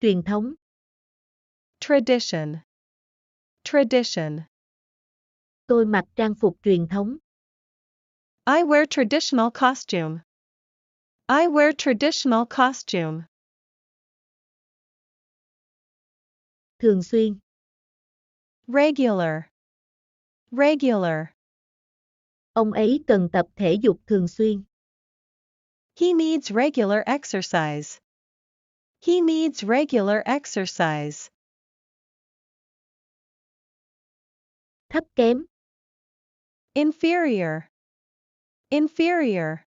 Truyền thống. Tradition. Tradition. Tôi mặc trang phục truyền thống. I wear traditional costume. I wear traditional costume. Thường xuyên. Regular. Regular. Ông ấy cần tập thể dục thường xuyên. He needs regular exercise. He needs regular exercise. Thấp kém. Inferior. Inferior.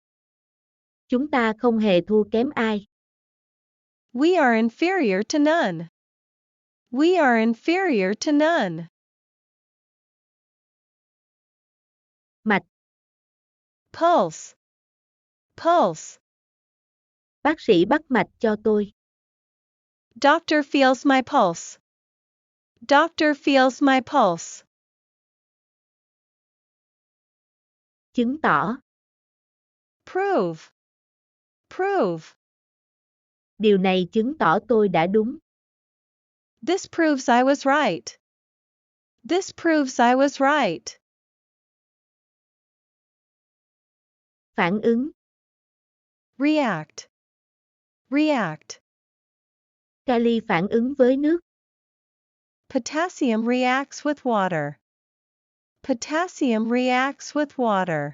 Chúng ta không hề thua kém ai. We are inferior to none. We are inferior to none. Mạch. Pulse. Pulse. Bác sĩ bắt mạch cho tôi. Doctor feels my pulse. Doctor feels my pulse. Chứng tỏ. Prove. Prove. Điều này chứng tỏ tôi đã đúng. This proves I was right. This proves I was right. Phản ứng. React. React. Kali phản ứng với nước. Potassium reacts with water. Potassium reacts with water.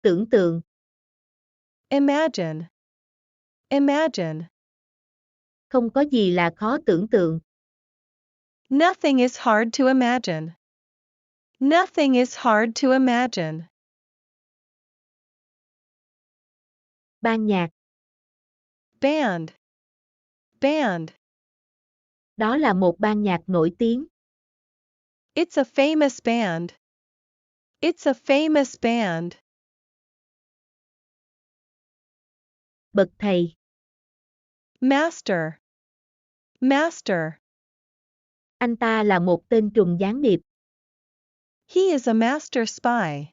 Tưởng tượng. Imagine. Imagine. Không có gì là khó tưởng tượng. Nothing is hard to imagine. Nothing is hard to imagine. Ban nhạc. Band. Band. Đó là một ban nhạc nổi tiếng. It's a famous band. It's a famous band. Bậc thầy. Master. Master. Anh ta là một tên trùm gián điệp. He is a master spy.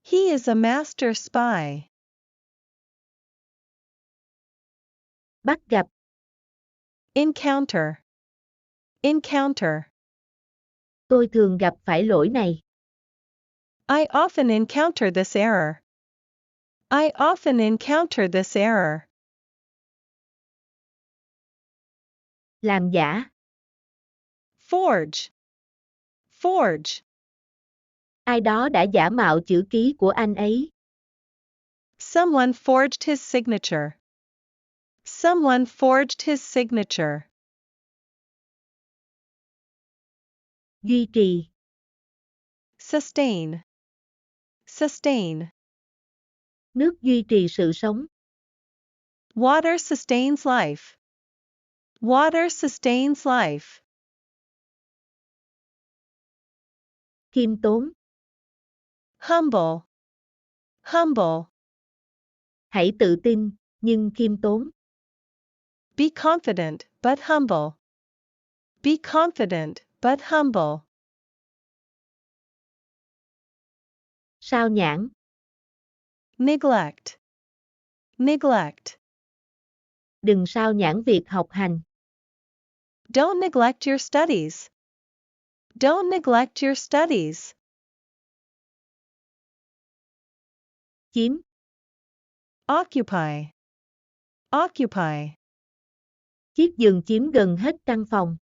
He is a master spy. Bắt gặp. Encounter. Encounter. Tôi thường gặp phải lỗi này. I often encounter this error. I often encounter this error. Làm giả. Forge. Forge. Ai đó đã giả mạo chữ ký của anh ấy. Someone forged his signature. Someone forged his signature. Duy trì. Sustain. Sustain. Nước duy trì sự sống. Water sustains life. Water sustains life. Khiêm tốn. Humble. Humble. Hãy tự tin, nhưng khiêm tốn. Be confident, but humble. Be confident, but humble. Sao nhãng. Neglect. Neglect. Đừng sao nhãng việc học hành. Don't neglect your studies. Don't neglect your studies. Chiếm. Occupy. Occupy. Chiếc giường chiếm gần hết căn phòng.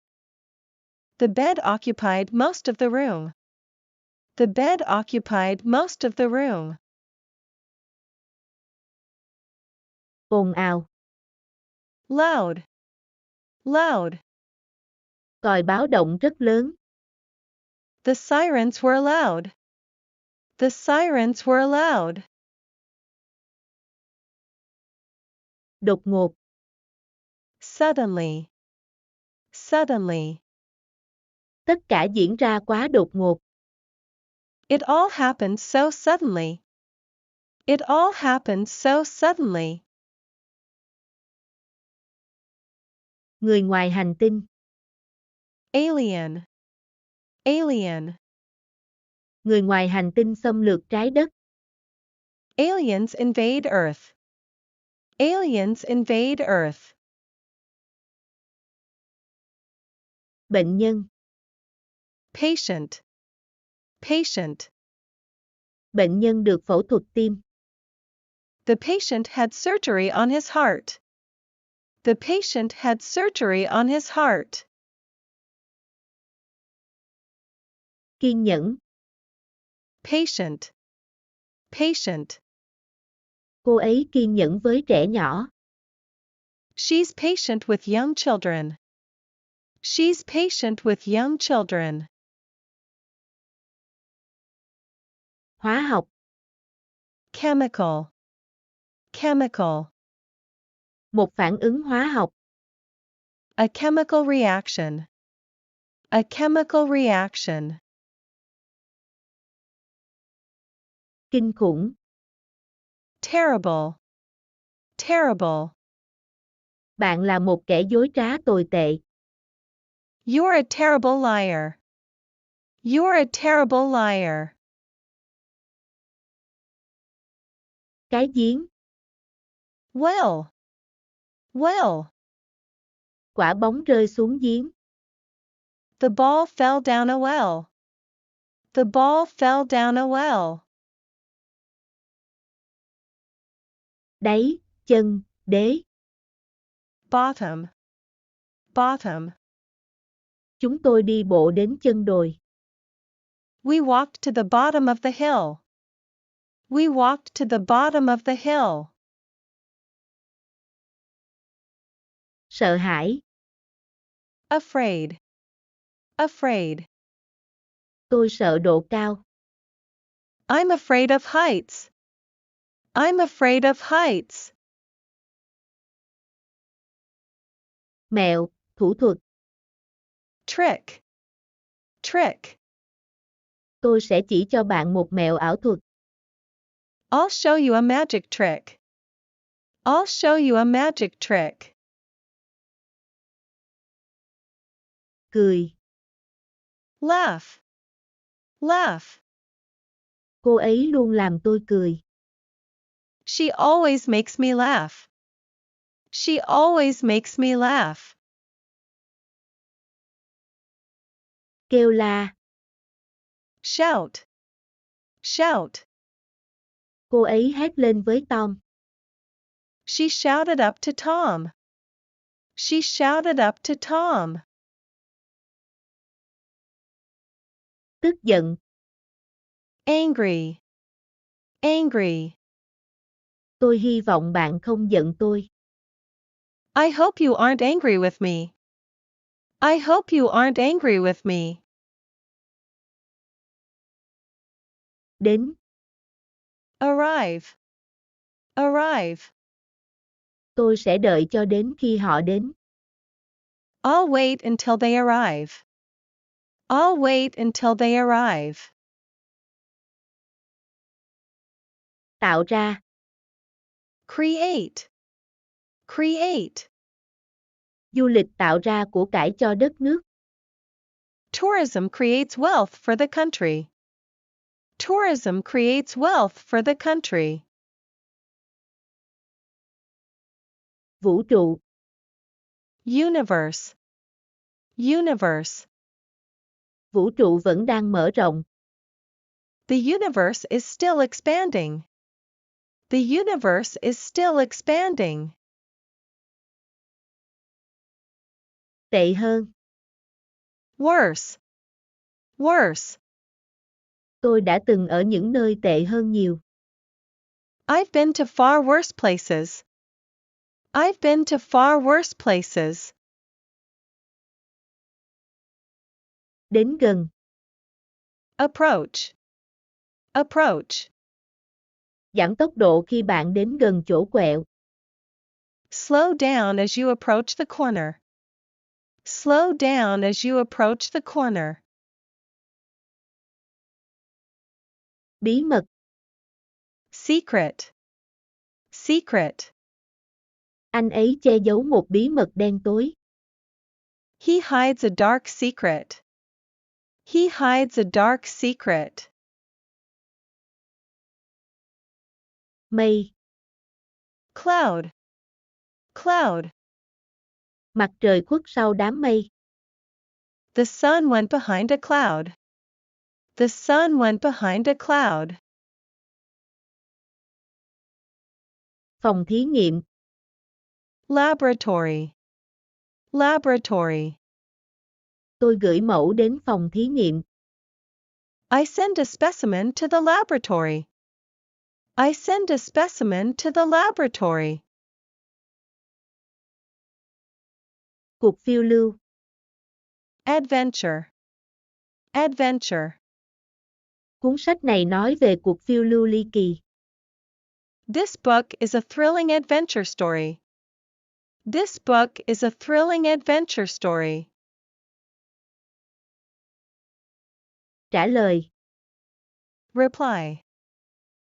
The bed occupied most of the room. The bed occupied most of the room. Ồn ào. Loud. Loud. Còi báo động rất lớn. The sirens were loud. The sirens were loud. Đột ngột. Suddenly. Suddenly. Tất cả diễn ra quá đột ngột. It all happened so suddenly. It all happened so suddenly. Người ngoài hành tinh. Alien. Alien. Người ngoài hành tinh xâm lược trái đất. Aliens invade Earth. Aliens invade Earth. Bệnh nhân. Patient. Patient. Bệnh nhân được phẫu thuật tim. The patient had surgery on his heart. The patient had surgery on his heart. Kiên nhẫn. Patient. Patient. Cô ấy kiên nhẫn với trẻ nhỏ. She's patient with young children. She's patient with young children. Hóa học. Chemical. Chemical. Một phản ứng hóa học. A chemical reaction. A chemical reaction. Kinh khủng. Terrible. Terrible. Bạn là một kẻ dối trá tồi tệ. You're a terrible liar. You're a terrible liar. Cái giếng. Well. Well. Quả bóng rơi xuống giếng. The ball fell down a well. The ball fell down a well. Đáy, chân, đế. Bottom. Bottom. Chúng tôi đi bộ đến chân đồi. We walked to the bottom of the hill. We walked to the bottom of the hill. Sợ hãi. Afraid. Afraid. Tôi sợ độ cao. I'm afraid of heights. I'm afraid of heights. Mẹo, thủ thuật. Trick. Trick. Tôi sẽ chỉ cho bạn một mẹo ảo thuật. I'll show you a magic trick. I'll show you a magic trick. Cười. Laugh. Laugh. Cô ấy luôn làm tôi cười. She always makes me laugh. She always makes me laugh. Kêu la. Shout. Shout. Cô ấy hét lên với Tom. She shouted up to Tom. She shouted up to Tom. Tức giận. Angry. Angry. Tôi hy vọng bạn không giận tôi. I hope you aren't angry with me. I hope you aren't angry with me. Đến. Arrive. Arrive. Tôi sẽ đợi cho đến khi họ đến. I'll wait until they arrive. I'll wait until they arrive. Tạo ra. Create. Create. Du lịch tạo ra của cải cho đất nước. Tourism creates wealth for the country. Tourism creates wealth for the country. Vũ trụ. Universe. Universe. Vũ trụ vẫn đang mở rộng. The universe is still expanding. The universe is still expanding. Tệ hơn. Worse. Worse. Tôi đã từng ở những nơi tệ hơn nhiều. I've been to far worse places. I've been to far worse places. Đến gần. Approach. Approach. Giảm tốc độ khi bạn đến gần chỗ quẹo. Slow down as you approach the corner. Slow down as you approach the corner. Bí mật. Secret. Secret. Anh ấy che giấu một bí mật đen tối. He hides a dark secret. He hides a dark secret. Mây. Cloud. Cloud. Mặt trời khuất sau đám mây. The sun went behind a cloud. The sun went behind a cloud. Phòng thí nghiệm. Laboratory. Laboratory. Tôi gửi mẫu đến phòng thí nghiệm. I send a specimen to the laboratory. I send a specimen to the laboratory. Cuộc phiêu lưu. Adventure. Adventure. Cuốn sách này nói về cuộc phiêu lưu ly kỳ. This book is a thrilling adventure story. This book is a thrilling adventure story. Trả lời. Reply.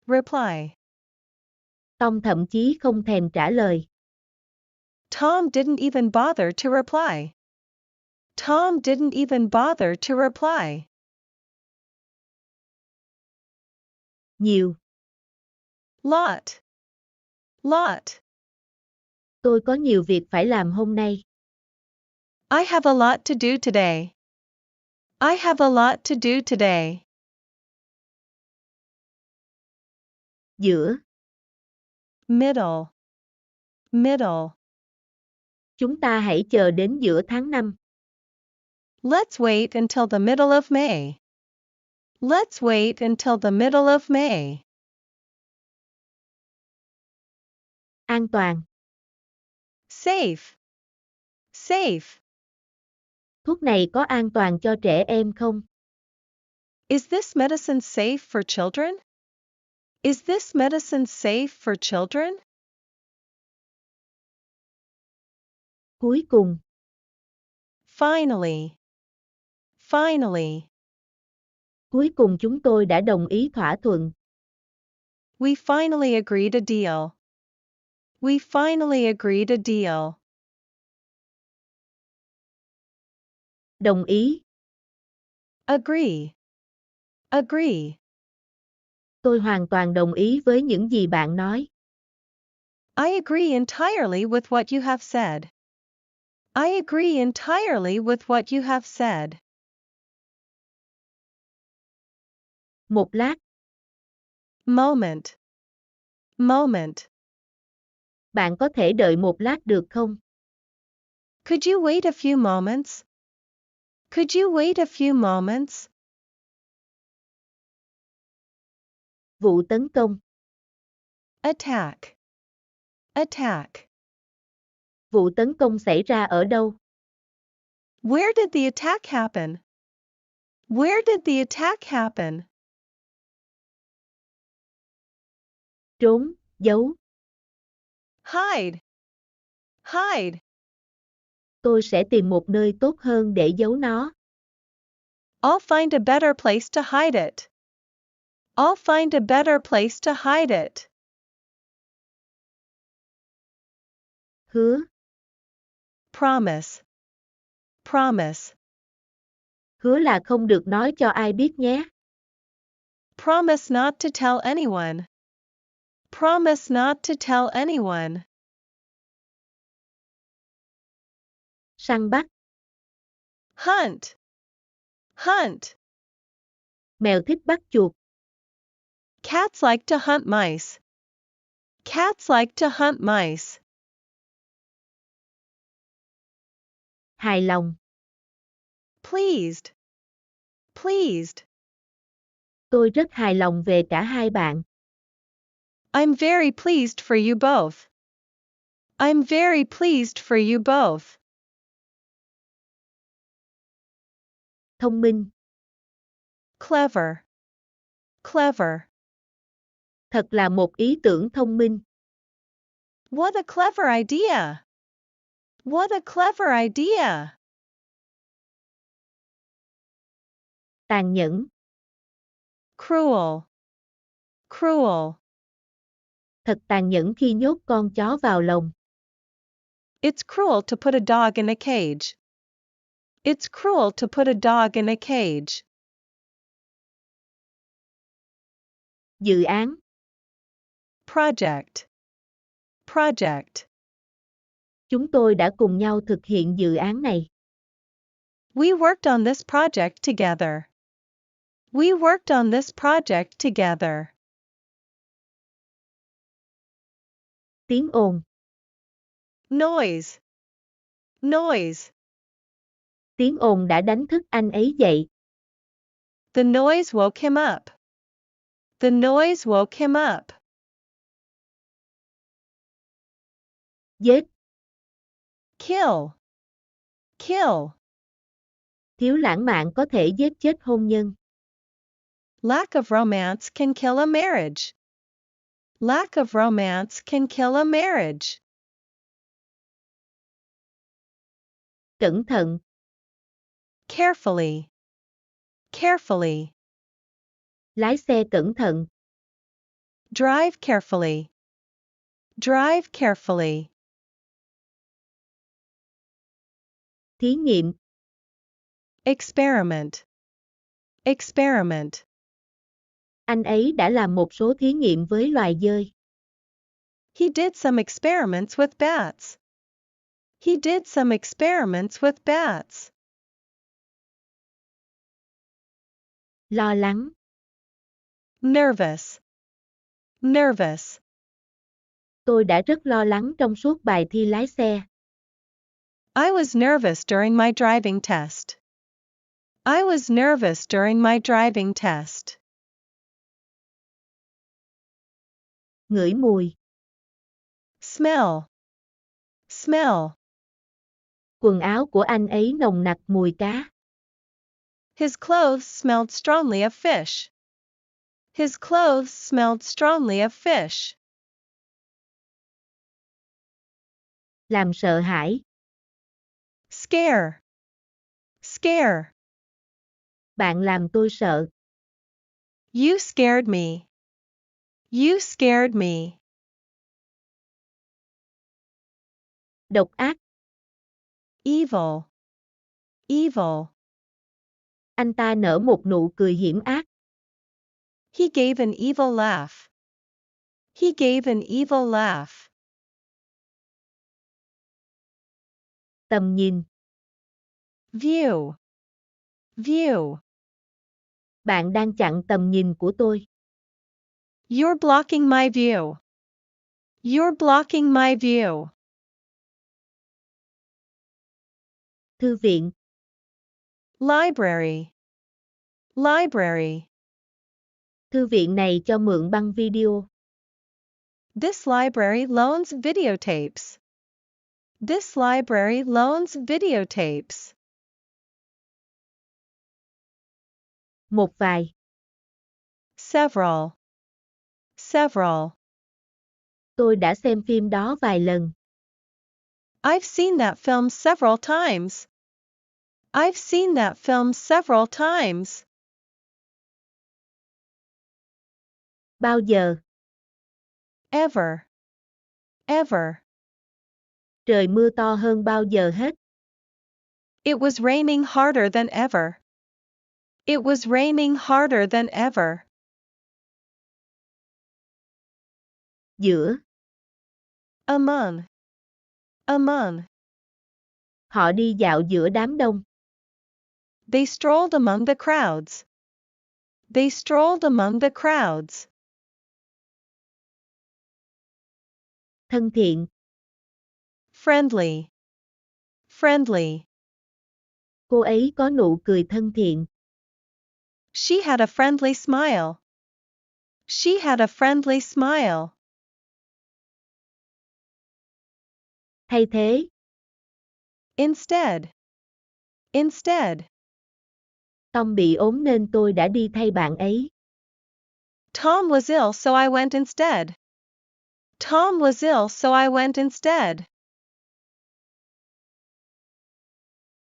Reply. Tom thậm chí không thèm trả lời. Tom didn't even bother to reply. Tom didn't even bother to reply. Nhiều. Lot. Lot. Tôi có nhiều việc phải làm hôm nay. I have a lot to do today. I have a lot to do today. Giữa. Middle. Middle. Chúng ta hãy chờ đến giữa tháng 5. Let's wait until the middle of May. Let's wait until the middle of May. An toàn. Safe. Safe. Thuốc này có an toàn cho trẻ em không? Is this medicine safe for children? Is this medicine safe for children? Cuối cùng. Finally. Finally. Cuối cùng chúng tôi đã đồng ý thỏa thuận. We finally agreed a deal. We finally agreed a deal. Đồng ý. Agree. Agree. Tôi hoàn toàn đồng ý với những gì bạn nói. I agree entirely with what you have said. I agree entirely with what you have said. Một lát. Moment. Moment. Bạn có thể đợi một lát được không? Could you wait a few moments? Could you wait a few moments? Vụ tấn công. Attack. Attack. Vụ tấn công xảy ra ở đâu? Where did the attack happen? Where did the attack happen? Trốn, giấu. Hide. Hide. Tôi sẽ tìm một nơi tốt hơn để giấu nó. I'll find a better place to hide it. I'll find a better place to hide it. Hứa. Promise. Promise. Hứa là không được nói cho ai biết nhé. Promise not to tell anyone. Promise not to tell anyone. Săn bắt. Hunt. Hunt. Mèo thích bắt chuột. Cats like to hunt mice. Cats like to hunt mice. Hài lòng. Pleased. Pleased. Tôi rất hài lòng về cả hai bạn. I'm very pleased for you both. I'm very pleased for you both. Thông minh. Clever. Clever. Thật là một ý tưởng thông minh. What a clever idea. What a clever idea. Tàn nhẫn. Cruel. Cruel. Thật tàn nhẫn khi nhốt con chó vào lồng. It's cruel to put a dog in a cage. It's cruel to put a dog in a cage. Dự án. Project. Project. Chúng tôi đã cùng nhau thực hiện dự án này. We worked on this project together. We worked on this project together. Tiếng ồn. Noise. Noise. Tiếng ồn đã đánh thức anh ấy dậy. The noise woke him up. The noise woke him up. Giết. Kill. Kill. Thiếu lãng mạn có thể giết chết hôn nhân. Lack of romance can kill a marriage. Lack of romance can kill a marriage. Cẩn thận. Carefully. Carefully. Lái xe cẩn thận. Drive carefully. Drive carefully. Thí nghiệm. Experiment. Experiment. Anh ấy đã làm một số thí nghiệm với loài dơi. He did some experiments with bats. He did some experiments with bats. Lo lắng. Nervous. Nervous. Tôi đã rất lo lắng trong suốt bài thi lái xe. I was nervous during my driving test. I was nervous during my driving test. Ngửi mùi. Smell. Smell. Quần áo của anh ấy nồng nặc mùi cá. His clothes smelled strongly of fish. His clothes smelled strongly of fish. Làm sợ hãi. Scare. Scare. Bạn làm tôi sợ. You scared me. You scared me. Độc ác. Evil. Evil. Anh ta nở một nụ cười hiểm ác. He gave an evil laugh. He gave an evil laugh. Tầm nhìn. View. View. Bạn đang chặn tầm nhìn của tôi. You're blocking my view. You're blocking my view. Thư viện. Library. Library. Thư viện này cho mượn băng video. This library loans videotapes. This library loans videotapes. Một vài. Several. Several. Tôi đã xem phim đó vài lần. I've seen that film several times. I've seen that film several times. Bao giờ? Ever. Ever. Trời mưa to hơn bao giờ hết. It was raining harder than ever. It was raining harder than ever. Giữa. Among. Among. Họ đi dạo giữa đám đông. They strolled among the crowds. They strolled among the crowds. Thân thiện. Friendly. Friendly. Cô ấy có nụ cười thân thiện. She had a friendly smile. She had a friendly smile. Thay thế. Instead. Instead. Tom bị ốm nên tôi đã đi thay bạn ấy. Tom was ill, so I went instead. Tom was ill, so I went instead.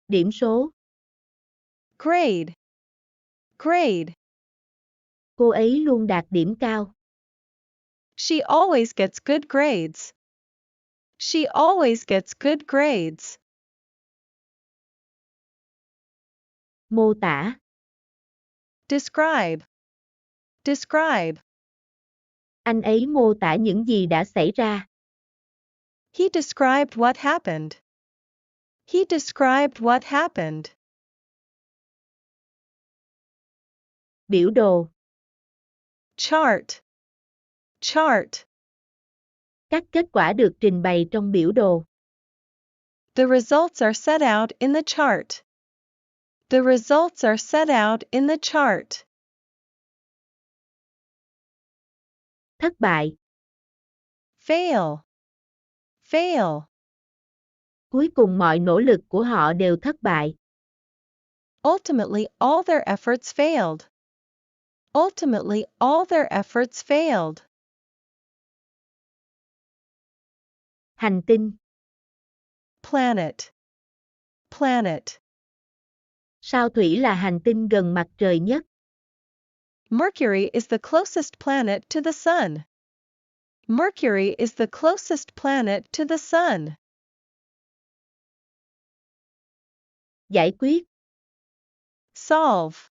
Điểm số. Grade. Grade. Cô ấy luôn đạt điểm cao. She always gets good grades. She always gets good grades. Mô tả. Describe. Describe. Anh ấy mô tả những gì đã xảy ra. He described what happened. He described what happened. Biểu đồ. Chart. Chart. Các kết quả được trình bày trong biểu đồ. The results are set out in the chart. The results are set out in the chart. Thất bại. Fail. Fail. Cuối cùng mọi nỗ lực của họ đều thất bại. Ultimately, all their efforts failed. Ultimately, all their efforts failed. Hành tinh. Planet. Planet. Sao Thủy là hành tinh gần mặt trời nhất. Mercury is the closest planet to the sun. Mercury is the closest planet to the sun. Giải quyết. Solve.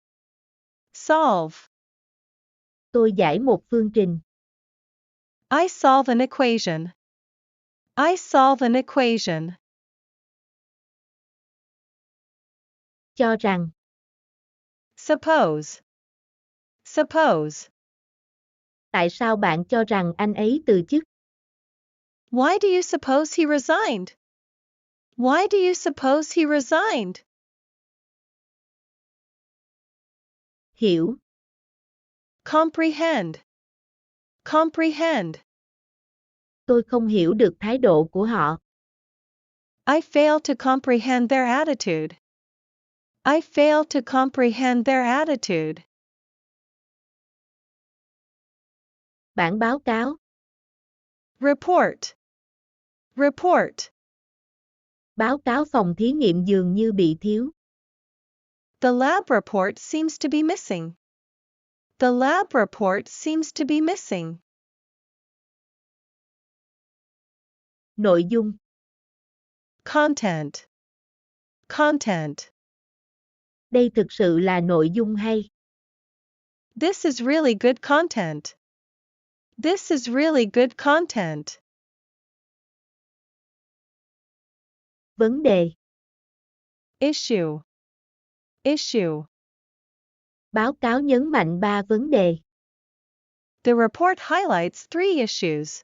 Solve. Tôi giải một phương trình. I solve an equation. I solve an equation. Cho rằng. Suppose. Suppose. Tại sao bạn cho rằng anh ấy từ chức? Why do you suppose he resigned? Why do you suppose he resigned? Hiểu. Comprehend. Comprehend. Tôi không hiểu được thái độ của họ. I fail to comprehend their attitude. I fail to comprehend their attitude. Bản báo cáo. Report. Report. Báo cáo phòng thí nghiệm dường như bị thiếu. The lab report seems to be missing. The lab report seems to be missing. Nội dung. Content. Content. Đây thực sự là nội dung hay. This is really good content. This is really good content. Vấn đề. Issue. Issue. Báo cáo nhấn mạnh 3 vấn đề. The report highlights 3 issues.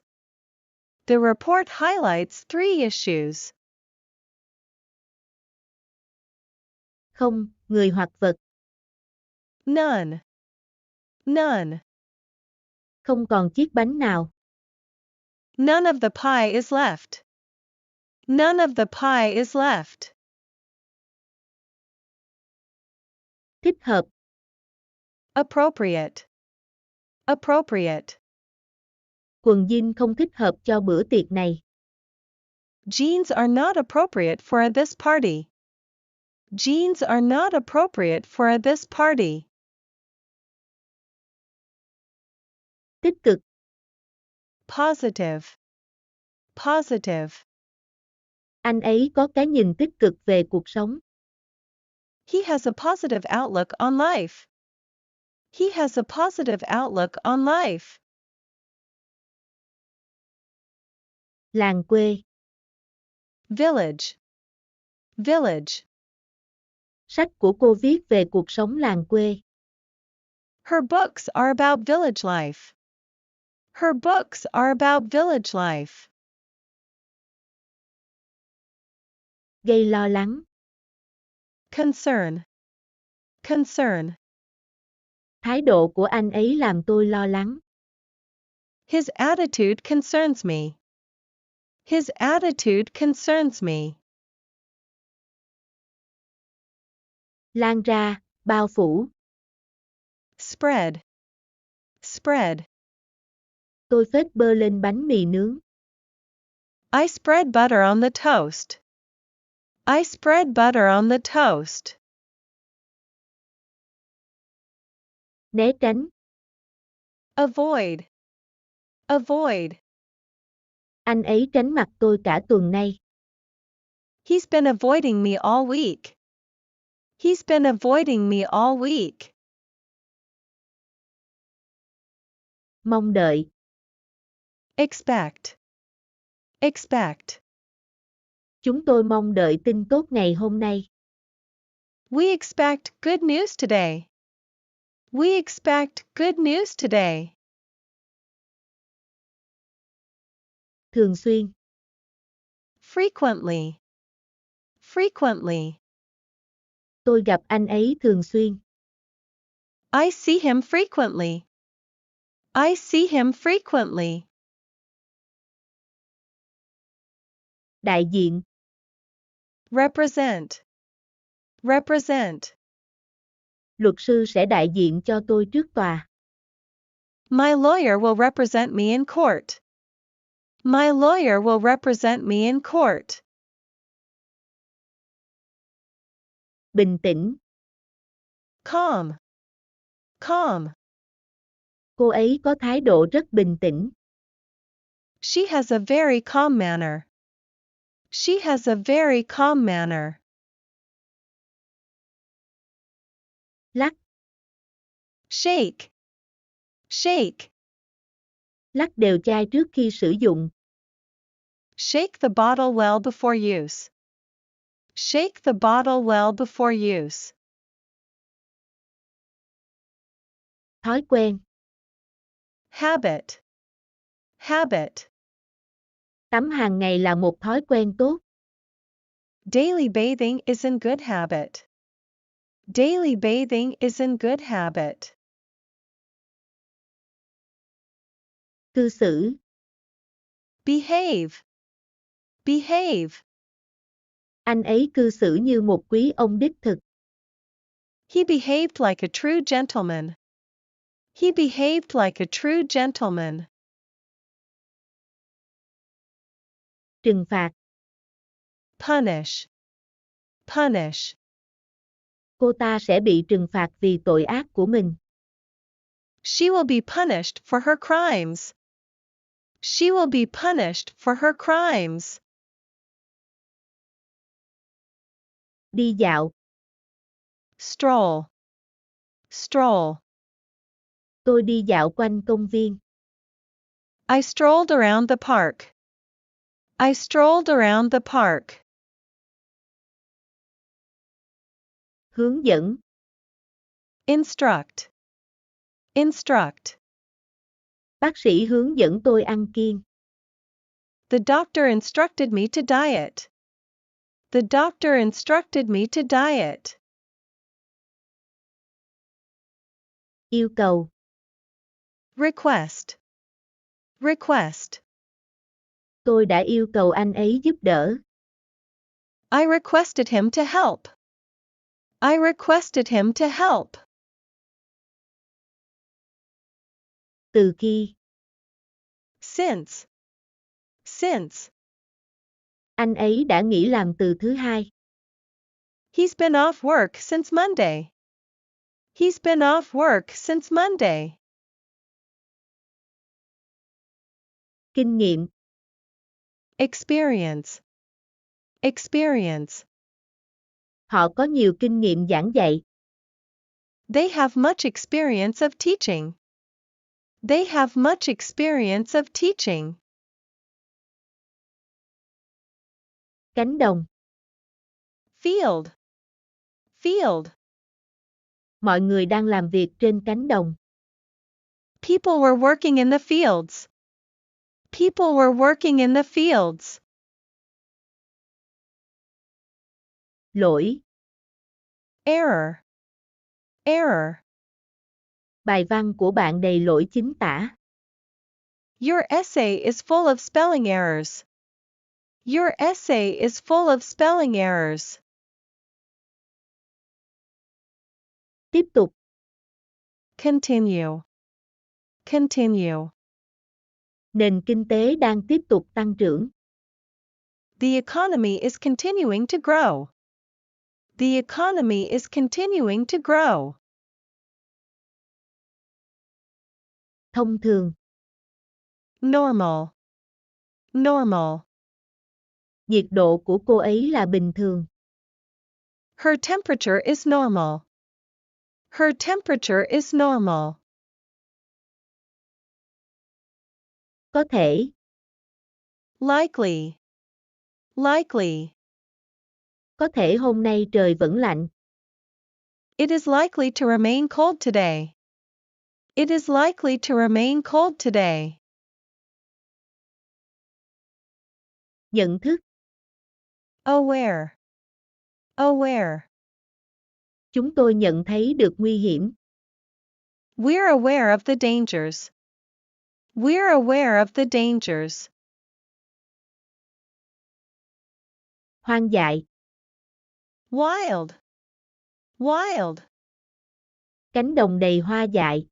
The report highlights 3 issues. Không, người hoặc vật. None. None. Không còn chiếc bánh nào. None of the pie is left. None of the pie is left. Thích hợp. Appropriate. Appropriate. Quần jean không thích hợp cho bữa tiệc này. Jeans are not appropriate for this party. Jeans are not appropriate for this party. Tích cực. Positive. Positive. Anh ấy có cái nhìn tích cực về cuộc sống. He has a positive outlook on life. He has a positive outlook on life. Làng quê. Village. Village. Sách của cô viết về cuộc sống làng quê. Her books are about village life. Her books are about village life. Gây lo lắng. Concern. Concern. Thái độ của anh ấy làm tôi lo lắng. His attitude concerns me. His attitude concerns me. Lan ra, bao phủ. Spread. Spread. Tôi phết bơ lên bánh mì nướng. I spread butter on the toast. I spread butter on the toast. Né tránh. Avoid. Avoid. Anh ấy tránh mặt tôi cả tuần nay. He's been avoiding me all week. He's been avoiding me all week. Mong đợi. Expect. Expect. Chúng tôi mong đợi tin tốt ngày hôm nay. We expect good news today. We expect good news today. Thường xuyên. Frequently. Frequently. Tôi gặp anh ấy thường xuyên. I see him frequently. I see him frequently. Đại diện. Represent. Represent. Luật sư sẽ đại diện cho tôi trước tòa. My lawyer will represent me in court. My lawyer will represent me in court. Bình tĩnh. Calm. Calm. Cô ấy có thái độ rất bình tĩnh. She has a very calm manner. She has a very calm manner. Lắc. Shake. Shake. Lắc đều chai trước khi sử dụng. Shake the bottle well before use. Shake the bottle well before use. Thói quen. Habit. Habit. Tắm hàng ngày là một thói quen tốt. Daily bathing is a good habit. Daily bathing is a good habit. Cư xử. Behave. Behave. Anh ấy cư xử như một quý ông đích thực. He behaved like a true gentleman. He behaved like a true gentleman. Trừng phạt. Punish. Punish. Cô ta sẽ bị trừng phạt vì tội ác của mình. She will be punished for her crimes. She will be punished for her crimes. Đi dạo. Stroll. Stroll. Tôi đi dạo quanh công viên. I strolled around the park. I strolled around the park. Hướng dẫn. Instruct. Instruct. Bác sĩ hướng dẫn tôi ăn kiêng. The doctor instructed me to diet. The doctor instructed me to diet. Yêu cầu. Request. Request. Tôi đã yêu cầu anh ấy giúp đỡ. I requested him to help. I requested him to help. Từ khi. Since. Since. Anh ấy đã nghỉ làm từ thứ Hai. He's been off work since Monday. He's been off work since Monday. Kinh nghiệm. Experience. Experience. Họ có nhiều kinh nghiệm giảng dạy. They have much experience of teaching. They have much experience of teaching. Cánh đồng. Field. Field. Mọi người đang làm việc trên cánh đồng. People were working in the fields. People were working in the fields. Lỗi. Error. Error. Bài văn của bạn đầy lỗi chính tả. Your essay is full of spelling errors. Your essay is full of spelling errors. Tiếp tục. Continue. Continue. Nền kinh tế đang tiếp tục tăng trưởng. The economy is continuing to grow. The economy is continuing to grow. Thông thường. Normal. Normal. Nhiệt độ của cô ấy là bình thường. Her temperature is normal. Her temperature is normal. Có thể. Likely. Likely. Có thể hôm nay trời vẫn lạnh. It is likely to remain cold today. It is likely to remain cold today. Nhận thức. Aware. Aware. Chúng tôi nhận thấy được nguy hiểm. We're aware of the dangers. We're aware of the dangers. Hoang dại. Wild. Wild. Cánh đồng đầy hoa dại.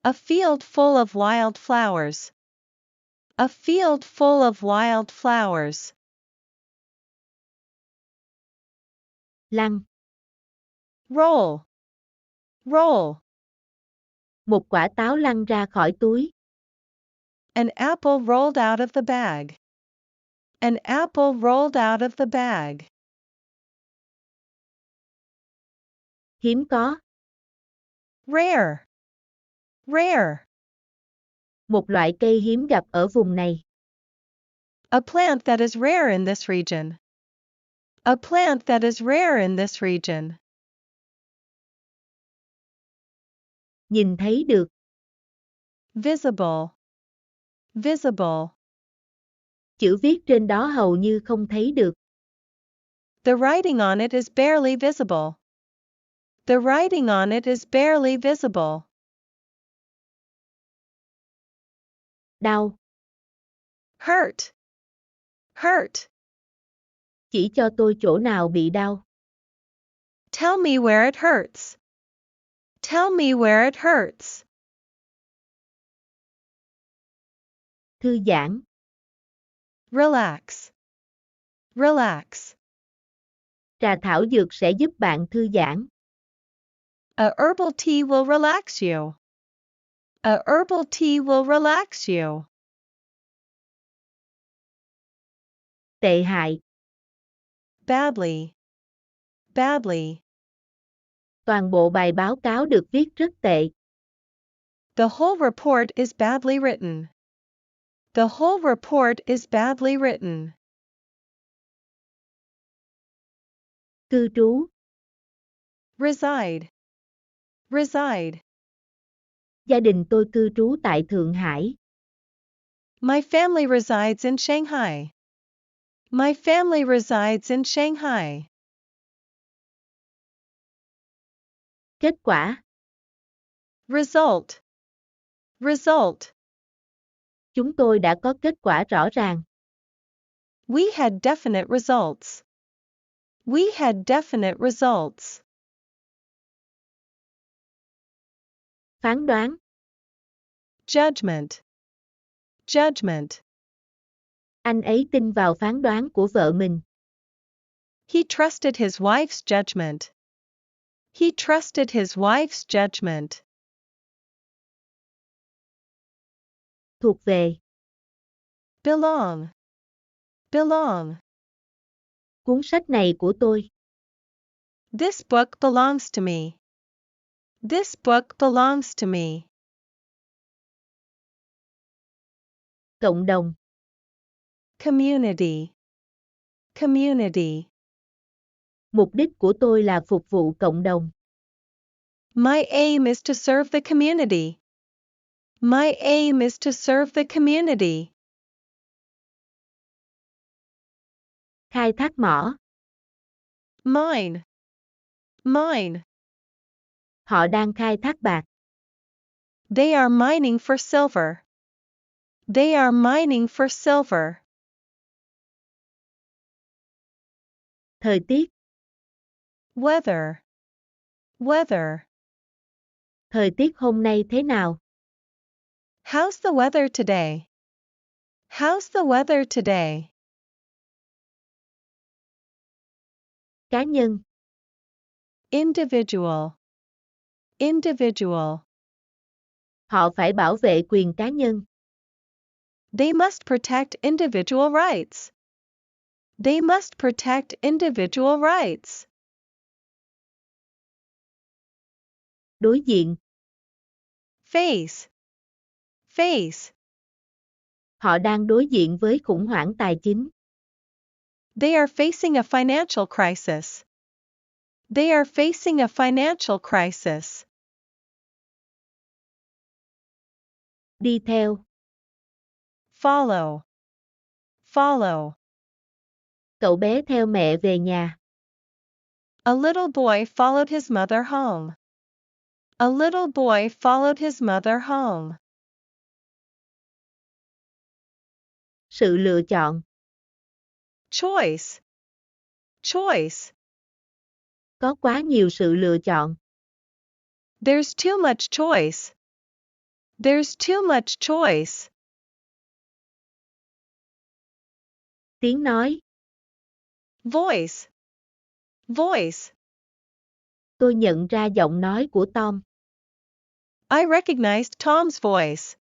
A field full of wild flowers. A field full of wild flowers. Lăn. Roll. Roll. Một quả táo lăn ra khỏi túi. An apple rolled out of the bag. An apple rolled out of the bag. Hiếm có. Rare. Rare. Một loại cây hiếm gặp ở vùng này. A plant that is rare in this region. A plant that is rare in this region. Nhìn thấy được. Visible. Visible. Chữ viết trên đó hầu như không thấy được. The writing on it is barely visible. The writing on it is barely visible. Đau. Hurt. Hurt. Chỉ cho tôi chỗ nào bị đau. Tell me where it hurts. Tell me where it hurts. Thư giãn. Relax. Relax. Trà thảo dược sẽ giúp bạn thư giãn. A herbal tea will relax you. A herbal tea will relax you. Tệ hại. Badly. Badly. Toàn bộ bài báo cáo được viết rất tệ. The whole report is badly written. The whole report is badly written. Cư trú. Reside. Reside. Gia đình tôi cư trú tại Thượng Hải. My family resides in Shanghai. My family resides in Shanghai. Kết quả. Result. Result. Chúng tôi đã có kết quả rõ ràng. We had definite results. We had definite results. Phán đoán. Judgment. Judgment. Anh ấy tin vào phán đoán của vợ mình. He trusted his wife's judgment. He trusted his wife's judgment. Thuộc về. Belong. Belong. Cuốn sách này của tôi. This book belongs to me. This book belongs to me. Cộng đồng. Community. Community. Mục đích của tôi là phục vụ cộng đồng. My aim is to serve the community. My aim is to serve the community. Khai thác mỏ. Mine. Mine. Họ đang khai thác bạc. They are mining for silver. They are mining for silver. Thời tiết. Weather. Weather. Thời tiết hôm nay thế nào? How's the weather today? How's the weather today? Cá nhân. Individual. Individual. Họ phải bảo vệ quyền cá nhân. They must protect individual rights. They must protect individual rights. Đối diện. Face. Face. Họ đang đối diện với khủng hoảng tài chính. They are facing a financial crisis. They are facing a financial crisis. Đi theo. Follow. Follow. Cậu bé theo mẹ về nhà. A little boy followed his mother home. A little boy followed his mother home. Sự lựa chọn. Choice. Choice. Có quá nhiều sự lựa chọn. There's too much choice. There's too much choice. Tiếng nói. Voice. Voice. Tôi nhận ra giọng nói của Tom. I recognized Tom's voice.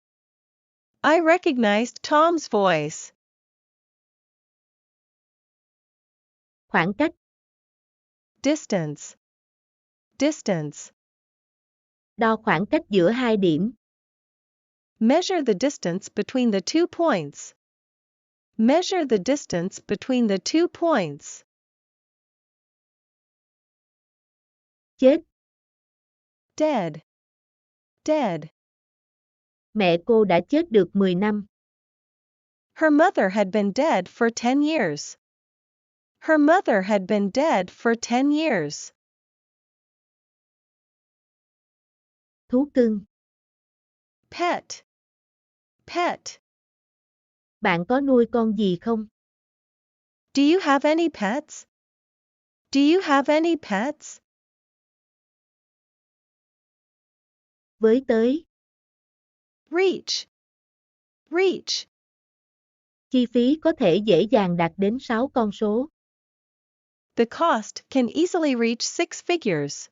I recognized Tom's voice. Khoảng cách. Distance. Distance. Đo khoảng cách giữa hai điểm. Measure the distance between the 2 points. Measure the distance between the 2 points. Chết. Dead. Dead. Mẹ cô đã chết được 10 năm. Her mother had been dead for 10 years. Her mother had been dead for 10 years. Thú cưng. Pet. Pet. Bạn có nuôi con gì không? Do you have any pets? Do you have any pets? Với tới. Reach. Reach. Chi phí có thể dễ dàng đạt đến 6 con số. The cost can easily reach 6 figures.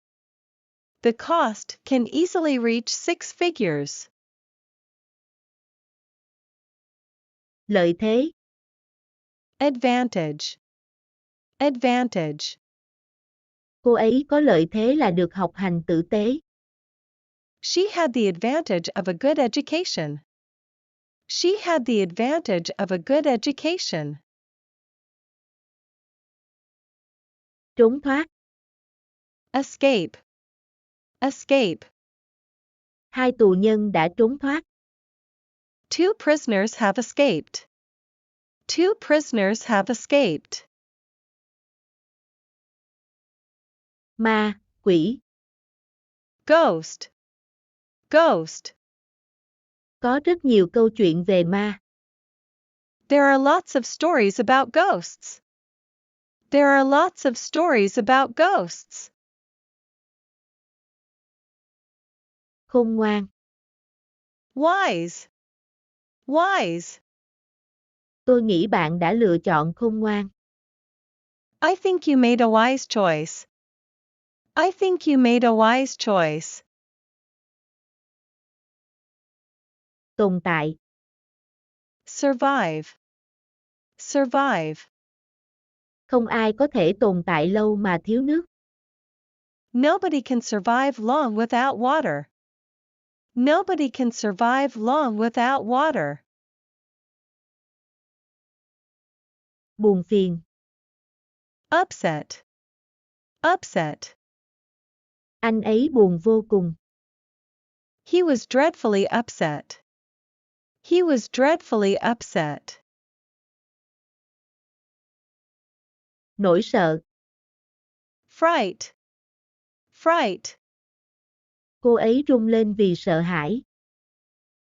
The cost can easily reach 6 figures. Lợi thế. Advantage. Advantage. Cô ấy có lợi thế là được học hành tử tế. She had the advantage of a good education. She had the advantage of a good education. Trốn thoát. Escape. Escape. Hai tù nhân đã trốn thoát. Two prisoners have escaped. Two prisoners have escaped. Ma, quỷ. Ghost. Ghost. Có rất nhiều câu chuyện về ma. There are lots of stories about ghosts. There are lots of stories about ghosts. Khôn ngoan. Wise. Wise. Tôi nghĩ bạn đã lựa chọn khôn ngoan. I think you made a wise choice. I think you made a wise choice. Tồn tại. Survive. Survive. Không ai có thể tồn tại lâu mà thiếu nước. Nobody can survive long without water. Nobody can survive long without water. Buồn phiền. Upset. Upset. Anh ấy buồn vô cùng. He was dreadfully upset. He was dreadfully upset. Nỗi sợ. Fright. Fright. Cô ấy run lên vì sợ hãi.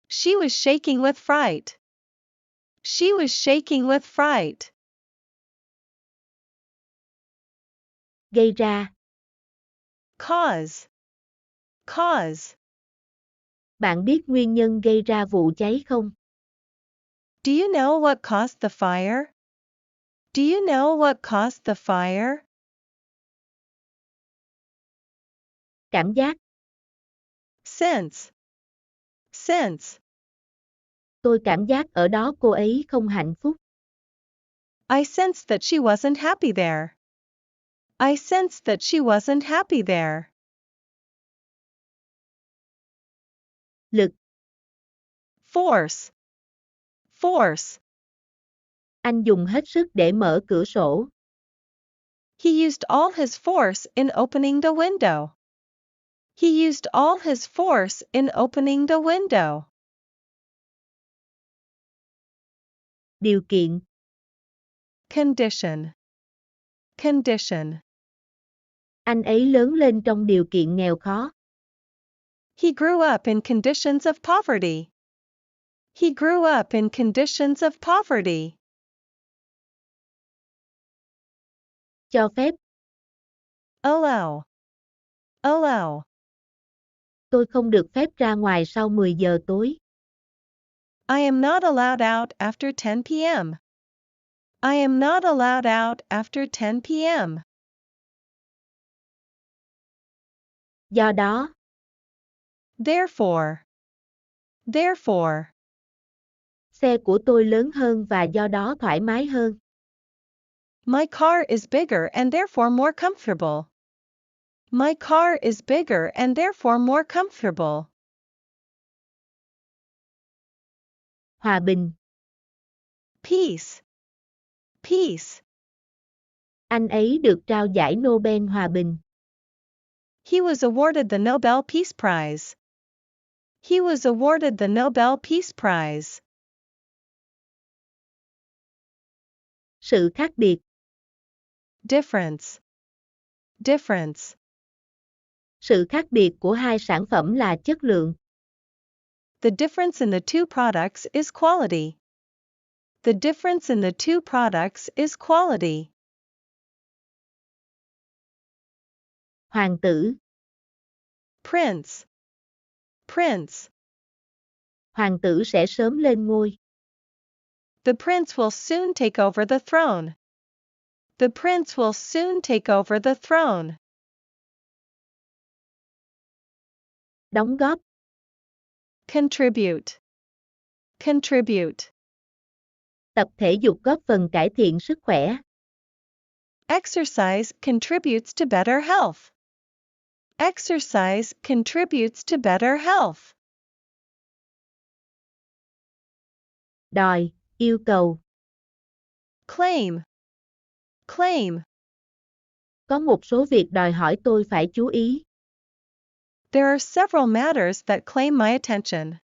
She was shaking with fright. She was shaking with fright. Gây ra. Cause. Cause. Bạn biết nguyên nhân gây ra vụ cháy không? Do you know what caused the fire? Do you know what caused the fire? Cảm giác. Sense. Sense. Tôi cảm giác ở đó cô ấy không hạnh phúc. I sensed that she wasn't happy there. I sensed that she wasn't happy there. Lực. Force. force. Anh dùng hết sức để mở cửa sổ. He used all his force in opening the window. He used all his force in opening the window. Điều kiện. Condition. Condition. Anh ấy lớn lên trong điều kiện nghèo khó. He grew up in conditions of poverty. He grew up in conditions of poverty. Cho phép. Allow. Allow. Tôi không được phép ra ngoài sau 10 giờ tối. I am not allowed out after 10 p.m. I am not allowed out after 10 p.m. Do đó. Therefore. Therefore. Xe của tôi lớn hơn và do đó thoải mái hơn. My car is bigger and therefore more comfortable. My car is bigger and therefore more comfortable. Hòa bình. Peace. Peace. Anh ấy được trao giải Nobel Hòa bình. He was awarded the Nobel Peace Prize. He was awarded the Nobel Peace Prize. Sự khác biệt. Difference. Difference. Sự khác biệt của hai sản phẩm là chất lượng. The difference in the two products is quality. The difference in the two products is quality. Hoàng tử. Prince. Prince. Hoàng tử sẽ sớm lên ngôi. The prince will soon take over the throne. The prince will soon take over the throne. Đóng góp. Contribute. Contribute. Tập thể dục góp phần cải thiện sức khỏe. Exercise contributes to better health. Exercise contributes to better health. Đòi, yêu cầu. Claim. Claim. Có một số việc đòi hỏi tôi phải chú ý. There are several matters that claim my attention.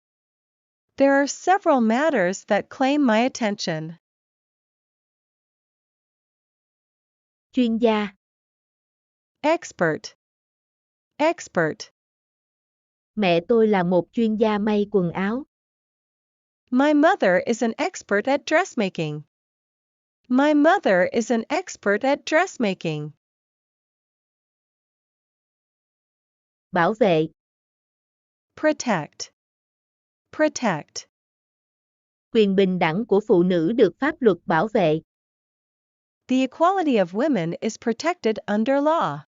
There are several matters that claim my attention. Chuyên gia. Expert. Expert. Mẹ tôi là một chuyên gia may quần áo. My mother is an expert at dressmaking. My mother is an expert at dressmaking. Bảo vệ. Protect. Protect. Quyền bình đẳng của phụ nữ được pháp luật bảo vệ. The equality of women is protected under law.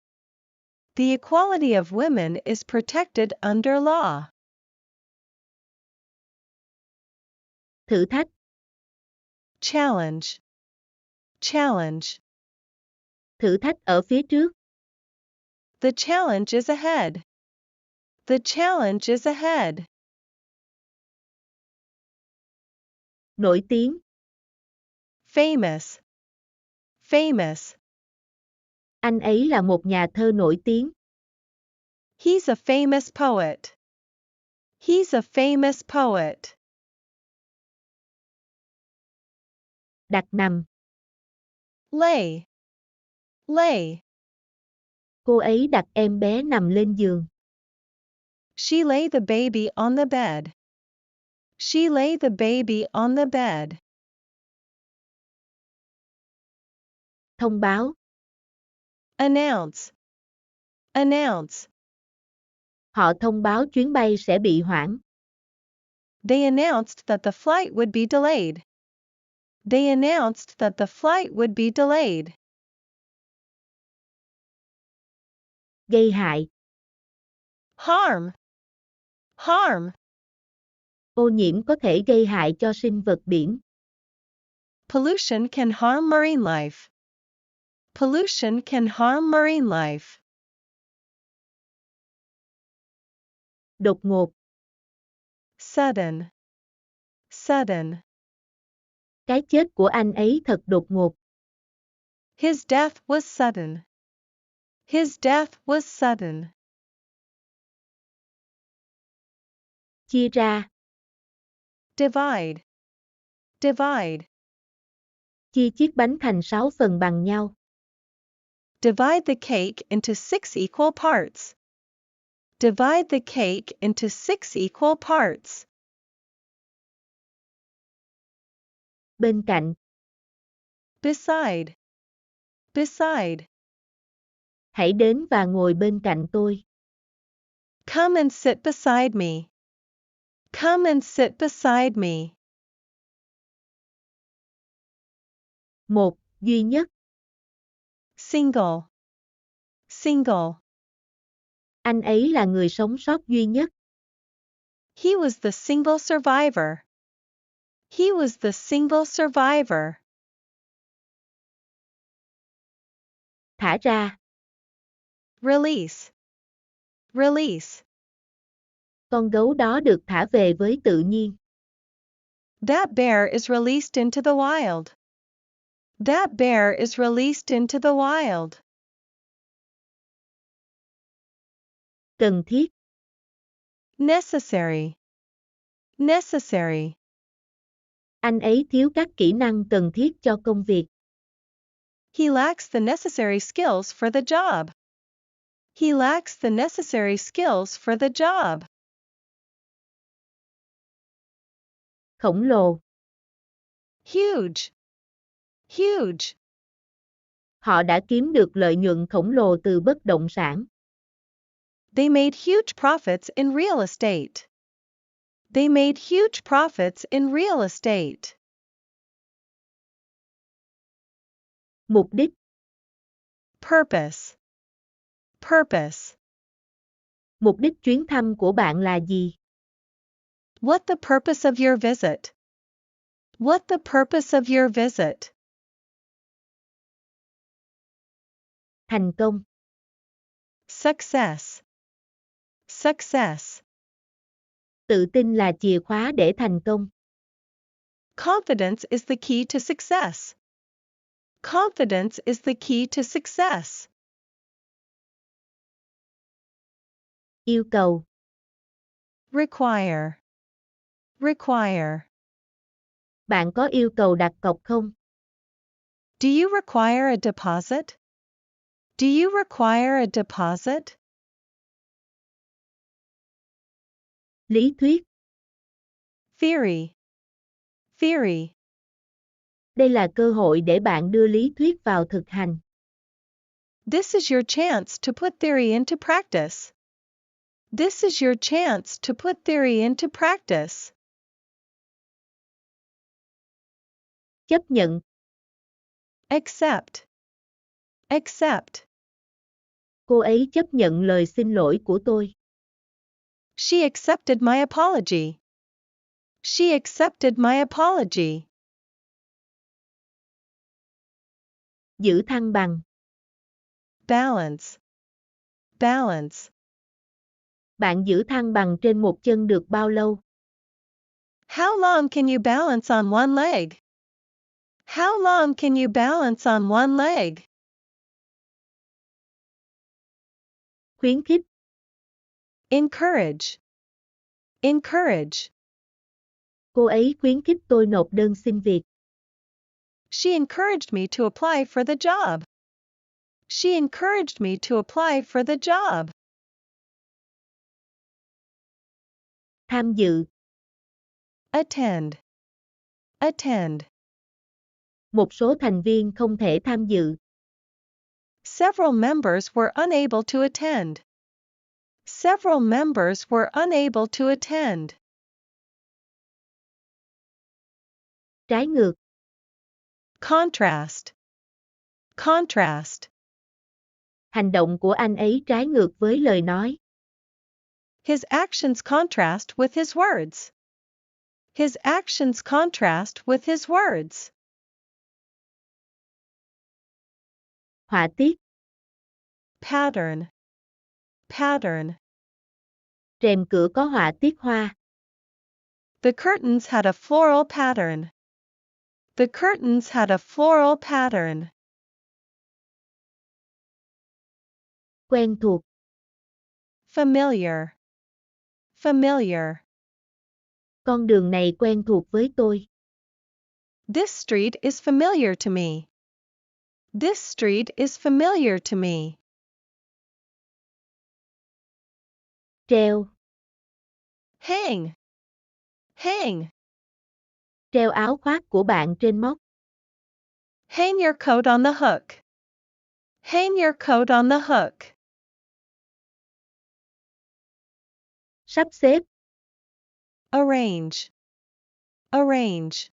The equality of women is protected under law. Thử thách. Challenge. Challenge. Thử thách ở phía trước. The challenge is ahead. The challenge is ahead. Nổi tiếng. Famous. Famous. Anh ấy là một nhà thơ nổi tiếng. He's a famous poet. He's a famous poet. Đặt nằm. Lay. Lay. Cô ấy đặt em bé nằm lên giường. She lay the baby on the bed. She lay the baby on the bed. Thông báo. Announce. Announce. Họ thông báo chuyến bay sẽ bị hoãn. They announced that the flight would be delayed. They announced that the flight would be delayed. Gây hại. Harm. Harm. Ô nhiễm có thể gây hại cho sinh vật biển. Pollution can harm marine life. Pollution can harm marine life. Đột ngột. Sudden. Sudden. Cái chết của anh ấy thật đột ngột. His death was sudden. His death was sudden. Chia ra. Divide. Divide. Chia chiếc bánh thành 6 phần bằng nhau. Divide the cake into 6 equal parts. Divide the cake into 6 equal parts. Bên cạnh. Beside. Beside. Hãy đến và ngồi bên cạnh tôi. Come and sit beside me. Come and sit beside me. Một, duy nhất. Single. Single. Anh ấy là người sống sót duy nhất. He was the single survivor. He was the single survivor. Thả ra. Release. Release. Con gấu đó được thả về với tự nhiên. That bear is released into the wild. That bear is released into the wild. Cần thiết. Necessary. Necessary. Anh ấy thiếu các kỹ năng cần thiết cho công việc. He lacks the necessary skills for the job. He lacks the necessary skills for the job. Khổng lồ. Huge. Huge. Họ đã kiếm được lợi nhuận khổng lồ từ bất động sản. They made huge profits in real estate. They made huge profits in real estate. Mục đích. Purpose. Purpose. Mục đích chuyến thăm của bạn là gì? What the purpose of your visit? What the purpose of your visit? Thành công. Success. Success. Tự tin là chìa khóa để thành công. Confidence is the key to success. Confidence is the key to success. Yêu cầu. Require. Require. Bạn có yêu cầu đặt cọc không? Do you require a deposit? Do you require a deposit? Lý thuyết. Theory. Theory. Đây là cơ hội để bạn đưa lý thuyết vào thực hành. This is your chance to put theory into practice. This is your chance to put theory into practice. Chấp nhận. Accept. Accept. Cô ấy chấp nhận lời xin lỗi của tôi. She accepted my apology. She accepted my apology. Giữ thăng bằng. Balance. Balance. Bạn giữ thăng bằng trên một chân được bao lâu? How long can you balance on one leg? How long can you balance on one leg? Khuyến khích. Encourage. Encourage. Cô ấy khuyến khích tôi nộp đơn xin việc. She encouraged me to apply for the job. She encouraged me to apply for the job. Tham dự. Attend. Attend. Một số thành viên không thể tham dự. Several members were unable to attend. Several members were unable to attend. Trái ngược. Contrast. Contrast. Hành động của anh ấy trái ngược với lời nói. His actions contrast with his words. His actions contrast with his words. Họa tiết. Pattern. Pattern. Rèm cửa có họa tiết hoa. The curtains had a floral pattern. The curtains had a floral pattern. Quen thuộc. Familiar. Familiar. Con đường này quen thuộc với tôi. This street is familiar to me. This street is familiar to me. Treo. Hang. Hang. Treo áo khoác của bạn trên móc. Hang your coat on the hook. Hang your coat on the hook. Sắp xếp. Arrange. Arrange.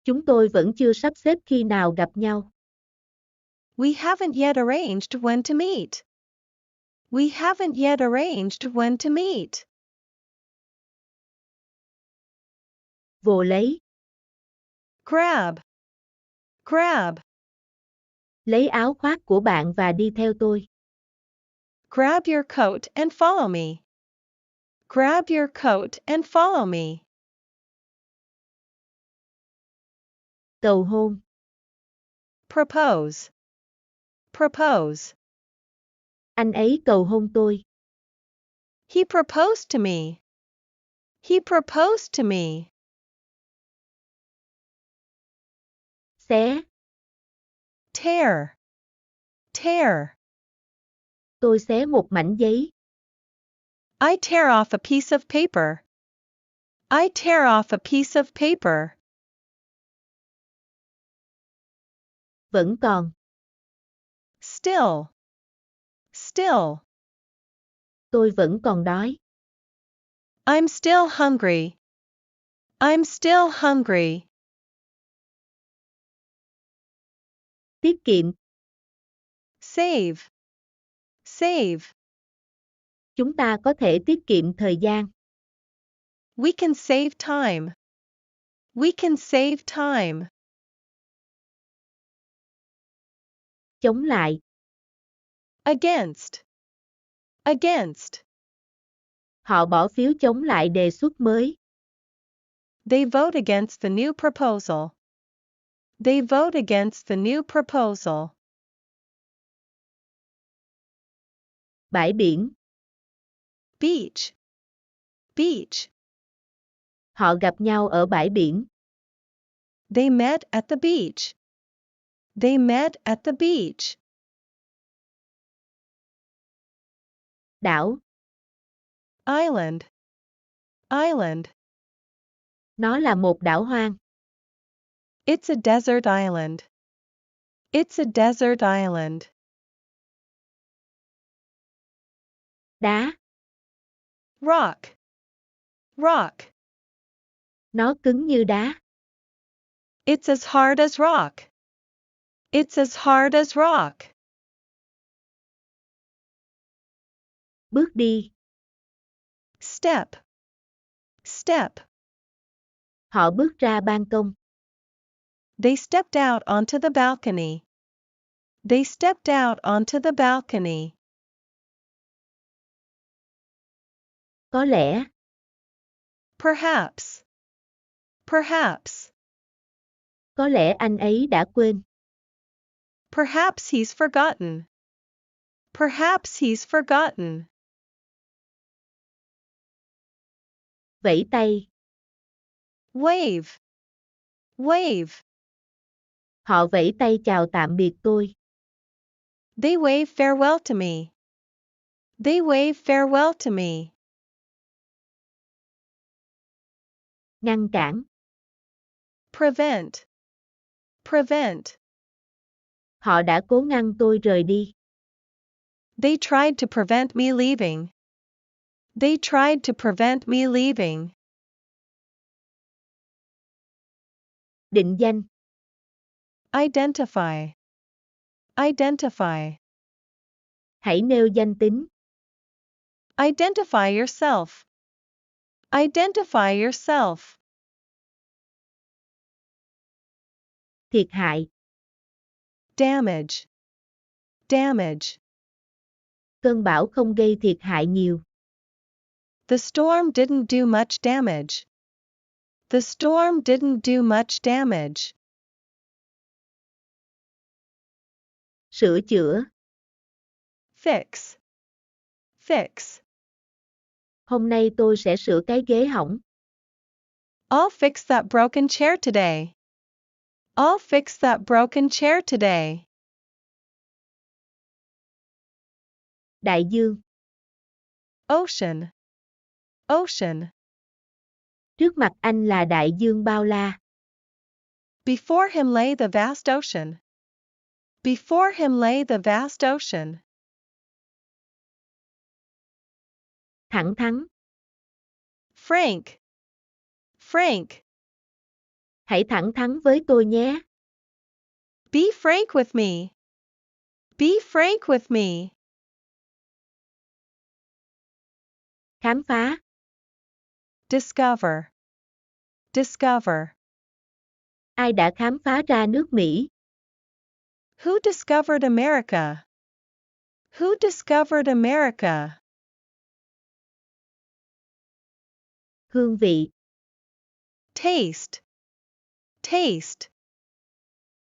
Chúng tôi vẫn chưa sắp xếp khi nào gặp nhau. We haven't yet arranged when to meet. We haven't yet arranged when to meet. Vồ lấy. Grab. Grab. Lấy áo khoác của bạn và đi theo tôi. Grab your coat and follow me. Grab your coat and follow me. Cầu hôn. Propose. Propose. Anh ấy cầu hôn tôi. He proposed to me. He proposed to me. Xé. Tear. Tear. Tôi xé một mảnh giấy. I tear off a piece of paper. I tear off a piece of paper. Vẫn còn. Still. Still. Tôi vẫn còn đói. I'm still hungry. I'm still hungry. Tiết kiệm. Save. Save. Chúng ta có thể tiết kiệm thời gian. We can save time. We can save time. Chống lại. Against. Against. Họ bỏ phiếu chống lại đề xuất mới. They vote against the new proposal. They vote against the new proposal. Bãi biển. Beach. Beach. Họ gặp nhau ở bãi biển. They met at the beach. They met at the beach. Đảo. Island. Island. Nó là một đảo hoang. It's a desert island. It's a desert island. Đá. Rock. Rock. Nó cứng như đá. It's as hard as rock. It's as hard as rock. Bước đi. Step. Step. Họ bước ra ban công. They stepped out onto the balcony. They stepped out onto the balcony. Có lẽ. Perhaps. Perhaps. Có lẽ anh ấy đã quên. Perhaps he's forgotten. Perhaps he's forgotten. Vẫy tay. Wave. Wave. Họ vẫy tay chào tạm biệt tôi. They wave farewell to me. They wave farewell to me. Ngăn cản. Prevent. Prevent. Họ đã cố ngăn tôi rời đi. They tried to prevent me leaving. They tried to prevent me leaving. Định danh. Identify. Identify. Hãy nêu danh tính. Identify yourself. Identify yourself. Thiệt hại. Damage. Damage. Cơn bão không gây thiệt hại nhiều. The storm didn't do much damage. The storm didn't do much damage. Sửa chữa. Fix. Fix. Hôm nay tôi sẽ sửa cái ghế hỏng. I'll fix that broken chair today. I'll fix that broken chair today. Đại dương. Ocean. Ocean. Trước mặt anh là đại dương bao la. Before him lay the vast ocean. Before him lay the vast ocean. Thẳng thắn. Frank. Frank. Hãy thẳng thắn với tôi nhé. Be frank with me. Be frank with me. Khám phá. Discover. Discover. Ai đã khám phá ra nước Mỹ? Who discovered America? Who discovered America? Hương vị. Taste. Taste.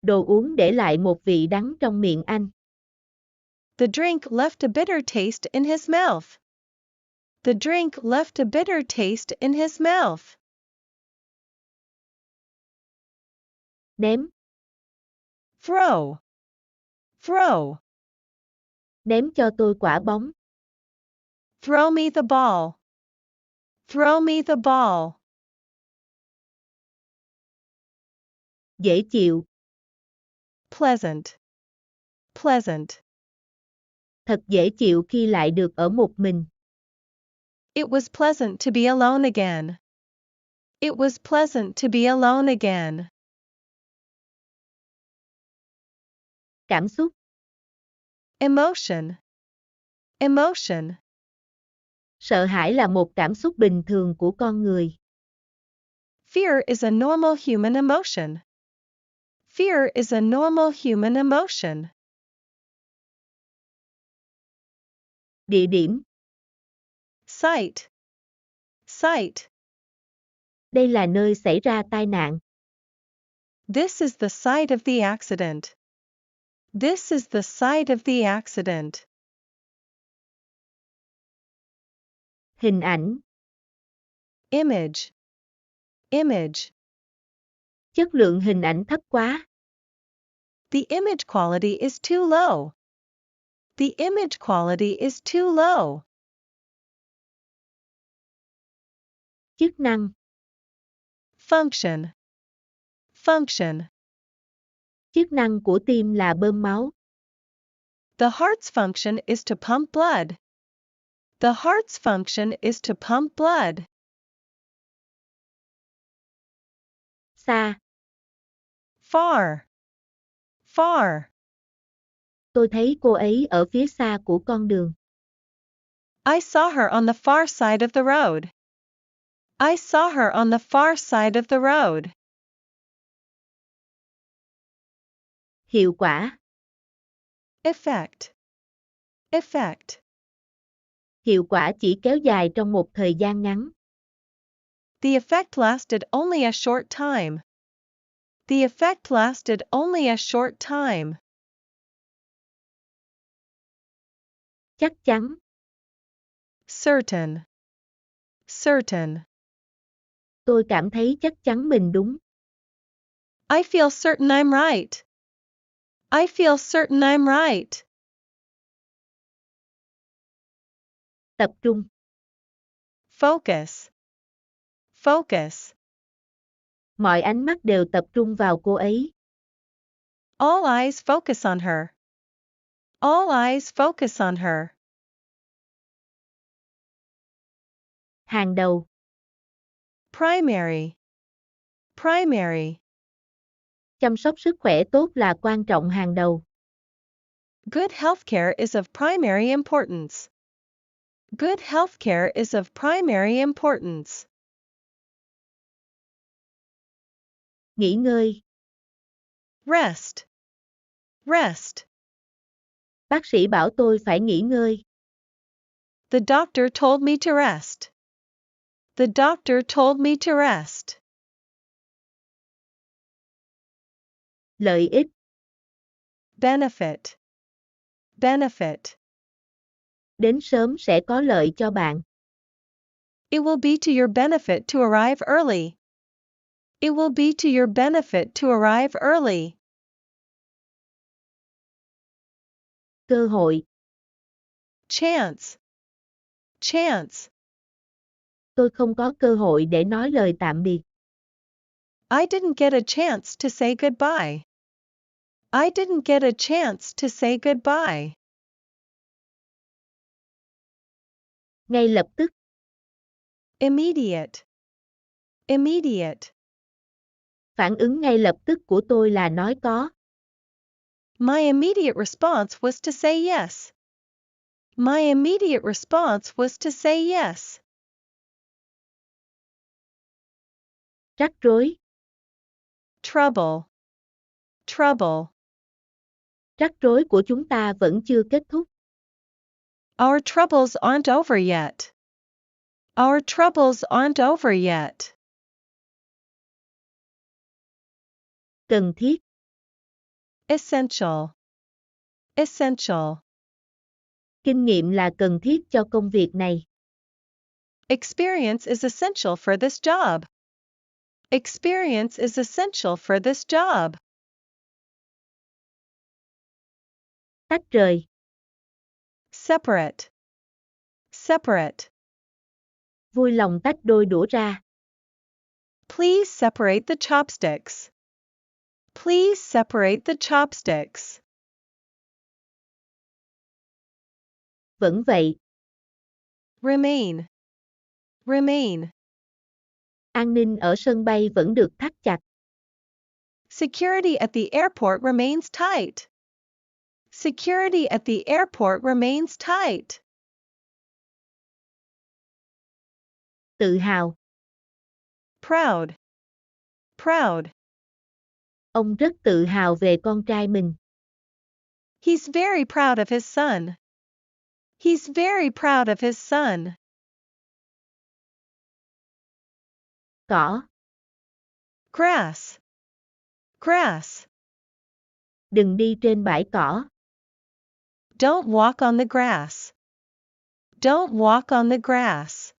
Đồ uống để lại một vị đắng trong miệng anh. The drink left a bitter taste in his mouth. The drink left a bitter taste in his mouth. Ném. Throw. Throw. Ném cho tôi quả bóng. Throw me the ball. Throw me the ball. Dễ chịu. Pleasant. Pleasant. Thật dễ chịu khi lại được ở một mình. It was pleasant to be alone again. It was pleasant to be alone again. Cảm xúc. Emotion. Emotion. Sợ hãi là một cảm xúc bình thường của con người. Fear is a normal human emotion. Fear is a normal human emotion. Địa điểm. Site. Site. Đây là nơi xảy ra tai nạn. This is the site of the accident. This is the site of the accident. Hình ảnh. Image. Image. Chất lượng hình ảnh thấp quá. The image quality is too low. The image quality is too low. Chức năng. Function. Function. Chức năng của tim là bơm máu. The heart's function is to pump blood. The heart's function is to pump blood. Xa. Far. Far. Tôi thấy cô ấy ở phía xa của con đường. I saw her on the far side of the road. I saw her on the far side of the road. Hiệu quả. Effect. Effect. Hiệu quả chỉ kéo dài trong một thời gian ngắn. The effect lasted only a short time. The effect lasted only a short time. Chắc chắn. Certain. Certain. Tôi cảm thấy chắc chắn mình đúng. I feel certain I'm right. I feel certain I'm right. Tập trung. Focus. Focus. Mọi ánh mắt đều tập trung vào cô ấy. All eyes focus on her. All eyes focus on her. Hàng đầu. Primary. Primary. Chăm sóc sức khỏe tốt là quan trọng hàng đầu. Good healthcare is of primary importance. Good healthcare is of primary importance. Nghỉ ngơi. Rest. Rest. Bác sĩ bảo tôi phải nghỉ ngơi. The doctor told me to rest. The doctor told me to rest. Lợi ích. Benefit. Benefit. Đến sớm sẽ có lợi cho bạn. It will be to your benefit to arrive early. It will be to your benefit to arrive early. Cơ hội. Chance. Chance. Tôi không có cơ hội để nói lời tạm biệt. I didn't get a chance to say goodbye. I didn't get a chance to say goodbye. Ngay lập tức. Immediate. Immediate. Phản ứng ngay lập tức của tôi là nói có. My immediate response was to say yes. My immediate response was to say yes. Rắc rối. Trouble. Trouble. Rắc rối của chúng ta vẫn chưa kết thúc. Our troubles aren't over yet. Our troubles aren't over yet. Cần thiết. Essential. Essential. Kinh nghiệm là cần thiết cho công việc này. Experience is essential for this job. Experience is essential for this job. Tách rời. Separate. Separate. Vui lòng tách đôi đũa ra. Please separate the chopsticks. Please separate the chopsticks. Vẫn vậy. Remain. Remain. An ninh ở sân bay vẫn được thắt chặt. Security at the airport remains tight. Security at the airport remains tight. Tự hào. Proud. Proud. Ông rất tự hào về con trai mình. He's very proud of his son. He's very proud of his son. Cỏ. Grass. Grass. Đừng đi trên bãi cỏ. Don't walk on the grass. Don't walk on the grass.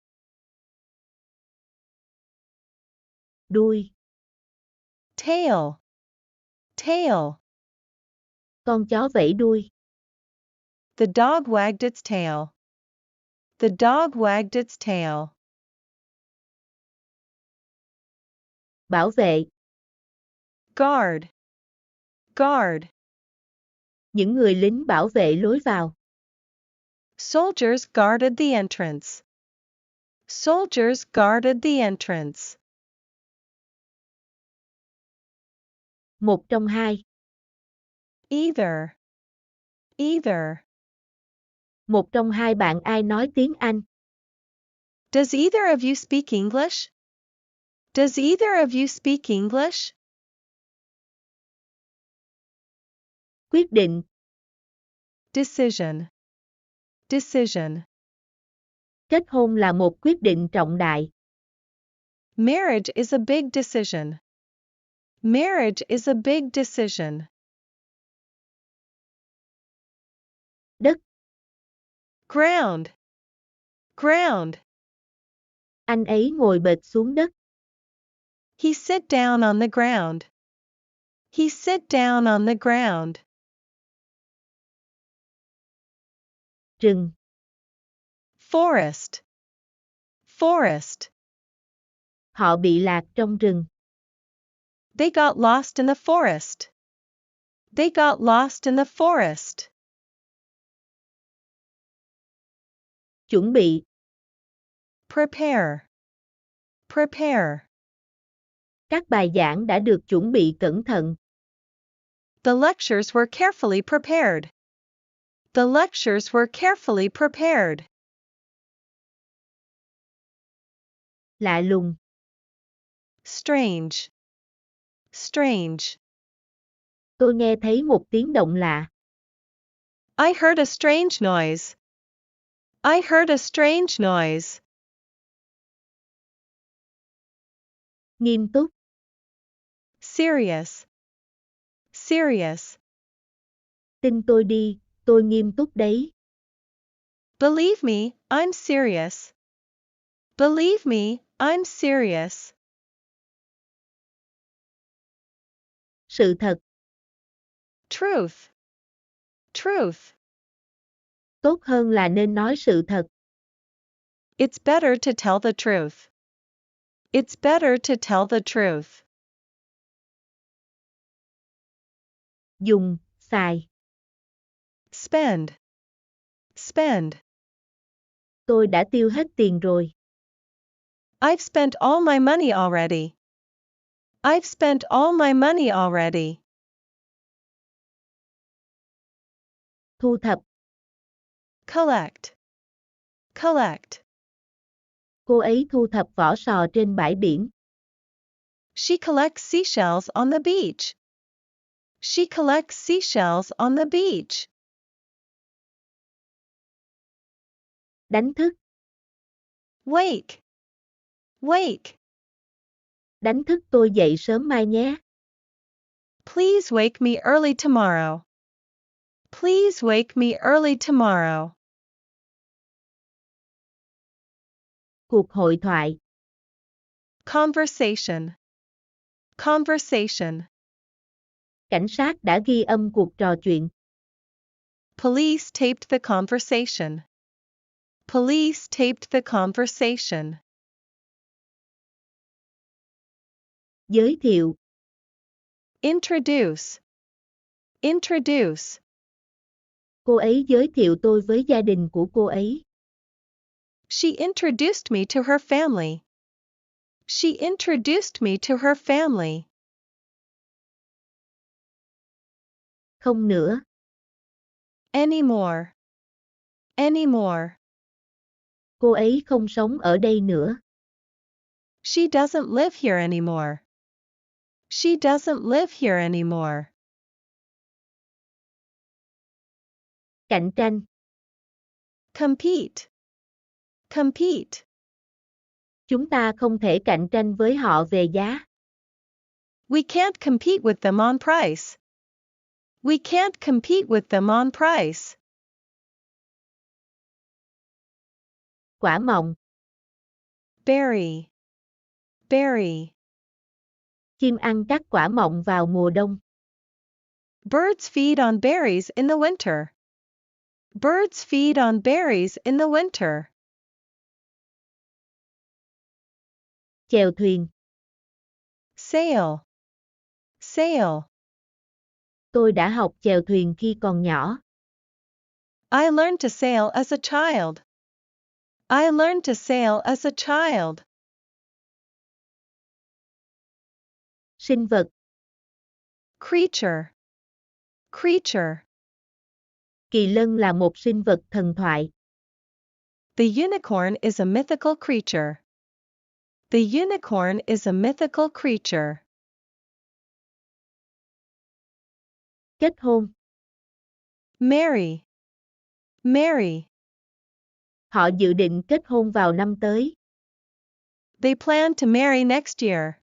Đuôi. Tail. Tail. Con chó vẫy đuôi. The dog wagged its tail. The dog wagged its tail. Bảo vệ. Guard. Guard. Những người lính bảo vệ lối vào. Soldiers guarded the entrance. Soldiers guarded the entrance. Một trong hai. Either. Either. Một trong hai bạn ai nói tiếng Anh? Does either of you speak English? Does either of you speak English? Quyết định. Decision. Decision. Kết hôn là một quyết định trọng đại. Marriage is a big decision. Marriage is a big decision. Đất. Ground. Ground. Anh ấy ngồi bệt xuống đất. He sit down on the ground. He sit down on the ground. Rừng. Forest. Forest. Họ bị lạc trong rừng. They got lost in the forest. They got lost in the forest. Chuẩn bị. Prepare. Prepare. Các bài giảng đã được chuẩn bị cẩn thận. The lectures were carefully prepared. The lectures were carefully prepared. Lạ lùng. Strange. Strange. Tôi nghe thấy một tiếng động lạ. I heard a strange noise. I heard a strange noise. Nghiêm túc. Serious. serious. Tin tôi đi, tôi nghiêm túc đấy. Believe me, I'm serious. Believe me, I'm serious. Sự thật, Truth. Truth. tốt hơn là nên nói sự thật. It's better to tell the truth. It's better to tell the truth. Dùng, xài. Spend. Spend. Tôi đã tiêu hết tiền rồi. I've spent all my money already. I've spent all my money already. Thu thập, Collect. Collect. cô ấy thu thập vỏ sò trên bãi biển. She collects seashells on the beach. She collects seashells on the beach. Đánh thức, Wake. Wake. đánh thức tôi dậy sớm mai nhé. Please wake me early tomorrow. Please wake me early tomorrow. Cuộc hội thoại, Conversation. Conversation. cảnh sát đã ghi âm cuộc trò chuyện. Police taped the conversation. Police taped the conversation. Giới thiệu, Introduce. Introduce. cô ấy giới thiệu tôi với gia đình của cô ấy. She introduced me to her family. She introduced me to her family. Không nữa, Anymore. Anymore. cô ấy không sống ở đây nữa. She doesn't live here anymore. She doesn't live here anymore. Cạnh tranh, Compete. Compete. chúng ta không thể cạnh tranh với họ về giá. We can't compete with them on price. We can't compete with them on price. Quả mọng, Berry. Berry. chim ăn các quả mọng vào mùa đông. Birds feed on berries in the winter. Birds feed on berries in the winter. Chèo thuyền, Sail. Sail. tôi đã học chèo thuyền khi còn nhỏ. I learned to sail as a child. I learned to sail as a child. Sinh vật, Creature. Creature. kỳ lân là một sinh vật thần thoại. The unicorn is a mythical creature. The unicorn is a mythical creature. Kết hôn, Marry. Marry. họ dự định kết hôn vào năm tới. They plan to marry next year.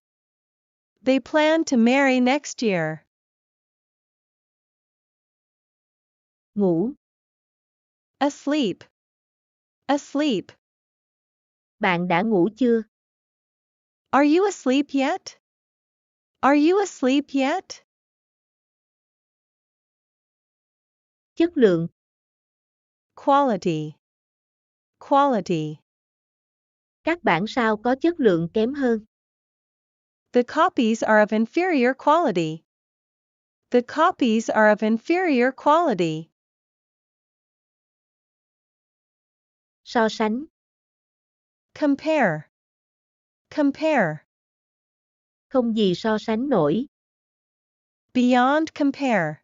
They plan to marry next year. Ngủ, Asleep. Asleep. bạn đã ngủ chưa? Are you asleep yet? Are you asleep yet? Chất lượng, Quality. Quality. các bản sao có chất lượng kém hơn. The copies are of inferior quality. The copies are of inferior quality. So sánh, Compare. Compare. không gì so sánh nổi. Beyond compare.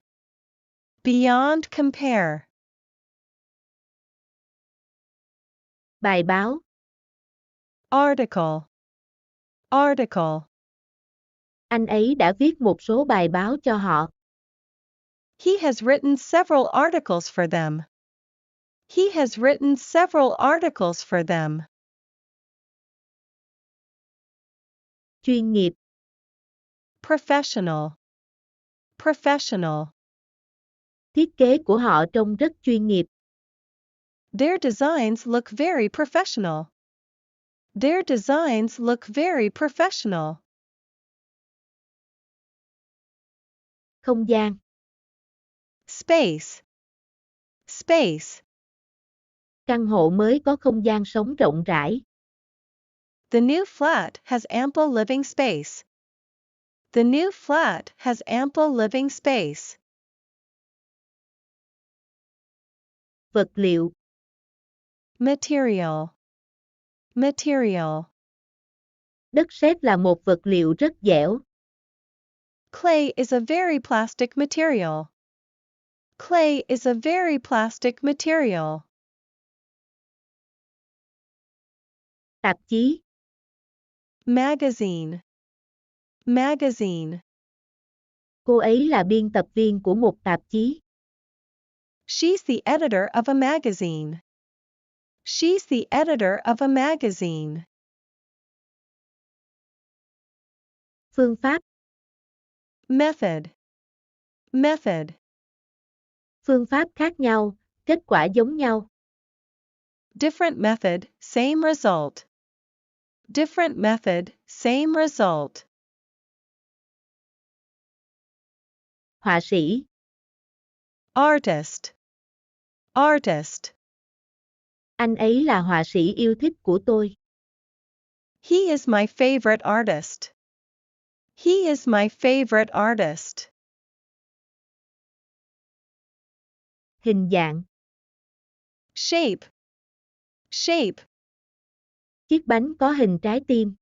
Beyond compare. Bài báo, Article. Article. anh ấy đã viết một số bài báo cho họ. He has written several articles for them. He has written several articles for them. Chuyên nghiệp, Professional. professional. Thiết kế của họ trông rất chuyên nghiệp. Their designs look very professional. Their designs look very professional. Không gian. Space. Space. Căn hộ mới có không gian sống rộng rãi. The new flat has ample living space. The new flat has ample living space. Vật liệu. Material. Material. Đất sét là một vật liệu rất dẻo. Clay is a very plastic material. Clay is a very plastic material. Tạp chí. Magazine. Magazine. Cô ấy là biên tập viên của một tạp chí. She's the editor of a magazine. She's the editor of a magazine. Phương pháp. Method. Method. Phương pháp khác nhau, kết quả giống nhau. Different method, same result. Different method, same result. Họa sĩ. Artist. Artist. Anh ấy là họa sĩ yêu thích của tôi. He is my favorite artist. He is my favorite artist. Hình dạng. Shape. Shape. Chiếc bánh có hình trái tim.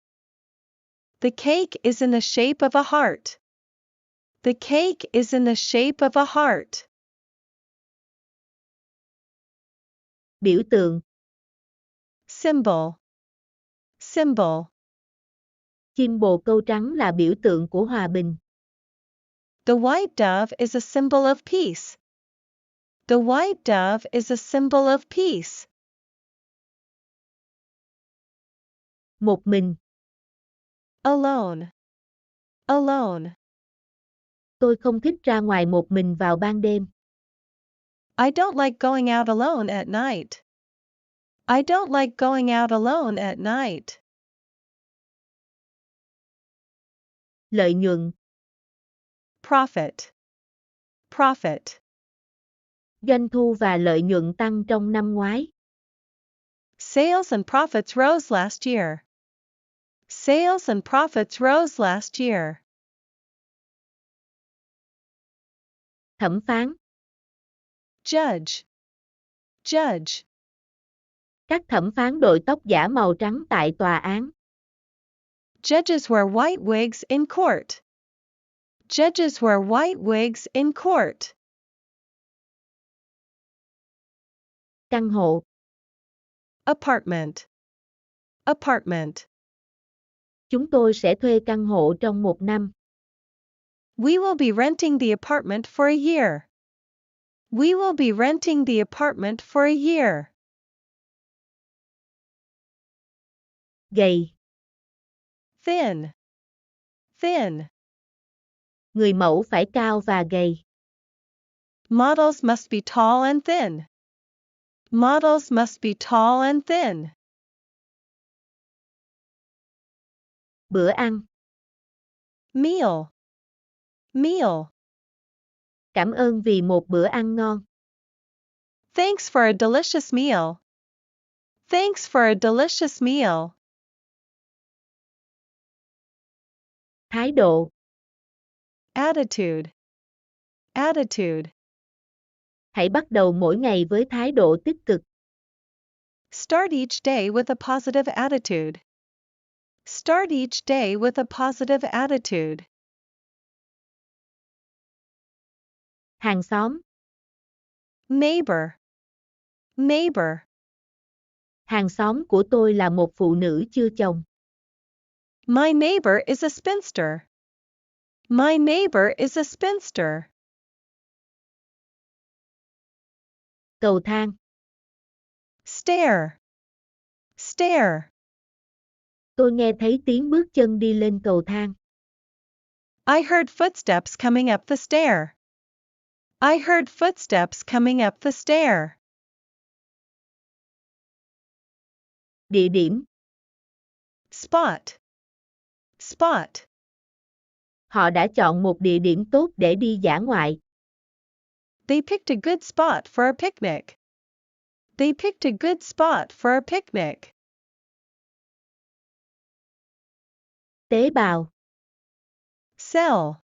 The cake is in the shape of a heart. The cake is in the shape of a heart. Biểu tượng. Symbol. Symbol. Chim bồ câu trắng là biểu tượng của hòa bình. The white dove is a symbol of peace. The white dove is a symbol of peace. Một mình. Alone. Alone. Tôi không thích ra ngoài một mình vào ban đêm. I don't like going out alone at night. I don't like going out alone at night. Lợi nhuận. Profit. Profit. Doanh thu và lợi nhuận tăng trong năm ngoái. Sales and profits rose last year. Sales and profits rose last year. Thẩm phán. Judge. Judge. Các thẩm phán đội tóc giả màu trắng tại tòa án. Judges wear white wigs in court. Judges wear white wigs in court. Căn hộ. Apartment. Apartment. Chúng tôi sẽ thuê căn hộ trong 1 năm. We will be renting the apartment for a year. We will be renting the apartment for a year. Gầy. Thin. Thin. Người mẫu phải cao và gầy. Models must be tall and thin. Models must be tall and thin. Bữa ăn. Meal. Meal. Cảm ơn vì một bữa ăn ngon. Thanks for a delicious meal. Thanks for a delicious meal. Thái độ. Attitude. Attitude. Hãy bắt đầu mỗi ngày với thái độ tích cực. Start each day with a positive attitude. Start each day with a positive attitude. Hàng xóm. Neighbor. Neighbor. Hàng xóm của tôi là một phụ nữ chưa chồng. My neighbor is a spinster. My neighbor is a spinster. Cầu thang. Stair. Stair. Tôi nghe thấy tiếng bước chân đi lên cầu thang. I heard footsteps coming up the stair. I heard footsteps coming up the stair. Địa điểm. Spot. Spot. Họ đã chọn một địa điểm tốt để đi dã ngoại. They picked a good spot for a picnic. They picked a good spot for a picnic. Tế bào. Cell.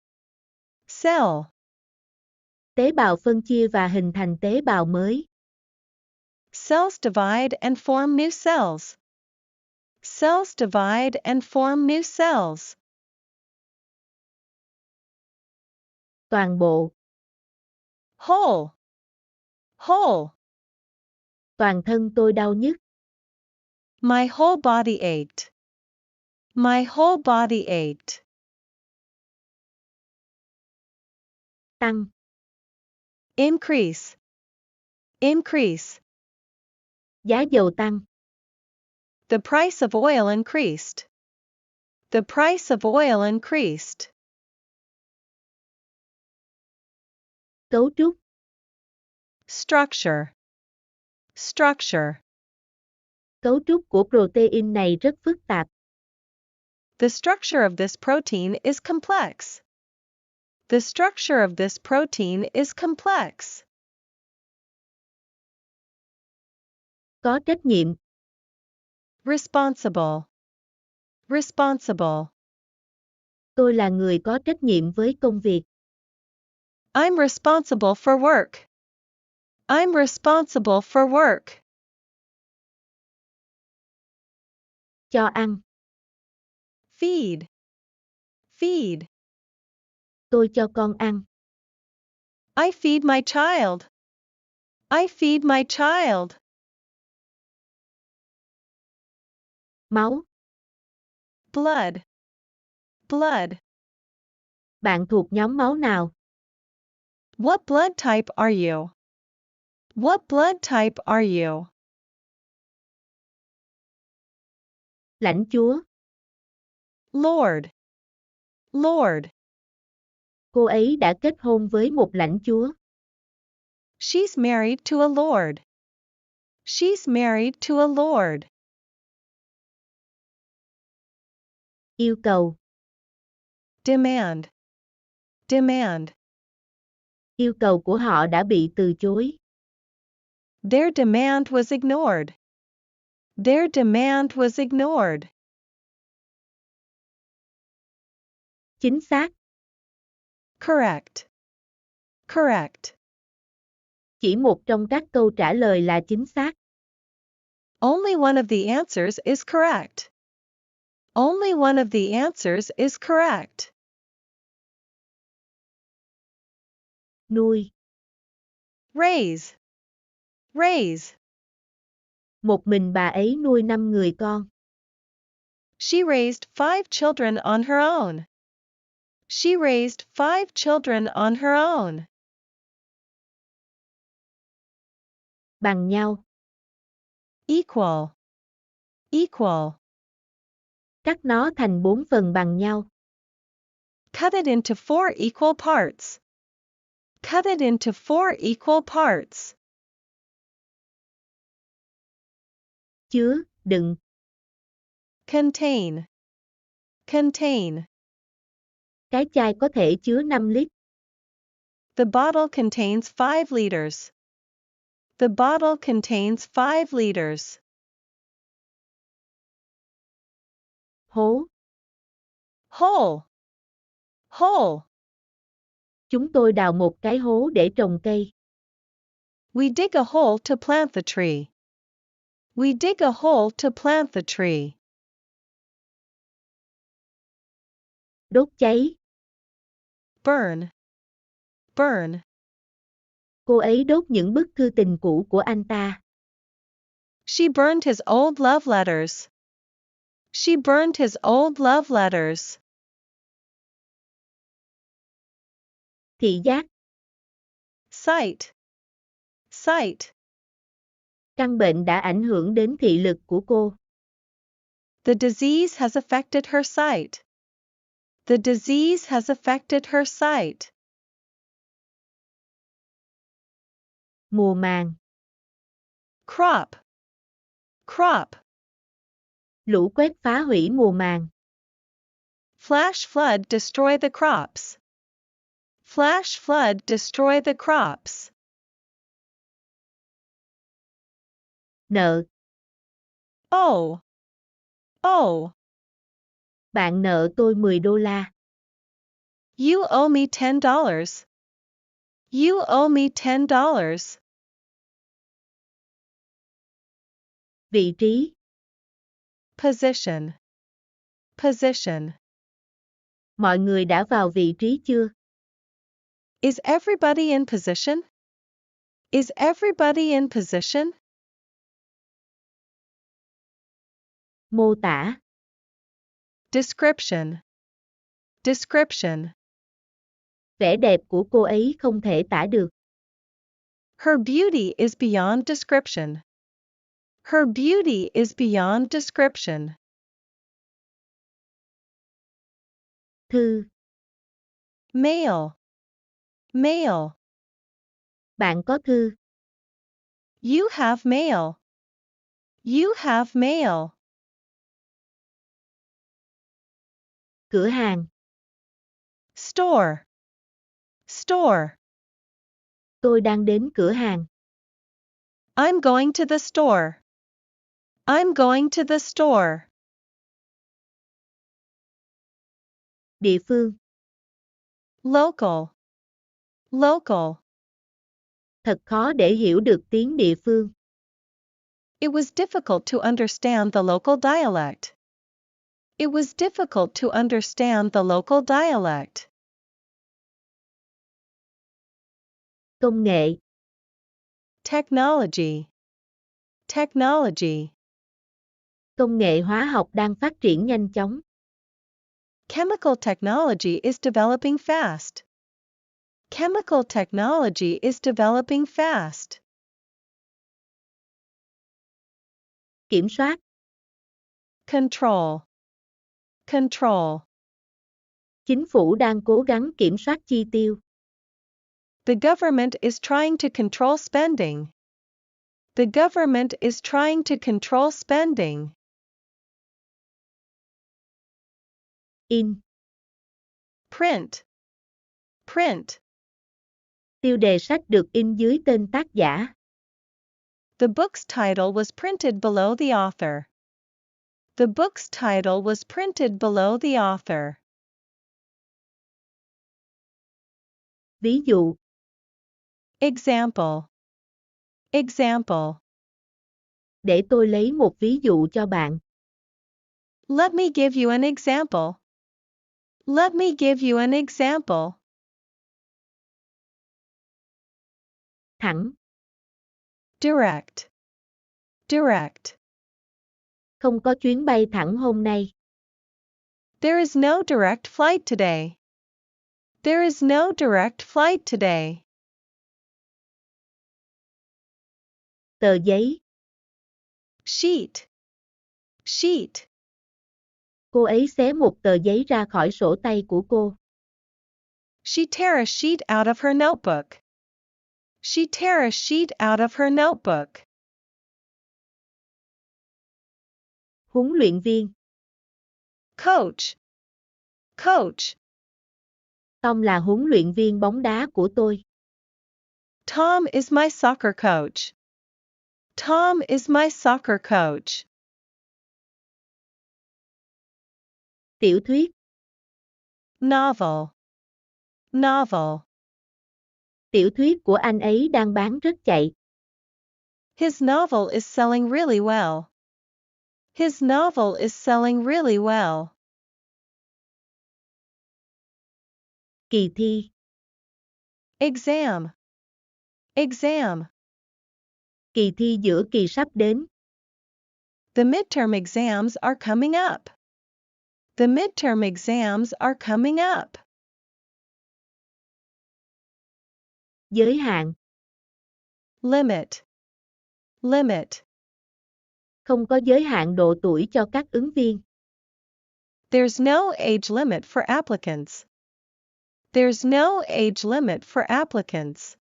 Cell. Tế bào phân chia và hình thành tế bào mới. Cells divide and form new cells. Cells divide and form new cells. Toàn bộ. Whole. Whole. Toàn thân tôi đau nhức. My whole body ached. My whole body ached. Tăng. Increase. Increase. Giá dầu tăng. The price of oil increased. The price of oil increased. Cấu trúc. Structure. Structure. Cấu trúc của protein này rất phức tạp. The structure of this protein is complex. The structure of this protein is complex. Có trách nhiệm. Responsible. Responsible. Tôi là người có trách nhiệm với công việc. I'm responsible for work. I'm responsible for work. Cho ăn. Feed. Feed. Tôi cho con ăn. I feed my child. I feed my child. Máu. Blood. Blood. Bạn thuộc nhóm máu nào? What blood type are you? What blood type are you? Lãnh chúa. Lord. Lord. Cô ấy đã kết hôn với một lãnh chúa. She's married to a lord. She's married to a lord. Yêu cầu. Demand. Demand. Yêu cầu của họ đã bị từ chối. Their demand was ignored. Their demand was ignored. Chính xác. Correct. Correct. Chỉ một trong các câu trả lời là chính xác. Only one of the answers is correct. Only one of the answers is correct. Nuôi. Raise. Raise. Một mình bà ấy nuôi 5 người con. She raised 5 children on her own. She raised 5 children on her own. Bằng nhau. Equal. Equal. Cắt nó thành 4 phần bằng nhau. Cut it into 4 equal parts. Cut it into 4 equal parts. Chứa, đựng. Contain. Contain. Cái chai có thể chứa 5 lít. The bottle contains 5 liters. The bottle contains 5 liters. Hố. Hole. Hole. Chúng tôi đào một cái hố để trồng cây. We dig a hole to plant the tree. We dig a hole to plant the tree. Đốt cháy. Burn. Burn. Cô ấy đốt những bức thư tình cũ của anh ta. She burned his old love letters. She burned his old love letters. Thị giác. Sight. Sight. Căn bệnh đã ảnh hưởng đến thị lực của cô. The disease has affected her sight. The disease has affected her sight. Mùa màng. Crop. Crop. Lũ quét phá hủy mùa màng. Flash flood destroy the crops. Flash flood destroy the crops. Nợ. Oh. Oh. Bạn nợ tôi $10. You owe me $10. You owe me $10. Vị trí. Position. Position. Mọi người đã vào vị trí chưa? Is everybody in position? Is everybody in position? Mô tả. Description. Description. Vẻ đẹp của cô ấy không thể tả được. Her beauty is beyond description. Her beauty is beyond description. Thư. Mail. Mail. Bạn có thư. You have mail. You have mail. Cửa hàng. Store. Store. Tôi đang đến cửa hàng. I'm going to the store. I'm going to the store. Địa phương. Local. Local. Thật khó để hiểu được tiếng địa phương. It was difficult to understand the local dialect. It was difficult to understand the local dialect. Công nghệ. Technology. Technology. Công nghệ hóa học đang phát triển nhanh chóng. Chemical technology is developing fast. Chemical technology is developing fast. Kiểm soát. Control. Control. Chính phủ đang cố gắng kiểm soát chi tiêu. The government is trying to control spending. The government is trying to control spending. In. Print. Print. Tiêu đề sách được in dưới tên tác giả. The book's title was printed below the author. The book's title was printed below the author. Ví dụ. Example. Example. Để tôi lấy một ví dụ cho bạn. Let me give you an example. Let me give you an example. Thẳng. Direct. Direct. Không có chuyến bay thẳng hôm nay. There is no direct flight today. There is no direct flight today. Tờ giấy. Sheet. Sheet. Cô ấy xé một tờ giấy ra khỏi sổ tay của cô. She tore a sheet out of her notebook. She tore a sheet out of her notebook. Huấn luyện viên. Coach. Coach. Tom là huấn luyện viên bóng đá của tôi. Tom is my soccer coach. Tom is my soccer coach. Tiểu thuyết. Novel. Novel. Tiểu thuyết của anh ấy đang bán rất chạy. His novel is selling really well. His novel is selling really well. Kỳ thi. Exam. Exam. Kỳ thi giữa kỳ sắp đến. The midterm exams are coming up. The midterm exams are coming up. Giới hạn. Limit. Limit. Không có giới hạn độ tuổi cho các ứng viên. There's no age limit for applicants. There's no age limit for applicants.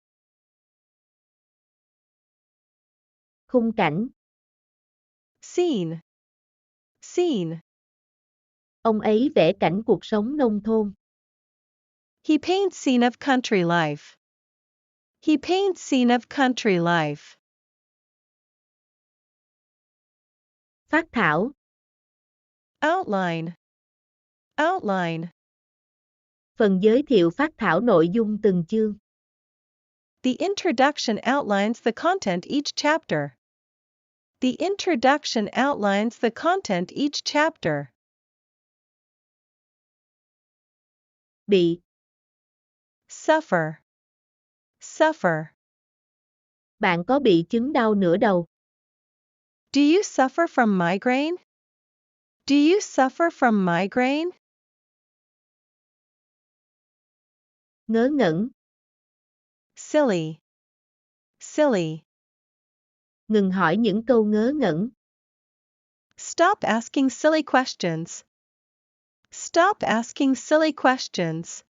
Khung cảnh. Scene. Scene. Ông ấy vẽ cảnh cuộc sống nông thôn. He paints scene of country life. He paints scene of country life. Phác thảo. Outline. Outline. Phần giới thiệu phác thảo nội dung từng chương. The introduction outlines the content each chapter. The introduction outlines the content each chapter. Bị. Suffer. Suffer. Bạn có bị chứng đau nửa đầu? Do you suffer from migraine? Do you suffer from migraine? Ngớ ngẩn. Silly. Silly. Ngừng hỏi những câu ngớ ngẩn. Stop asking silly questions. Stop asking silly questions.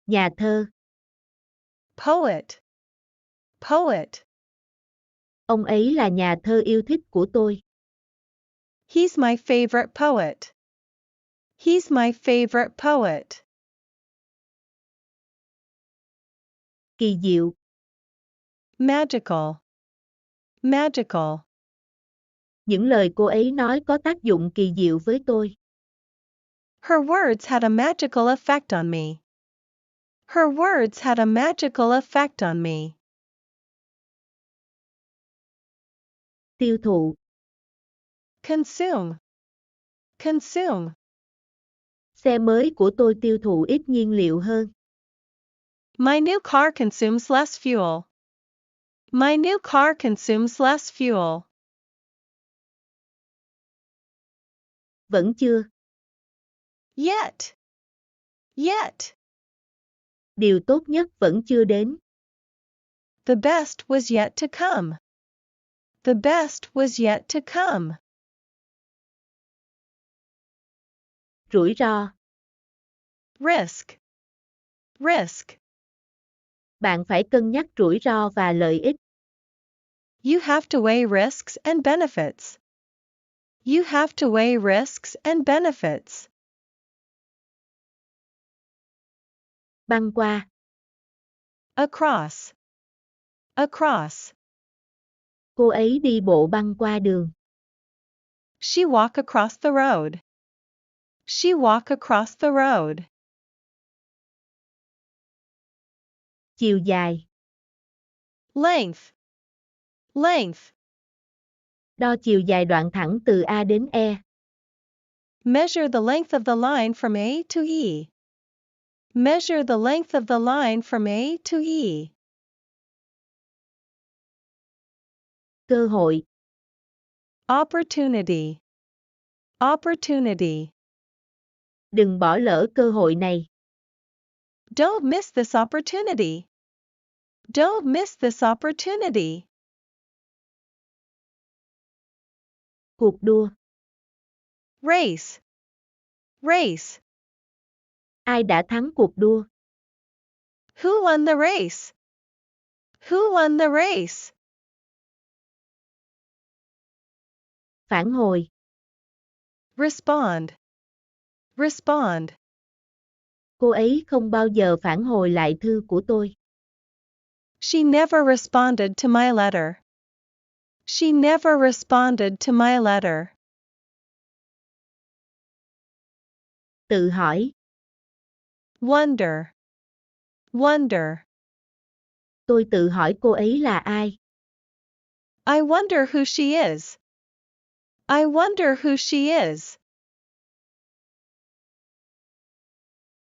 Nhà thơ. Poet. Poet. Ông ấy là nhà thơ yêu thích của tôi. He's my favorite poet. He's my favorite poet. Kỳ diệu. Magical. Magical. Những lời cô ấy nói có tác dụng kỳ diệu với tôi. Her words had a magical effect on me. Her words had a magical effect on me. Tiêu thụ. Consume. Consume. Xe mới của tôi tiêu thụ ít nhiên liệu hơn. My new car consumes less fuel. My new car consumes less fuel. Vẫn chưa. Yet. Yet. Điều tốt nhất vẫn chưa đến. The best was yet to come. The best was yet to come. Rủi ro. Risk. Risk. Bạn phải cân nhắc rủi ro và lợi ích. You have to weigh risks and benefits. You have to weigh risks and benefits. Băng qua. Across. Across. Cô ấy đi bộ băng qua đường. She walked across the road. She walked across the road. Chiều dài. Length. Length. Đo chiều dài đoạn thẳng từ A đến E. Measure the length of the line from A to E. Measure the length of the line from A to E. Cơ hội. Opportunity. Opportunity. Đừng bỏ lỡ cơ hội này. Don't miss this opportunity. Don't miss this opportunity. Cuộc đua. Race. Race. Ai đã thắng cuộc đua? Who won the race? Who won the race? Phản hồi. Respond. Respond. Cô ấy không bao giờ phản hồi lại thư của tôi. She never responded to my letter. She never responded to my letter. Tự hỏi. Wonder. Wonder. Tôi tự hỏi cô ấy là ai? I wonder who she is. I wonder who she is.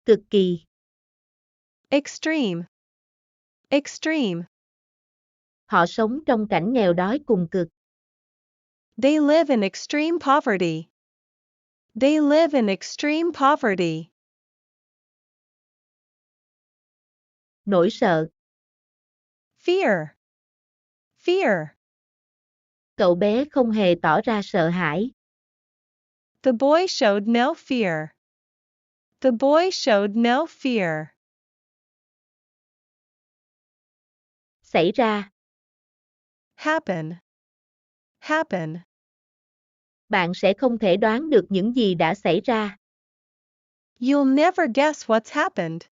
Cực kỳ. Extreme. Extreme. Họ sống trong cảnh nghèo đói cùng cực. They live in extreme poverty. They live in extreme poverty. Nỗi sợ. Fear. Fear. Cậu bé không hề tỏ ra sợ hãi. The boy showed no fear. The boy showed no fear. Xảy ra. Happen. Happen. Bạn sẽ không thể đoán được những gì đã xảy ra. You'll never guess what's happened.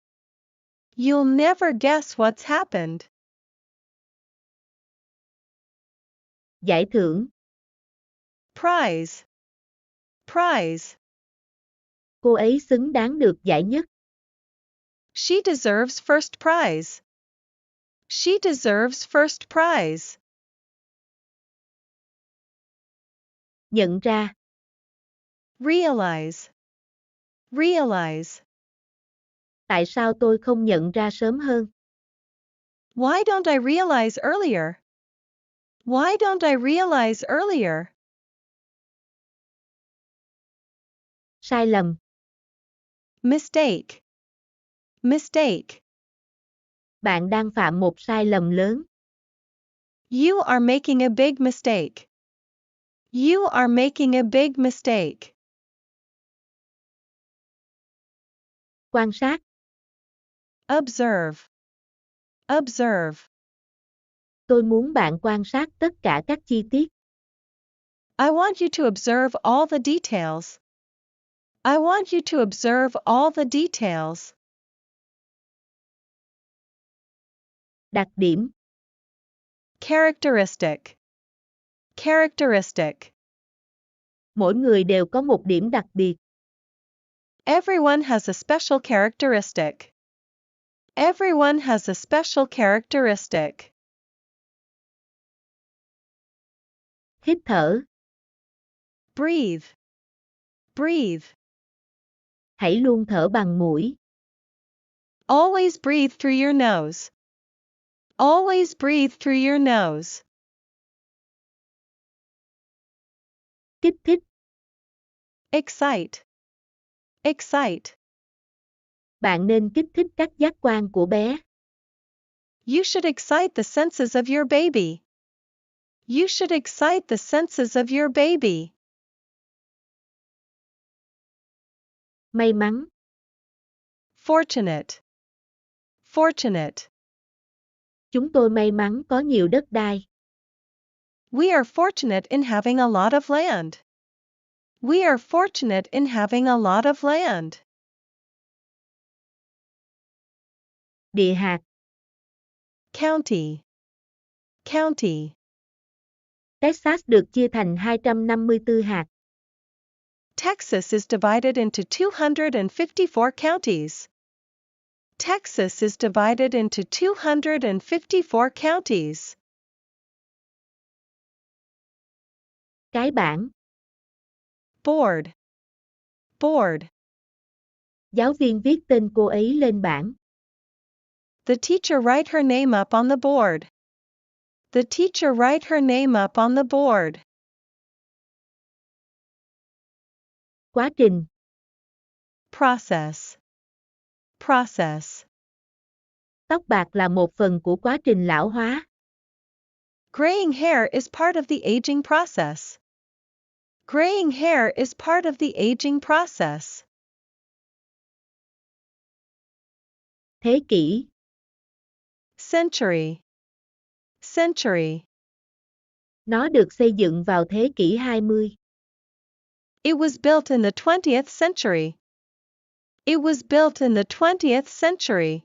You'll never guess what's happened. Giải thưởng. Prize. Prize. Cô ấy xứng đáng được giải nhất. She deserves first prize. She deserves first prize. Nhận ra. Realize. Realize. Tại sao tôi không nhận ra sớm hơn? Why don't I realize earlier? Why don't I realize earlier? Sai lầm. Mistake. Mistake. Bạn đang phạm một sai lầm lớn. You are making a big mistake. You are making a big mistake. Quan sát. Observe. Observe. Tôi muốn bạn quan sát tất cả các chi tiết. I want you to observe all the details. I want you to observe all the details. Đặc điểm. Characteristic. Characteristic. Mỗi người đều có một điểm đặc biệt. Everyone has a special characteristic. Everyone has a special characteristic. Hít thở. Breathe. Breathe. Hãy luôn thở bằng mũi. Always breathe through your nose. Always breathe through your nose. Kích thích. Excite. Excite. Bạn nên kích thích các giác quan của bé. You should excite the senses of your baby. You should excite the senses of your baby. May mắn. Fortunate. Fortunate. Chúng tôi may mắn có nhiều đất đai. We are fortunate in having a lot of land. We are fortunate in having a lot of land. Địa hạt. County. County. Texas được chia thành 254 hạt. Texas is divided into 254 counties. Texas is divided into 254 counties. Cái bảng. Board. Board. Giáo viên viết tên cô ấy lên bảng. The teacher write her name up on the board. The teacher write her name up on the board. Quá trình. Process. Process. Tóc bạc là một phần của quá trình lão hóa. Graying hair is part of the aging process. Graying hair is part of the aging process. Thế kỷ. Century. Century. Nó được xây dựng vào thế kỷ 20. It was built in the 20th century. It was built in the 20th century.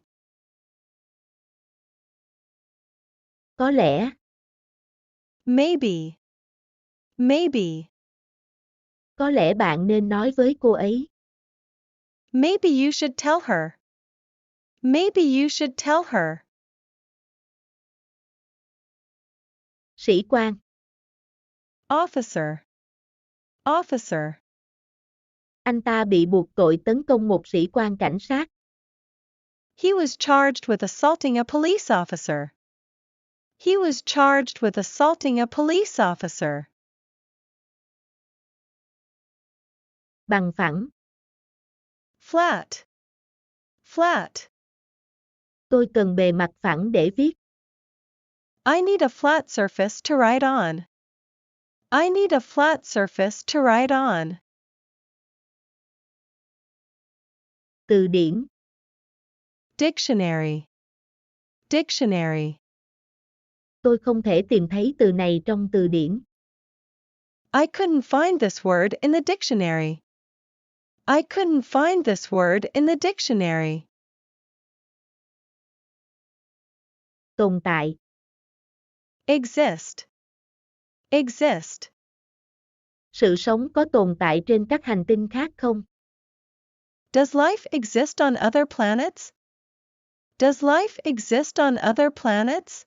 Có lẽ. Maybe. Maybe. Có lẽ bạn nên nói với cô ấy. Maybe you should tell her. Maybe you should tell her. Sĩ quan. Officer. Officer. Anh ta bị buộc tội tấn công một sĩ quan cảnh sát. He was charged with assaulting a police officer. He was charged with assaulting a police officer. Bằng phẳng. Flat. Flat. Tôi cần bề mặt phẳng để viết. I need a flat surface to write on. I need a flat surface to write on. Từ điển. Dictionary. Dictionary. Tôi không thể tìm thấy từ này trong từ điển. I couldn't find this word in the dictionary. I couldn't find this word in the dictionary. Tồn tại. Exist. Exist. Sự sống có tồn tại trên các hành tinh khác không? Does life exist on other planets? Does life exist on other planets?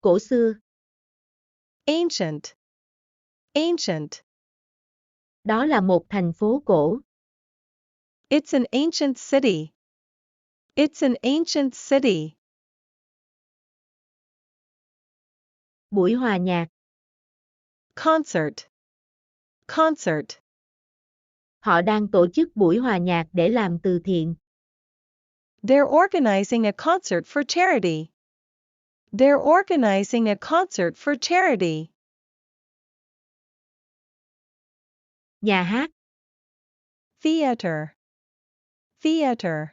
Cổ xưa. Ancient. Ancient. Đó là một thành phố cổ. It's an ancient city. It's an ancient city. Buổi hòa nhạc. Concert. Concert. Họ đang tổ chức buổi hòa nhạc để làm từ thiện. They're organizing a concert for charity. They're organizing a concert for charity. Nhà hát. Theater. Theater.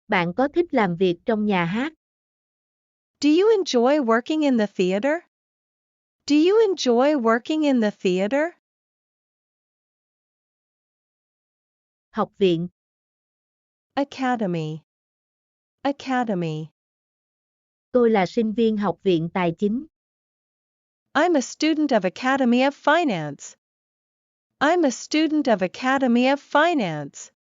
Bạn có thích làm việc trong nhà hát? Do you enjoy working in the theater? Do you enjoy working in the theater? Học viện. Academy. Academy. Tôi là sinh viên học viện tài chính. I'm a student of Academy of Finance. I'm a student of Academy of Finance.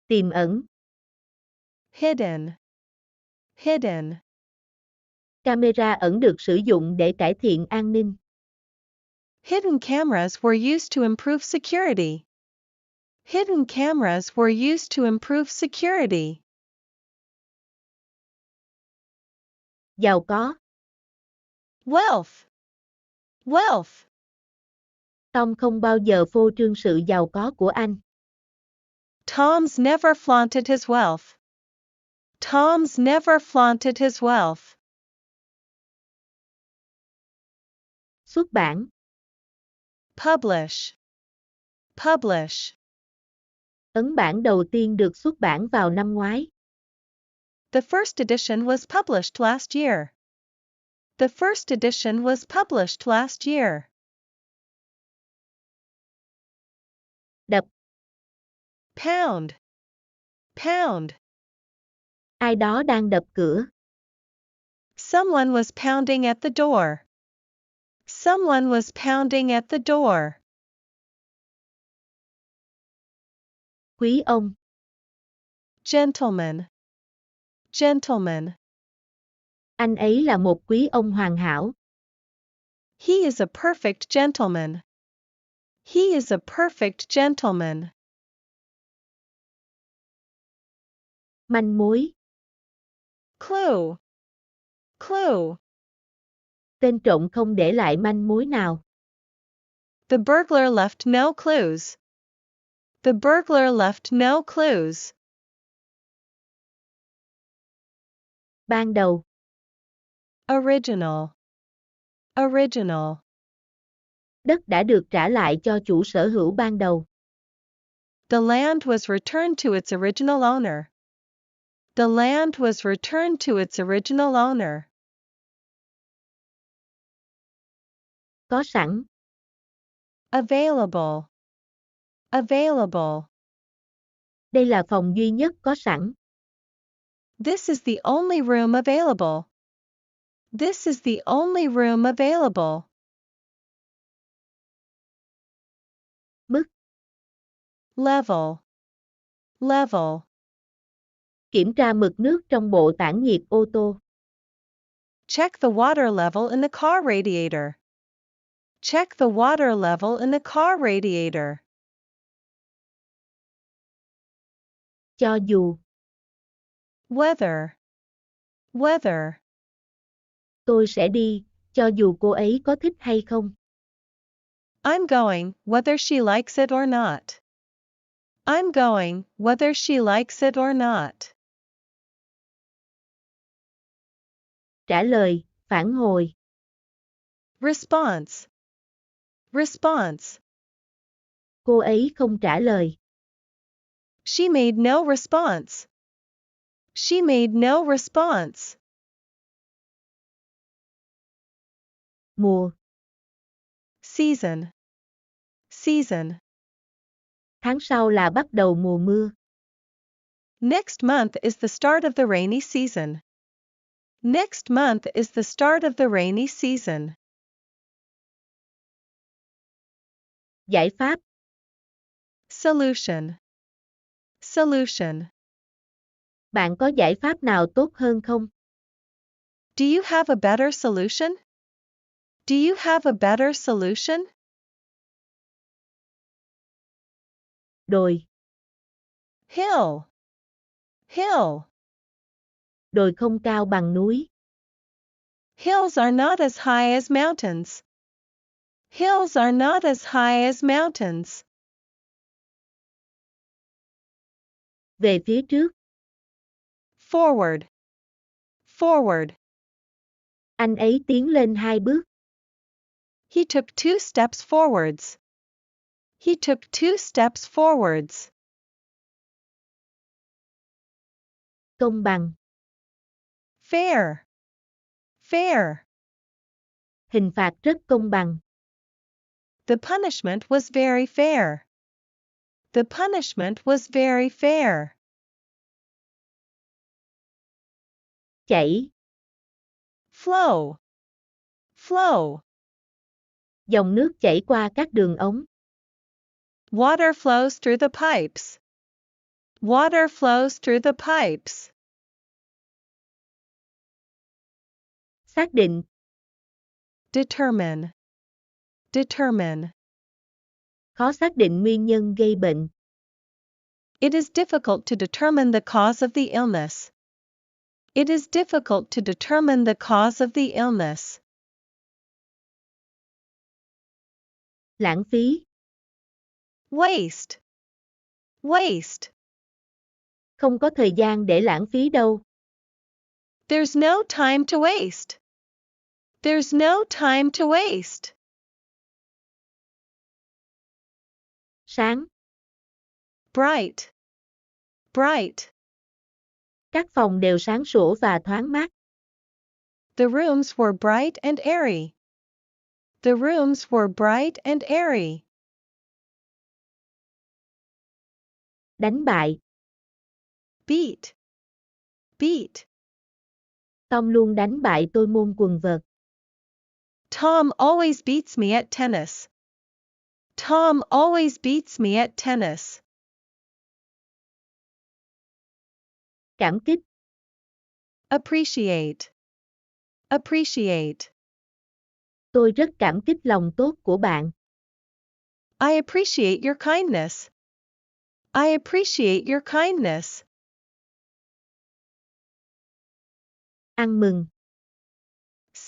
Tiềm ẩn. Hidden. Hidden. Camera ẩn được sử dụng để cải thiện an ninh. Hidden cameras were used to improve security. Hidden cameras were used to improve security. Giàu có. Wealth. Wealth. Tom không bao giờ phô trương sự giàu có của anh. Tom's never flaunted his wealth. Tom's never flaunted his wealth. Xuất bản. Publish. Publish. Ấn bản đầu tiên được xuất bản vào năm ngoái. The first edition was published last year. The first edition was published last year. Đập. Pound. Pound. Ai đó đang đập cửa. Someone was pounding at the door. Someone was pounding at the door. Quý ông. Gentleman. Gentleman. Anh ấy là một quý ông hoàn hảo. He is a perfect gentleman. He is a perfect gentleman. Manh mối. Clue. Clue. Tên trộm không để lại manh mối nào. The burglar left no clues. The burglar left no clues. Ban đầu. Original. Original. Đất đã được trả lại cho chủ sở hữu ban đầu. The land was returned to its original owner. The land was returned to its original owner. Có sẵn. Available. Available. Đây là phòng duy nhất có sẵn. This is the only room available. This is the only room available. Mức. Level. Level. Kiểm tra mực nước trong bộ tản nhiệt ô tô. Check the water level in the car radiator. Check the water level in the car radiator. Cho dù. Whether. Whether. Tôi sẽ đi, cho dù cô ấy có thích hay không. I'm going, whether she likes it or not. I'm going, whether she likes it or not. Trả lời, phản hồi. Response. Response. Cô ấy không trả lời. She made no response. She made no response. Mùa. Season. Season. Tháng sau là bắt đầu mùa mưa. Next month is the start of the rainy season. Next month is the start of the rainy season. Giải pháp. Solution. Solution. Bạn có giải pháp nào tốt hơn không? Do you have a better solution? Do you have a better solution? Đồi. Hill. Hill. Đồi không cao bằng núi. Hills are not as high as mountains. Hills are not as high as mountains. Về phía trước. Forward. Forward. Anh ấy tiến lên 2 bước. He took 2 steps forwards. He took 2 steps forwards. Công bằng. Fair. Fair. Hình phạt rất công bằng. The punishment was very fair. The punishment was very fair. Chảy. Flow. Flow. Dòng nước chảy qua các đường ống. Water flows through the pipes. Water flows through the pipes. Xác định. Determine. Determine. Khó xác định nguyên nhân gây bệnh. It is difficult to determine the cause of the illness. It is difficult to determine the cause of the illness. Lãng phí. Waste. Waste. Không có thời gian để lãng phí đâu. There's no time to waste. There's no time to waste. Sáng. Bright. Bright. Các phòng đều sáng sủa và thoáng mát. The rooms were bright and airy. The rooms were bright and airy. Đánh bại. Beat. Beat. Tom luôn đánh bại tôi môn quần vợt. Tom always beats me at tennis. Tom always beats me at tennis. Cảm kích. Appreciate. Appreciate. Tôi rất cảm kích lòng tốt của bạn. I appreciate your kindness. I appreciate your kindness. Ăn mừng.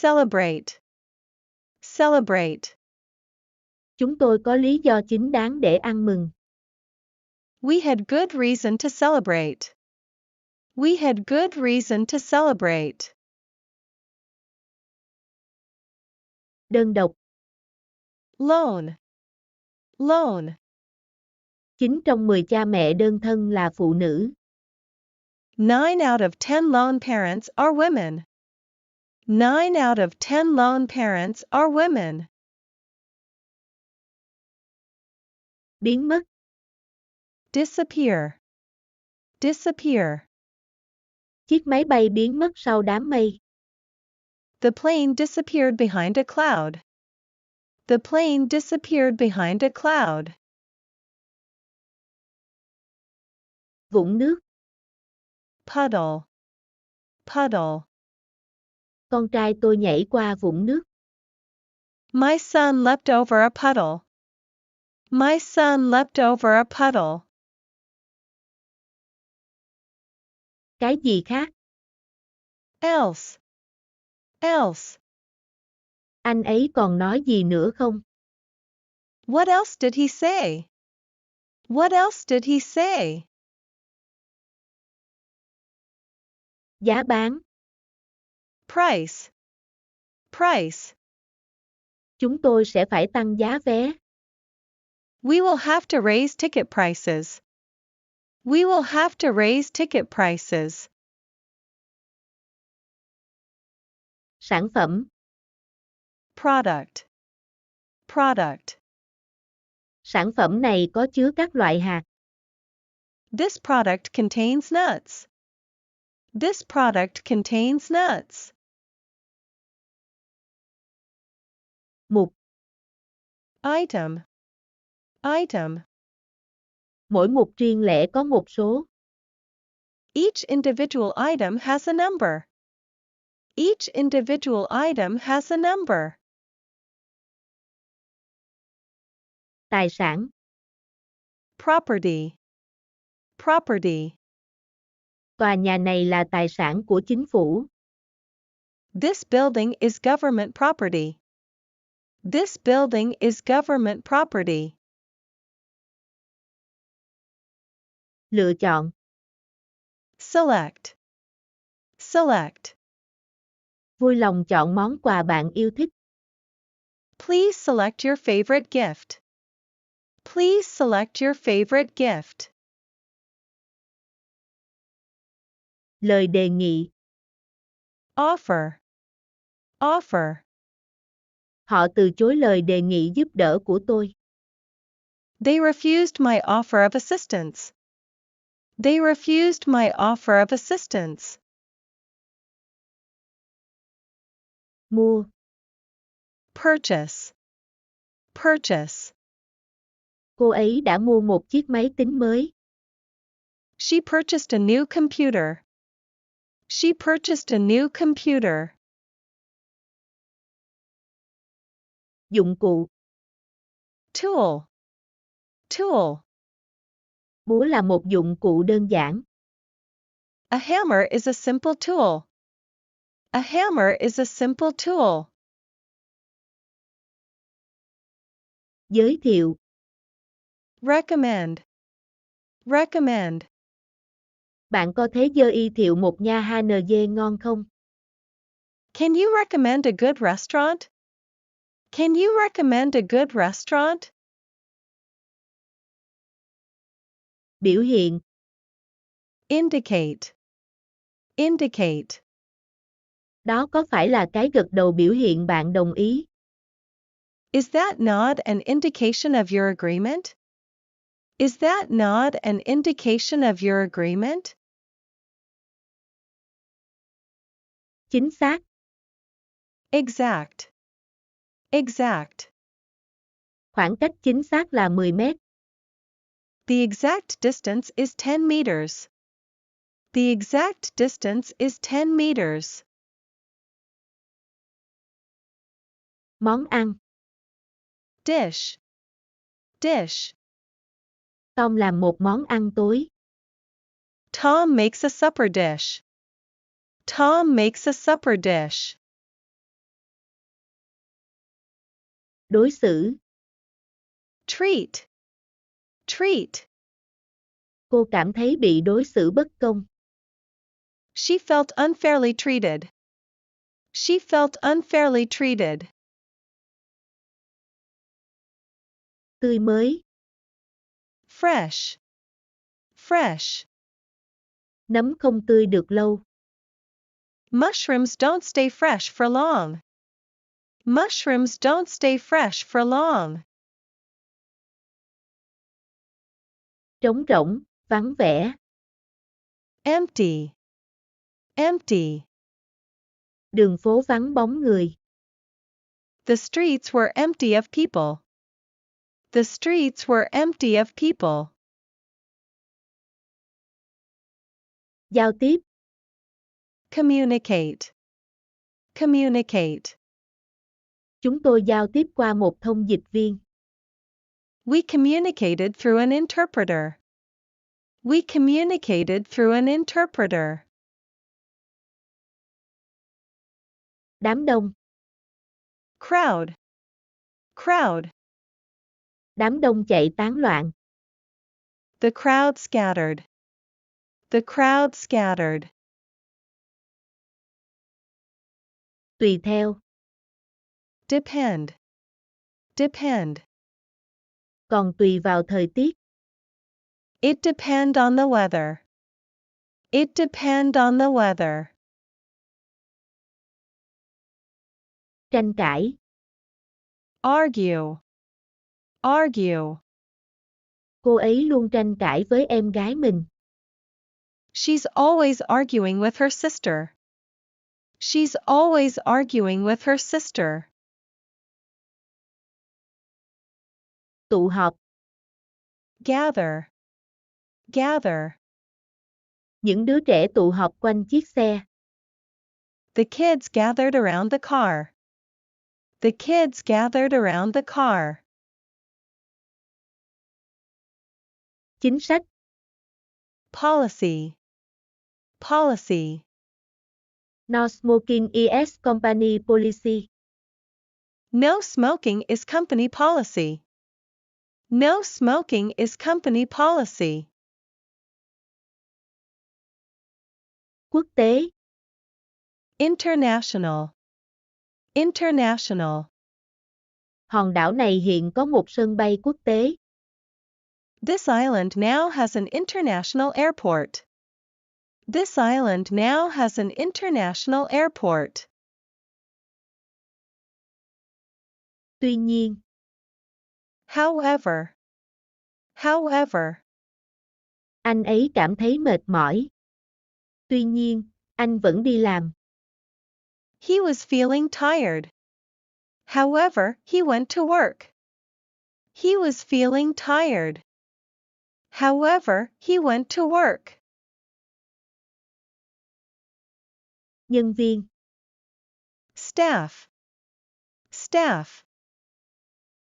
Celebrate. Celebrate. Chúng tôi có lý do chính đáng để ăn mừng. We had good reason to celebrate. We had good reason to celebrate. Đơn độc. Lone. Lone. 9 trong 10 cha mẹ đơn thân là phụ nữ. 9 out of 10 lone parents are women. 9 out of 10 lone parents are women. Biến mất. Disappear. Disappear. Chiếc máy bay biến mất sau đám mây. The plane disappeared behind a cloud. The plane disappeared behind a cloud. Vũng nước. Puddle. Puddle. Con trai tôi nhảy qua vũng nước. My son leapt over a puddle. My son leapt over a puddle. Cái gì khác? Else. Else. Anh ấy còn nói gì nữa không? What else did he say? What else did he say? Giá bán. Price. Price. Chúng tôi sẽ phải tăng giá vé. We will have to raise ticket prices. We will have to raise ticket prices. Sản phẩm. Product. Product. Sản phẩm này có chứa các loại hạt. This product contains nuts. This product contains nuts. Mục. Item. Item. Mỗi mục riêng lẻ có một số. Each individual item has a number. Each individual item has a number. Tài sản. Property. Property. Tòa nhà này là tài sản của chính phủ. This building is government property. This building is government property. Lựa chọn. Select. Select. Vui lòng chọn món quà bạn yêu thích. Please select your favorite gift. Please select your favorite gift. Lời đề nghị. Offer. Offer. Họ từ chối lời đề nghị giúp đỡ của tôi. They refused my offer of assistance. They refused my offer of assistance. Mua. Purchase. Purchase. Cô ấy đã mua một chiếc máy tính mới. She purchased a new computer. She purchased a new computer. Dụng cụ. Tool. Tool. Búa là một dụng cụ đơn giản. A hammer is a simple tool. A hammer is a simple tool. Giới thiệu. Recommend. Recommend. Bạn có thể giới thiệu một nhà HNG ngon không? Can you recommend a good restaurant? Can you recommend a good restaurant? Biểu hiện. Indicate. Indicate. Đó có phải là cái gật đầu biểu hiện bạn đồng ý? Is that nod an indication of your agreement? Is that nod an indication of your agreement? Chính xác. Exact. Exact. Khoảng cách chính xác là 10 mét. The exact distance is 10 meters. The exact distance is 10 meters. Món ăn. Dish. Dish. Tom làm một món ăn tối. Tom makes a supper dish. Tom makes a supper dish. Đối xử. Treat. Treat. Cô cảm thấy bị đối xử bất công. She felt unfairly treated. She felt unfairly treated. Tươi mới. Fresh. Fresh. Nấm không tươi được lâu. Mushrooms don't stay fresh for long. Mushrooms don't stay fresh for long. Trống rỗng, vắng vẻ. Empty. Empty. Đường phố vắng bóng người. The streets were empty of people. The streets were empty of people. Giao tiếp. Communicate. Communicate. Chúng tôi giao tiếp qua một thông dịch viên. We communicated through an interpreter. We communicated through an interpreter. Đám đông. Crowd. Crowd. Đám đông chạy tán loạn. The crowd scattered. The crowd scattered. Tùy theo. Depend. Depend. Còn tùy vào thời tiết. It depend on the weather. It depend on the weather. Tranh cãi. Argue. Argue. Cô ấy luôn tranh cãi với em gái mình. She's always arguing with her sister. She's always arguing with her sister. Tụ họp. Gather. Gather. Những đứa trẻ tụ họp quanh chiếc xe. The kids gathered around the car. The kids gathered around the car. Chính sách. Policy. Policy. No smoking is company policy. No smoking is company policy. No smoking is company policy. Quốc tế. International. International. Hòn đảo này hiện có một sân bay quốc tế. This island now has an international airport. This island now has an international airport. Tuy nhiên. However. However. Anh ấy cảm thấy mệt mỏi. Tuy nhiên, anh vẫn đi làm. He was feeling tired. However, he went to work. He was feeling tired. However, he went to work. Nhân viên. Staff. Staff.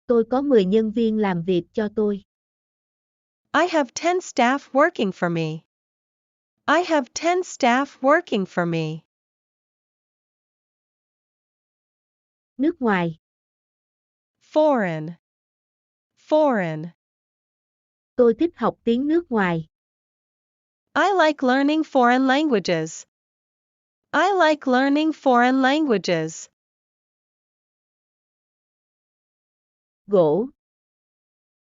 Tôi có 10 nhân viên làm việc cho tôi. I have 10 staff working for me. I have 10 staff working for me. Nước ngoài. Foreign. Foreign. Tôi thích học tiếng nước ngoài. I like learning foreign languages. I like learning foreign languages. Gỗ.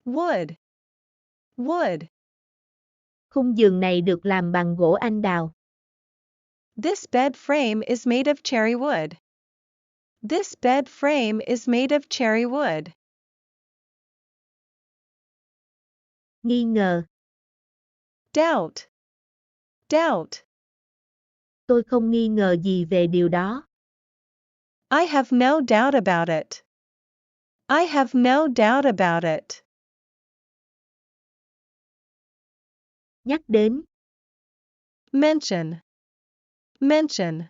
Wood. Wood. Khung giường này được làm bằng gỗ anh đào. This bed frame is made of cherry wood. This bed frame is made of cherry wood. Nghi ngờ. Doubt. Doubt. Tôi không nghi ngờ gì về điều đó. I have no doubt about it. I have no doubt about it. Nhắc đến. Mention. Mention.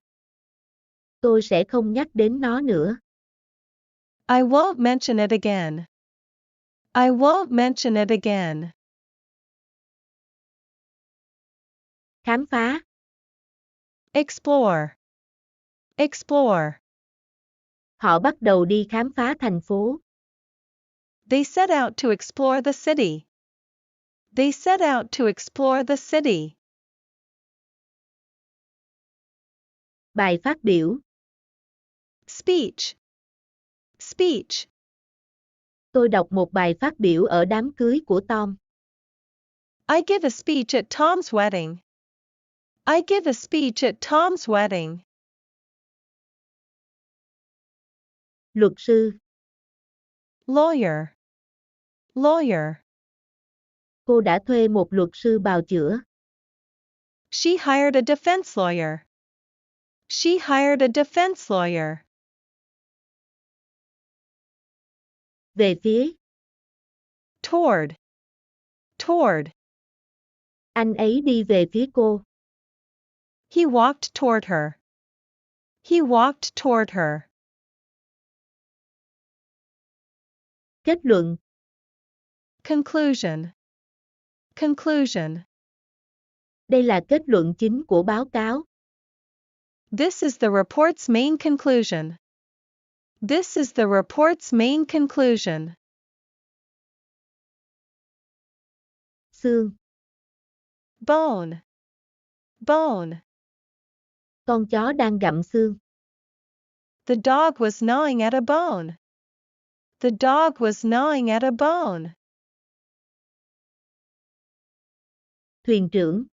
Tôi sẽ không nhắc đến nó nữa. I won't mention it again. I won't mention it again. Khám phá. Explore. Explore. Họ bắt đầu đi khám phá thành phố. They set out to explore the city. They set out to explore the city. Bài phát biểu. Speech. Speech. Tôi đọc một bài phát biểu ở đám cưới của Tom. I give a speech at Tom's wedding. I give a speech at Tom's wedding. Luật sư. Lawyer. Lawyer. Cô đã thuê một luật sư bào chữa. She hired a defense lawyer. She hired a defense lawyer. Về phía. Toward. Toward. Anh ấy đi về phía cô. He walked toward her. He walked toward her. Kết luận. Conclusion. Conclusion. Đây là kết luận chính của báo cáo. This is the report's main conclusion. This is the report's main conclusion. Xương. Bone. Bone. Con chó đang gặm xương. The dog was gnawing at a bone. The dog was gnawing at a bone. Thuyền trưởng.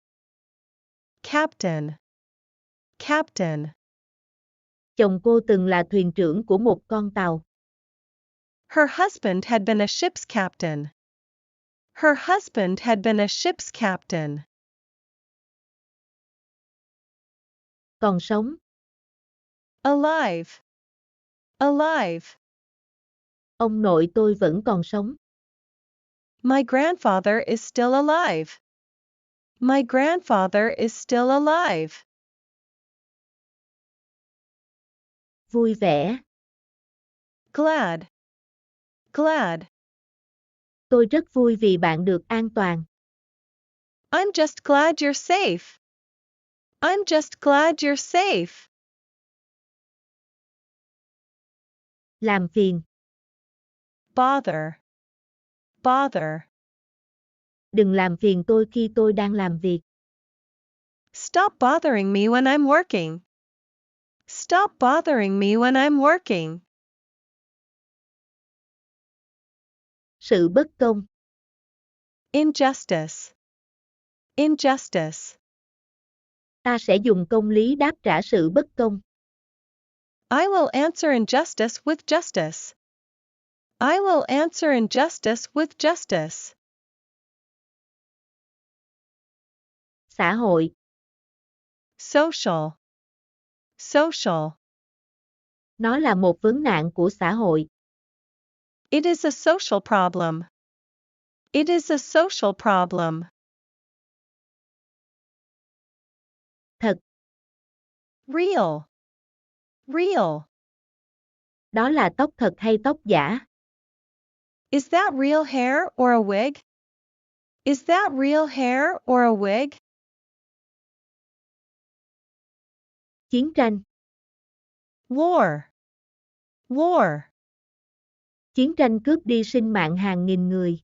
Captain. Captain. Chồng cô từng là thuyền trưởng của một con tàu. Her husband had been a ship's captain. Her husband had been a ship's captain. Còn sống. Alive. Alive. Ông nội tôi vẫn còn sống. My grandfather is still alive. My grandfather is still alive. Vui vẻ. Glad. Glad. Tôi rất vui vì bạn được an toàn. I'm just glad you're safe. I'm just glad you're safe. Làm phiền. Bother. Bother. Đừng làm phiền tôi khi tôi đang làm việc. Stop bothering me when I'm working. Stop bothering me when I'm working. Sự bất công. Injustice. Injustice. Ta sẽ dùng công lý đáp trả sự bất công. I will answer injustice with justice. I will answer injustice with justice. Xã hội. Social. Social. Nó là một vấn nạn của xã hội. It is a social problem. It is a social problem. Thật. Real. Real. Đó là tóc thật hay tóc giả? Is that real hair or a wig? Is that real hair or a wig? Chiến tranh. War. War. Chiến tranh cướp đi sinh mạng hàng nghìn người.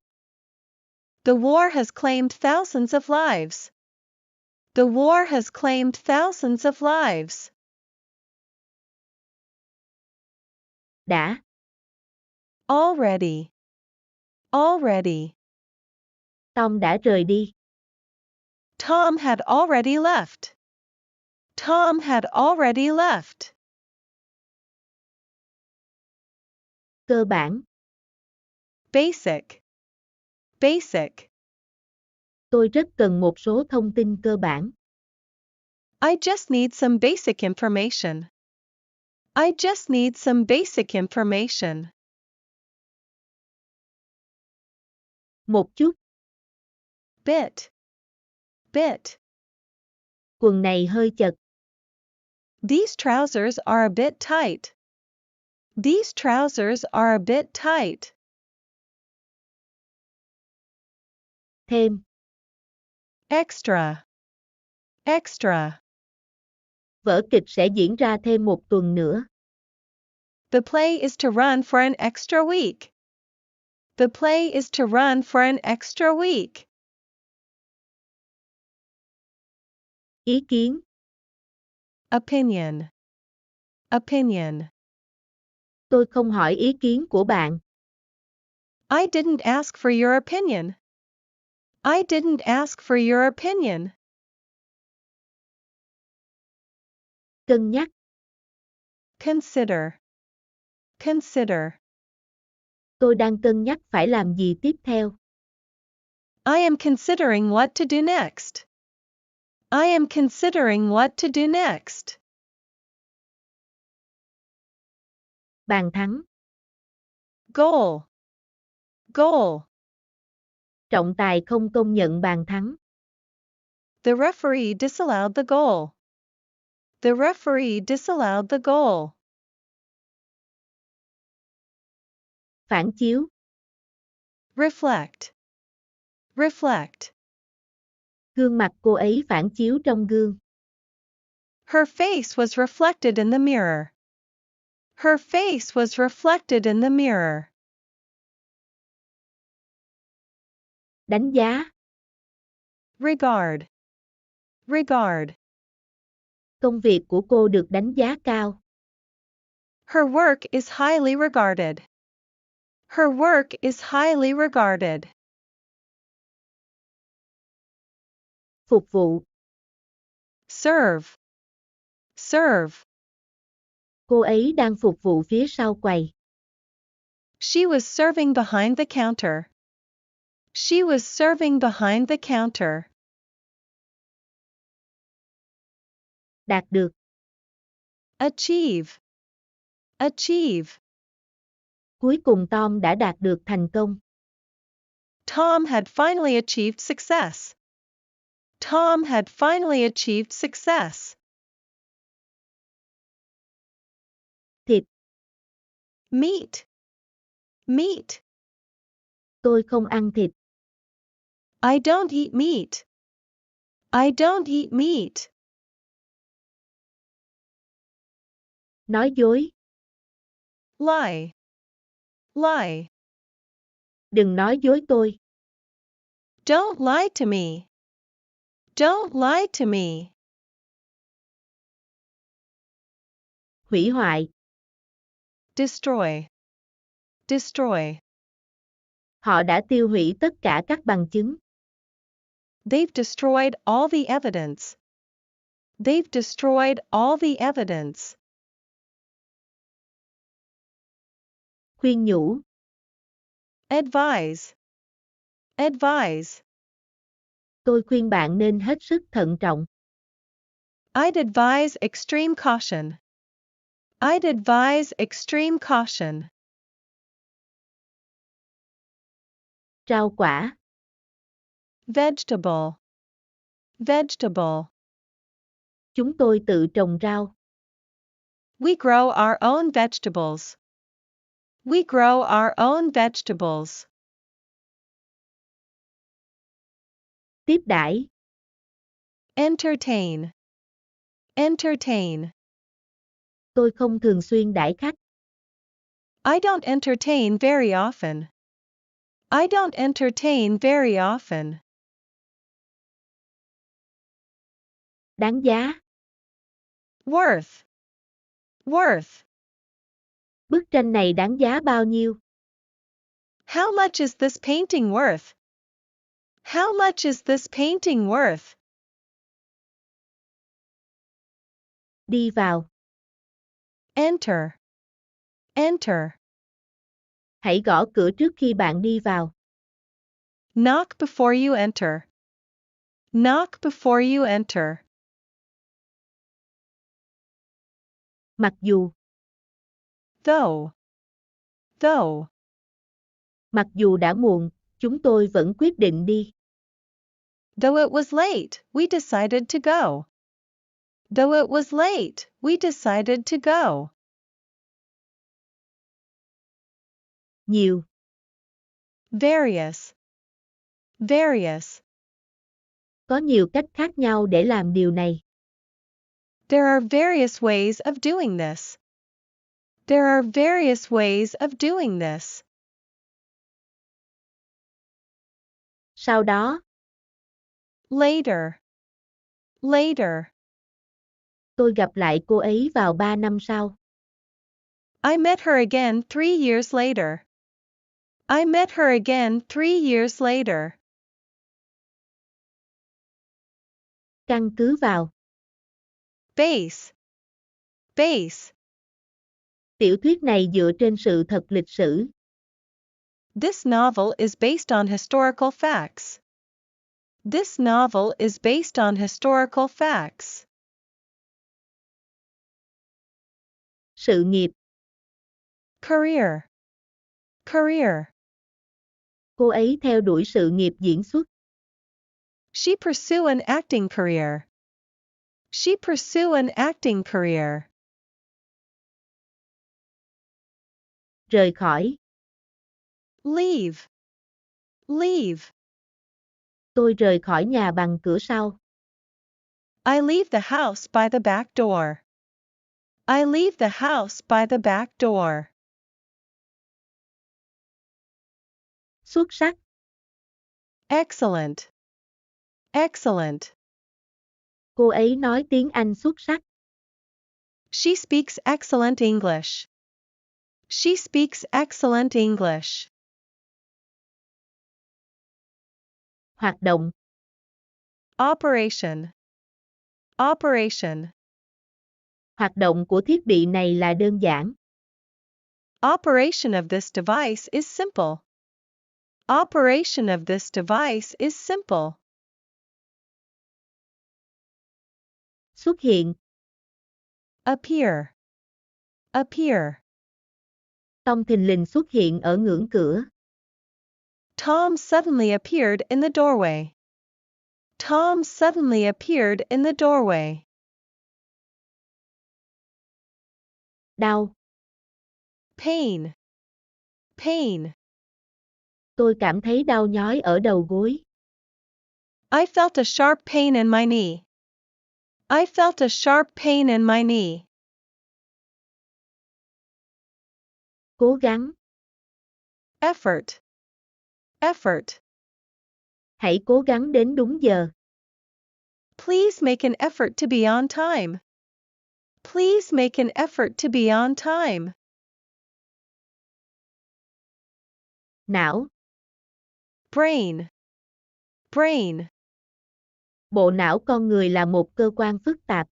The war has claimed thousands of lives. The war has claimed thousands of lives. Đã. Already. Already. Tom đã rời đi. Tom had already left. Tom had already left. Cơ bản. Basic. Basic. Tôi rất cần một số thông tin cơ bản. I just need some basic information. I just need some basic information. Một chút. Bit. Bit. Quần này hơi chật. These trousers are a bit tight. These trousers are a bit tight. Thêm. Extra. Extra. Vở kịch sẽ diễn ra thêm một tuần nữa. The play is to run for an extra week. The play is to run for an extra week. Ý kiến. Opinion. Opinion. Tôi không hỏi ý kiến của bạn. I didn't ask for your opinion. I didn't ask for your opinion. Cân nhắc. Consider. Consider. Tôi đang cân nhắc phải làm gì tiếp theo. I am considering what to do next. I am considering what to do next. Bàn thắng. Goal. Goal. Trọng tài không công nhận bàn thắng. The referee disallowed the goal. The referee disallowed the goal. Phản chiếu. Reflect. Reflect. Gương mặt cô ấy phản chiếu trong gương. Her face was reflected in the mirror. Her face was reflected in the mirror. Đánh giá. Regard. Regard. Công việc của cô được đánh giá cao. Her work is highly regarded. Her work is highly regarded. Phục vụ. Serve. Serve. Cô ấy đang phục vụ phía sau quầy. She was serving behind the counter. She was serving behind the counter. Đạt được. Achieve. Achieve. Cuối cùng Tom đã đạt được thành công. Tom had finally achieved success. Tom had finally achieved success. Thịt. Meat. Meat. Tôi không ăn thịt. I don't eat meat. I don't eat meat. Nói dối. Lie. Lie. Đừng nói dối tôi. Don't lie to me. Don't lie to me. Hủy hoại. Destroy. Destroy. Họ đã tiêu hủy tất cả các bằng chứng. They've destroyed all the evidence. They've destroyed all the evidence. Khuyên nhủ. Advise. Advise. Tôi khuyên bạn nên hết sức thận trọng. I'd advise extreme caution. I'd advise extreme caution. Rau quả. Vegetable. Vegetable. Chúng tôi tự trồng rau. We grow our own vegetables. We grow our own vegetables. Tiếp đãi. Entertain. Entertain. Tôi không thường xuyên đãi khách. I don't entertain very often. I don't entertain very often. Đáng giá. Worth. Worth. Bức tranh này đáng giá bao nhiêu? How much is this painting worth? How much is this painting worth? Đi vào. Enter. Enter. Hãy gõ cửa trước khi bạn đi vào. Knock before you enter. Knock before you enter. Mặc dù. Though. Though. Mặc dù đã muộn, chúng tôi vẫn quyết định đi. Though it was late, we decided to go. Though it was late, we decided to go. Nhiều. Various. Various. Có nhiều cách khác nhau để làm điều này. There are various ways of doing this. There are various ways of doing this. Sau đó. Later. Later. Tôi gặp lại cô ấy vào 3 năm sau. I met her again 3 years later. I met her again 3 years later. Căn cứ vào. Base. Base. Tiểu thuyết này dựa trên sự thật lịch sử. This novel is based on historical facts. This novel is based on historical facts. Sự nghiệp. Career. Career. Cô ấy theo đuổi sự nghiệp diễn xuất. She pursued an acting career. She pursued an acting career. Rời khỏi. Leave. Leave. Tôi rời khỏi nhà bằng cửa sau. I leave the house by the back door. I leave the house by the back door. Xuất sắc. Excellent. Excellent. Cô ấy nói tiếng Anh xuất sắc. She speaks excellent English. She speaks excellent English. Hoạt động. Operation. Operation. Hoạt động của thiết bị này là đơn giản. Operation of this device is simple. Operation of this device is simple. Xuất hiện. Appear. Appear. Tom thình lình xuất hiện ở ngưỡng cửa. Tom suddenly appeared in the doorway. Tom suddenly appeared in the doorway. Đau. Pain. Pain. Tôi cảm thấy đau nhói ở đầu gối. I felt a sharp pain in my knee. I felt a sharp pain in my knee. Cố gắng. Effort. Effort. Hãy cố gắng đến đúng giờ. Please make an effort to be on time. Please make an effort to be on time. Não. Brain. Brain. Bộ não con người là một cơ quan phức tạp.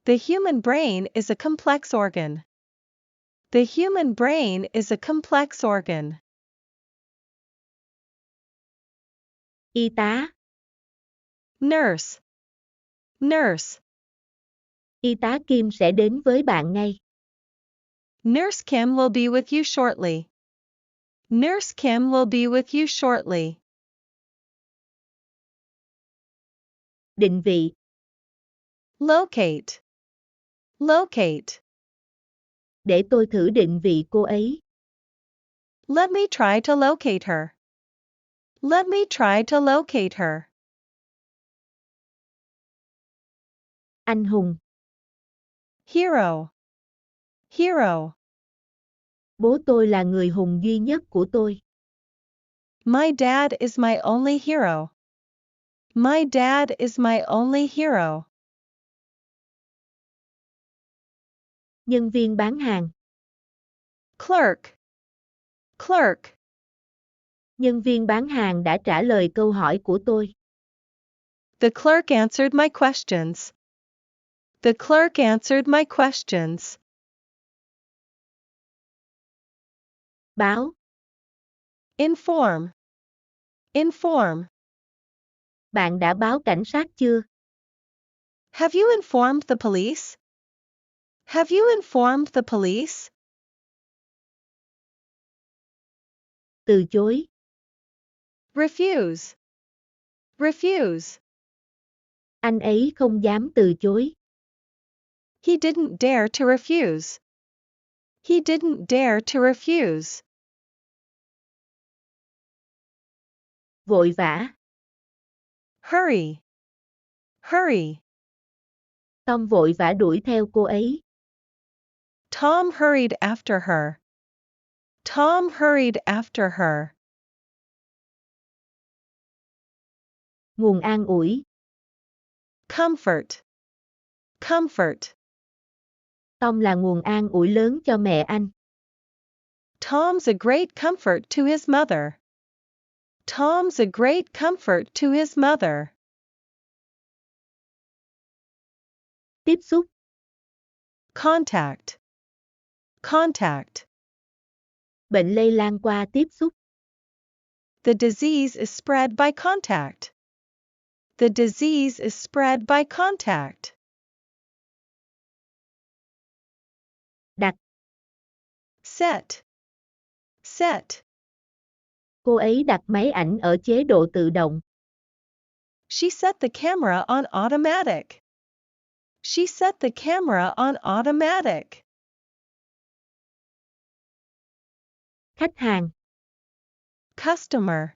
The human brain is a complex organ. The human brain is a complex organ. Y tá. Nurse. Nurse. Y tá Kim sẽ đến với bạn ngay. Nurse Kim will be with you shortly. Nurse Kim will be with you shortly. Định vị. Locate. Locate. Để tôi thử định vị cô ấy. Let me try to locate her. Let me try to locate her. Anh hùng. Hero. Hero. Bố tôi là người hùng duy nhất của tôi. My dad is my only hero. My dad is my only hero. Nhân viên bán hàng. Clerk. Clerk. Nhân viên bán hàng đã trả lời câu hỏi của tôi. The clerk answered my questions. The clerk answered my questions. Báo. Inform. Inform. Bạn đã báo cảnh sát chưa? Have you informed the police? Have you informed the police? Từ chối. Refuse. Refuse. Anh ấy không dám từ chối. He didn't dare to refuse. He didn't dare to refuse. Vội vã. Hurry. Hurry. Tom vội vã đuổi theo cô ấy. Tom hurried after her. Tom hurried after her. Nguồn an ủi. Comfort. Comfort. Tom là nguồn an ủi lớn cho mẹ anh. Tom's a great comfort to his mother. Tom's a great comfort to his mother. Tiếp xúc. Contact. Contact. Bệnh lây lan qua tiếp xúc. The disease is spread by contact. The disease is spread by contact. Đặt. Set. Set. Cô ấy đặt máy ảnh ở chế độ tự động. She set the camera on automatic. She set the camera on automatic. Khách hàng. Customer.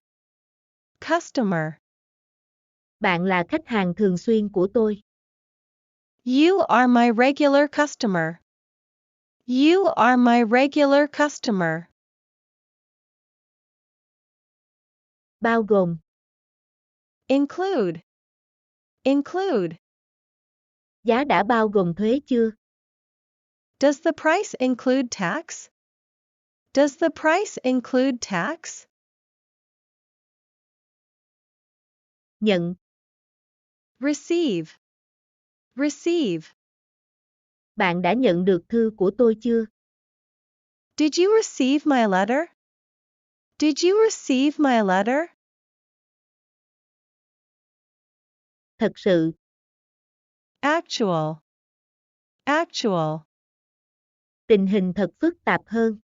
Customer. Bạn là khách hàng thường xuyên của tôi. You are my regular customer. You are my regular customer. Bao gồm. Include. Include. Giá đã bao gồm thuế chưa? Does the price include tax? Does the price include tax? Nhận. Receive. Receive. Bạn đã nhận được thư của tôi chưa? Did you receive my letter? Did you receive my letter? Thật sự. Actual. Actual. Tình hình thật phức tạp hơn.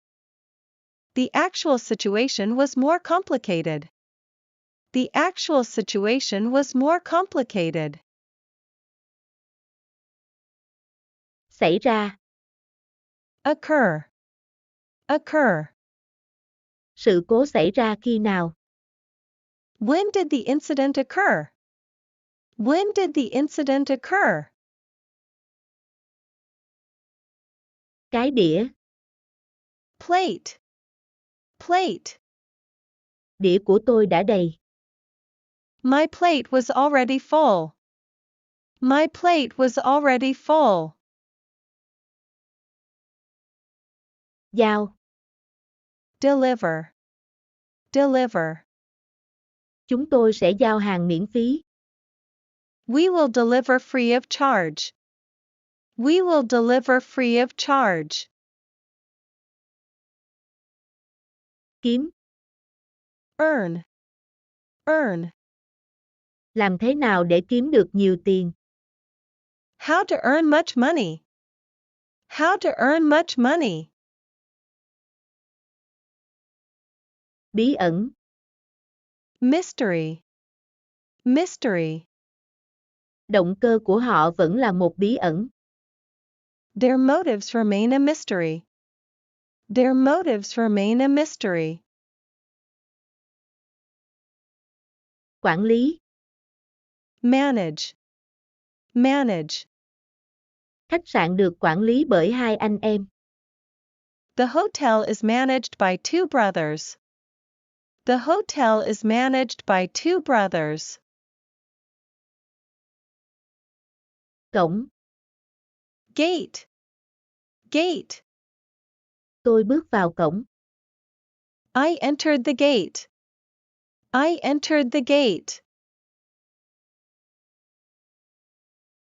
The actual situation was more complicated. The actual situation was more complicated. Xảy ra. Occur. Occur. Sự cố xảy ra khi nào? When did the incident occur? When did the incident occur? Cái đĩa. Plate. Plate. Đĩa của tôi đã đầy. My plate was already full. My plate was already full. Giao. Deliver. Deliver. Chúng tôi sẽ giao hàng miễn phí. We will deliver free of charge. We will deliver free of charge. Kiếm. Earn. Earn. Làm thế nào để kiếm được nhiều tiền? How to earn much money. How to earn much money. Bí ẩn. Mystery. Mystery. Động cơ của họ vẫn là một bí ẩn. Their motives remain a mystery. Their motives remain a mystery. Quản lý. Manage. Manage. Khách sạn được quản lý bởi hai anh em. The hotel is managed by two brothers. The hotel is managed by two brothers. Cổng. Gate. Gate. Tôi bước vào cổng. I entered the gate. I entered the gate.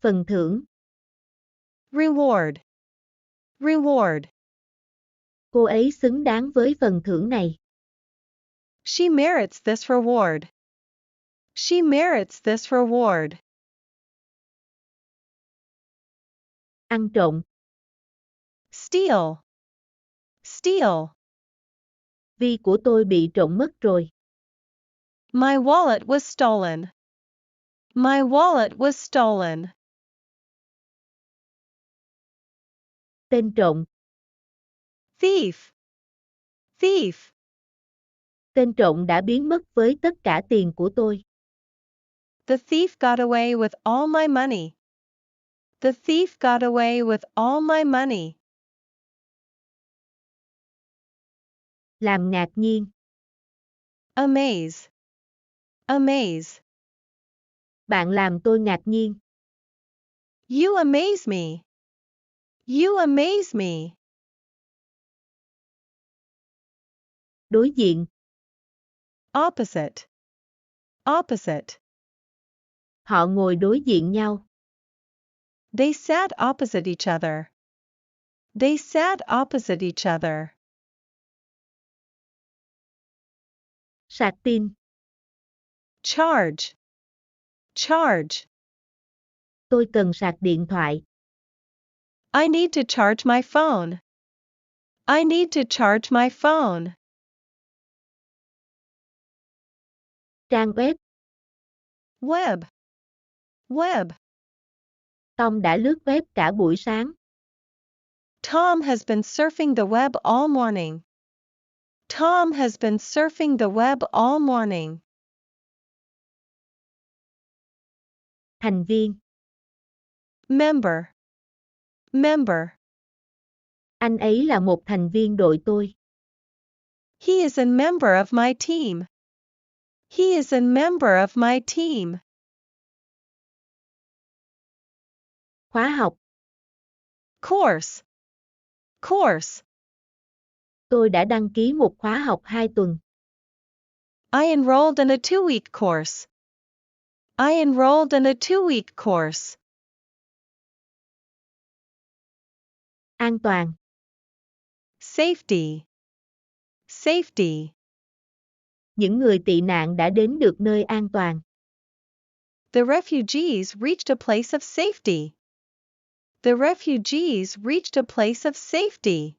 Phần thưởng. Reward. Reward. Cô ấy xứng đáng với phần thưởng này. She merits this reward. She merits this reward. Ăn trộm. Steal. Steal. Ví của tôi bị trộm mất rồi. My wallet was stolen. My wallet was stolen. Tên trộm. Thief. Thief. Tên trộm đã biến mất với tất cả tiền của tôi. The thief got away with all my money. The thief got away with all my money. Làm ngạc nhiên. Amaze. Amaze. Bạn làm tôi ngạc nhiên. You amaze me. You amaze me. Đối diện. Opposite. Opposite. Họ ngồi đối diện nhau. They sat opposite each other. They sat opposite each other. Sạc pin. Charge. Charge. Tôi cần sạc điện thoại. I need to charge my phone. I need to charge my phone. Trang web. Web. Web. Tom đã lướt web cả buổi sáng. Tom has been surfing the web all morning. Tom has been surfing the web all morning. Thành viên. Member. Member. Anh ấy là một thành viên đội tôi. He is a member of my team. He is a member of my team. Khóa học. Course. Course. Tôi đã đăng ký một khóa học 2 tuần. I enrolled in a 2-week course. I enrolled in a 2-week course. An toàn. Safety. Safety. Những người tị nạn đã đến được nơi an toàn. The refugees reached a place of safety. The refugees reached a place of safety.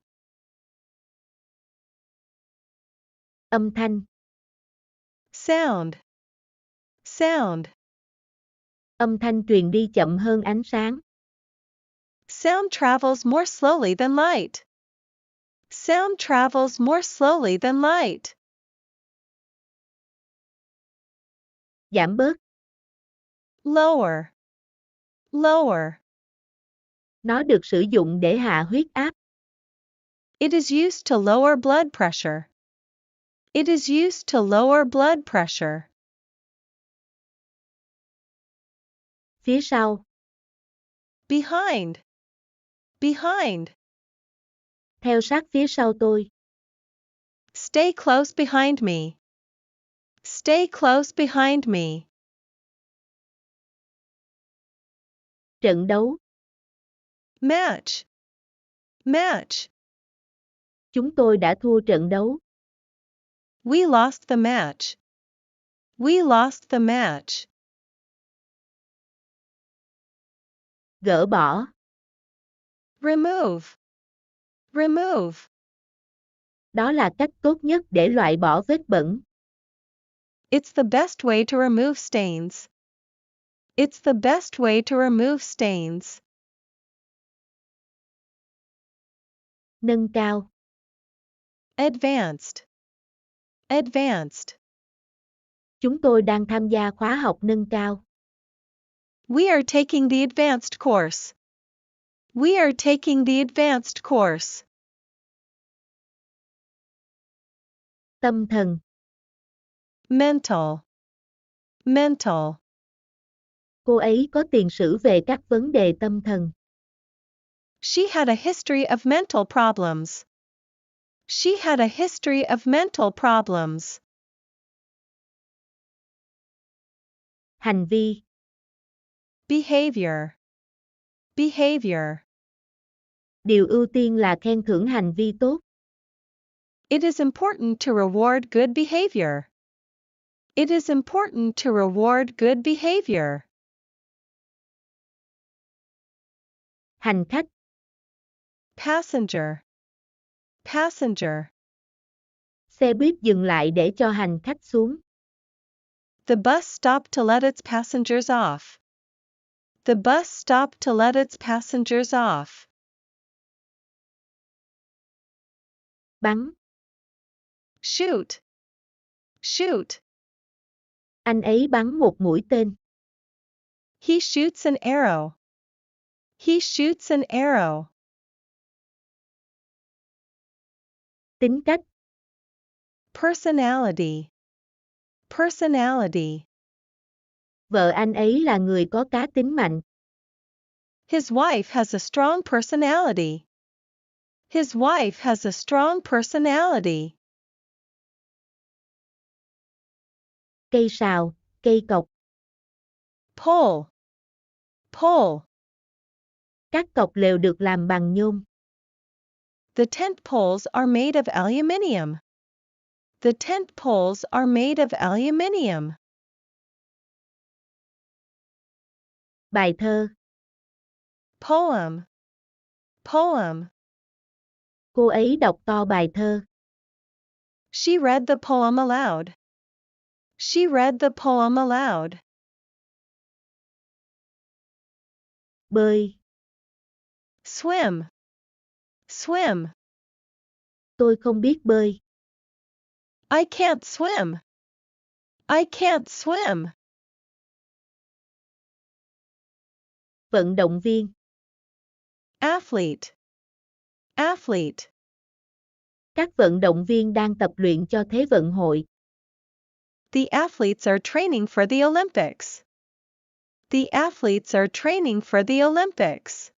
Âm thanh. Sound. Sound. Âm thanh truyền đi chậm hơn ánh sáng. Sound travels more slowly than light. Sound travels more slowly than light. Giảm bớt. Lower. Lower. Nó được sử dụng để hạ huyết áp. It is used to lower blood pressure. It is used to lower blood pressure. Phía sau. Behind. Behind. Theo sát phía sau tôi. Stay close behind me. Stay close behind me. Trận đấu. Match. Match. Chúng tôi đã thua trận đấu. We lost the match. We lost the match. Gỡ bỏ. Remove. Remove. Đó là cách tốt nhất để loại bỏ vết bẩn. It's the best way to remove stains. It's the best way to remove stains. Nâng cao. Advanced. Advanced. Chúng tôi đang tham gia khóa học nâng cao. We are taking the advanced course. We are taking the advanced course. Tâm thần. Mental. Mental. Cô ấy có tiền sử về các vấn đề tâm thần. She had a history of mental problems. She had a history of mental problems. Hành vi. Behavior. Behavior. Điều ưu tiên là khen thưởng hành vi tốt. It is important to reward good behavior. It is important to reward good behavior. Hành khách. Passenger. Passenger. Xe buýt dừng lại để cho hành khách xuống. The bus stopped to let its passengers off. The bus stopped to let its passengers off. Bắn. Shoot. Shoot. Anh ấy bắn một mũi tên. He shoots an arrow. He shoots an arrow. Tính cách. Personality. Personality. Vợ anh ấy là người có cá tính mạnh. His wife has a strong personality. His wife has a strong personality. Cây sào, cây cọc. Pole. Pole. Các cọc lều được làm bằng nhôm. The tent poles are made of aluminium. The tent poles are made of aluminium. Bài thơ. Poem. Poem. Cô ấy đọc to bài thơ. She read the poem aloud. She read the poem aloud. Bơi. Swim. Swim. Tôi không biết bơi. I can't swim. I can't swim. Vận động viên. Athlete. Athlete. Các vận động viên đang tập luyện cho Thế vận hội. The athletes are training for the Olympics. The athletes are training for the Olympics.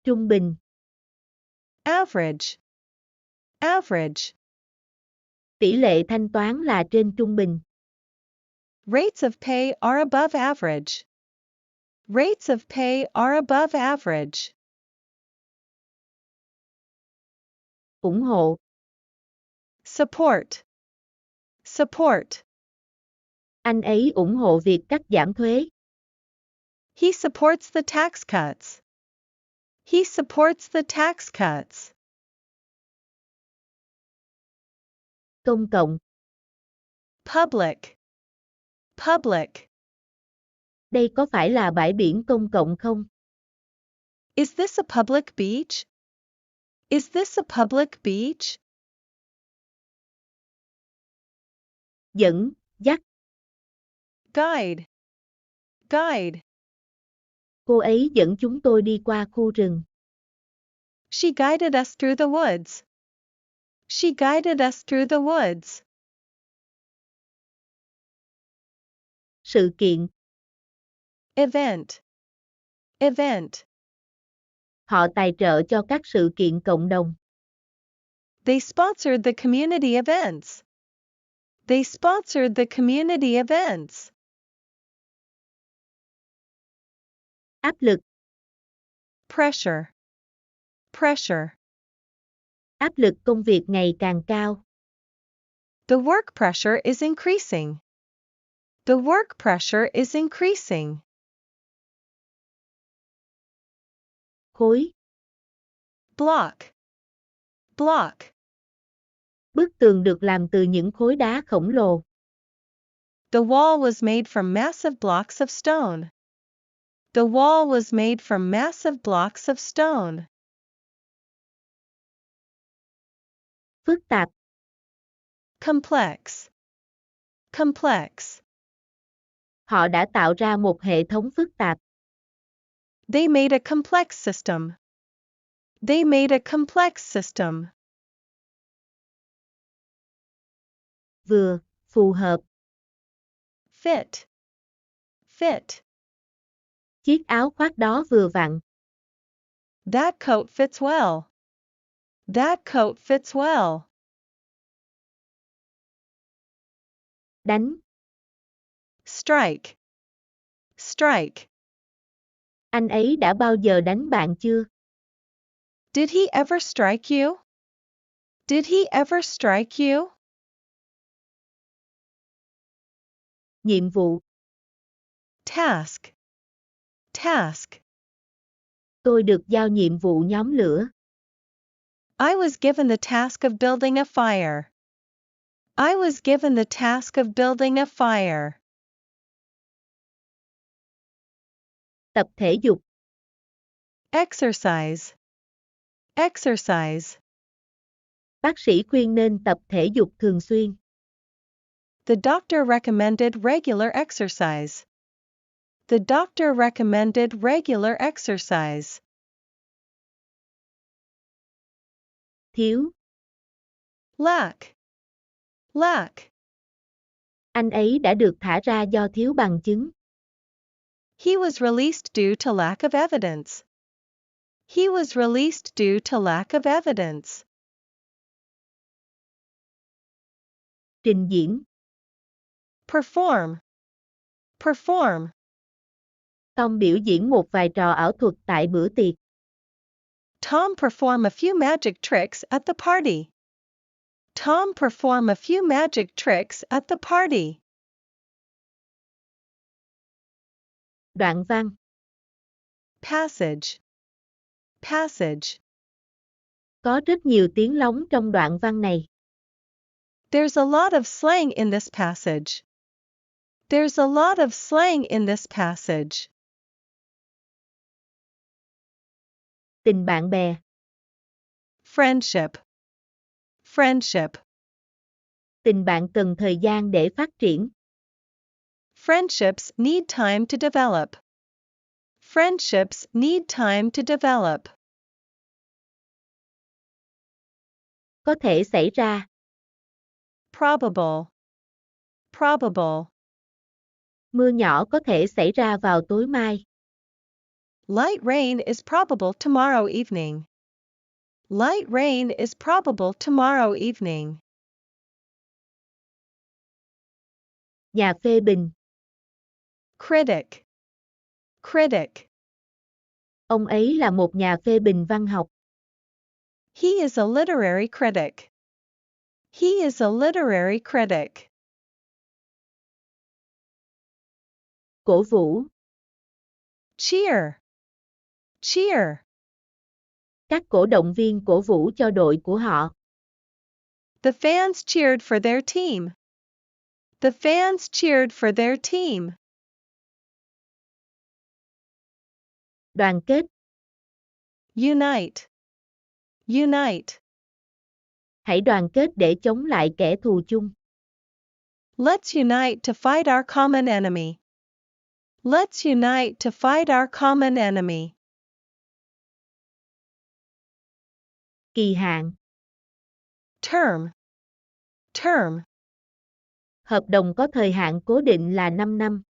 Trung bình. Average. Average. Tỷ lệ thanh toán là trên trung bình. Rates of pay are above average. Rates of pay are above average. Ủng hộ. Support. Support. Anh ấy ủng hộ việc cắt giảm thuế. He supports the tax cuts. He supports the tax cuts. Công cộng. Public. Public. Đây có phải là bãi biển công cộng không? Is this a public beach? Is this a public beach? Dẫn, dắt. Guide. Guide. Cô ấy dẫn chúng tôi đi qua khu rừng. She guided us through the woods. She guided us through the woods. Sự kiện. Event. Event. Họ tài trợ cho các sự kiện cộng đồng. They sponsored the community events. They sponsored the community events. Áp lực. Pressure. Pressure. Áp lực công việc ngày càng cao. The work pressure is increasing. The work pressure is increasing. Khối. Block. Block. Bức tường được làm từ những khối đá khổng lồ. The wall was made from massive blocks of stone. The wall was made from massive blocks of stone. Phức tạp. Complex. Complex. Họ đã tạo ra một hệ thống phức tạp. They made a complex system. They made a complex system. Vừa, phù hợp. Fit. Fit. Chiếc áo khoác đó vừa vặn. That coat fits well. That coat fits well. Đánh. Strike. Strike. Anh ấy đã bao giờ đánh bạn chưa? Did he ever strike you? Did he ever strike you? Nhiệm vụ. Task. Task. Tôi được giao nhiệm vụ nhóm lửa. I was given the task of building a fire. I was given the task of building a fire. Tập thể dục. Exercise. Exercise. Bác sĩ khuyên nên tập thể dục thường xuyên. The doctor recommended regular exercise. The doctor recommended regular exercise. Thiếu. Lack. Lack. Anh ấy đã được thả ra do thiếu bằng chứng. He was released due to lack of evidence. He was released due to lack of evidence. Trình diễn. Perform. Perform. Tom biểu diễn một vài trò ảo thuật tại bữa tiệc. Tom performed a few magic tricks at the party. Tom performed a few magic tricks at the party. Đoạn văn. Passage. Passage. Có rất nhiều tiếng lóng trong đoạn văn này. There's a lot of slang in this passage. There's a lot of slang in this passage. Tình bạn bè. Friendship. Friendship. Tình bạn cần thời gian để phát triển. Friendships need time to develop. Friendships need time to develop. Có thể xảy ra. Probable. Probable. Mưa nhỏ có thể xảy ra vào tối mai. Light rain is probable tomorrow evening. Light rain is probable tomorrow evening. Nhà phê bình. Critic. Critic. Ông ấy là một nhà phê bình văn học. He is a literary critic. He is a literary critic. Cổ vũ. Cheer. Cheer. Các cổ động viên cổ vũ cho đội của họ. The fans cheered for their team. The fans cheered for their team. Đoàn kết. Unite. Unite. Hãy đoàn kết để chống lại kẻ thù chung. Let's unite to fight our common enemy. Let's unite to fight our common enemy. Kỳ hạn. Term. Term. Hợp đồng có thời hạn cố định là 5 năm.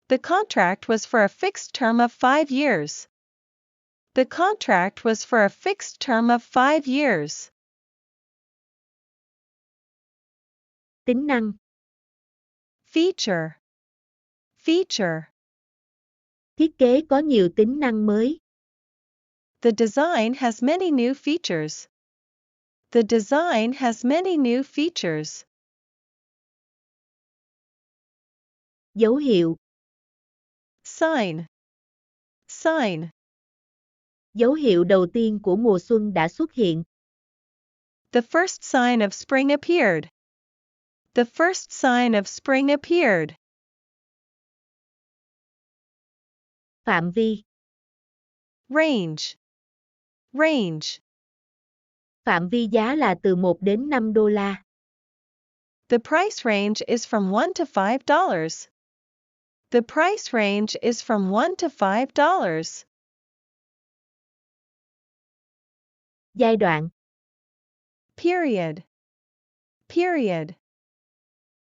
The contract was for a fixed term of 5 years. The contract was for a fixed term of 5 years. Tính năng. Feature. Feature. Thiết kế có nhiều tính năng mới. The design has many new features. The design has many new features. Dấu hiệu. Sign. Sign. Dấu hiệu đầu tiên của mùa xuân đã xuất hiện. The first sign of spring appeared. The first sign of spring appeared. Phạm vi. Range. Range. Phạm vi giá là từ 1 đến 5 đô la. The price range is from $1 to $5. The price range is from $1 to $5. Giai đoạn. Period. Period.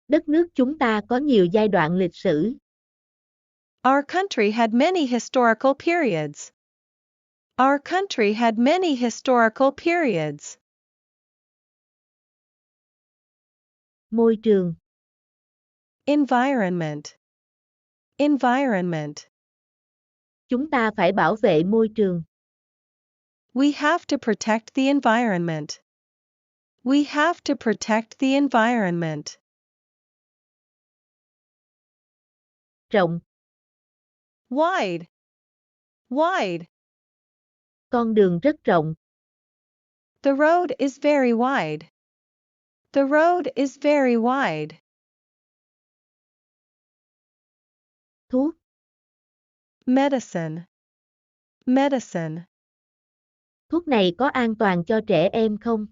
Đất nước chúng ta có nhiều giai đoạn lịch sử. Our country had many historical periods. Our country had many historical periods. Môi trường. Environment. Environment. Chúng ta phải bảo vệ môi trường. We have to protect the environment. We have to protect the environment. Rộng. Wide. Wide. Con đường rất rộng. The road is very wide. The road is very wide. Thuốc. Medicine. Medicine. Thuốc này có an toàn cho trẻ em không?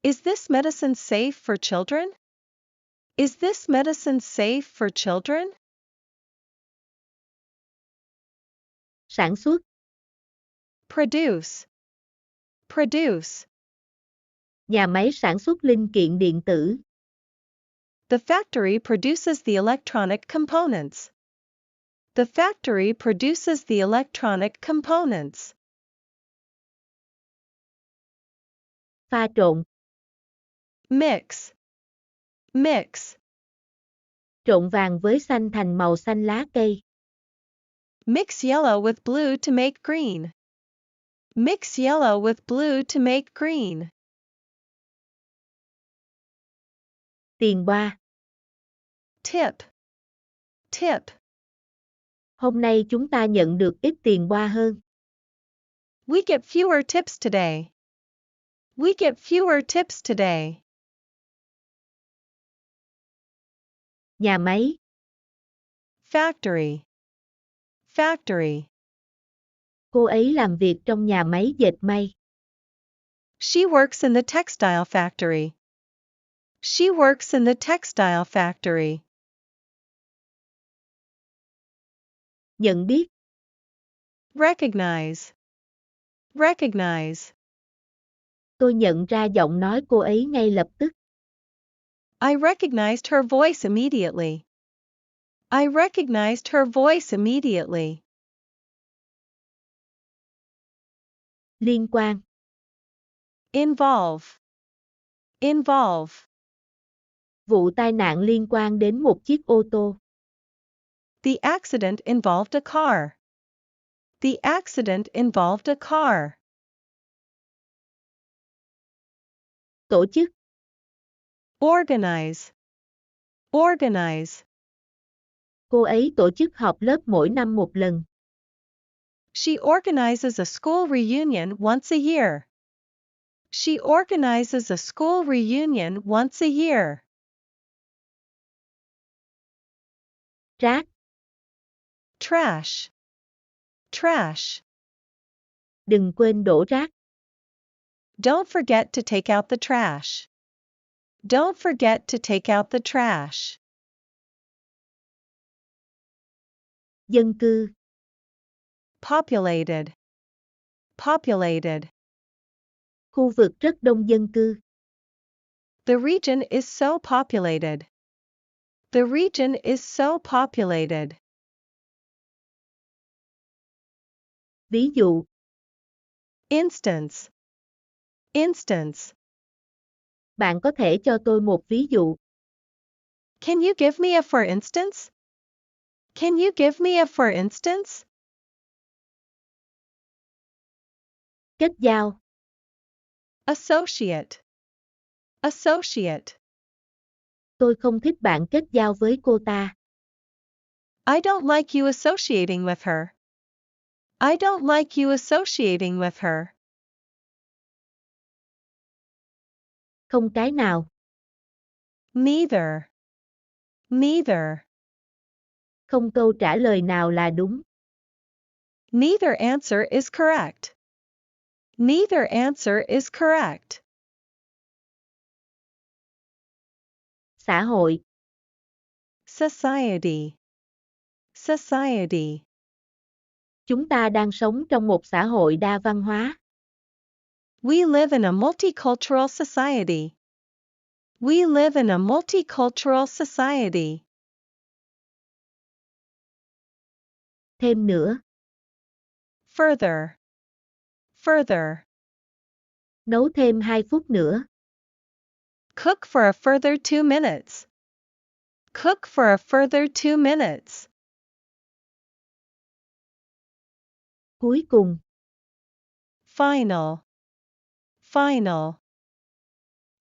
Is this medicine safe for children? Is this medicine safe for children? Sản xuất. Produce. Produce. Nhà máy sản xuất linh kiện điện tử. The factory produces the electronic components. The factory produces the electronic components. Pha trộn. Mix. Mix. Trộn vàng với xanh thành màu xanh lá cây. Mix yellow with blue to make green. Mix yellow with blue to make green. Tiền boa. Tip. Tip. Hôm nay chúng ta nhận được ít tiền boa hơn. We get fewer tips today. We get fewer tips today. Nhà máy. Factory. Factory. Cô ấy làm việc trong nhà máy dệt may. She works in the textile factory. She works in the textile factory. Nhận biết. Recognize. Recognize. Tôi nhận ra giọng nói cô ấy ngay lập tức. I recognized her voice immediately. I recognized her voice immediately. Liên quan. Involve. Involve. Vụ tai nạn liên quan đến một chiếc ô tô. The accident involved a car. The accident involved a car. Tổ chức. Organize. Organize. Cô ấy tổ chức họp lớp mỗi năm một lần. She organizes a school reunion once a year. She organizes a school reunion once a year. Rác. Trash. Trash. Đừng quên đổ rác. Don't forget to take out the trash. Don't forget to take out the trash. Dân cư. Populated. Populated. Khu vực rất đông dân cư. The region is so populated. The region is so populated. Ví dụ. Instance. Instance. Bạn có thể cho tôi một ví dụ. Can you give me a for instance? Can you give me a for instance? Kết giao. Associate. Associate. Tôi không thích bạn kết giao với cô ta. I don't like you associating with her. I don't like you associating with her. Không cái nào. Neither. Neither. Không câu trả lời nào là đúng. Neither answer is correct. Neither answer is correct. Xã hội. Society. Society. Chúng ta đang sống trong một xã hội đa văn hóa. We live in a multicultural society. We live in a multicultural society. Thêm nữa. Further. Further. Nấu thêm 2 phút nữa. Cook for a further 2 minutes. Cook for a further 2 minutes. Cuối cùng. Final. Final.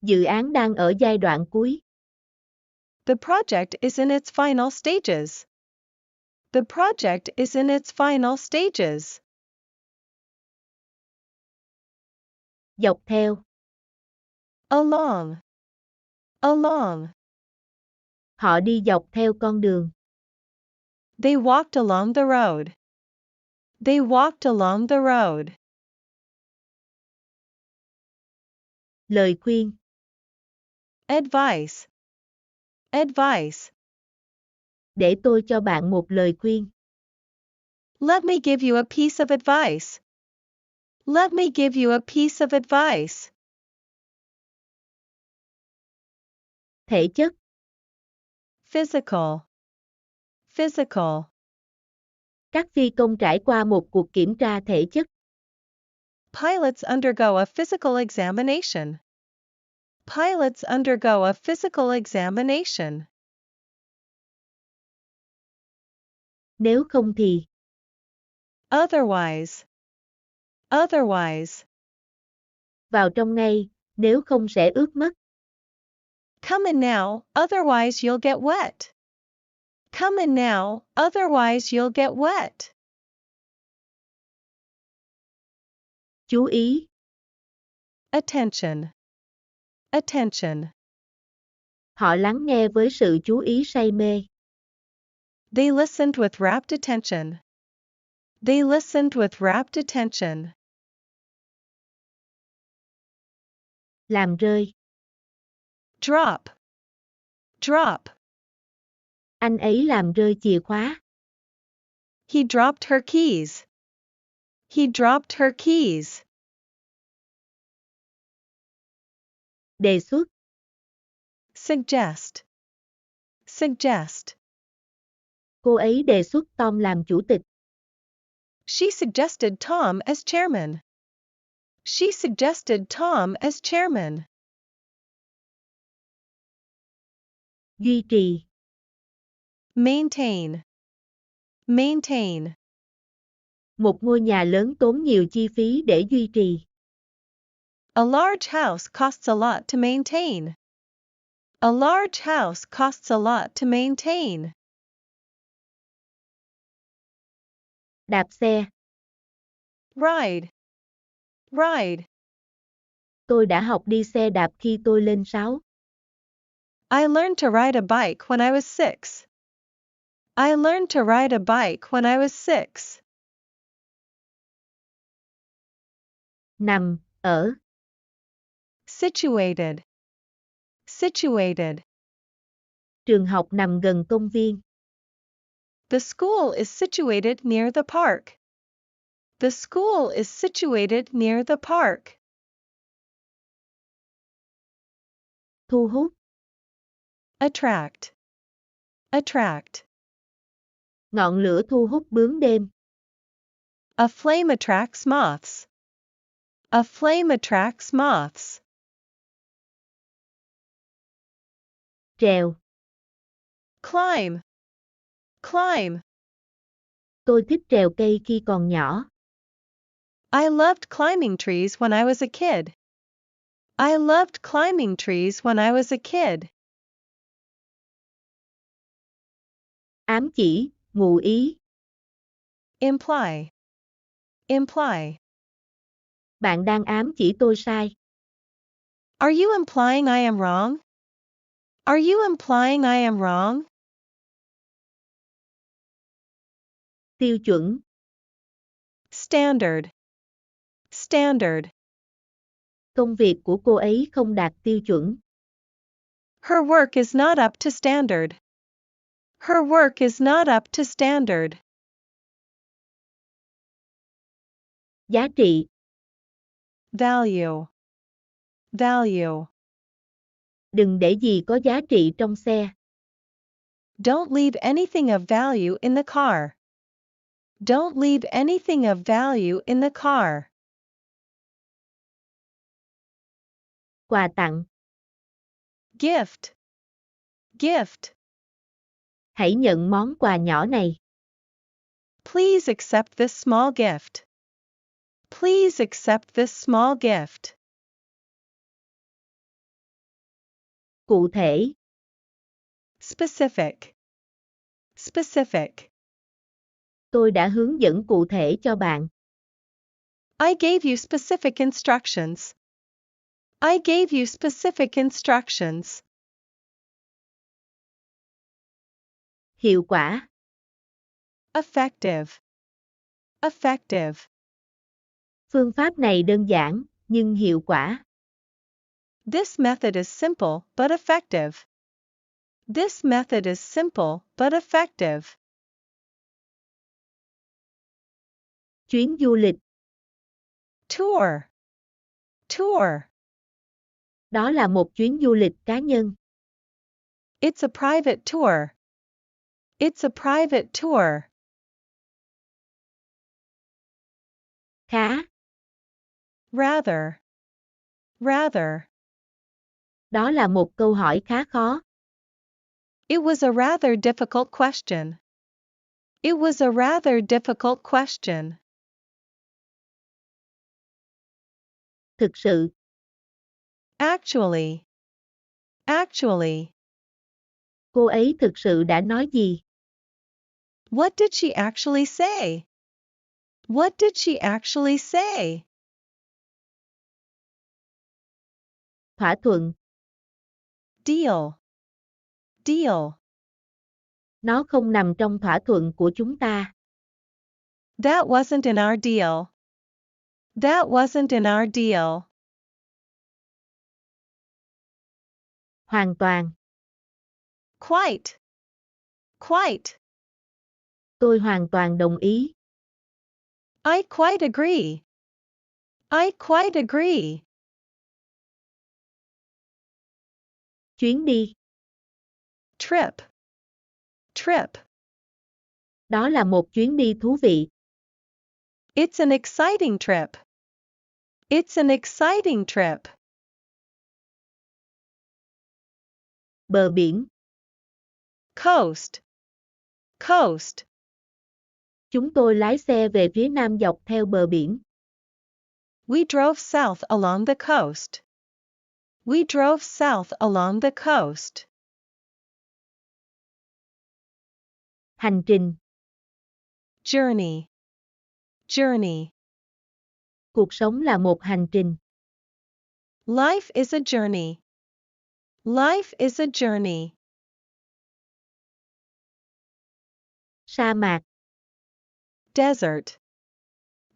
Dự án đang ở giai đoạn cuối. The project is in its final stages. The project is in its final stages. Dọc theo. Along. Along. Họ đi dọc theo con đường. They walked along the road. They walked along the road. Lời khuyên. Advice. Advice. Để tôi cho bạn một lời khuyên. Let me give you a piece of advice. Let me give you a piece of advice. Thể chất. Physical. Physical. Các phi công trải qua một cuộc kiểm tra thể chất. Pilots undergo a physical examination. Pilots undergo a physical examination. Nếu không thì. Otherwise. Otherwise. Vào trong ngay, nếu không sẽ ướt mất. Come in now, otherwise you'll get wet. Come in now, otherwise you'll get wet. Chú ý. Attention. Attention. Họ lắng nghe với sự chú ý say mê. They listened with rapt attention. They listened with rapt attention. Làm rơi. Drop. Drop. Anh ấy làm rơi chìa khóa. He dropped her keys. He dropped her keys. Đề xuất. Suggest. Suggest. Cô ấy đề xuất Tom làm chủ tịch. She suggested Tom as chairman. She suggested Tom as chairman. Duy trì. Maintain. Maintain. Một ngôi nhà lớn tốn nhiều chi phí để duy trì. A large house costs a lot to maintain. A large house costs a lot to maintain. Đạp xe. Ride. Ride. Tôi đã học đi xe đạp khi tôi lên 6. I learned to ride a bike when I was 6. I learned to ride a bike when I was 6. Nằm, ở. Situated. Situated. Trường học nằm gần công viên. The school is situated near the park. The school is situated near the park. Thu hút. Attract. Attract. Ngọn lửa thu hút bướm đêm. A flame attracts moths. A flame attracts moths. Trèo. Climb. Climb. Tôi thích trèo cây khi còn nhỏ. I loved climbing trees when I was a kid. I loved climbing trees when I was a kid. Ám chỉ, ngụ ý. Imply. Imply. Bạn đang ám chỉ tôi sai. Are you implying I am wrong? Are you implying I am wrong? Tiêu chuẩn. Standard. Standard. Công việc của cô ấy không đạt tiêu chuẩn. Her work is not up to standard. Her work is not up to standard. Giá trị. Value. Value. Đừng để gì có giá trị trong xe. Don't leave anything of value in the car. Don't leave anything of value in the car. Quà tặng. Gift. Gift. Hãy nhận món quà nhỏ này. Please accept this small gift. Please accept this small gift. Cụ thể. Specific. Specific. Tôi đã hướng dẫn cụ thể cho bạn. I gave you specific instructions. I gave you specific instructions. Hiệu quả. Effective. Effective. Phương pháp này đơn giản, nhưng hiệu quả. This method is simple but effective. This method is simple but effective. Chuyến du lịch. Tour. Tour. Đó là một chuyến du lịch cá nhân. It's a private tour. It's a private tour. Khá. Rather. Rather. Đó là một câu hỏi khá khó. It was a rather difficult question. It was a rather difficult question. Thực sự. Actually. Actually. Cô ấy thực sự đã nói gì? What did she actually say? What did she actually say? Thỏa thuận. Deal. Deal. Nó không nằm trong thỏa thuận của chúng ta. That wasn't in our deal. That wasn't in our deal. Hoàn toàn. Quite. Quite. Tôi hoàn toàn đồng ý. I quite agree. I quite agree. Chuyến đi. Trip. Trip. Đó là một chuyến đi thú vị. It's an exciting trip. It's an exciting trip. Bờ biển. Coast. Coast. Chúng tôi lái xe về phía nam dọc theo bờ biển. We drove south along the coast. We drove south along the coast. Hành trình. Journey. Journey. Cuộc sống là một hành trình. Life is a journey. Life is a journey. Sa mạc. Desert.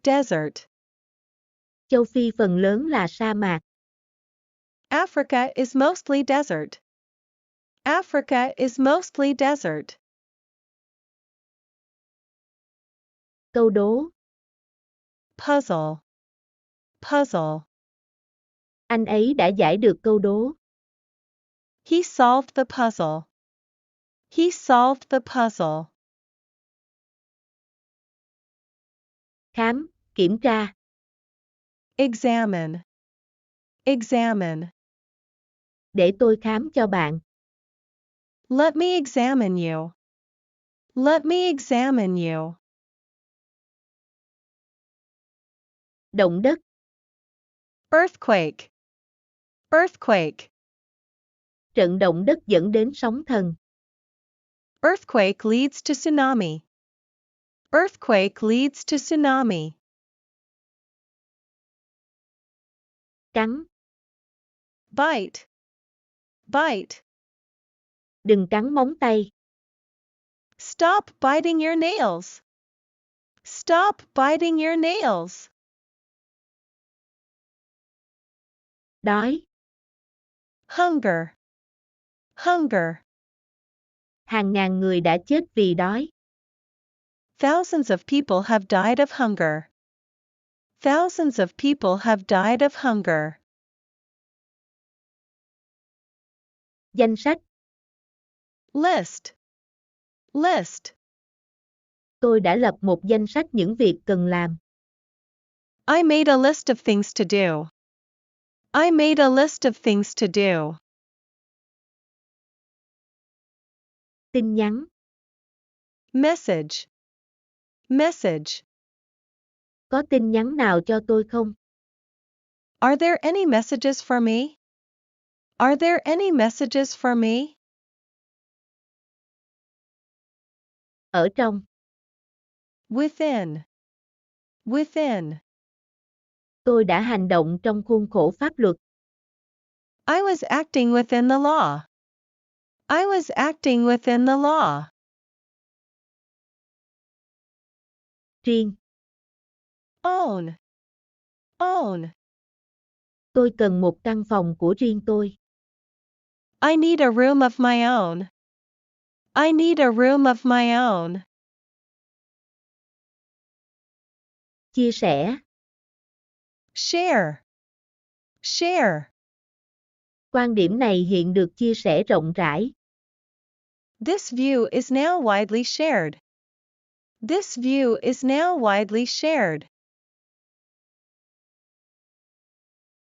Desert. Châu Phi phần lớn là sa mạc. Africa is mostly desert. Africa is mostly desert. Câu đố. Puzzle. Puzzle. Anh ấy đã giải được câu đố. He solved the puzzle. He solved the puzzle. Khám, kiểm tra. Examine. Examine. Để tôi khám cho bạn. Let me examine you. Let me examine you. Động đất. Earthquake. Earthquake. Trận động đất dẫn đến sóng thần. Earthquake leads to tsunami. Earthquake leads to tsunami. Cắn. Bite. Bite. Đừng cắn móng tay. Stop biting your nails. Stop biting your nails. Đói. Hunger. Hunger. Hàng ngàn người đã chết vì đói. Thousands of people have died of hunger. Thousands of people have died of hunger. Danh sách. List. List. Tôi đã lập một danh sách những việc cần làm. I made a list of things to do. I made a list of things to do. Tin nhắn. Message. Message. Có tin nhắn nào cho tôi không? Are there any messages for me? Are there any messages for me? Ở trong. Within. Within. Tôi đã hành động trong khuôn khổ pháp luật. I was acting within the law. I was acting within the law. Riêng. Own. Own. Tôi cần một căn phòng của riêng tôi. I need a room of my own. I need a room of my own. Chia sẻ. Share. Share. Quan điểm này hiện được chia sẻ rộng rãi. This view is now widely shared. This view is now widely shared.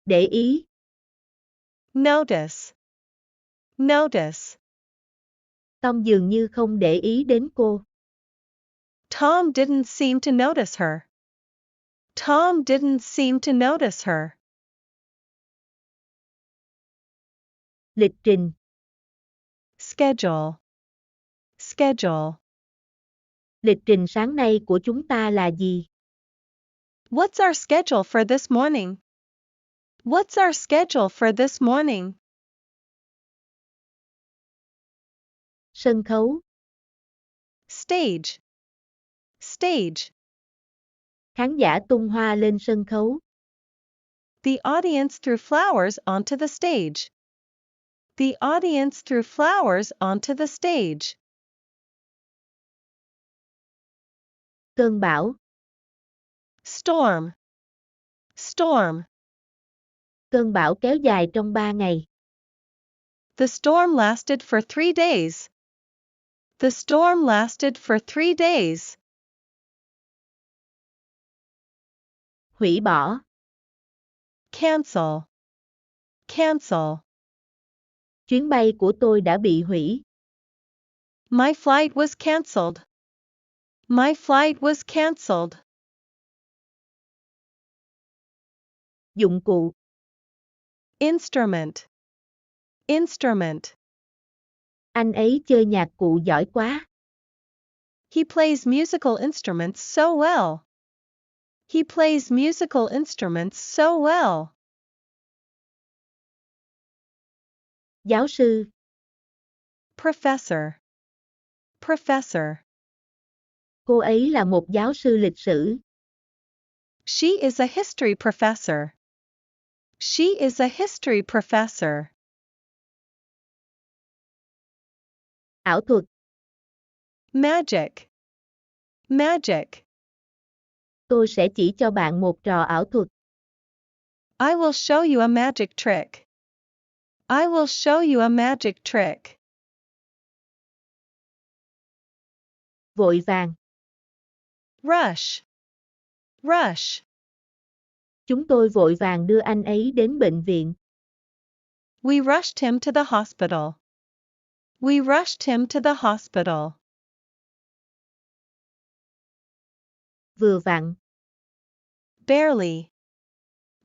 Để ý. Notice. Notice. Tom dường như không để ý đến cô. Tom didn't seem to notice her. Tom didn't seem to notice her. Lịch trình. Schedule. Schedule. Lịch trình sáng nay của chúng ta là gì? What's our schedule for this morning? What's our schedule for this morning? Sân khấu. Stage. Stage. Khán giả tung hoa lên sân khấu. The audience threw flowers onto the stage. The audience threw flowers onto the stage. Cơn bão. Storm. Storm. Cơn bão kéo dài trong 3 ngày. The storm lasted for 3 days. The storm lasted for 3 days. Hủy bỏ. Cancel. Cancel. Chuyến bay của tôi đã bị hủy. My flight was cancelled. My flight was cancelled. Dụng cụ. Instrument. Instrument. Anh ấy chơi nhạc cụ giỏi quá. He plays musical instruments so well. He plays musical instruments so well. Giáo sư. Professor. Professor. Cô ấy là một giáo sư lịch sử. She is a history professor. She is a history professor. Ảo thuật. Magic. Magic. Tôi sẽ chỉ cho bạn một trò ảo thuật. I will show you a magic trick. I will show you a magic trick. Vội vàng. Rush. Rush. Chúng tôi vội vàng đưa anh ấy đến bệnh viện. We rushed him to the hospital. We rushed him to the hospital. Vừa vặn. Barely.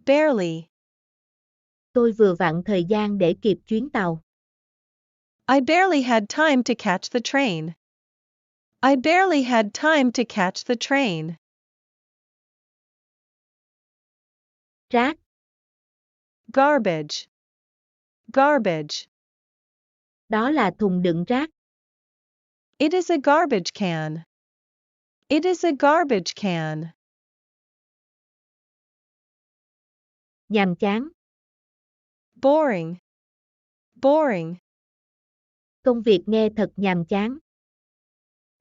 Barely. Tôi vừa vặn thời gian để kịp chuyến tàu. I barely had time to catch the train. I barely had time to catch the train. Rác. Garbage. Garbage. Đó là thùng đựng rác. It is a garbage can. It is a garbage can. Nhàm chán. Boring. Boring. Công việc nghe thật nhàm chán.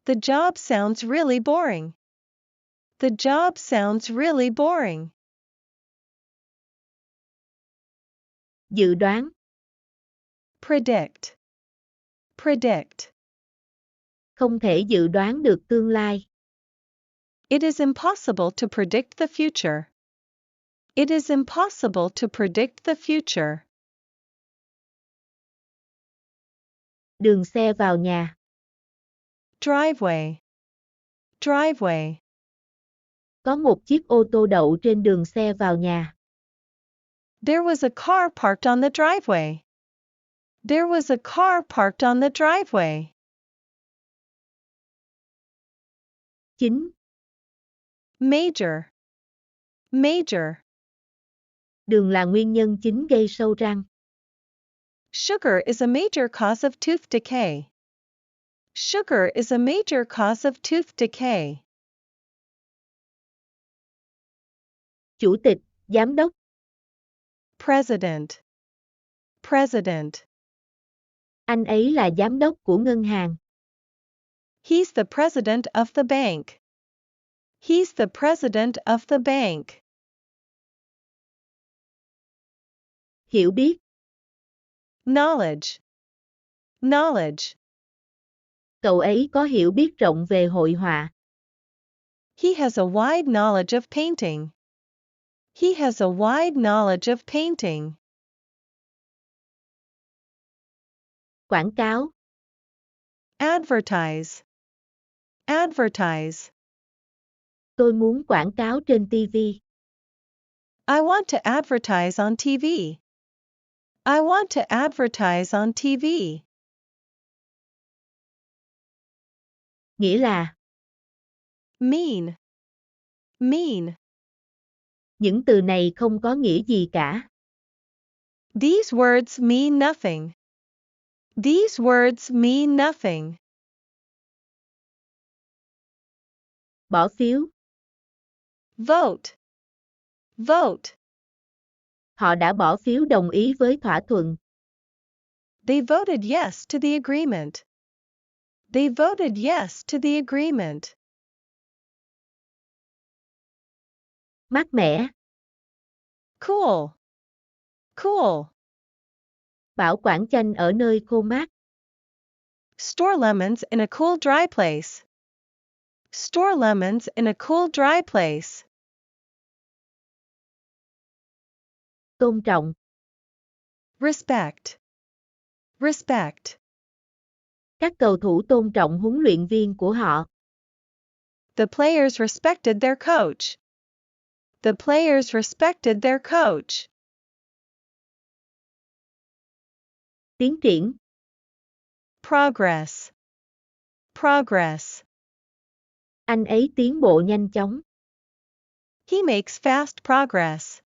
The job sounds really boring. The job sounds really boring. Dự đoán. Predict. Predict. Không thể dự đoán được tương lai. It is impossible to predict the future. It is impossible to predict the future. Đường xe vào nhà. Driveway. Driveway. Có một chiếc ô tô đậu trên đường xe vào nhà. There was a car parked on the driveway. There was a car parked on the driveway. Chính. Major. Major. Đường là nguyên nhân chính gây sâu răng. Sugar is a major cause of tooth decay. Sugar is a major cause of tooth decay. Chủ tịch, giám đốc. President. President. Anh ấy là giám đốc của ngân hàng. He's the president of the bank. He's the president of the bank. Hiểu biết. Knowledge. Knowledge. Cậu ấy có hiểu biết rộng về hội họa. He has a wide knowledge of painting. He has a wide knowledge of painting. Quảng cáo. Advertise. Advertise. Tôi muốn quảng cáo trên TV. I want to advertise on TV. I want to advertise on TV. Nghĩa là. Mean. Mean. Những từ này không có nghĩa gì cả. These words mean nothing. These words mean nothing. Bỏ phiếu. Vote. Vote. Họ đã bỏ phiếu đồng ý với thỏa thuận. They voted yes to the agreement. They voted yes to the agreement. Mát mẻ. Cool. Cool. Bảo quản chanh ở nơi khô mát. Store lemons in a cool, dry place. Store lemons in a cool, dry place. tôn trọng. Respect. Respect. Các cầu thủ tôn trọng huấn luyện viên của họ. The players respected their coach. The players respected their coach. Tiến triển. Progress. Progress. Anh ấy tiến bộ nhanh chóng. He makes fast progress.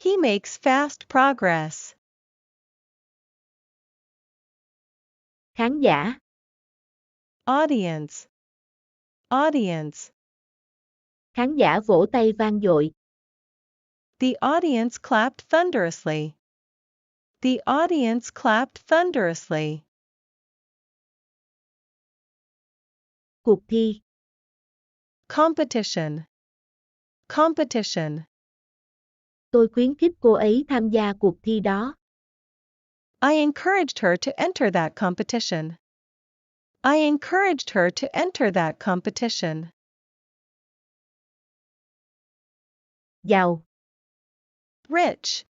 He makes fast progress. Khán giả. Audience. Audience. Khán giả vỗ tay vang dội. The audience clapped thunderously. The audience clapped thunderously. Cuộc thi. Competition. Competition. Tôi khuyến khích cô ấy tham gia cuộc thi đó. I encouraged her to enter that competition. I encouraged her to enter that competition. Giàu. Rich.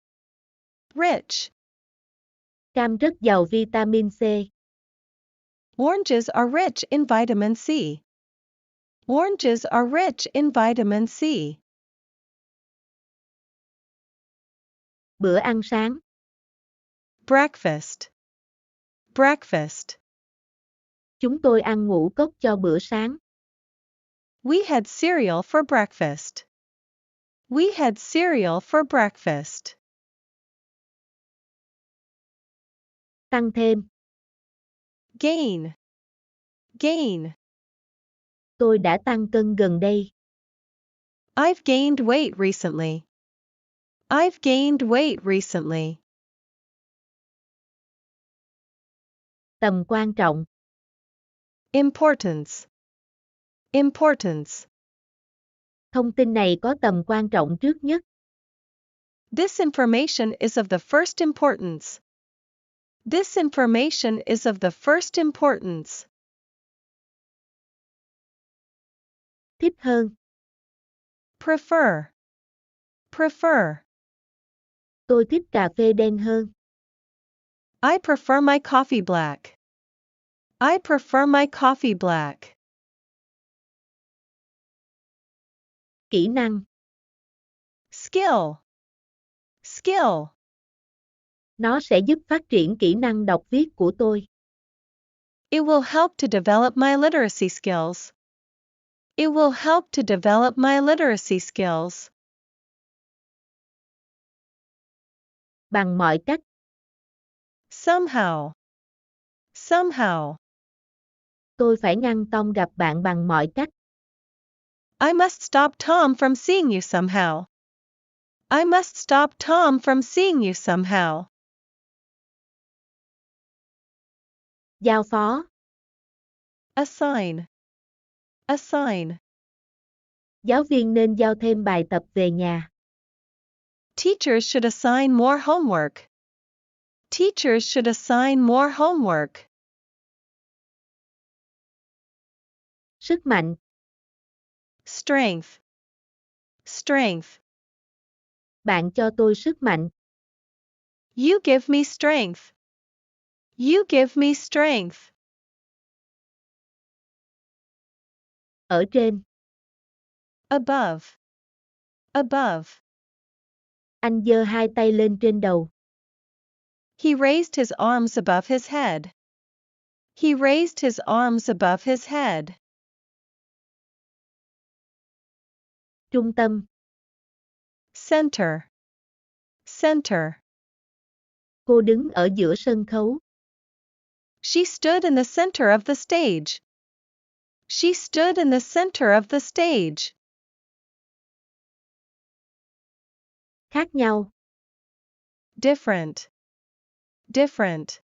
Rich. Cam rất giàu vitamin C. Oranges are rich in vitamin C. Oranges are rich in vitamin C. Bữa ăn sáng. Breakfast. Breakfast. Chúng tôi ăn ngũ cốc cho bữa sáng. We had cereal for breakfast. We had cereal for breakfast. Tăng thêm. Gain. Gain. Tôi đã tăng cân gần đây. I've gained weight recently. I've gained weight recently. Tầm quan trọng. Importance. Importance. Thông tin này có tầm quan trọng trước nhất. This information is of the first importance. This information is of the first importance. Thích hơn. Prefer. Prefer. Tôi thích cà phê đen hơn. I prefer my coffee black. I prefer my coffee black. Kỹ năng. Skill. Skill. Nó sẽ giúp phát triển kỹ năng đọc viết của tôi. It will help to develop my literacy skills. It will help to develop my literacy skills. Bằng mọi cách. Somehow. Somehow. Tôi phải ngăn Tom gặp bạn bằng mọi cách. I must stop Tom from seeing you somehow. I must stop Tom from seeing you somehow. Giao phó. Assign. Assign. Giáo viên nên giao thêm bài tập về nhà. Teachers should assign more homework. Teachers should assign more homework. Sức mạnh. Strength. Strength. Bạn cho tôi sức mạnh. You give me strength. You give me strength. Ở trên. Above. Above. Anh giơ hai tay lên trên đầu. He raised his arms above his head. He raised his arms above his head. Trung tâm. Center. Center. Cô đứng ở giữa sân khấu. She stood in the center of the stage. She stood in the center of the stage. Khác nhau. Different. Different.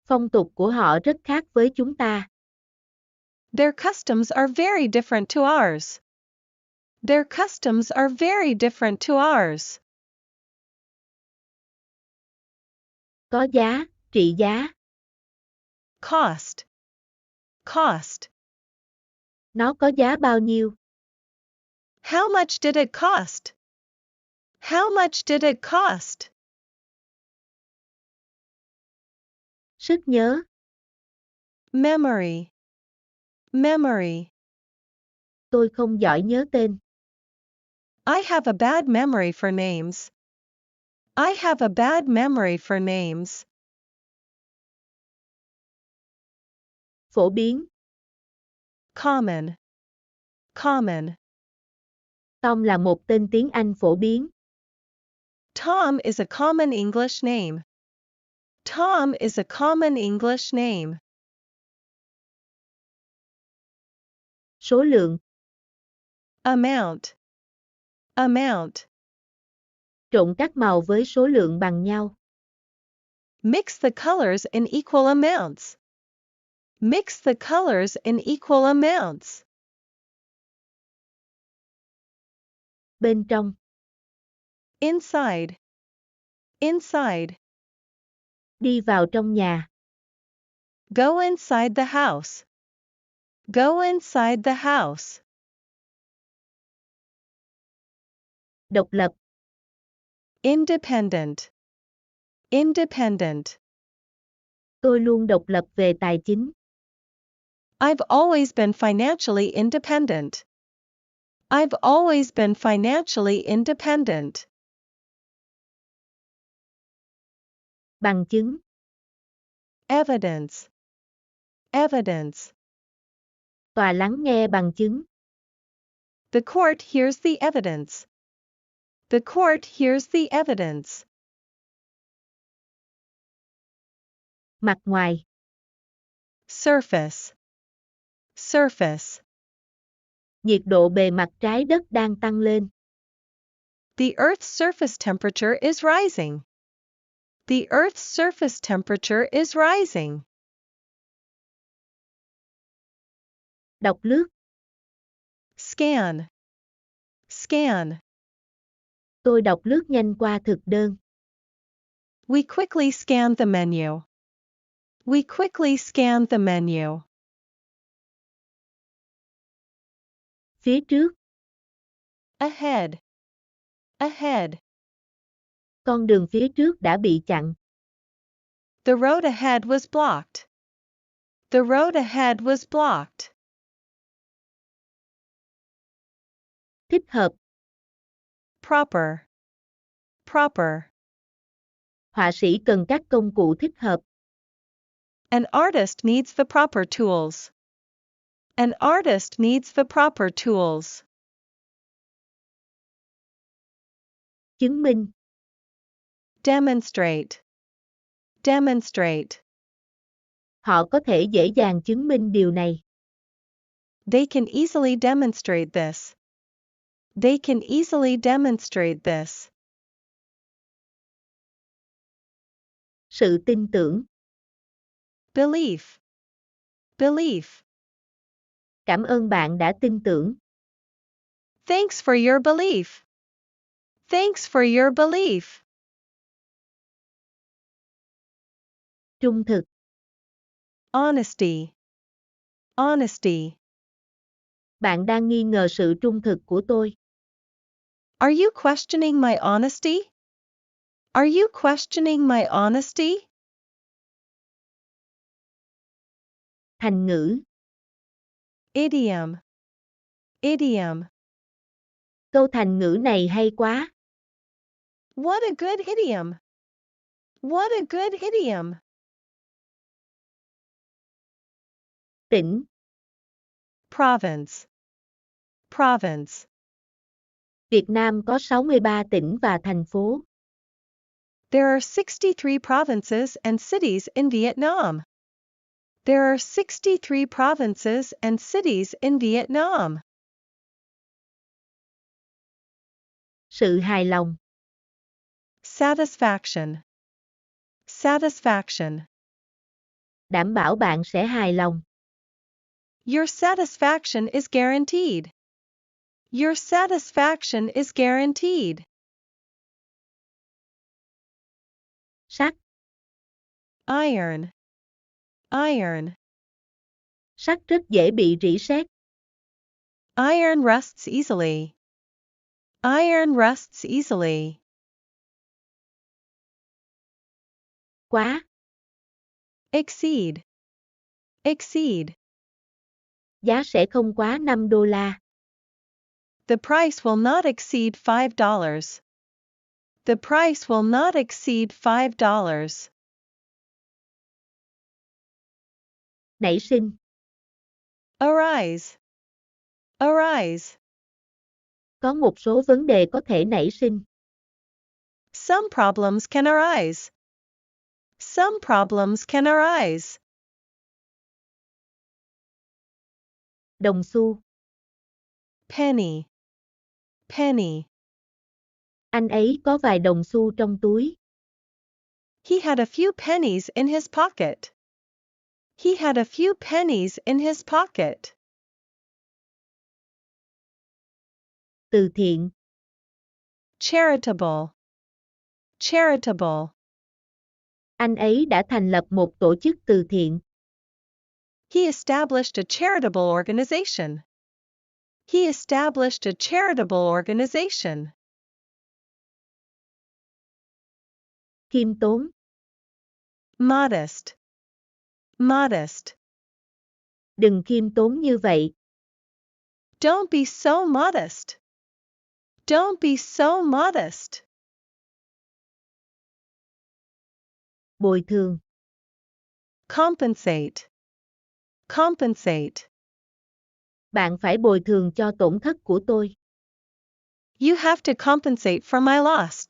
Phong tục của họ rất khác với chúng ta. Their customs are very different to ours. Their customs are very different to ours. Có giá, trị giá. Cost. Cost. Nó có giá bao nhiêu? How much did it cost? How much did it cost? Sức nhớ. Memory. Memory. Tôi không giỏi nhớ tên. I have a bad memory for names. I have a bad memory for names. Phổ biến. Common. Common. Tom là một tên tiếng Anh phổ biến. Tom is a common English name. Tom is a common English name. Số lượng. Amount. Amount. Trộn các màu với số lượng bằng nhau. Mix the colors in equal amounts. Mix the colors in equal amounts. Bên trong. Inside. Inside. Đi vào trong nhà. Go inside the house. Go inside the house. Độc lập. Independent. Independent. Tôi luôn độc lập về tài chính. I've always been financially independent. I've always been financially independent. Bằng chứng. Evidence. Evidence. Tòa lắng nghe bằng chứng. The court hears the evidence. The court hears the evidence. Mặt ngoài. Surface. Surface. Nhiệt độ bề mặt trái đất đang tăng lên. The Earth's surface temperature is rising. The Earth's surface temperature is rising. Đọc lướt. Scan. Scan. Tôi đọc lướt nhanh qua thực đơn. We quickly scan the menu. We quickly scan the menu. Phía trước. Ahead. Ahead. Con đường phía trước đã bị chặn. The road ahead was blocked. The road ahead was blocked. Thích hợp. Proper. Proper. Họa sĩ cần các công cụ thích hợp. An artist needs the proper tools. An artist needs the proper tools. Chứng minh. Demonstrate. Demonstrate. Họ có thể dễ dàng chứng minh điều này. They can easily demonstrate this. They can easily demonstrate this. Sự tin tưởng. Belief. Belief. Cảm ơn bạn đã tin tưởng. Thanks for your belief. Thanks for your belief. Trung thực. Honesty. Honesty. Bạn đang nghi ngờ sự trung thực của tôi. Are you questioning my honesty? Are you questioning my honesty? Thành ngữ. Idiom. Idiom. Câu thành ngữ này hay quá. What a good idiom. What a good idiom. Tỉnh. Province. Province. Việt Nam có 63 tỉnh và thành phố. There are 63 provinces and cities in Vietnam. There are 63 provinces and cities in Vietnam. Sự hài lòng. Satisfaction. Satisfaction. Đảm bảo bạn sẽ hài lòng. Your satisfaction is guaranteed. Your satisfaction is guaranteed. Sắt. Iron. Iron. Sắt rất dễ bị rỉ sét. Iron rusts easily. Iron rusts easily. Quá. Exceed. Exceed. Giá sẽ không quá $5. The price will not exceed $5. The price will not exceed $5. Nảy sinh. Arise. Arise. Có một số vấn đề có thể nảy sinh. Some problems can arise. Some problems can arise. Đồng xu. Penny. Penny. Anh ấy có vài đồng xu trong túi. He had a few pennies in his pocket. He had a few pennies in his pocket. Từ thiện. Charitable. Charitable. Anh ấy đã thành lập một tổ chức từ thiện. He established a charitable organization. He established a charitable organization. Khiêm tốn. Modest. Modest. Đừng khiêm tốn như vậy. Don't be so modest. Don't be so modest. Bồi thường. Compensate. Compensate. Bạn phải bồi thường cho tổn thất của tôi. You have to compensate for my loss.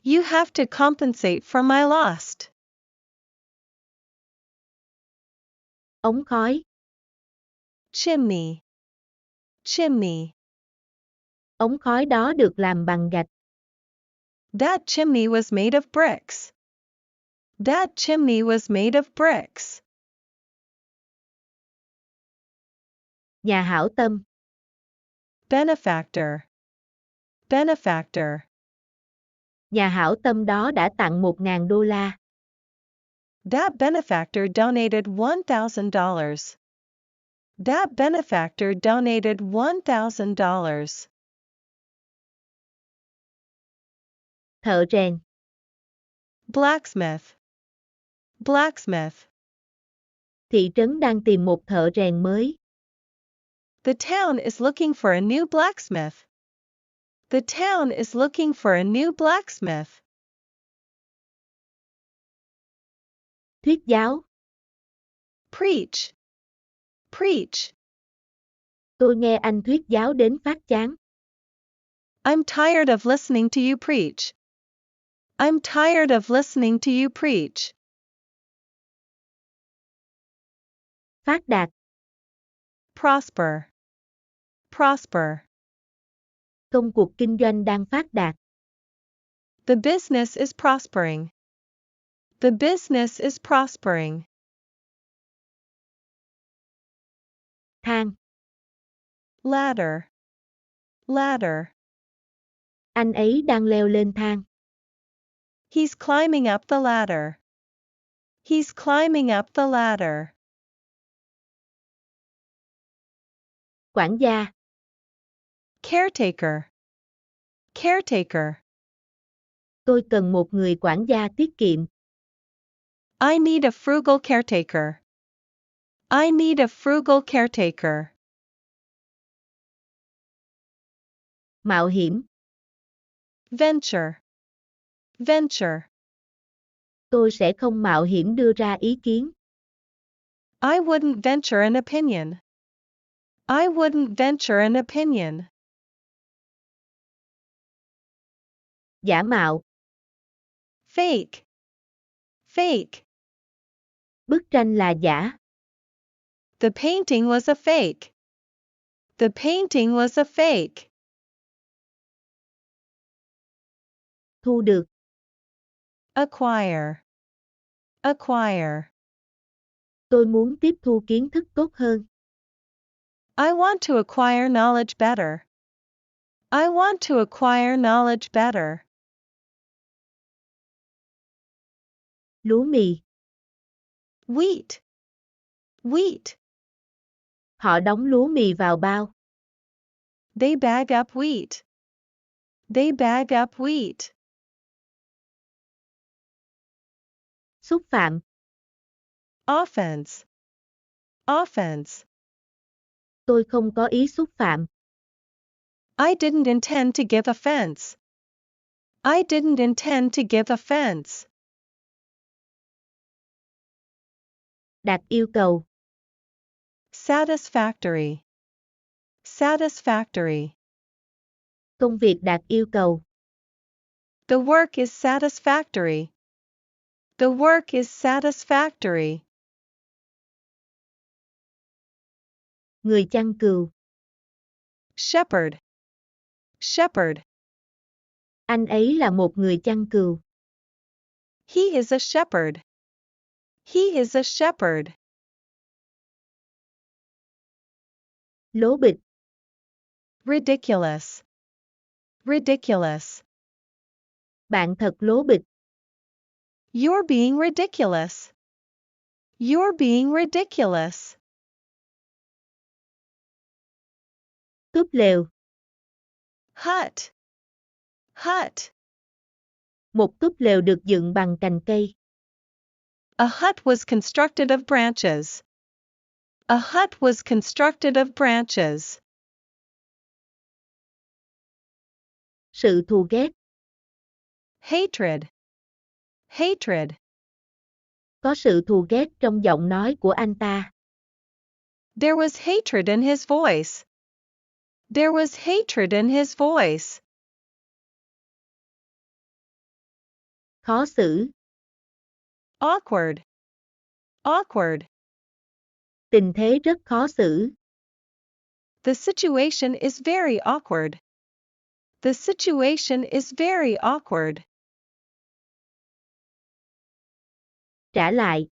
You have to compensate for my loss. Ống khói. Chimney. Chimney. Ống khói đó được làm bằng gạch. That chimney was made of bricks. That chimney was made of bricks. Nhà hảo tâm. Benefactor. Benefactor. Nhà hảo tâm đó đã tặng $1.000. That benefactor donated $1,000. That benefactor donated $1,000. Thợ rèn. Blacksmith. Blacksmith. Thị trấn đang tìm một thợ rèn mới. The town is looking for a new blacksmith. The town is looking for a new blacksmith. Thuyết giáo. Preach. Preach. Tôi nghe anh thuyết giáo đến phát chán. I'm tired of listening to you preach. I'm tired of listening to you preach. Phát đạt. Prosper. Prosper. Công cuộc kinh doanh đang phát đạt. The business is prospering. The business is prospering. Thang. Ladder. Ladder. Anh ấy đang leo lên thang. He's climbing up the ladder. He's climbing up the ladder. Quản gia. Caretaker. Caretaker. Tôi cần một người quản gia tiết kiệm. I need a frugal caretaker. I need a frugal caretaker. Mạo hiểm. Venture. Venture. Tôi sẽ không mạo hiểm đưa ra ý kiến. I wouldn't venture an opinion. I wouldn't venture an opinion. Giả mạo. Fake. Fake. Bức tranh là giả. The painting was a fake. The painting was a fake. Thu được. Acquire. Acquire. Tôi muốn tiếp thu kiến thức tốt hơn. I want to acquire knowledge better. I want to acquire knowledge better. Lúa mì. Wheat. Wheat. Họ đóng lúa mì vào bao. They bag up wheat. They bag up wheat. Xúc phạm. Offense. Offense. Tôi không có ý xúc phạm. I didn't intend to give offense. I didn't intend to give offense. Đạt yêu cầu. Satisfactory. Satisfactory. Công việc đạt yêu cầu. The work is satisfactory. The work is satisfactory. Người chăn cừu. Shepherd. Shepherd. Anh ấy là một người chăn cừu. He is a shepherd. He is a shepherd. Lố bịch. Ridiculous. Ridiculous. Bạn thật lố bịch. You're being ridiculous. You're being ridiculous. Túp lều. Hut. Hut. Một túp lều được dựng bằng cành cây. A hut was constructed of branches. A hut was constructed of branches. Sự thù ghét. Hatred. Hatred. Có sự thù ghét trong giọng nói của anh ta. There was hatred in his voice. There was hatred in his voice. Khó xử. Awkward. Awkward. Tình thế rất khó xử. The situation is very awkward. The situation is very awkward. Trả lại.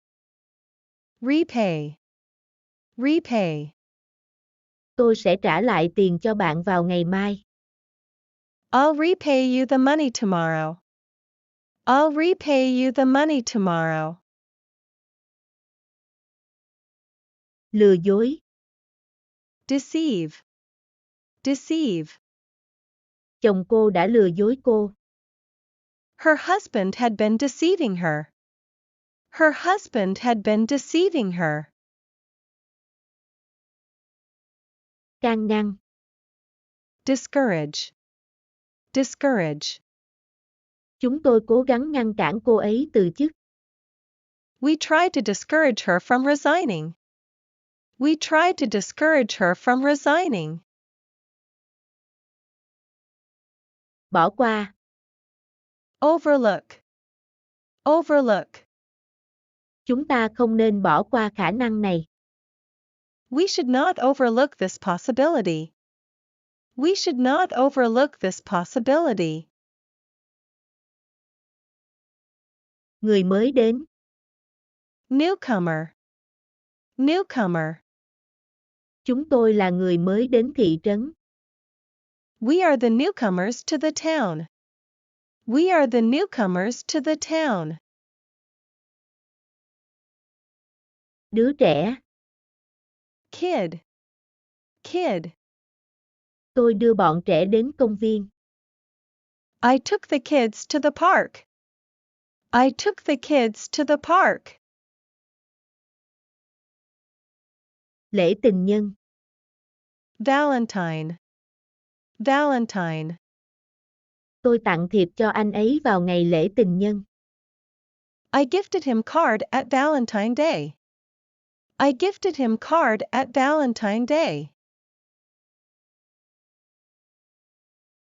Repay. Repay. Tôi sẽ trả lại tiền cho bạn vào ngày mai. I'll repay you the money tomorrow. I'll repay you the money tomorrow. Lừa dối. Deceive. Deceive. Chồng cô đã lừa dối cô. Her husband had been deceiving her. Her husband had been deceiving her. Can ngăn. Discourage. Discourage. Chúng tôi cố gắng ngăn cản cô ấy từ chức. We tried to discourage her from resigning. We tried to discourage her from resigning. Bỏ qua. Overlook. Overlook. Chúng ta không nên bỏ qua khả năng này. We should not overlook this possibility. We should not overlook this possibility. Người mới đến. Newcomer. Newcomer. Chúng tôi là người mới đến thị trấn. We are the newcomers to the town. We are the newcomers to the town. Đứa trẻ. Kid. Kid. Tôi đưa bọn trẻ đến công viên. I took the kids to the park. I took the kids to the park. Lễ tình nhân. Valentine. Valentine. Tôi tặng thiệp cho anh ấy vào ngày lễ tình nhân. I gifted him card at Valentine Day. I gifted him card at Valentine Day.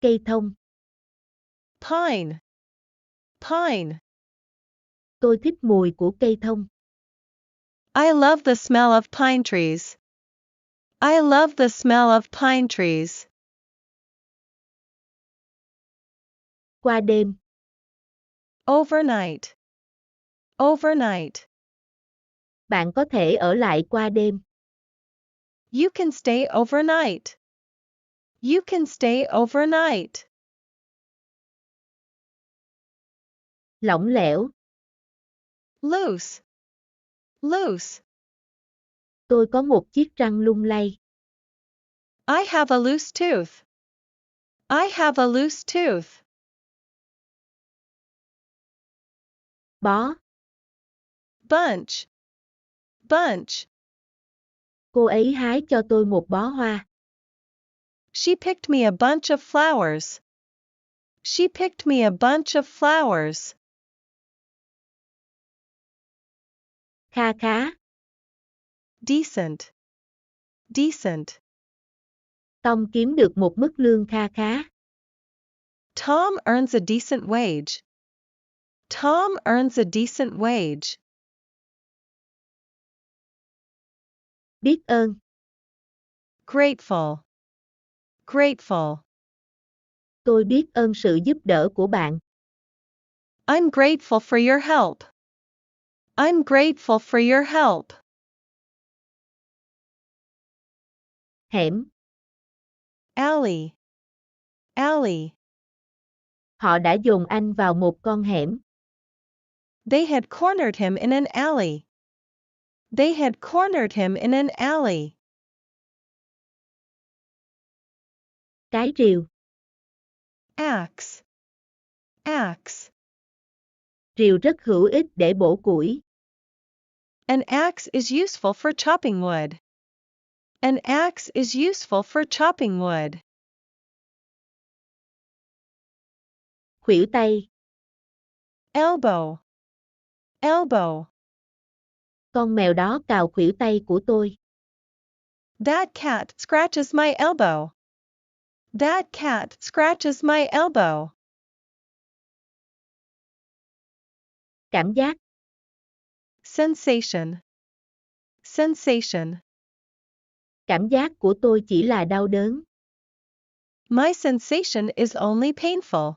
Cây thông. Pine. Pine. Tôi thích mùi của cây thông. I love the smell of pine trees. I love the smell of pine trees. Qua đêm. Overnight. Overnight. Bạn có thể ở lại qua đêm. You can stay overnight. You can stay overnight. Lỏng lẻo. Loose. Loose. Tôi có một chiếc răng lung lay. I have a loose tooth. I have a loose tooth. Bó. Bunch. Bunch. Cô ấy hái cho tôi một bó hoa. She picked me a bunch of flowers. She picked me a bunch of flowers. Kha khá. Decent. Decent. Tom kiếm được một mức lương kha khá. Tom earns a decent wage. Tom earns a decent wage. Biết ơn. Grateful. Grateful. Tôi biết ơn sự giúp đỡ của bạn. I'm grateful for your help. I'm grateful for your help. Hẻm. Alley. Alley. Họ đã dồn anh vào một con hẻm. They had cornered him in an alley. They had cornered him in an alley. Cái rìu. Axe. Axe. Rìu rất hữu ích để bổ củi. An axe is useful for chopping wood. An axe is useful for chopping wood. Khuỷu tay. Elbow. Elbow. Con mèo đó cào khuỷu tay của tôi. That cat scratches my elbow. That cat scratches my elbow. Cảm giác. Sensation. Sensation. Cảm giác của tôi chỉ là đau đớn. My sensation is only painful.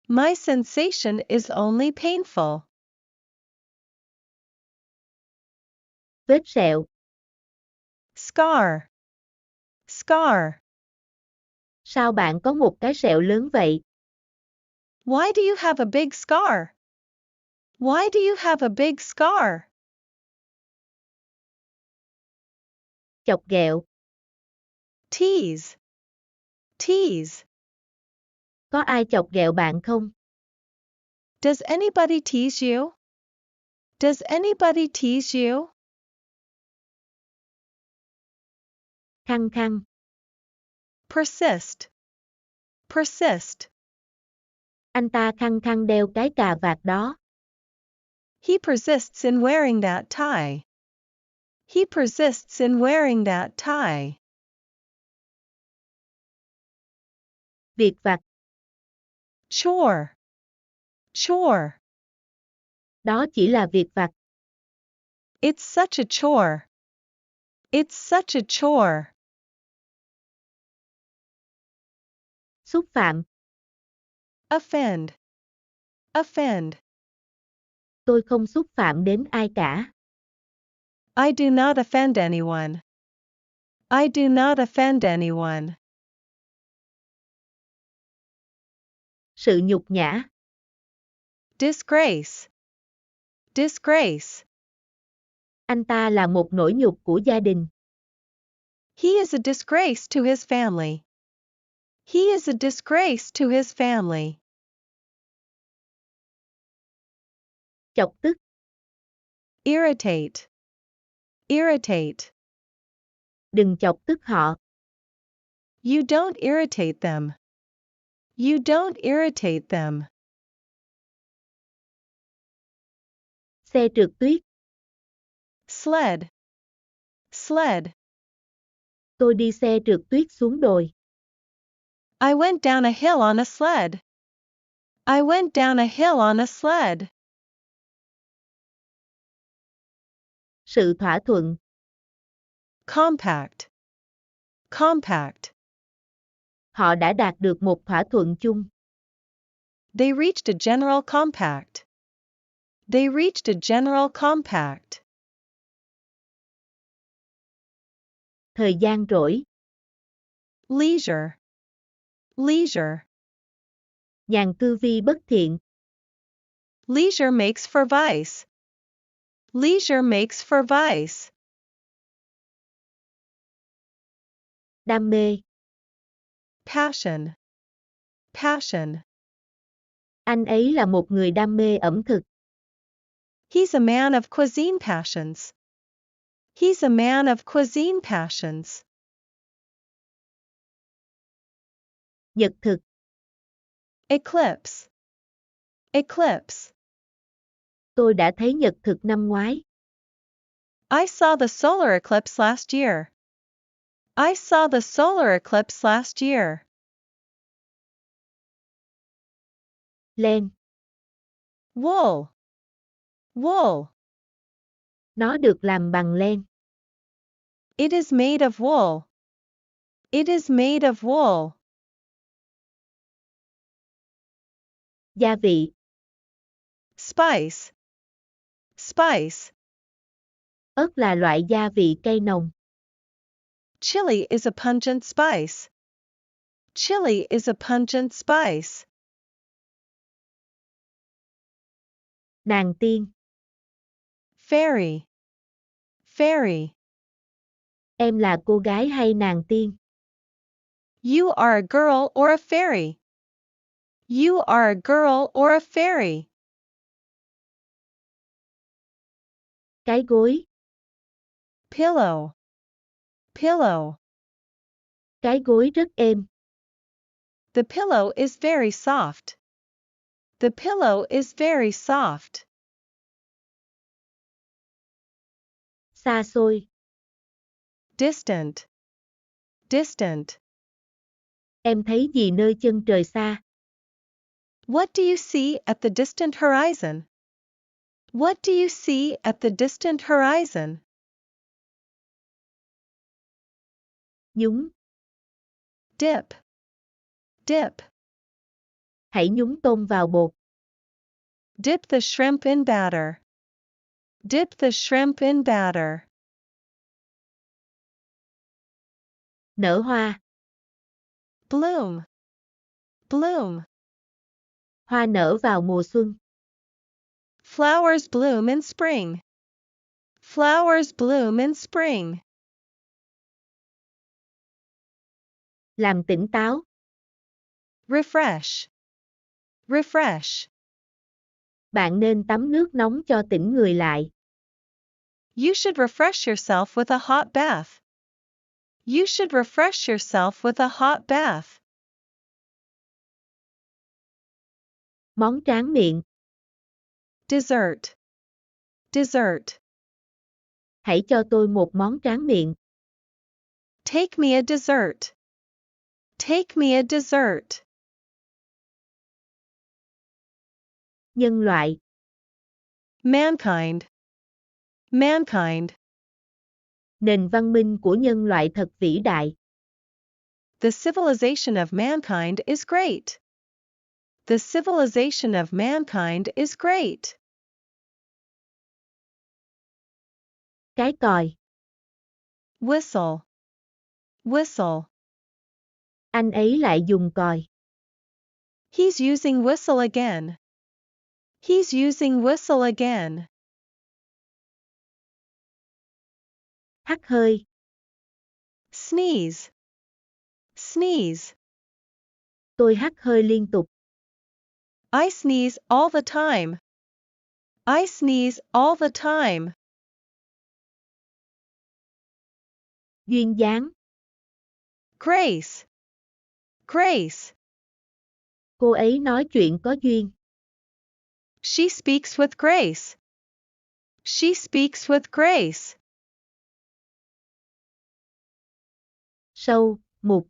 My sensation is only painful. Vết sẹo. Scar. Scar. Sao bạn có một cái sẹo lớn vậy? Why do you have a big scar? Why do you have a big scar? Chọc ghẹo. Tease. Tease. Có ai chọc ghẹo bạn không? Does anybody tease you? Does anybody tease you? Khăng khăng. Persist. Persist. Anh ta khăng khăng đeo cái cà vạt đó. He persists in wearing that tie. He persists in wearing that tie. Việc vặt. Chore. Chore. Đó chỉ là việc vặt. It's such a chore. It's such a chore. Xúc phạm. Offend. Offend. Tôi không xúc phạm đến ai cả. I do not offend anyone. I do not offend anyone. Sự nhục nhã. Disgrace. Disgrace. Anh ta là một nỗi nhục của gia đình. He is a disgrace to his family. He is a disgrace to his family. Chọc tức. Irritate. Irritate. Đừng chọc tức họ. You don't irritate them. You don't irritate them. Xe trượt tuyết. Sled. Sled. Tôi đi xe trượt tuyết xuống đồi. I went down a hill on a sled. I went down a hill on a sled. Sự thỏa thuận. Compact. Compact. Họ đã đạt được một thỏa thuận chung. They reached a general compact. They reached a general compact. Thời gian rỗi. Leisure. Leisure. Nhàn cư vi bất thiện. Leisure makes for vice. Leisure makes for vice. Đam mê. Passion. passion. Anh ấy là một người đam mê ẩm thực. He's a man of cuisine passions. He's a man of cuisine passions. Nhật thực. Eclipse. Eclipse. Tôi đã thấy nhật thực năm ngoái. I saw the solar eclipse last year. I saw the solar eclipse last year. Len. Wool. Wool. Nó được làm bằng len. It is made of wool. It is made of wool. Gia vị. Spice. Spice. Ớt là loại gia vị cay nồng. Chili is a pungent spice. Chili is a pungent spice. Nàng tiên. Fairy. Fairy. Em là cô gái hay nàng tiên? You are a girl or a fairy. You are a girl or a fairy. Cái gối. Pillow. Pillow. Cái gối rất êm. The pillow is very soft. The pillow is very soft. Xa xôi. Distant. Distant. Em thấy gì nơi chân trời xa? What do you see at the distant horizon? What do you see at the distant horizon? Nhúng. Dip. Dip. Hãy nhúng tôm vào bột. Dip the shrimp in batter. Dip the shrimp in batter. Nở hoa. Bloom. Bloom. Hoa nở vào mùa xuân. Flowers bloom in spring. Flowers bloom in spring. Làm tỉnh táo. Refresh. Refresh. Bạn nên tắm nước nóng cho tỉnh người lại. You should refresh yourself with a hot bath. You should refresh yourself with a hot bath. Món tráng miệng. Dessert. Dessert. Hãy cho tôi một món tráng miệng. Take me a dessert. Take me a dessert. Nhân loại. Mankind. Mankind. Nền văn minh của nhân loại thật vĩ đại. The civilization of mankind is great. The civilization of mankind is great. Cái còi. Whistle. Whistle. Anh ấy lại dùng còi. He's using whistle again. He's using whistle again. Hắt hơi. Sneeze. Sneeze. Tôi hắt hơi liên tục. I sneeze all the time. I sneeze all the time. Duyên dáng. Grace. Grace. Cô ấy nói chuyện có duyên. She speaks with grace. She speaks with grace. Sâu, mục.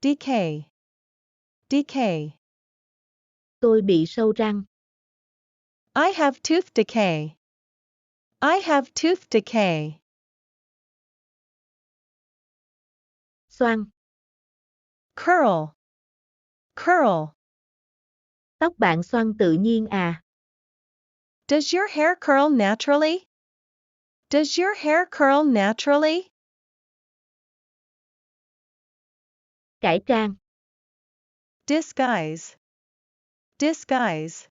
Decay. Decay. Tôi bị sâu răng. I have tooth decay. I have tooth decay. Xoăn. Curl. Curl. Tóc bạn xoăn tự nhiên à? Does your hair curl naturally? Does your hair curl naturally? Cải trang. Disguise. Disguise.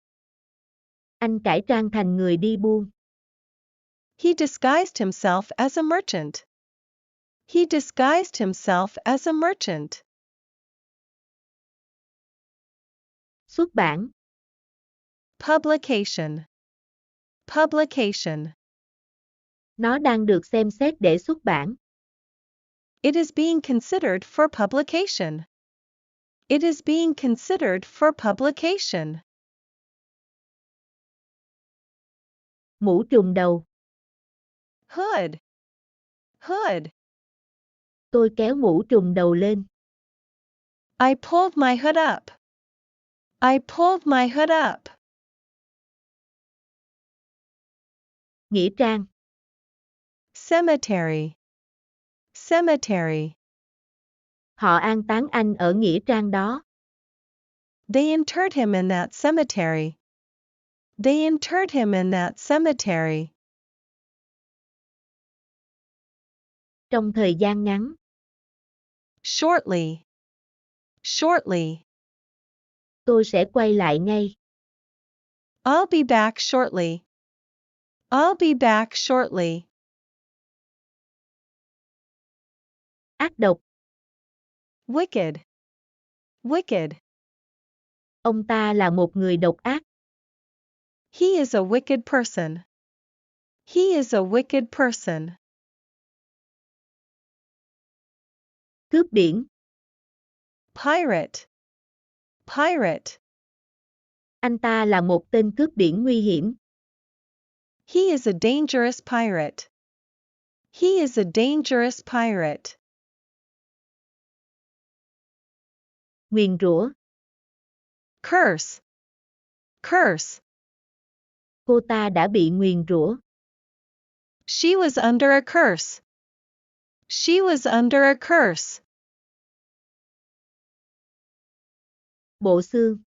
Anh cải trang thành người đi buôn. He disguised himself as a merchant. He disguised himself as a merchant. Xuất bản. Publication. Publication. Nó đang được xem xét để xuất bản. It is being considered for publication. It is being considered for publication. Mũ trùm đầu. Hood. Hood. Tôi kéo mũ trùm đầu lên. I pulled my hood up. I pulled my hood up. Nghĩa trang. Cemetery. Cemetery. Họ an táng anh ở nghĩa trang đó. They interred him in that cemetery. They interred him in that cemetery. Trong thời gian ngắn. Shortly. Shortly. Tôi sẽ quay lại ngay. I'll be back shortly. I'll be back shortly. Ác độc. Wicked. Wicked. Ông ta là một người độc ác. He is a wicked person. He is a wicked person. Cướp biển. Pirate. Pirate. Anh ta là một tên cướp biển nguy hiểm. He is a dangerous pirate. He is a dangerous pirate. Nguyền rủa. Curse. Curse. Cô ta đã bị nguyền rủa. She was under a curse. She was under a curse. Bộ xương.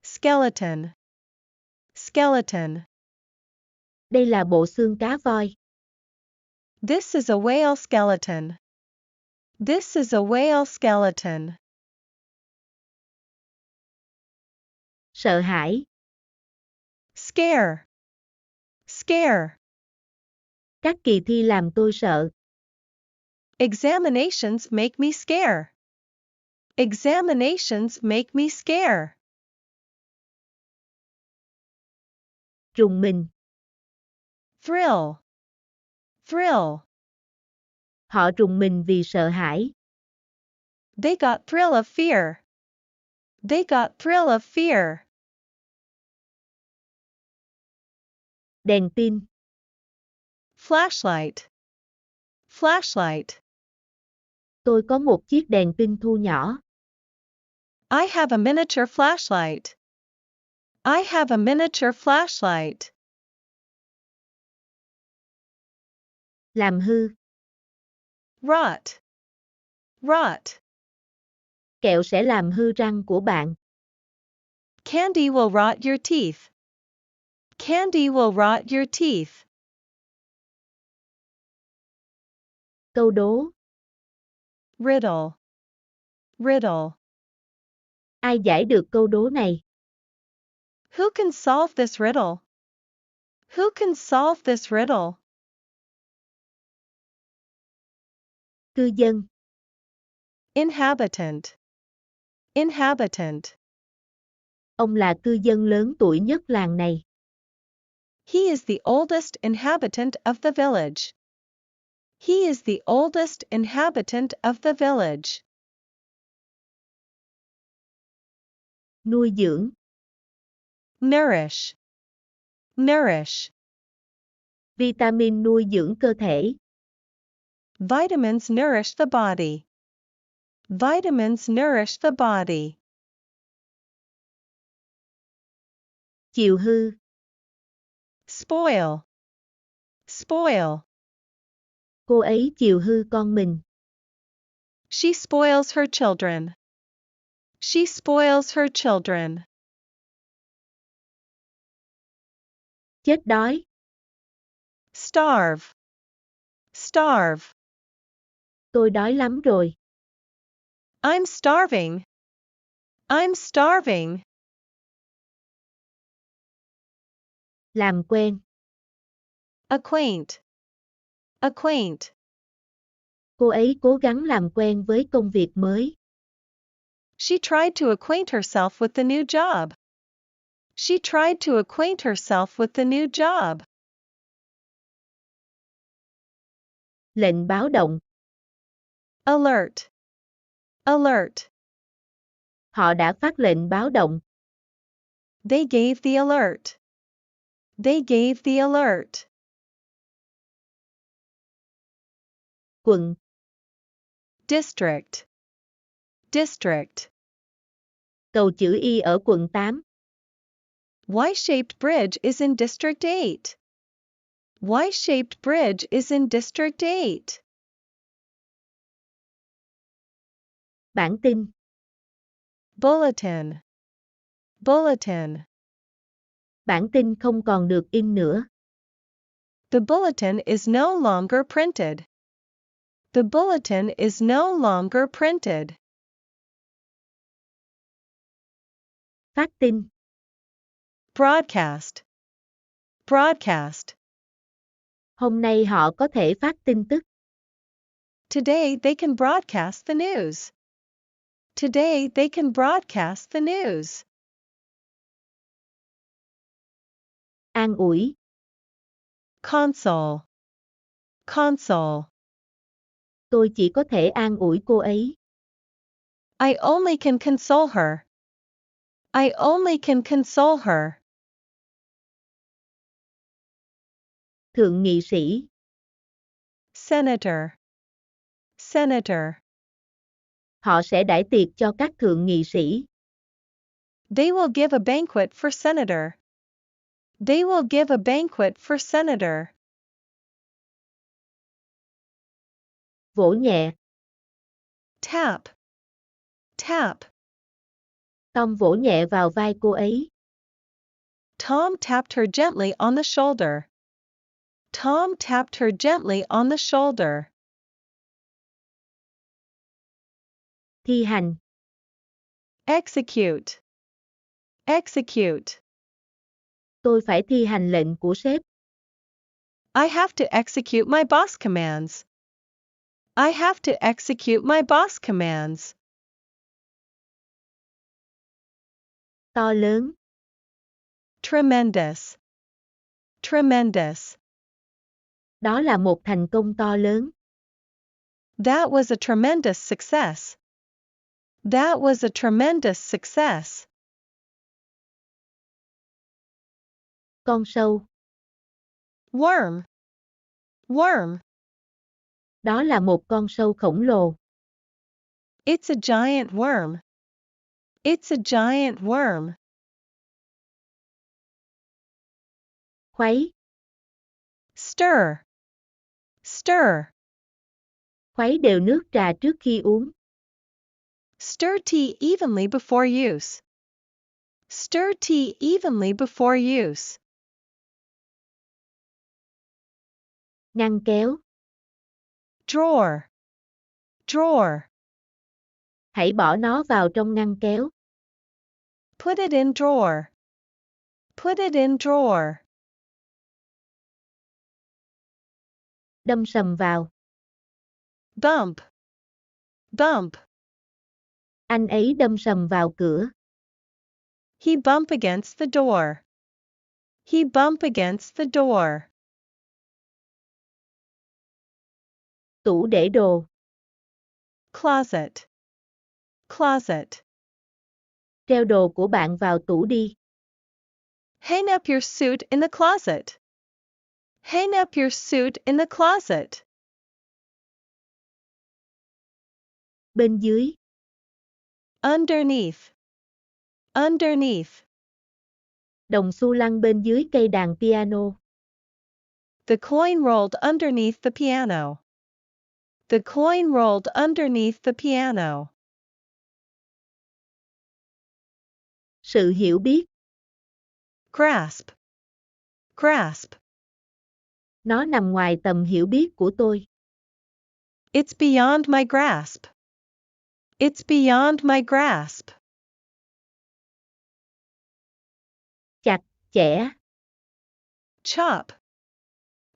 Skeleton. Skeleton. Đây là bộ xương cá voi. This is a whale skeleton. This is a whale skeleton. Sợ hãi. Scare. Scare. Các kỳ thi làm tôi sợ. Examinations make me scare. Examinations make me scare. Rùng mình. Thrill. Thrill. Họ rùng mình vì sợ hãi. They got thrill of fear. They got thrill of fear. Đèn pin. Flashlight. Flashlight. Tôi có một chiếc đèn pin thu nhỏ. I have a miniature flashlight. I have a miniature flashlight. Làm hư. Rot. Rot. Kẹo sẽ làm hư răng của bạn. Candy will rot your teeth. Candy will rot your teeth. Câu đố. Riddle. Riddle. Ai giải được câu đố này? Who can solve this riddle? Who can solve this riddle? Cư dân. Inhabitant. Inhabitant. Ông là cư dân lớn tuổi nhất làng này. He is the oldest inhabitant of the village. He is the oldest inhabitant of the village. Nuôi dưỡng. Nourish. Nourish. Vitamin nuôi dưỡng cơ thể. Vitamins nourish the body. Vitamins nourish the body. Chiều hư. Spoil. Spoil. Cô ấy chiều hư con mình. She spoils her children. She spoils her children. Chết đói. Starve. Starve. Tôi đói lắm rồi. I'm starving. I'm starving. Làm quen. Acquaint. Acquaint. Cô ấy cố gắng làm quen với công việc mới. She tried to acquaint herself with the new job. She tried to acquaint herself with the new job. Lệnh báo động. Alert. Alert. Họ đã phát lệnh báo động. They gave the alert. They gave the alert. Quận. District. District. Cầu chữ Y ở quận 8. Y-shaped bridge is in District 8. Y-shaped bridge is in District 8. Bản tin. Bulletin. Bulletin. Bản tin không còn được in nữa. The bulletin is no longer printed. The bulletin is no longer printed. Phát tin. Broadcast. Broadcast. Hôm nay họ có thể phát tin tức. Today they can broadcast the news. Today they can broadcast the news. An ủi. Console. Console. Tôi chỉ có thể an ủi cô ấy. I only can console her. I only can console her. Thượng nghị sĩ. Senator. Senator. Họ sẽ đãi tiệc cho các thượng nghị sĩ. They will give a banquet for senator. They will give a banquet for senator. Vỗ nhẹ. Tap. Tap. Tom vỗ nhẹ vào vai cô ấy. Tom tapped her gently on the shoulder. Tom tapped her gently on the shoulder. Thi hành. Execute. Execute. Tôi phải thi hành lệnh của sếp. I have to execute my boss commands. I have to execute my boss commands. To lớn. Tremendous. Tremendous. Đó là một thành công to lớn. That was a tremendous success. That was a tremendous success. Con sâu. Worm. Worm. Đó là một con sâu khổng lồ. It's a giant worm. It's a giant worm. Khuấy. Stir. Stir. Khuấy đều nước trà trước khi uống. Stir tea evenly before use. Stir tea evenly before use. Ngăn kéo. Drawer. Drawer. Hãy bỏ nó vào trong ngăn kéo. Put it in drawer. Put it in drawer. Đâm sầm vào. Bump. Bump. Anh ấy đâm sầm vào cửa. He bumped against the door. He bumped against the door. Tủ để đồ. Closet. Closet. Treo đồ của bạn vào tủ đi. Hang up your suit in the closet. Hang up your suit in the closet. Bên dưới. Underneath. Underneath. Đồng xu lăn bên dưới cây đàn piano. The coin rolled underneath the piano. The coin rolled underneath the piano. Sự hiểu biết. Grasp. Grasp. Nó nằm ngoài tầm hiểu biết của tôi. It's beyond my grasp. It's beyond my grasp. Chặt, chẻ. Chop.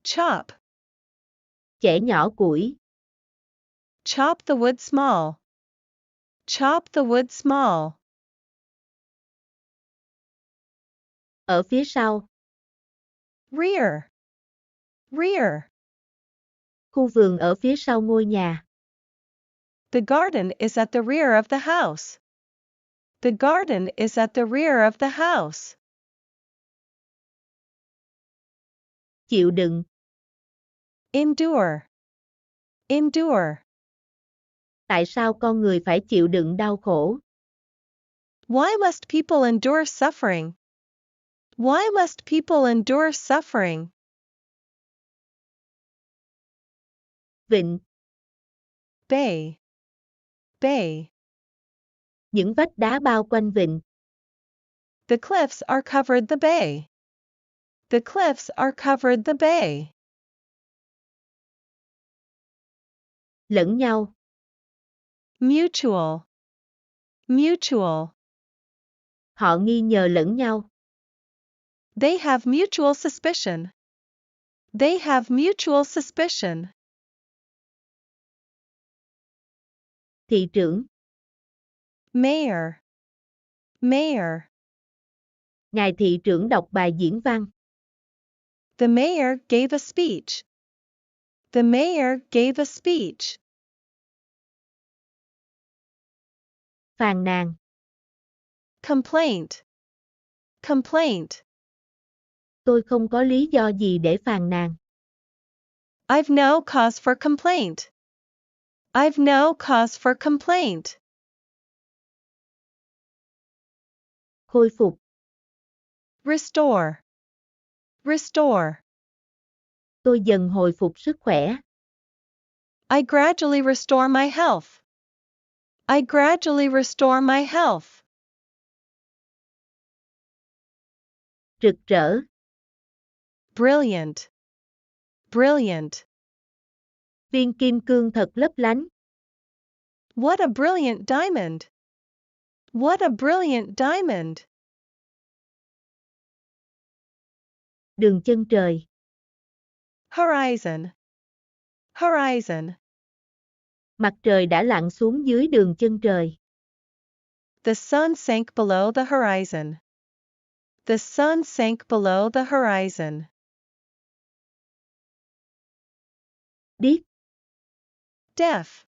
Chop. Chẻ nhỏ củi. Chop the wood small. Chop the wood small. Ở phía sau. Rear. Rear. Khu vườn ở phía sau ngôi nhà. The garden is at the rear of the house. The garden is at the rear of the house. Chịu đựng. Endure. Endure. Tại sao con người phải chịu đựng đau khổ? Why must people endure suffering? Why must people endure suffering? Vịnh. Bay. Bay. Những vách đá bao quanh vịnh. The cliffs are covered the bay. The cliffs are covered the bay. Lẫn nhau. Mutual. Mutual. Họ nghi ngờ lẫn nhau. They have mutual suspicion. They have mutual suspicion. Thị trưởng. Mayor. Mayor. Ngài thị trưởng đọc bài diễn văn. The mayor gave a speech. The mayor gave a speech. Phàn nàn. Complaint. Complaint. Tôi không có lý do gì để phàn nàn. I've no cause for complaint. I've no cause for complaint. Khôi phục. Restore. Restore. Tôi dần hồi phục sức khỏe. I gradually restore my health. I gradually restore my health. Rực rỡ. Brilliant. Brilliant. Viên kim cương thật lấp lánh. What a brilliant diamond. What a brilliant diamond. Đường chân trời. Horizon. Horizon. Mặt trời đã lặn xuống dưới đường chân trời. The sun sank below the horizon. The sun sank below the horizon. Điếc. Deaf.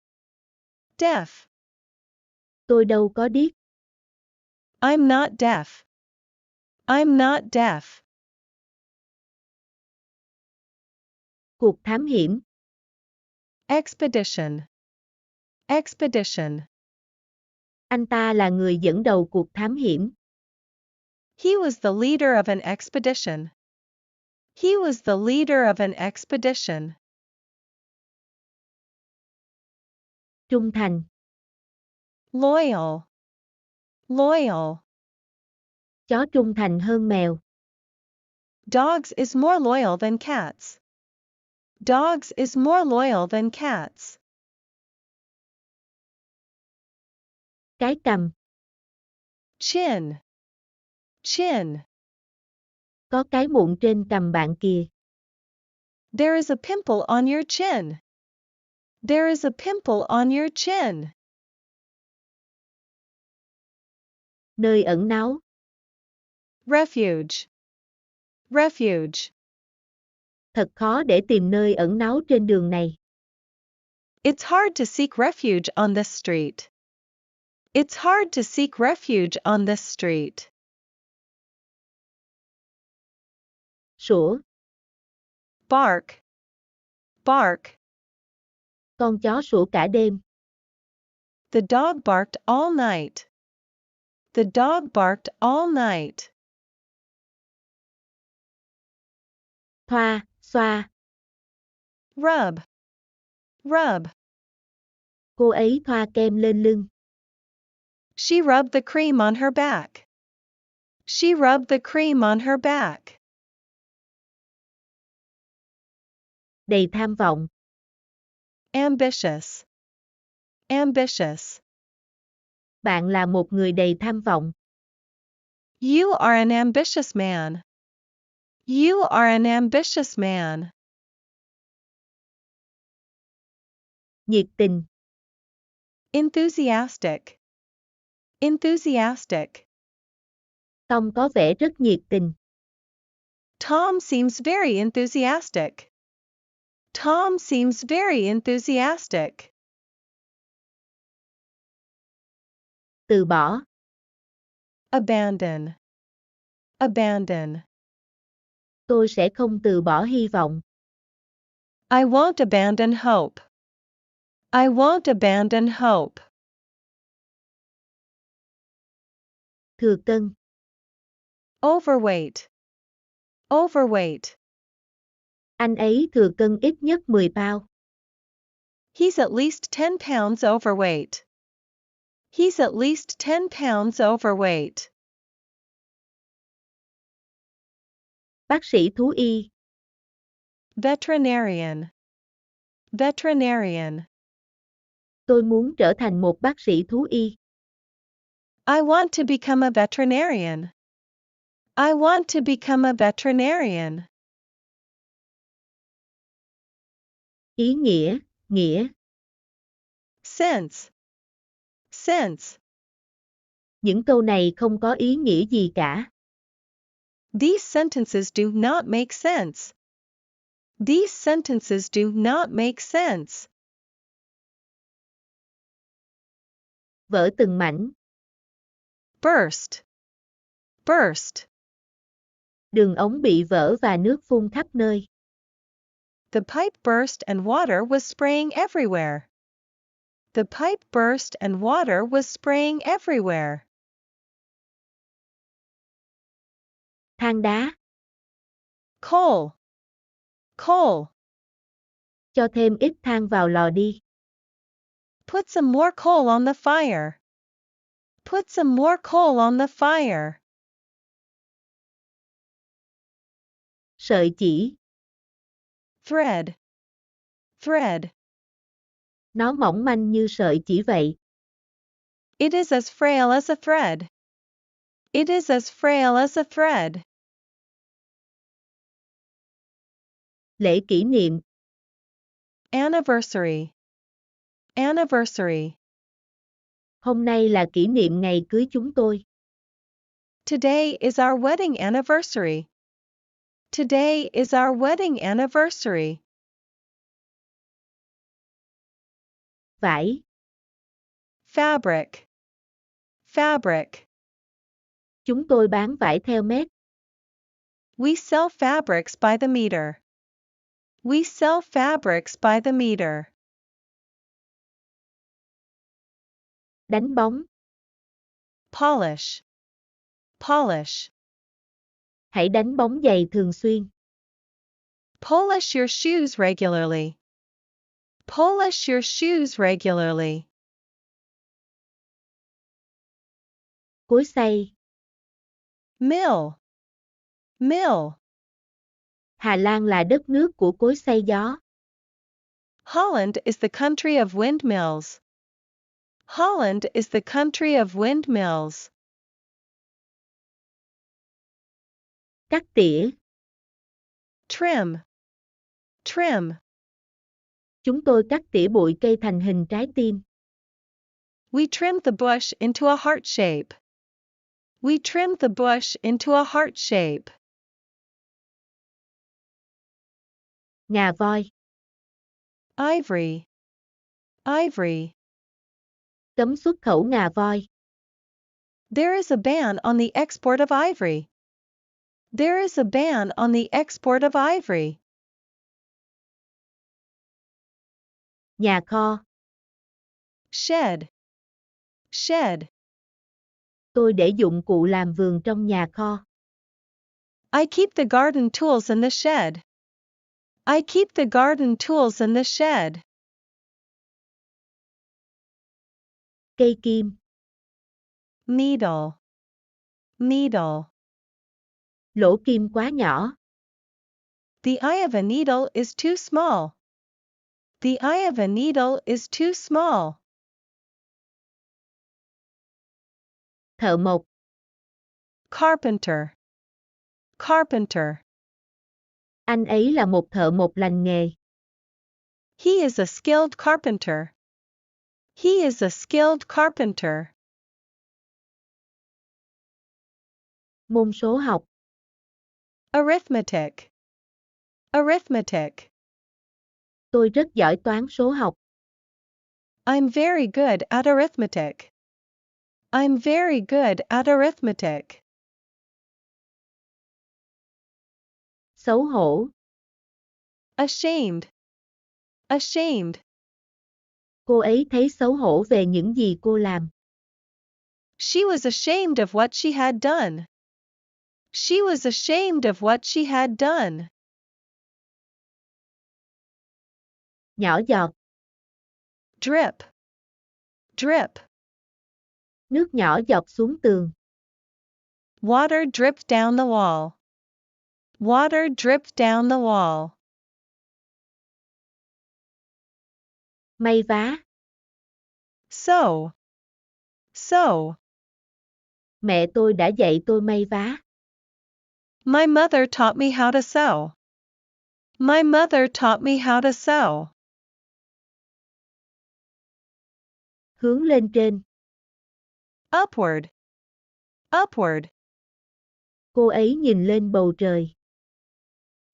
Deaf. Tôi đâu có điếc. I'm not deaf. I'm not deaf. Cuộc thám hiểm. Expedition. Expedition. Anh ta là người dẫn đầu cuộc thám hiểm. He was the leader of an expedition. He was the leader of an expedition. Trung thành. Loyal. Loyal. Chó trung thành hơn mèo. Dogs is more loyal than cats. Dogs is more loyal than cats. Cái cằm. Chin. Chin. Có cái mụn trên cằm bạn kìa. There is a pimple on your chin. There is a pimple on your chin. Nơi ẩn náu. Refuge. Refuge. Thật khó để tìm nơi ẩn náu trên đường này. It's hard to seek refuge on this street. It's hard to seek refuge on this street. Sủa. Bark. Bark. Con chó sủa cả đêm. The dog barked all night. The dog barked all night. Thoa, xoa. Rub. Rub. Cô ấy thoa kem lên lưng. She rubbed the cream on her back. She rubbed the cream on her back. Đầy tham vọng. Ambitious. Ambitious. Bạn là một người đầy tham vọng. You are an ambitious man. You are an ambitious man. Nhiệt tình. Enthusiastic. Enthusiastic. Tom có vẻ rất nhiệt tình. Tom seems very enthusiastic. Tom seems very enthusiastic. Từ bỏ. Abandon. Abandon. Tôi sẽ không từ bỏ hy vọng. I won't abandon hope. I won't abandon hope. Thừa cân. Overweight. Overweight. Anh ấy thừa cân ít nhất 10 pound. He's at least 10 pounds overweight. He's at least 10 pounds overweight. Bác sĩ thú y. Veterinarian. Veterinarian. Tôi muốn trở thành một bác sĩ thú y. I want to become a veterinarian. I want to become a veterinarian. Ý nghĩa, nghĩa. Since. Since. Những câu này không có ý nghĩa gì cả. These sentences do not make sense. These sentences do not make sense. Vỡ từng mảnh. Burst. Burst. Đường ống bị vỡ và nước phun khắp nơi. The pipe burst and water was spraying everywhere. The pipe burst and water was spraying everywhere. Than đá. Coal. Coal. Cho thêm ít than vào lò đi. Put some more coal on the fire. Put some more coal on the fire. Sợi chỉ. Thread. Thread. Nó mỏng manh như sợi chỉ vậy. It is as frail as a thread. It is as frail as a thread. Lễ kỷ niệm. Anniversary. Anniversary. Hôm nay là kỷ niệm ngày cưới chúng tôi. Today is our wedding anniversary. Today is our wedding anniversary. Vải. Fabric. Fabric. Chúng tôi bán vải theo mét. We sell fabrics by the meter. We sell fabrics by the meter. Đánh bóng. Polish. Polish. Hãy đánh bóng giày thường xuyên. Polish your shoes regularly. Polish your shoes regularly. Cối xay. Mill. Mill. Hà Lan là đất nước của cối xay gió. Holland is the country of windmills. Holland is the country of windmills. Cắt tỉa. Trim. Trim. Chúng tôi cắt tỉa bụi cây thành hình trái tim. We trimmed the bush into a heart shape. We trimmed the bush into a heart shape. Ngà voi. Ivory. Ivory. Cấm xuất khẩu ngà voi. There is a ban on the export of ivory. There is a ban on the export of ivory. Nhà kho. Shed. Shed. Tôi để dụng cụ làm vườn trong nhà kho. I keep the garden tools in the shed. I keep the garden tools in the shed. Cây kim. Needle. Needle. Lỗ kim quá nhỏ. The eye of a needle is too small. The eye of a needle is too small. Thợ mộc. Carpenter. Carpenter. Anh ấy là một thợ mộc lành nghề. He is a skilled carpenter. He is a skilled carpenter. Môn số học. Arithmetic. Arithmetic. Tôi rất giỏi toán số học. I'm very good at arithmetic. I'm very good at arithmetic. Xấu hổ. Ashamed. Ashamed. Cô ấy thấy xấu hổ về những gì cô làm. She was ashamed of what she had done. She was ashamed of what she had done. Nhỏ giọt. Drip. Drip. Nước nhỏ giọt xuống tường. Water dripped down the wall. Water dripped down the wall. May vá. Sew. Sew. Mẹ tôi đã dạy tôi may vá. My mother taught me how to sew. My mother taught me how to sew. Hướng lên trên. Upward. Upward. Cô ấy nhìn lên bầu trời.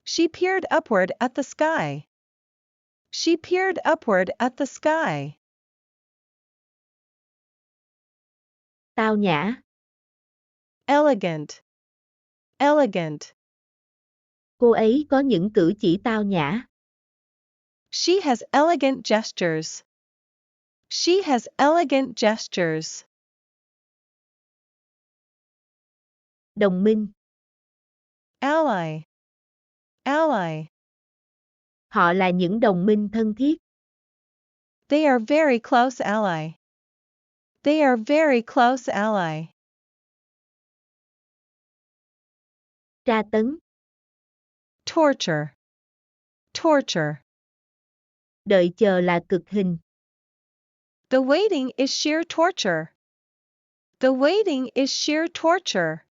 She peered upward at the sky. She peered upward at the sky. Tao nhã. Elegant. Elegant. Cô ấy có những cử chỉ tao nhã. She has elegant gestures. She has elegant gestures. Đồng minh. Ally. Ally. Họ là những đồng minh thân thiết. They are very close ally. They are very close ally. Tra tấn. Torture. Torture. Đợi chờ là cực hình. The waiting is sheer torture. The waiting is sheer torture.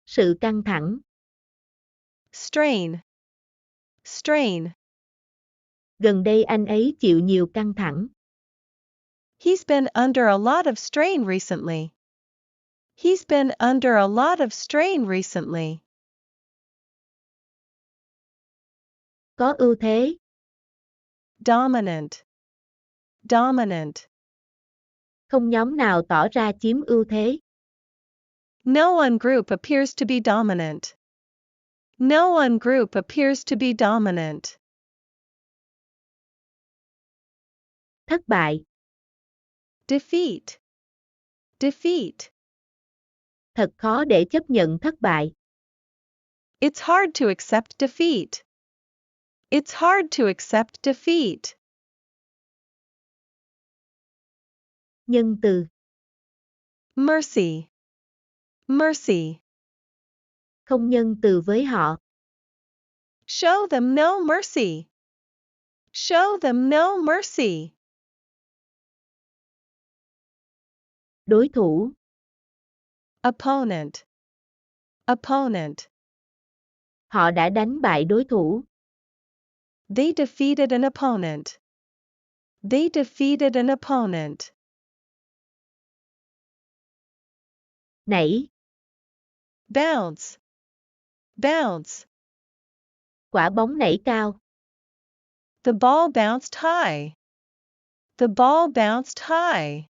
Sự căng thẳng. Strain. Strain. Gần đây anh ấy chịu nhiều căng thẳng. He's been under a lot of strain recently. He's been under a lot of strain recently. Có ưu thế. Dominant. Dominant. Không nhóm nào tỏ ra chiếm ưu thế. No one group appears to be dominant. No one group appears to be dominant. Thất bại. Defeat. Defeat. Thật khó để chấp nhận thất bại. It's hard to accept defeat. It's hard to accept defeat. Nhân từ. Mercy. Mercy. Không nhân từ với họ. Show them no mercy. Show them no mercy. Đối thủ. Opponent. Opponent. Họ đã đánh bại đối thủ. They defeated an opponent. They defeated an opponent. Nảy. Bounce. Bounce. Quả bóng nảy cao. The ball bounced high. The ball bounced high.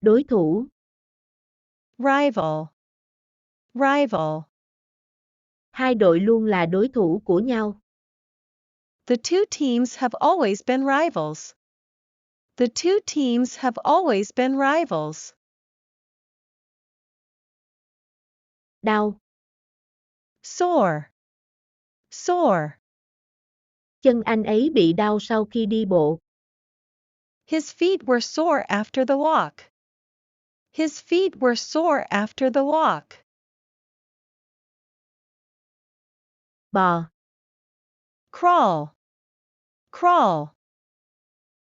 Đối thủ. Rival. Rival. Hai đội luôn là đối thủ của nhau. The two teams have always been rivals. The two teams have always been rivals. Đau. Sore. Sore. Chân anh ấy bị đau sau khi đi bộ. His feet were sore after the walk. His feet were sore after the walk. Bò. Crawl. Crawl.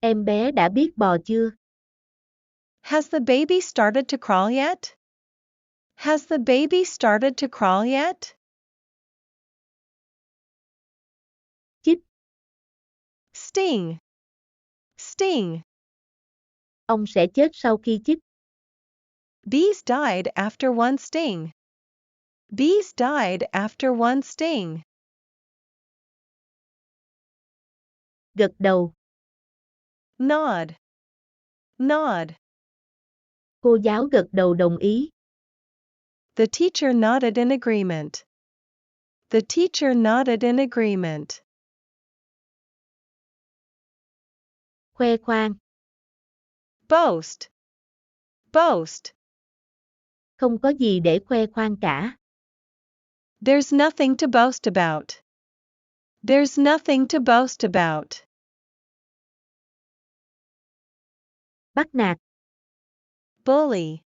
Em bé đã biết bò chưa? Has the baby started to crawl yet? Has the baby started to crawl yet? Chích. Sting. Sting. Ong sẽ chết sau khi chích. Bees died after one sting. Bees died after one sting. Gật đầu. Nod. Nod. Cô giáo gật đầu đồng ý. The teacher nodded in agreement. The teacher nodded in agreement. Khoe khoang. Boast. Boast. Không có gì để khoe khoang cả. There's nothing to boast about. There's nothing to boast about. Bắt nạt. Bully.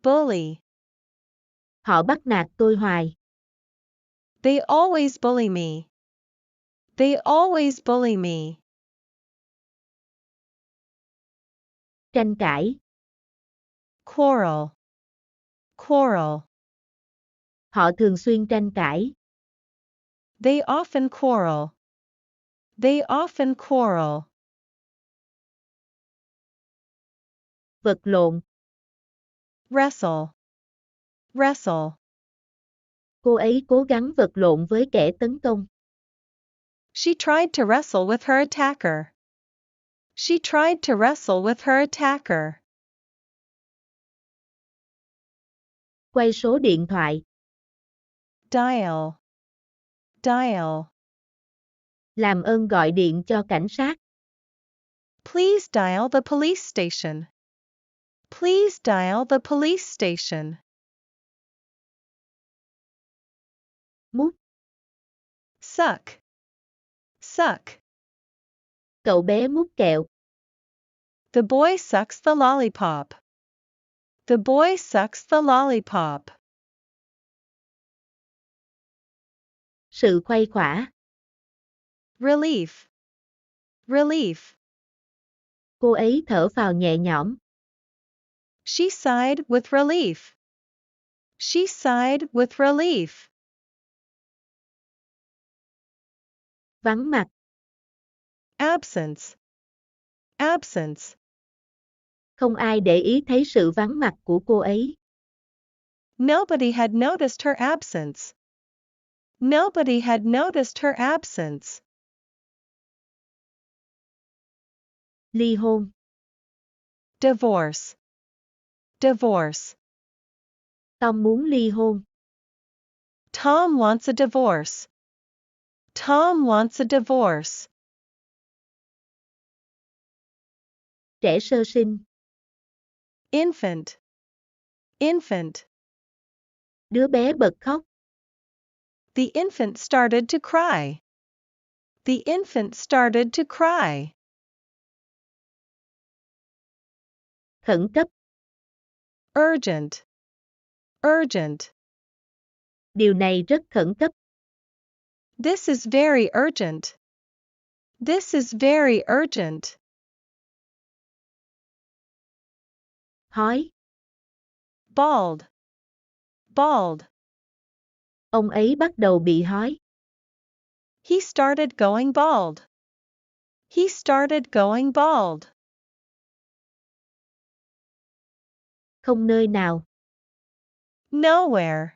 Bully. Họ bắt nạt tôi hoài. They always bully me. They always bully me. Tranh cãi. Quarrel. Quarrel. Họ thường xuyên tranh cãi. They often quarrel. They often quarrel. Vật lộn. Wrestle. Wrestle. Cô ấy cố gắng vật lộn với kẻ tấn công. She tried to wrestle with her attacker. She tried to wrestle with her attacker. Quay số điện thoại. Dial. Dial. Làm ơn gọi điện cho cảnh sát. Please dial the police station. Please dial the police station. Mút. Suck. Suck. Cậu bé mút kẹo. The boy sucks the lollipop. The boy sucks the lollipop. Sự khuây khỏa. Relief. Relief. Cô ấy thở phào nhẹ nhõm. She sighed with relief. She sighed with relief. Vắng mặt. Absence. Absence. Không ai để ý thấy sự vắng mặt của cô ấy. Nobody had noticed her absence. Nobody had noticed her absence. Ly hôn. Divorce. Divorce. Tom muốn ly hôn. Tom wants a divorce. Tom wants a divorce. Trẻ sơ sinh. Infant. Infant. Đứa bé bật khóc. The infant started to cry. The infant started to cry. Khẩn cấp. Urgent. Urgent. Điều này rất khẩn cấp. This is very urgent. This is very urgent. Hói. Bald. Bald. Ông ấy bắt đầu bị hói. He started going bald. He started going bald. Không nơi nào. Nowhere.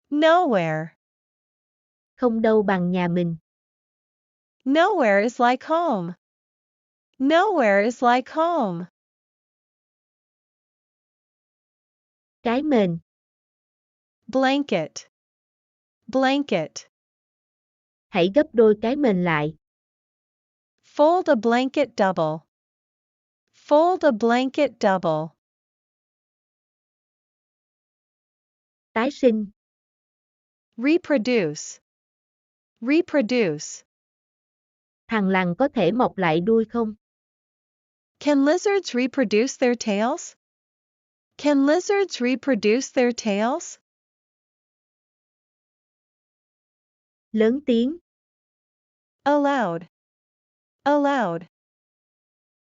Nowhere. Không đâu bằng nhà mình. Nowhere is like home. Nowhere is like home. Cái mền. Blanket. Blanket. Hãy gấp đôi cái mền lại. Fold a blanket double. Fold a blanket double. Tái sinh. Reproduce. Reproduce. Thằn lằn có thể mọc lại đuôi không? Can lizards reproduce their tails? Can lizards reproduce their tails? Lớn tiếng. Aloud. Aloud.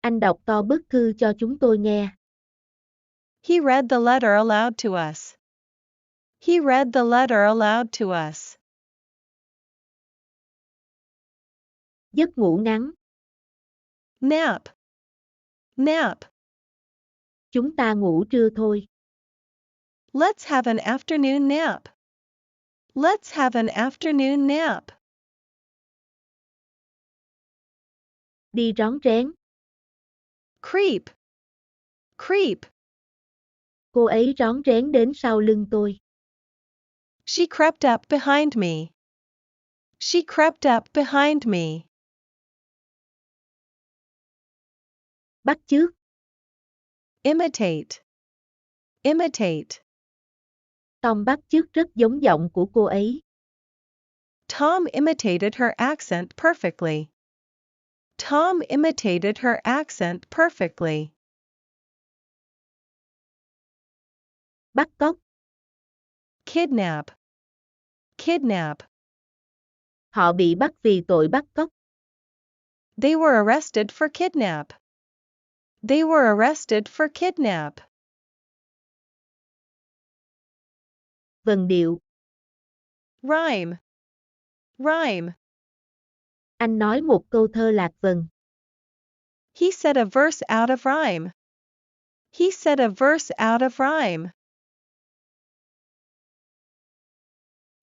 Anh đọc to bức thư cho chúng tôi nghe. He read the letter aloud to us. He read the letter aloud to us. Giấc ngủ ngắn. Nap. Nap. Chúng ta ngủ trưa thôi. Let's have an afternoon nap. Let's have an afternoon nap. Đi rón rén. Creep. Creep. Cô ấy rón rén đến sau lưng tôi. She crept up behind me. She crept up behind me. Bắt chước. Imitate. Imitate. Tom bắt chước rất giống giọng của cô ấy. Tom imitated her accent perfectly. Tom imitated her accent perfectly. Bắt cóc. Kidnap. Kidnap. Họ bị bắt vì tội bắt cóc. They were arrested for kidnap. They were arrested for kidnap. Vần điệu. Rhyme. Rhyme. Anh nói một câu thơ lạc vần. He said a verse out of rhyme. He said a verse out of rhyme.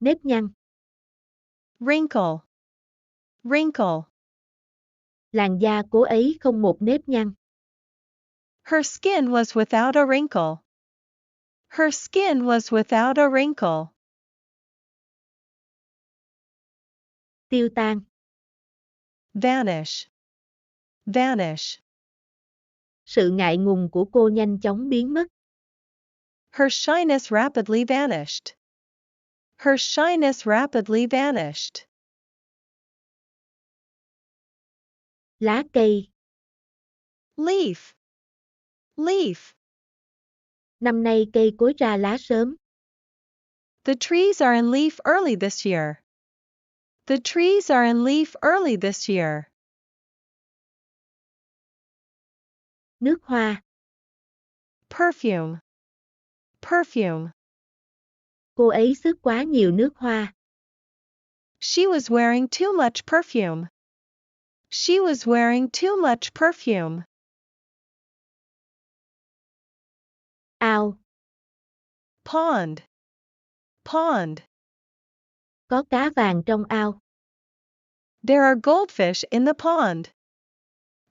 Nếp nhăn. Wrinkle. Wrinkle. Làn da cô ấy không một nếp nhăn. Her skin was without a wrinkle. Her skin was without a wrinkle. Tiêu tan. Vanish. Vanish. Sự ngại ngùng của cô nhanh chóng biến mất. Her shyness rapidly vanished. Her shyness rapidly vanished. Lá cây. Leaf. Leaf. Năm nay cây cối ra lá sớm. The trees are in leaf early this year. The trees are in leaf early this year. Nước hoa. Perfume. Perfume. Cô ấy xức quá nhiều nước hoa. She was wearing too much perfume. She was wearing too much perfume. Ao. Pond. Pond. Có cá vàng trong ao. There are goldfish in the pond.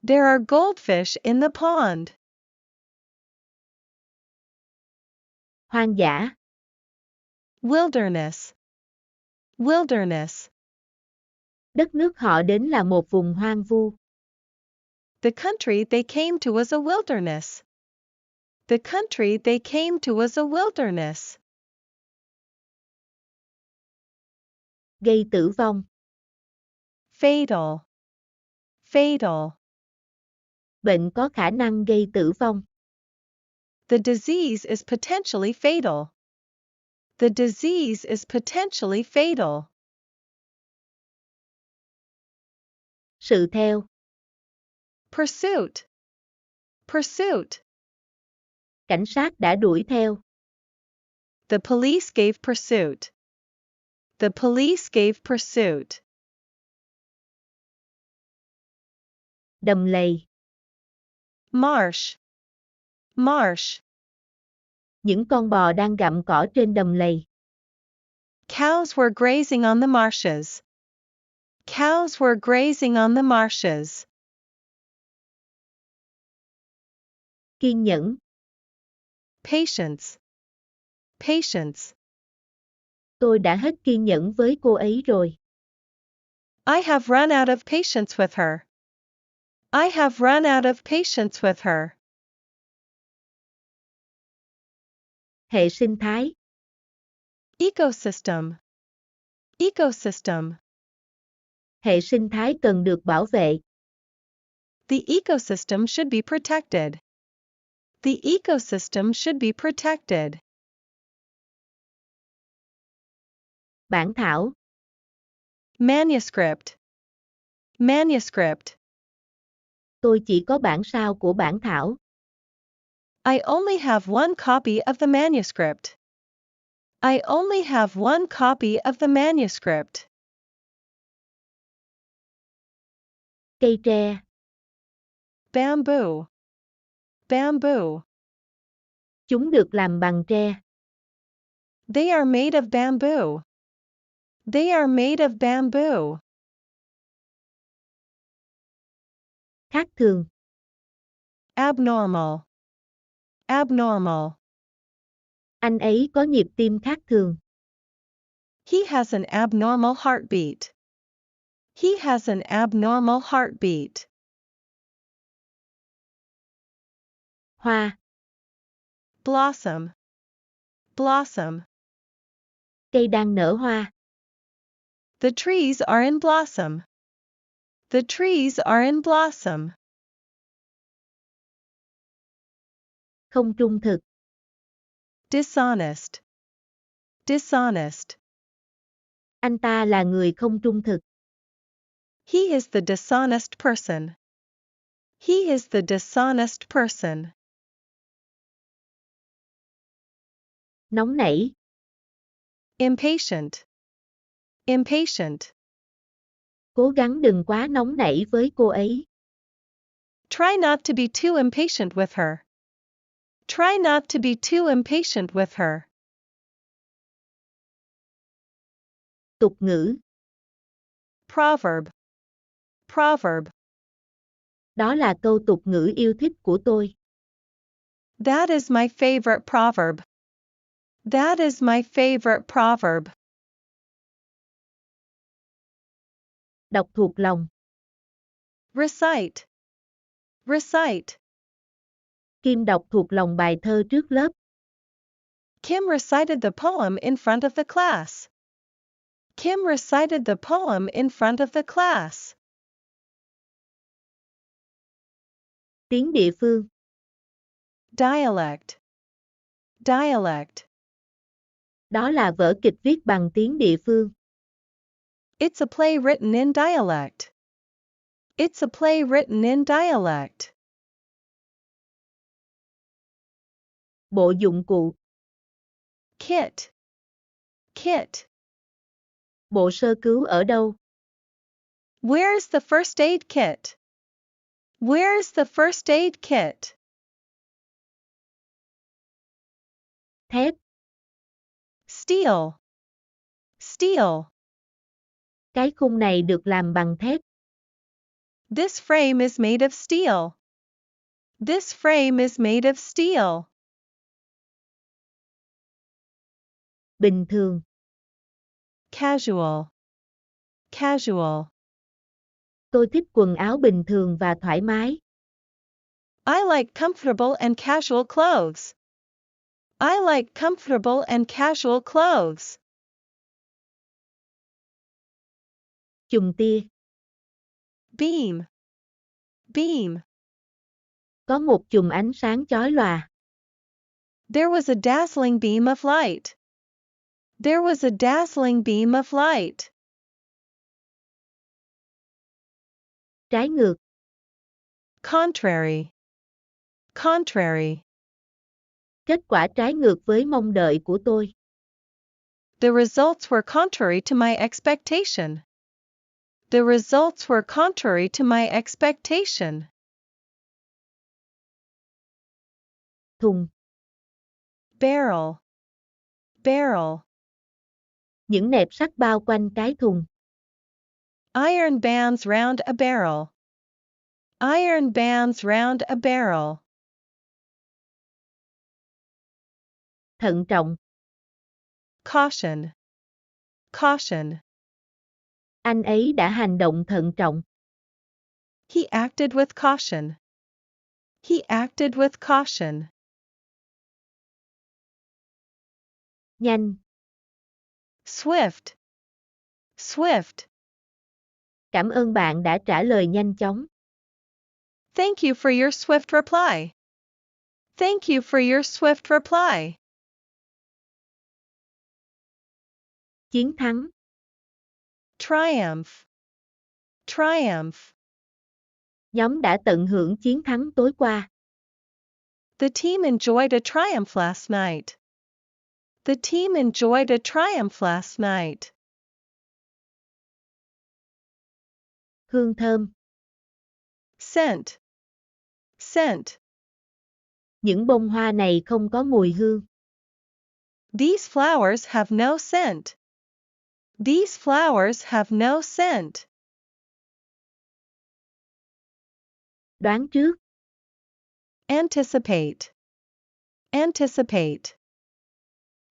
There are goldfish in the pond. Hoang dã. Wilderness. Wilderness. Đất nước họ đến là một vùng hoang vu. The country they came to was a wilderness. The country they came to was a wilderness. Gây tử vong. Fatal. Fatal. Bệnh có khả năng gây tử vong. The disease is potentially fatal. The disease is potentially fatal. Sự theo. Pursuit. Pursuit. Cảnh sát đã đuổi theo. The police gave pursuit. The police gave pursuit. Đầm lầy. Marsh. Marsh. Những con bò đang gặm cỏ trên đầm lầy. Cows were grazing on the marshes. Cows were grazing on the marshes. Kiên nhẫn. Patience. Patience. Tôi đã hết kiên nhẫn với cô ấy rồi. I have run out of patience with her. I have run out of patience with her. Hệ sinh thái. Ecosystem. Ecosystem. Hệ sinh thái cần được bảo vệ. The ecosystem should be protected. The ecosystem should be protected. Bản thảo. Manuscript. Manuscript. Tôi chỉ có bản sao của bản thảo. I only have one copy of the manuscript. I only have one copy of the manuscript. Cây tre. Bamboo. Bamboo. Chúng được làm bằng tre. They are made of bamboo. They are made of bamboo. Khác thường. Abnormal. Abnormal. Anh ấy có nhịp tim khác thường. He has an abnormal heartbeat. He has an abnormal heartbeat. Hoa. Blossom. Blossom. Cây đang nở hoa. The trees are in blossom. The trees are in blossom. Không trung thực. Dishonest. Dishonest. Anh ta là người không trung thực. He is the dishonest person. He is the dishonest person. Nóng nảy. Impatient. Impatient. Cố gắng đừng quá nóng nảy với cô ấy. Try not to be too impatient with her. Try not to be too impatient with her. Tục ngữ. Proverb. Proverb. Đó là câu tục ngữ yêu thích của tôi. That is my favorite proverb. That is my favorite proverb. Đọc thuộc lòng. Recite. Recite. Kim đọc thuộc lòng bài thơ trước lớp. Kim recited the poem in front of the class. Kim recited the poem in front of the class. Tiếng địa phương. Dialect. Dialect. Đó là vở kịch viết bằng tiếng địa phương. It's a play written in dialect. It's a play written in dialect. Bộ dụng cụ. Kit. Kit. Bộ sơ cứu ở đâu? Where's the first aid kit? Where's the first aid kit? Thép. Steel. Steel. Cái khung này được làm bằng thép. This frame is made of steel. This frame is made of steel. Bình thường. Casual. Casual. Tôi thích quần áo bình thường và thoải mái. I like comfortable and casual clothes. I like comfortable and casual clothes. Chùm tia. Beam. Beam. Có một chùm ánh sáng chói lòa. There was a dazzling beam of light. There was a dazzling beam of light. Trái ngược. Contrary. Contrary. Kết quả trái ngược với mong đợi của tôi. The results were contrary to my expectation. The results were contrary to my expectation. Thùng. Barrel. Barrel. Những nẹp sắt bao quanh cái thùng. Iron bands round a barrel. Iron bands round a barrel. Thận trọng. Caution. Caution. Anh ấy đã hành động thận trọng. He acted with caution. He acted with caution. Nhanh. Swift. Swift. Cảm ơn bạn đã trả lời nhanh chóng. Thank you for your swift reply. Thank you for your swift reply. Chiến thắng. Triumph. Triumph. Nhóm đã tận hưởng chiến thắng tối qua. The team enjoyed a triumph last night. The team enjoyed a triumph last night. Hương thơm. Scent. Scent. Những bông hoa này không có mùi hương. These flowers have no scent. These flowers have no scent. Đoán trước. Anticipate. Anticipate.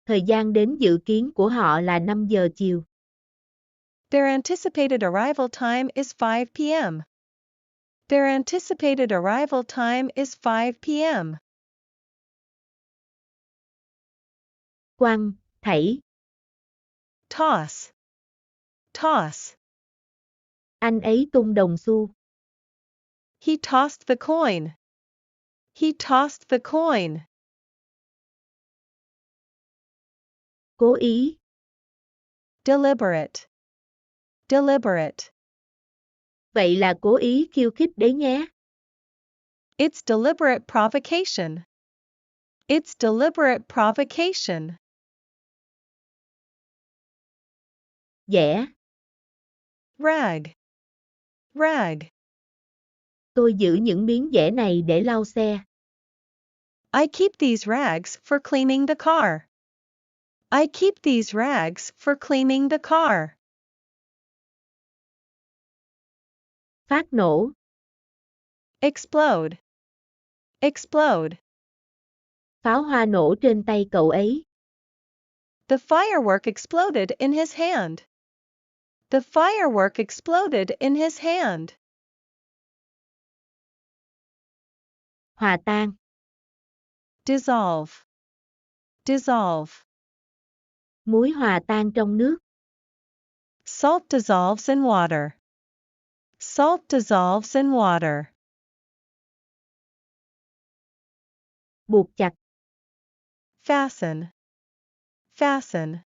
Thời gian đến dự kiến của họ là 5 giờ chiều. Their anticipated arrival time is 5 p.m. Their anticipated arrival time is 5 p.m. Quăng, thảy. Toss. Toss. Anh ấy tung đồng xu. He tossed the coin. He tossed the coin. Cố ý. Deliberate. Deliberate. Vậy là cố ý khiêu khích đấy nhé. It's deliberate provocation. It's deliberate provocation. Dẻ. Rag. Rag. Tôi giữ những miếng dẻ này để lau xe. I keep these rags for cleaning the car. I keep these rags for cleaning the car. Phát nổ. Explode. Explode. Pháo hoa nổ trên tay cậu ấy. The firework exploded in his hand. The firework exploded in his hand. Hòa tan. Dissolve. Dissolve. Muối hòa tan trong nước. Salt dissolves in water. Salt dissolves in water. Buộc chặt. Fasten. Fasten.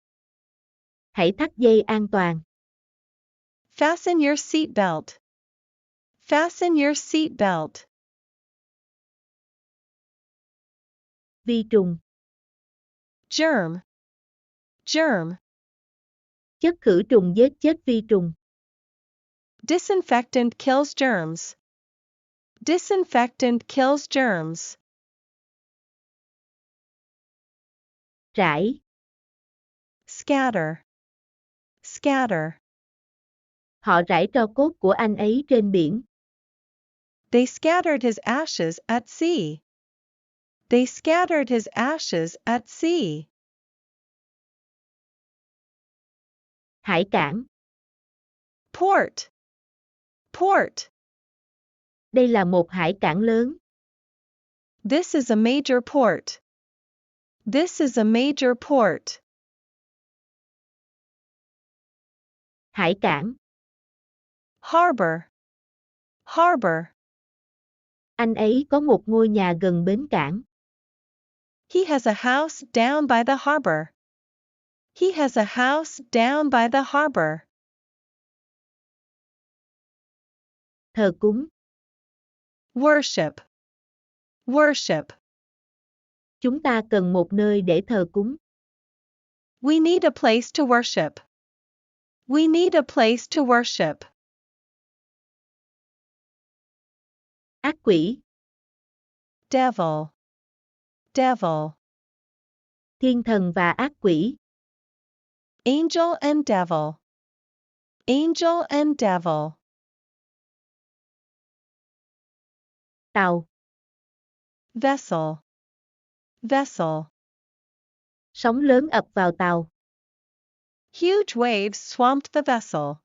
Hãy thắt dây an toàn. Fasten your seat belt. Fasten your seat belt. Vi trùng. Germ. Germ. Chất khử trùng giết chết vi trùng. Disinfectant kills germs. Disinfectant kills germs. Rải. Scatter. Scatter. Họ rải tro cốt của anh ấy trên biển. They scattered his ashes at sea. They scattered his ashes at sea. Hải cảng. Port. Port. Đây là một hải cảng lớn. This is a major port. This is a major port. Hải cảng. Harbor. Harbor. Anh ấy có một ngôi nhà gần bến cảng. He has a house down by the harbor. He has a house down by the harbor. Thờ cúng. Worship. Worship. Chúng ta cần một nơi để thờ cúng. We need a place to worship. We need a place to worship. Ác quỷ. Devil. Devil. Thiên thần và ác quỷ. Angel and devil. Angel and devil. Tàu. Vessel. Vessel. Sóng lớn ập vào tàu. Huge waves swamped the vessel.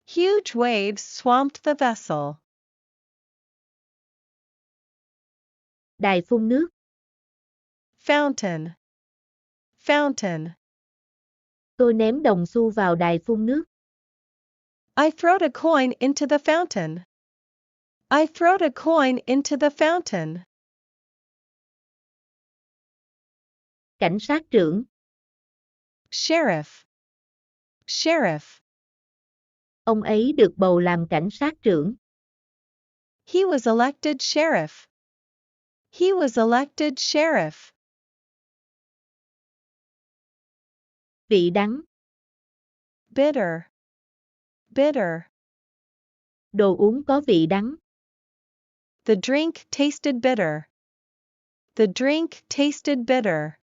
Huge waves swamped the vessel. Đài phun nước. Fountain. Fountain. Tôi ném đồng xu vào đài phun nước. I throwed a coin into the fountain. I throwed a coin into the fountain. Cảnh sát trưởng. Sheriff. Sheriff. Ông ấy được bầu làm cảnh sát trưởng. He was elected sheriff. He was elected sheriff. Vị đắng. Bitter. Bitter. Đồ uống có vị đắng. The drink tasted bitter. The drink tasted bitter.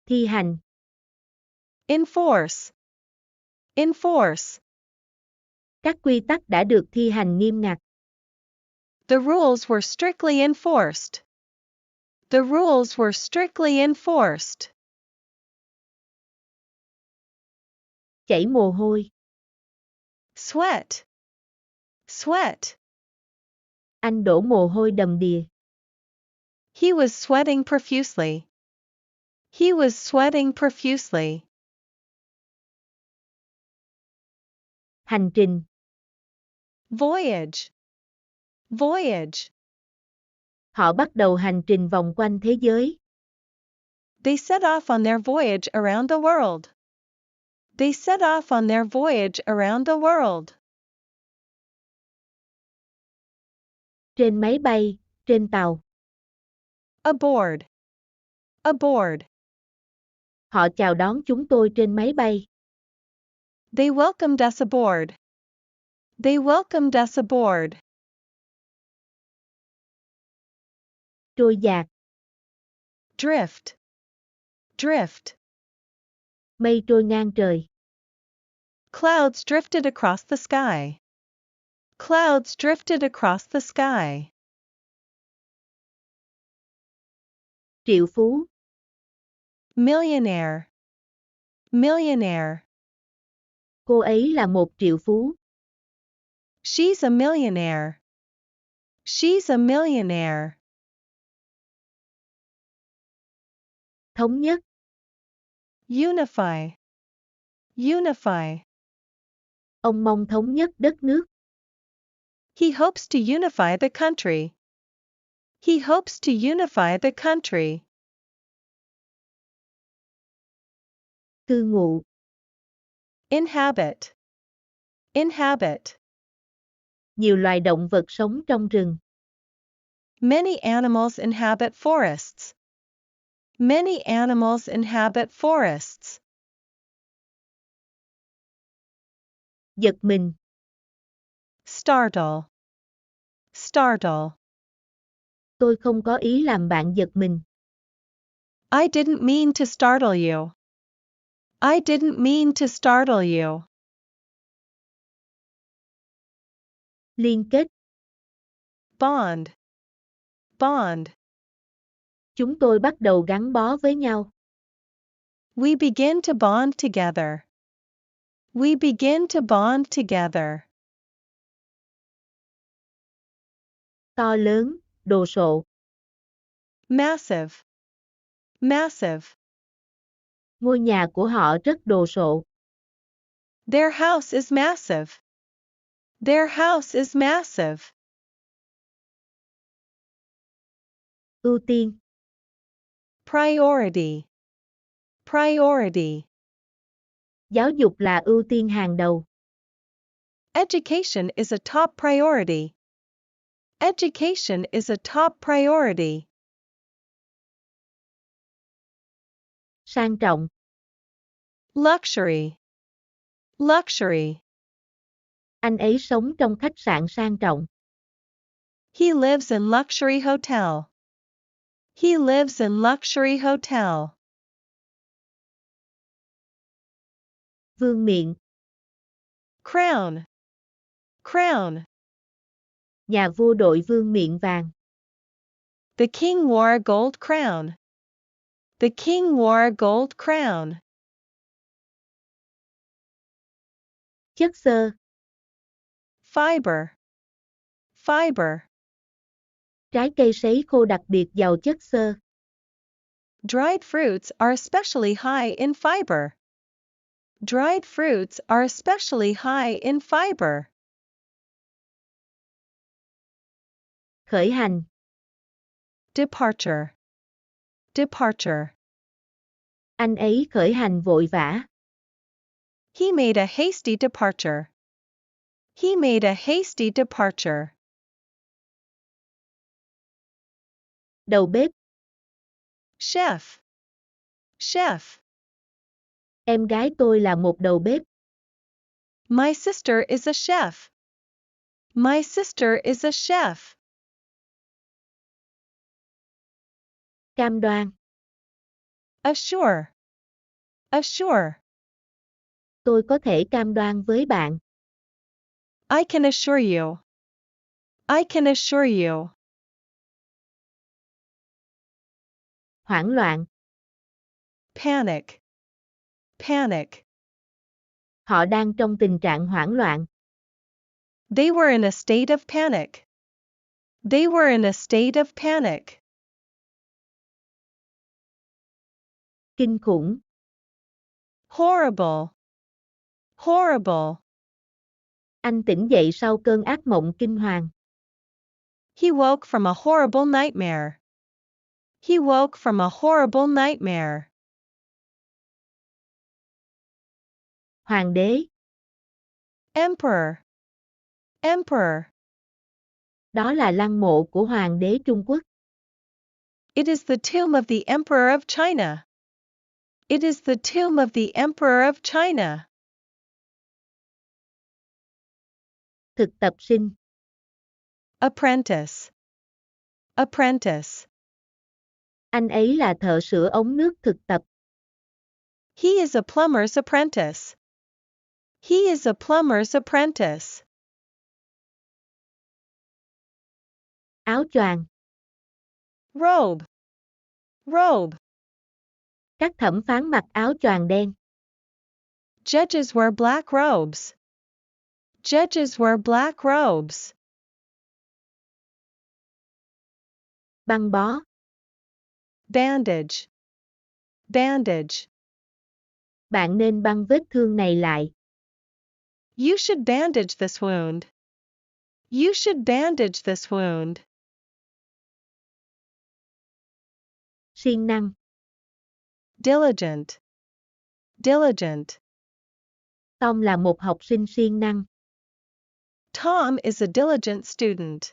Thi hành. Enforce. Enforce. Các quy tắc đã được thi hành nghiêm ngặt. The rules were strictly enforced. The rules were strictly enforced. Chảy mồ hôi. Sweat. Sweat. Anh đổ mồ hôi đầm đìa. He was sweating profusely. He was sweating profusely. Hành trình. Voyage. Voyage. Họ bắt đầu hành trình vòng quanh thế giới. They set off on their voyage around the world. They set off on their voyage around the world. Trên máy bay, trên tàu. Aboard. Aboard. Họ chào đón chúng tôi trên máy bay. They welcomed us aboard. They welcomed us aboard. Trôi dạt. Drift. Drift. Mây trôi ngang trời. Clouds drifted across the sky. Clouds drifted across the sky. Triệu phú. Millionaire. Millionaire. Cô ấy là một triệu phú. She's a millionaire. She's a millionaire. Thống nhất. Unify. Unify. Ông mong thống nhất đất nước. He hopes to unify the country. He hopes to unify the country. Cư ngụ. Inhabit. Inhabit. Nhiều loài động vật sống trong rừng. Many animals inhabit forests. Many animals inhabit forests. Giật mình. Startle. Startle. Tôi không có ý làm bạn giật mình. I didn't mean to startle you. I didn't mean to startle you. Liên kết. Bond. Bond. Chúng tôi bắt đầu gắn bó với nhau. We begin to bond together. We begin to bond together. To lớn, đồ sộ. Massive. Massive. Ngôi nhà của họ rất đồ sộ. Their house is massive. Their house is massive. Ưu tiên. Priority. Priority. Giáo dục là ưu tiên hàng đầu. Education is a top priority. Education is a top priority. Sang trọng. Luxury. Luxury. Anh ấy sống trong khách sạn sang trọng. He lives in luxury hotel. He lives in luxury hotel. Vương miện. Crown. Crown. Nhà vua đội vương miện vàng. The king wore a gold crown. The king wore a gold crown. Chất xơ. Fiber. Fiber. Trái cây sấy khô đặc biệt giàu chất xơ. Dried fruits are especially high in fiber. Dried fruits are especially high in fiber. Khởi hành. Departure. Departure. Anh ấy khởi hành vội vã. He made a hasty departure. He made a hasty departure. Đầu bếp. Chef. Chef. Em gái tôi là một đầu bếp. My sister is a chef. My sister is a chef. Cam đoan. Assure. Assure. Tôi có thể cam đoan với bạn. I can assure you. I can assure you. Hoảng loạn. Panic. Panic. Họ đang trong tình trạng hoảng loạn. They were in a state of panic. They were in a state of panic. Kinh khủng. Horrible. Horrible. Anh tỉnh dậy sau cơn ác mộng kinh hoàng. He woke from a horrible nightmare. He woke from a horrible nightmare. Hoàng đế. Emperor. Emperor. Đó là lăng mộ của Hoàng đế Trung Quốc. It is the tomb of the Emperor of China. It is the tomb of the Emperor of China. Thực tập sinh. Apprentice. Apprentice. Anh ấy là thợ sửa ống nước thực tập. He is a plumber's apprentice. He is a plumber's apprentice. Áo choàng. Robe. Robe. Các thẩm phán mặc áo choàng đen. Judges wear black robes. Judges wear black robes. Băng bó. Bandage. Bandage. Bạn nên băng vết thương này lại. You should bandage this wound. You should bandage this wound. Siêng năng. Diligent. Diligent. Tom là một học sinh siêng năng. Tom is a diligent student.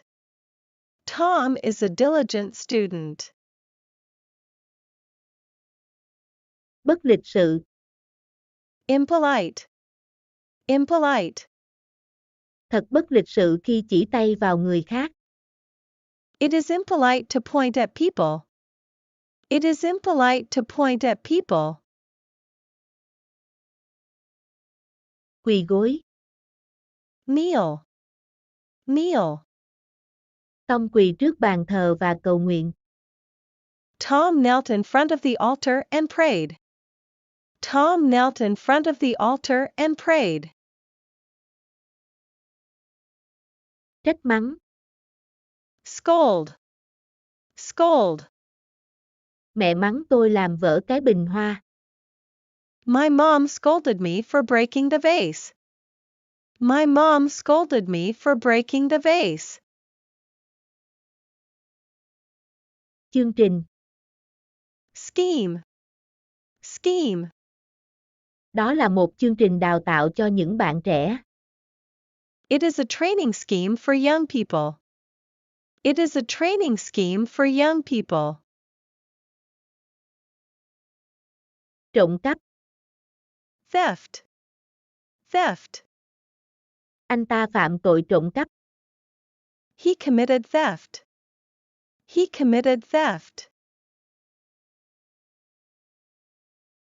Tom is a diligent student. Bất lịch sự. Impolite. Impolite. Thật bất lịch sự khi chỉ tay vào người khác. It is impolite to point at people. It is impolite to point at people. Quỳ gối. Kneel. Kneel. Tom quỳ trước bàn thờ và cầu nguyện. Tom knelt in front of the altar and prayed. Tom knelt in front of the altar and prayed. Trách mắng. Scold. Scold. Mẹ mắng tôi làm vỡ cái bình hoa. My mom scolded me for breaking the vase. My mom scolded me for breaking the vase. Chương trình. Scheme. Scheme. Đó là một chương trình đào tạo cho những bạn trẻ. It is a training scheme for young people. It is a training scheme for young people. Trộm cắp. Theft. Theft. Anh ta phạm tội trộm cắp. He committed theft. He committed theft.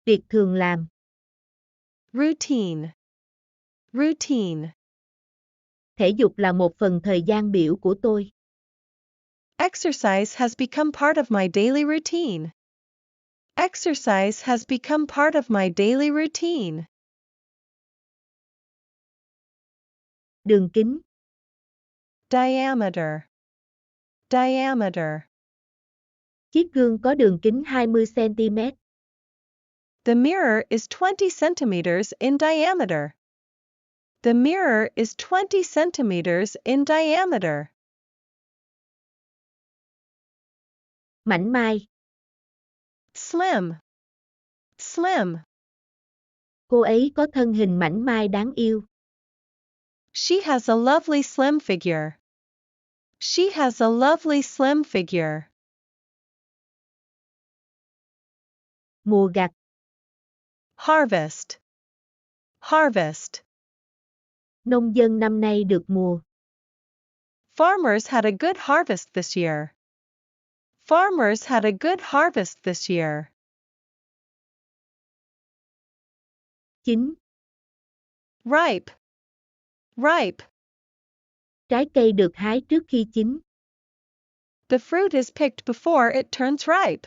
Việc thường làm. Routine. Routine. Thể dục là một phần thời gian biểu của tôi. Exercise has become part of my daily routine. Exercise has become part of my daily routine. Đường kính. Diameter. Diameter. Chiếc gương có đường kính 20 cm. The mirror is 20 centimeters in diameter. The mirror is 20 centimeters in diameter. Mảnh mai. Slim. Slim. Cô ấy có thân hình mảnh mai đáng yêu. She has a lovely slim figure. She has a lovely slim figure. Mùa gặt. Harvest. Harvest. Nông dân năm nay được mùa. Farmers had a good harvest this year. Farmers had a good harvest this year. Chín. Ripe. Ripe. Trái cây được hái trước khi chín. The fruit is picked before it turns ripe.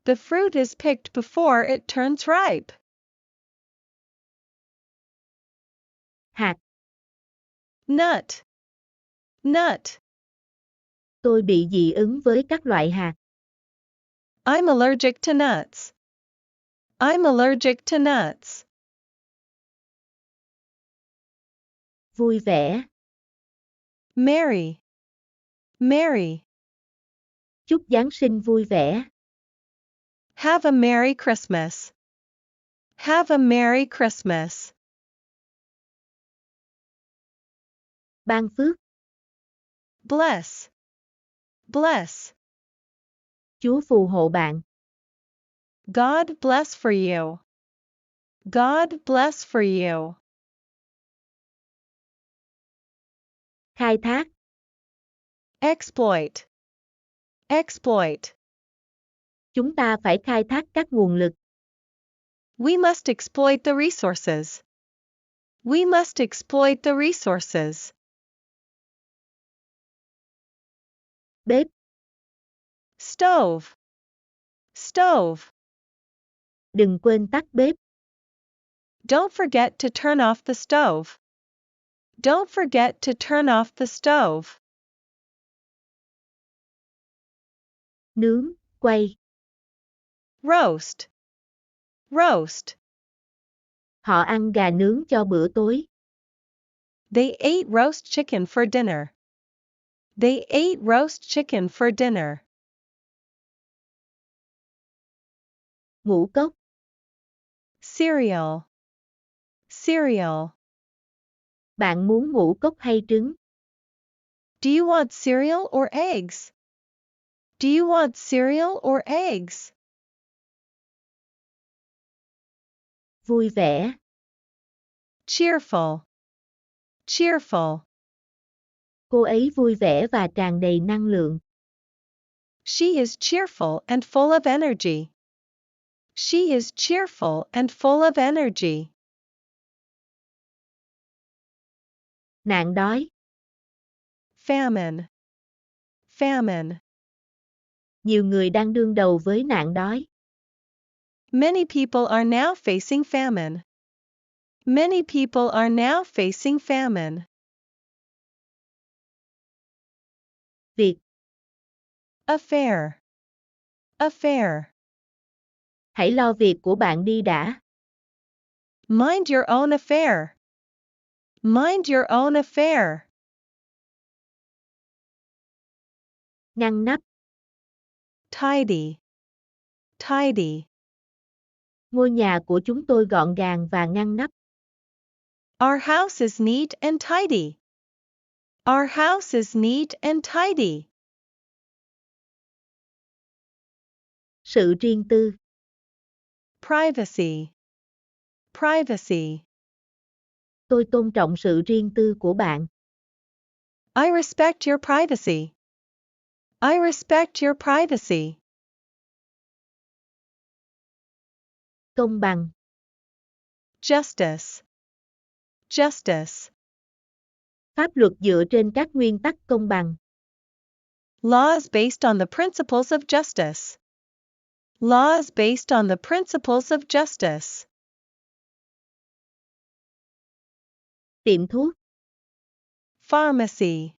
The fruit is picked before it turns ripe. Hạt. Nut. Nut. Tôi bị dị ứng với các loại hạt. I'm allergic to nuts. I'm allergic to nuts. Vui vẻ. Merry. Merry. Chúc Giáng sinh vui vẻ. Have a Merry Christmas. Have a Merry Christmas. Ban phước. Bless. Bless. Chúa phù hộ bạn. God bless for you. God bless for you. Khai thác. Exploit. Exploit. Chúng ta phải khai thác các nguồn lực. We must exploit the resources. We must exploit the resources. Bếp. Stove. Stove. Đừng quên tắt bếp. Don't forget to turn off the stove. Don't forget to turn off the stove. Nướng, quay. Roast. Roast. Họ ăn gà nướng cho bữa tối. They ate roast chicken for dinner. They ate roast chicken for dinner. Ngũ cốc. Cereal. Cereal. Bạn muốn ngũ cốc hay trứng? Do you want cereal or eggs? Do you want cereal or eggs? Vui vẻ. Cheerful. Cheerful. Cô ấy vui vẻ và tràn đầy năng lượng. She is cheerful and full of energy. She is cheerful and full of energy. Nạn đói. Famine. Famine. Nhiều người đang đương đầu với nạn đói. Many people are now facing famine. Many people are now facing famine. Việc. Affair. Affair. Hãy lo việc của bạn đi đã. Mind your own affair. Mind your own affair. Ngăn nắp. Tidy. Tidy. Ngôi nhà của chúng tôi gọn gàng và ngăn nắp. Our house is neat and tidy. Our house is neat and tidy. Sự riêng tư. Privacy. Privacy. Tôi tôn trọng sự riêng tư của bạn. I respect your privacy. I respect your privacy. Công bằng. Justice. Justice. Pháp luật dựa trên các nguyên tắc công bằng. Laws based on the principles of justice. Laws based on the principles of justice. Tiệm thuốc. Pharmacy.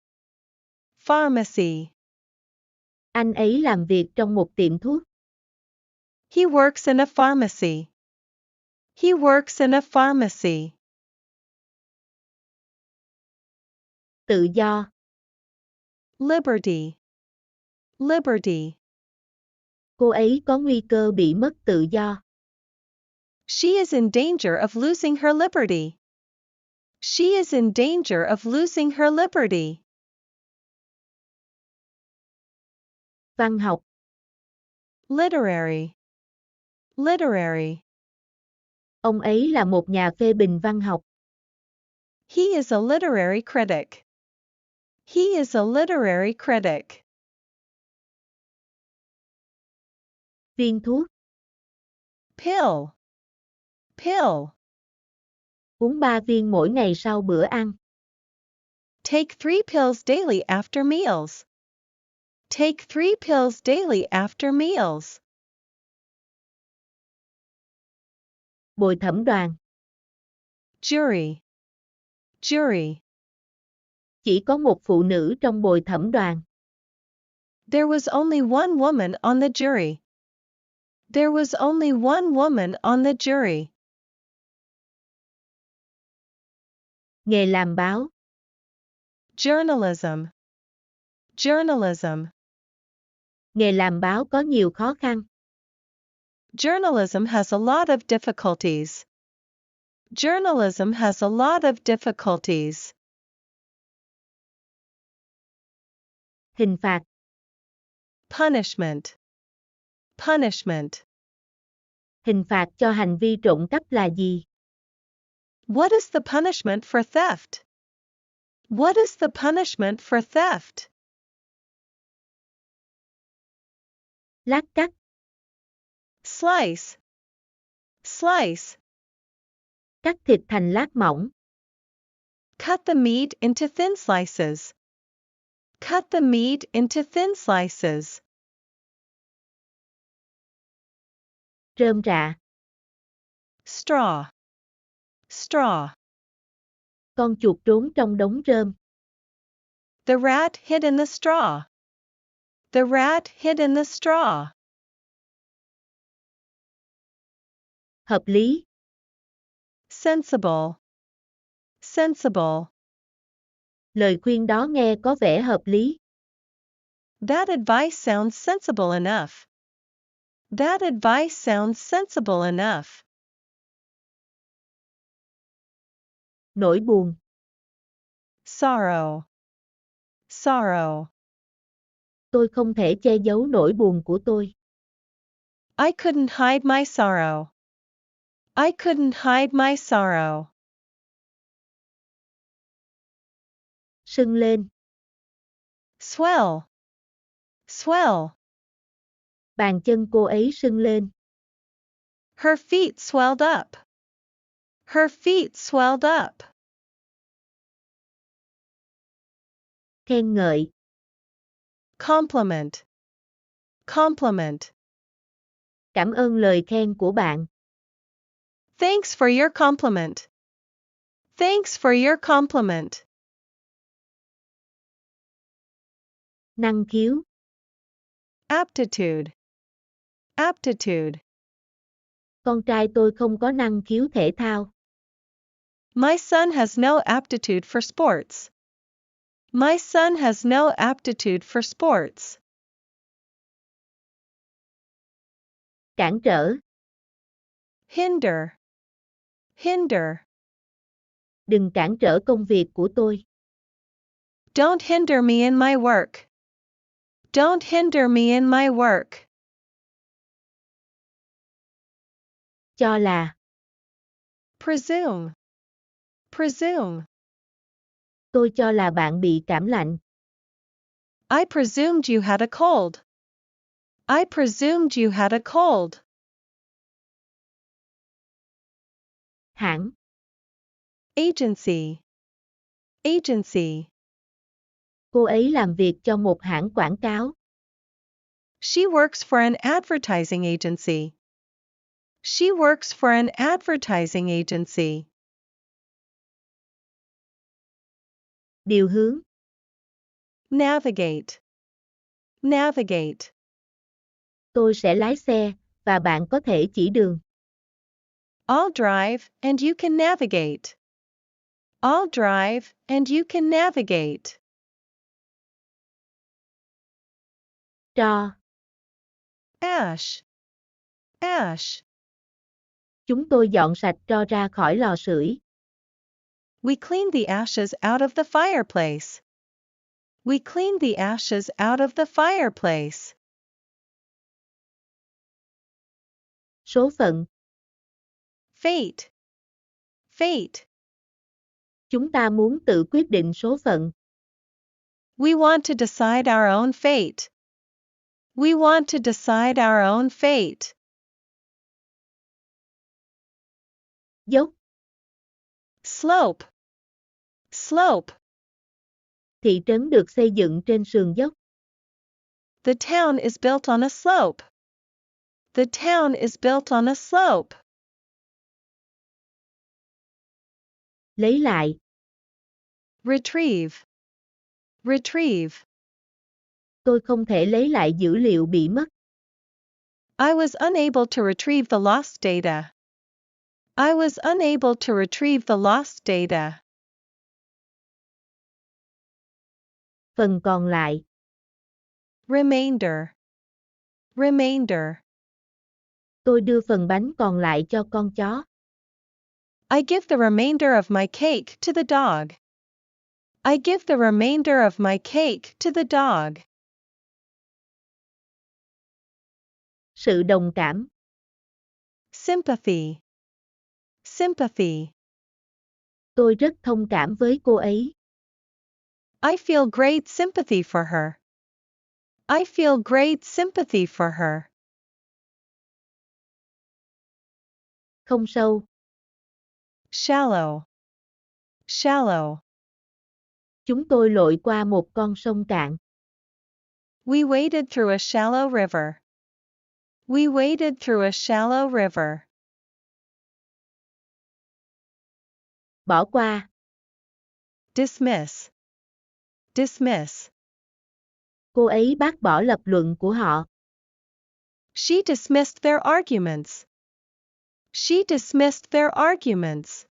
Pharmacy. Anh ấy làm việc trong một tiệm thuốc. He works in a pharmacy. He works in a pharmacy. Tự do. Liberty. Liberty. Cô ấy có nguy cơ bị mất tự do. She is in danger of losing her liberty. She is in danger of losing her liberty. Văn học. Literary. Literary. Ông ấy là một nhà phê bình văn học. He is a literary critic. He is a literary critic. Viên thuốc. Pill. Pill. Uống 3 viên mỗi ngày sau bữa ăn. Take 3 pills daily after meals. Take 3 pills daily after meals. Bồi thẩm đoàn. Jury. Jury. Chỉ có một phụ nữ trong bồi thẩm đoàn. There was only one woman on the jury. There was only one woman on the jury. Nghề làm báo. Journalism. Journalism. Nghề làm báo có nhiều khó khăn. Journalism has a lot of difficulties. Journalism has a lot of difficulties. Hình phạt. Punishment. Punishment. Hình phạt cho hành vi trộm cắp là gì? What is the punishment for theft? What is the punishment for theft? Lát cắt. Slice. Slice. Cắt thịt thành lát mỏng. Cut the meat into thin slices. Cut the meat into thin slices. Rơm rạ. Straw. Straw. Con chuột trốn trong đống rơm. The rat hid in the straw. The rat hid in the straw. Hợp lý. Sensible. Sensible. Lời khuyên đó nghe có vẻ hợp lý. That advice sounds sensible enough. That advice sounds sensible enough. Nỗi buồn. Sorrow. Sorrow. Tôi không thể che giấu nỗi buồn của tôi. I couldn't hide my sorrow. I couldn't hide my sorrow. Sưng lên. Swell. Swell. Bàn chân cô ấy sưng lên. Her feet swelled up. Her feet swelled up. Khen ngợi. Compliment. Compliment. Cảm ơn lời khen của bạn. Thanks for your compliment. Thanks for your compliment. Năng khiếu. Aptitude. Aptitude. Con trai tôi không có năng khiếu thể thao. My son has no aptitude for sports. My son has no aptitude for sports. Cản trở. Hinder. Hinder. Đừng cản trở công việc của tôi. Don't hinder me in my work. Don't hinder me in my work. Cho là. Presume. Presume. Tôi cho là bạn bị cảm lạnh. I presumed you had a cold. I presumed you had a cold. Hãng. Agency. Agency. Cô ấy làm việc cho một hãng quảng cáo. She works for an advertising agency. She works for an advertising agency. Điều hướng. Navigate. Navigate. Tôi sẽ lái xe, và bạn có thể chỉ đường. I'll drive, and you can navigate. I'll drive, and you can navigate. Tro. Ash. Ash. Chúng tôi dọn sạch tro ra khỏi lò sưởi. We cleaned the ashes out of the fireplace. We cleaned the ashes out of the fireplace. Số phận. Fate. Fate. Chúng ta muốn tự quyết định số phận. We want to decide our own fate. We want to decide our own fate. Dốc, Slope. Slope. thị trấn được xây dựng trên sườn dốc. The town is built on a slope. The town is built on a slope. Lấy lại, Retrieve. Retrieve. tôi không thể lấy lại dữ liệu bị mất. I was unable to retrieve the lost data. I was unable to retrieve the lost data. Phần còn lại, Remainder. Remainder. tôi đưa phần bánh còn lại cho con chó. I give the remainder of my cake to the dog. I give the remainder of my cake to the dog. Sự đồng cảm, Sympathy. Sympathy. tôi rất thông cảm với cô ấy. I feel great sympathy for her. I feel great sympathy for her. Không sâu, Shallow. Shallow. chúng tôi lội qua một con sông cạn. We waded through a shallow river. We waded through a shallow river. Bỏ qua, Dismiss. Dismiss. cô ấy bác bỏ lập luận của họ. She dismissed their arguments. She dismissed their arguments.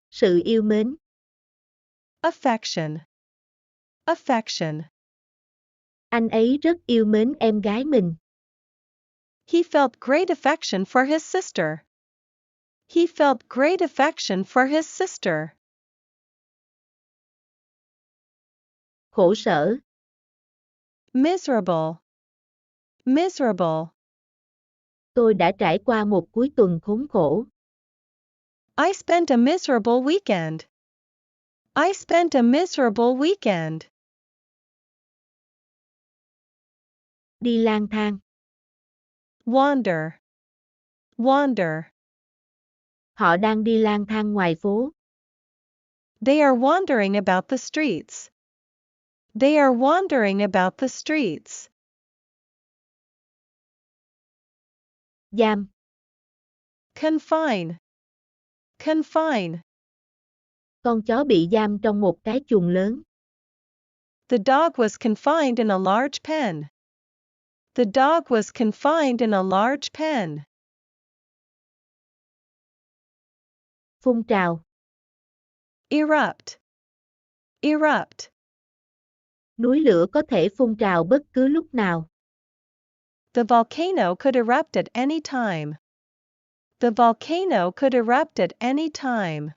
Sự yêu mến, Affection. Affection. anh ấy rất yêu mến em gái mình. He felt great affection for his sister. He felt great affection for his sister. Khổ sở, Miserable. Miserable. tôi đã trải qua một cuối tuần khốn khổ. I spent a miserable weekend. I spent a miserable weekend. Đi lang thang, Wander. Wander. họ đang đi lang thang ngoài phố. They are wandering about the streets. They are wandering about the streets. Giam, Confine. Confine. con chó bị giam trong một cái chuồng lớn. The dog was confined in a large pen. The dog was confined in a large pen. Phun trào, Erupt. Erupt. núi lửa có thể phun trào bất cứ lúc nào. The volcano could erupt at any time. The volcano could erupt at any time.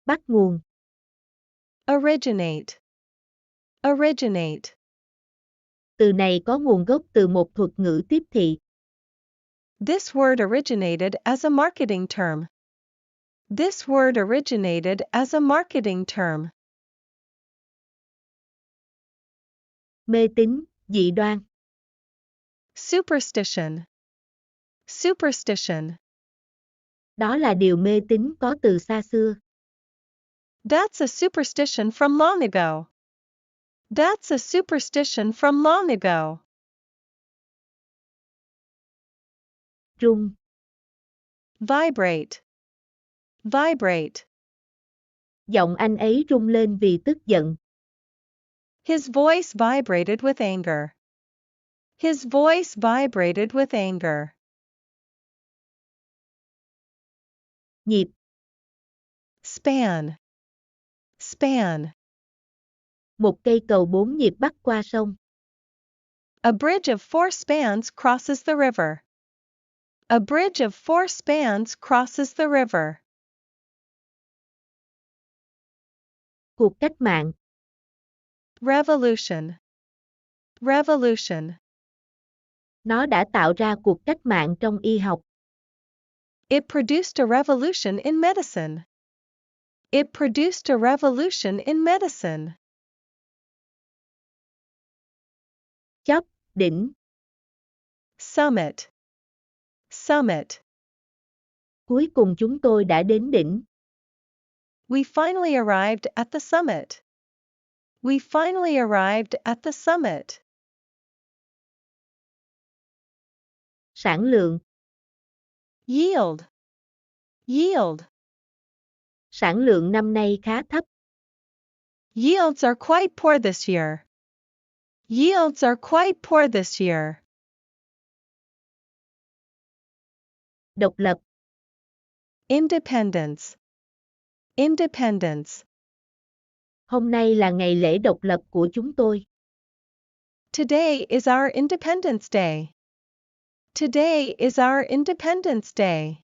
Bắt nguồn, Originate. Originate. từ này có nguồn gốc từ một thuật ngữ tiếp thị. This word originated as a marketing term. This word originated as a marketing term. Mê tín, dị đoan, Superstition. Superstition. đó là điều mê tín có từ xa xưa. That's a superstition from long ago. That's a superstition from long ago. Rung, Vibrate. Vibrate. giọng anh ấy rung lên vì tức giận. His voice vibrated with anger. His voice vibrated with anger. Nhịp, Span. Span. một cây cầu 4 nhịp bắc qua sông. A bridge of 4 spans crosses the river. A bridge of 4 spans crosses the river. Cuộc cách mạng, Revolution. Revolution. nó đã tạo ra cuộc cách mạng trong y học. It produced a revolution in medicine. It produced a revolution in medicine. Chóp, đỉnh. Summit. Summit. Cuối cùng chúng tôi đã đến đỉnh. We finally arrived at the summit. We finally arrived at the summit. Sản lượng. Yield. Yield. Sản lượng năm nay khá thấp. Yields are quite poor this year. Yields are quite poor this year. Độc lập. Independence. Independence. Hôm nay là ngày lễ độc lập của chúng tôi. Today is our Independence Day. Today is our Independence Day.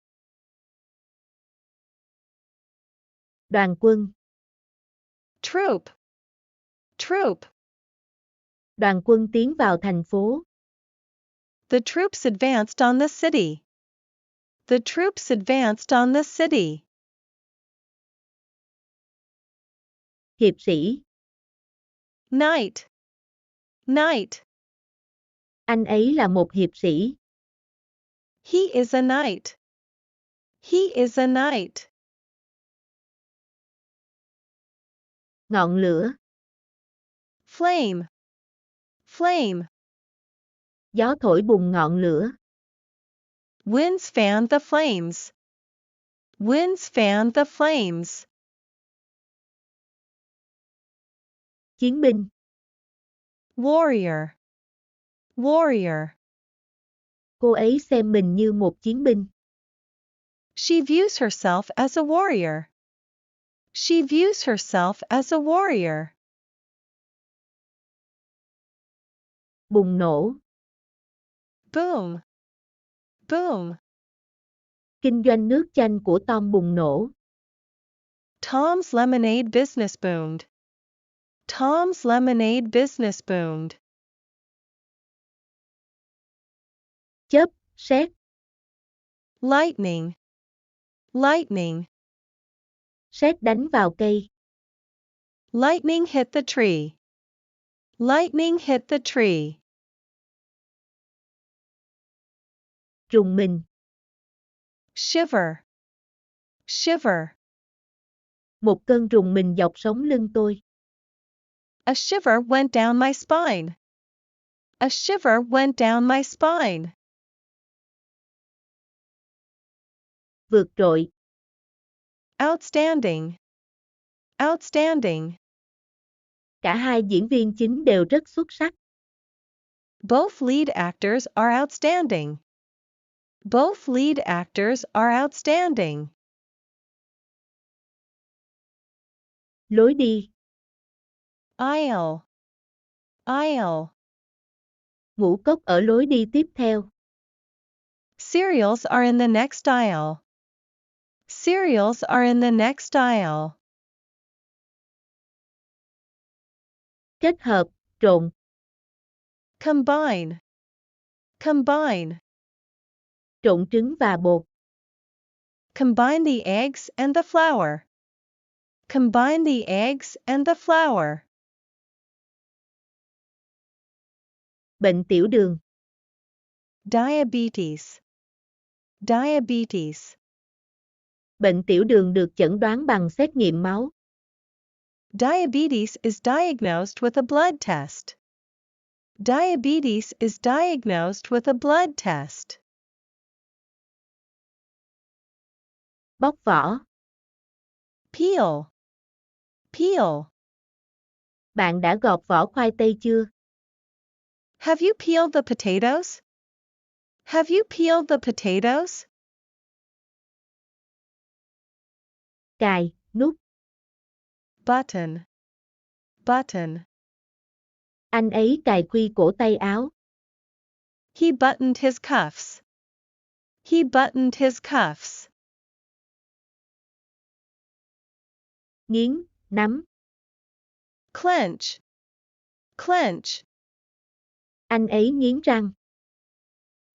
Đoàn quân. Troop. Troop. Đoàn quân tiến vào thành phố. The troops advanced on the city. The troops advanced on the city. Hiệp sĩ. Knight. Knight. Anh ấy là một hiệp sĩ. He is a knight. He is a knight. Ngọn lửa. Flame. Flame. Gió thổi bùng ngọn lửa. Winds fan the flames. Winds fan the flames. Chiến binh. Warrior. Warrior. Cô ấy xem mình như một chiến binh. She views herself as a warrior. She views herself as a warrior. Bùng nổ. Boom. Boom. Kinh doanh nước chanh của Tom bùng nổ. Tom's lemonade business boomed. Tom's lemonade business boomed. Chớp, sét. Lightning. Lightning. Sét đánh vào cây. Lightning hit the tree. Lightning hit the tree. Rùng mình. Shiver. Shiver. Một cơn rùng mình dọc sống lưng tôi. A shiver went down my spine. A shiver went down my spine. Vượt trội. Outstanding. Outstanding. Cả hai diễn viên chính đều rất xuất sắc. Both lead actors are outstanding. Both lead actors are outstanding. Lối đi. Aisle. Aisle. Ngũ cốc ở lối đi tiếp theo. Cereals are in the next aisle. Cereals are in the next aisle. Kết hợp, trộn. Combine. Combine. Trộn trứng và bột. Combine the eggs and the flour. Combine the eggs and the flour. Bệnh tiểu đường. Diabetes. Diabetes. Bệnh tiểu đường được chẩn đoán bằng xét nghiệm máu. Diabetes is diagnosed with a blood test. Diabetes is diagnosed with a blood test. Bóc vỏ. Peel. Peel. Bạn đã gọt vỏ khoai tây chưa? Have you peeled the potatoes? Have you peeled the potatoes? Cài, nút. Button. Button. Anh ấy cài khuy cổ tay áo. He buttoned his cuffs. He buttoned his cuffs. Nghiến, nắm. Clench. Clench. Anh ấy nghiến răng.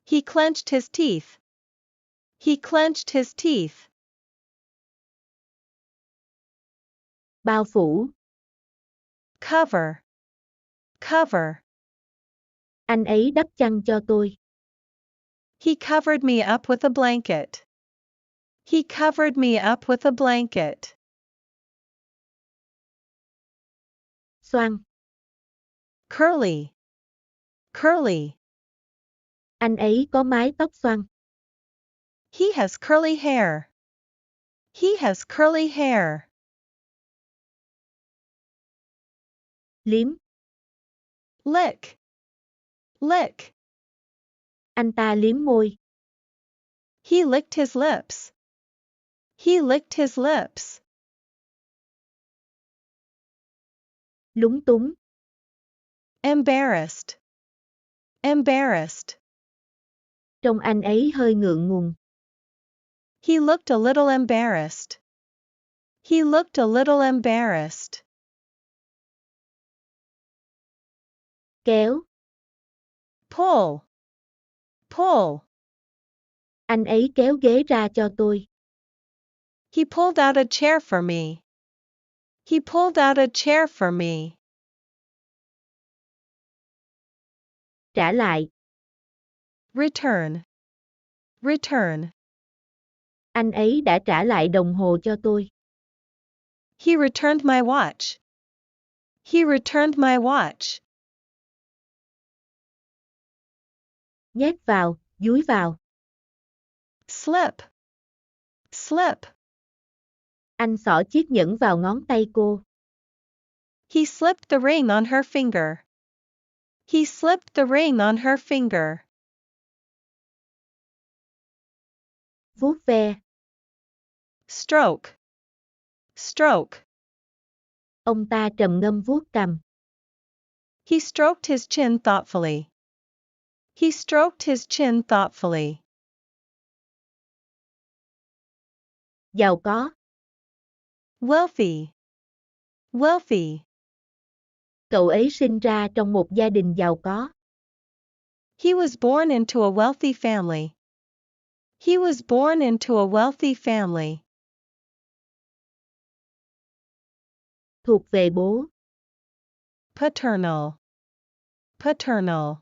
He clenched his teeth. He clenched his teeth. bao phủ. Cover. Cover. Anh ấy đắp chăn cho tôi. He covered me up with a blanket. He covered me up with a blanket. Xoăn. Curly. Curly. Anh ấy có mái tóc xoăn. He has curly hair. He has curly hair. Liếm. Lick. Lick. Anh ta liếm môi. He licked his lips. He licked his lips. Lúng túng. Embarrassed. Embarrassed. Trông anh ấy hơi ngượng ngùng. He looked a little embarrassed. He looked a little embarrassed. Kéo. Pull. Pull. Anh ấy kéo ghế ra cho tôi. He pulled out a chair for me. He pulled out a chair for me. Trả lại. Return. Return. Anh ấy đã trả lại đồng hồ cho tôi. He returned my watch. He returned my watch. Nhét vào, dúi vào. Slip. Slip. Anh xỏ chiếc nhẫn vào ngón tay cô. He slipped the ring on her finger. He slipped the ring on her finger. Vuốt ve. Stroke. Stroke. Ông ta trầm ngâm vuốt cằm. He stroked his chin thoughtfully. He stroked his chin thoughtfully. Giàu có. Wealthy. Wealthy. Cậu ấy sinh ra trong một gia đình giàu có. He was born into a wealthy family. He was born into a wealthy family. Thuộc về bố. Paternal. Paternal.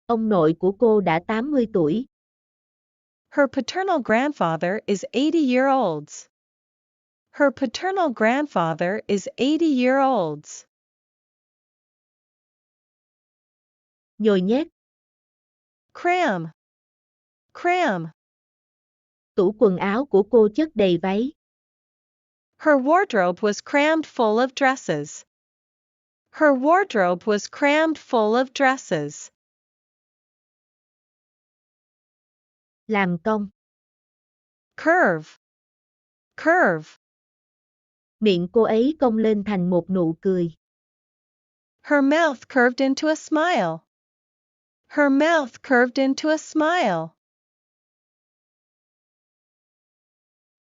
Ông nội của cô đã 80 tuổi. Her paternal grandfather is 80-year-olds. Her paternal grandfather is 80-year-olds. Nhồi nhét. Cram. Cram. Tủ quần áo của cô chất đầy váy. Her wardrobe was crammed full of dresses. Her wardrobe was crammed full of dresses. Làm cong. Curve. Curve. Miệng cô ấy cong lên thành một nụ cười. Her mouth curved into a smile. Her mouth curved into a smile.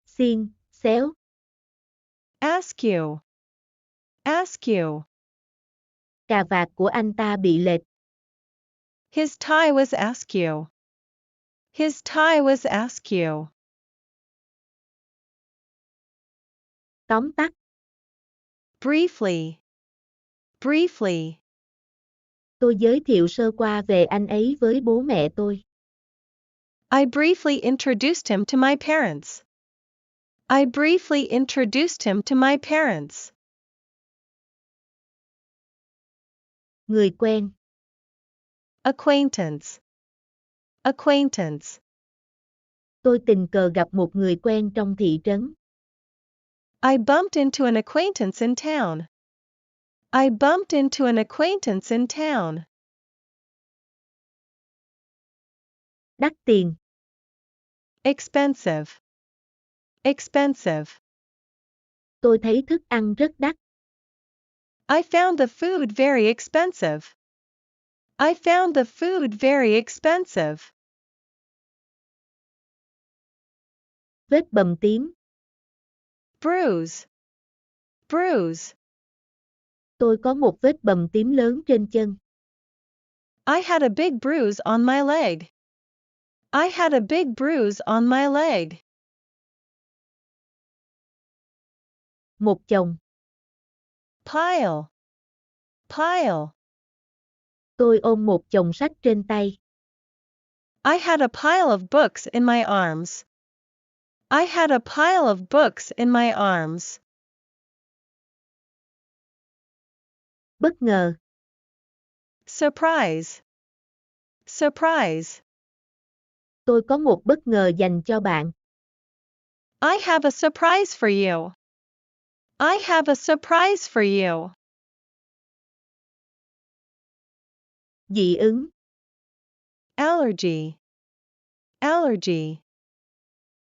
Xiên, xéo. Ask you. Ask you. Cà vạt của anh ta bị lệch. His tie was askew. His tie was askew. Tóm tắt. Briefly. Briefly. Tôi giới thiệu sơ qua về anh ấy với bố mẹ tôi. I briefly introduced him to my parents. I briefly introduced him to my parents. Người quen. Acquaintance. Acquaintance. Tôi tình cờ gặp một người quen trong thị trấn. I bumped into an acquaintance in town. I bumped into an acquaintance in town. Đắt tiền. Expensive. Expensive. Tôi thấy thức ăn rất đắt. I found the food very expensive. I found the food very expensive. Vết bầm tím. Bruise. Bruise. Tôi có một vết bầm tím lớn trên chân. I had a big bruise on my leg. I had a big bruise on my leg. Một chồng. Pile. Pile. Tôi ôm một chồng sách trên tay. I had a pile of books in my arms. I had a pile of books in my arms. Bất ngờ. Surprise. Surprise. Tôi có một bất ngờ dành cho bạn. I have a surprise for you. I have a surprise for you. Dị ứng. Allergy. Allergy.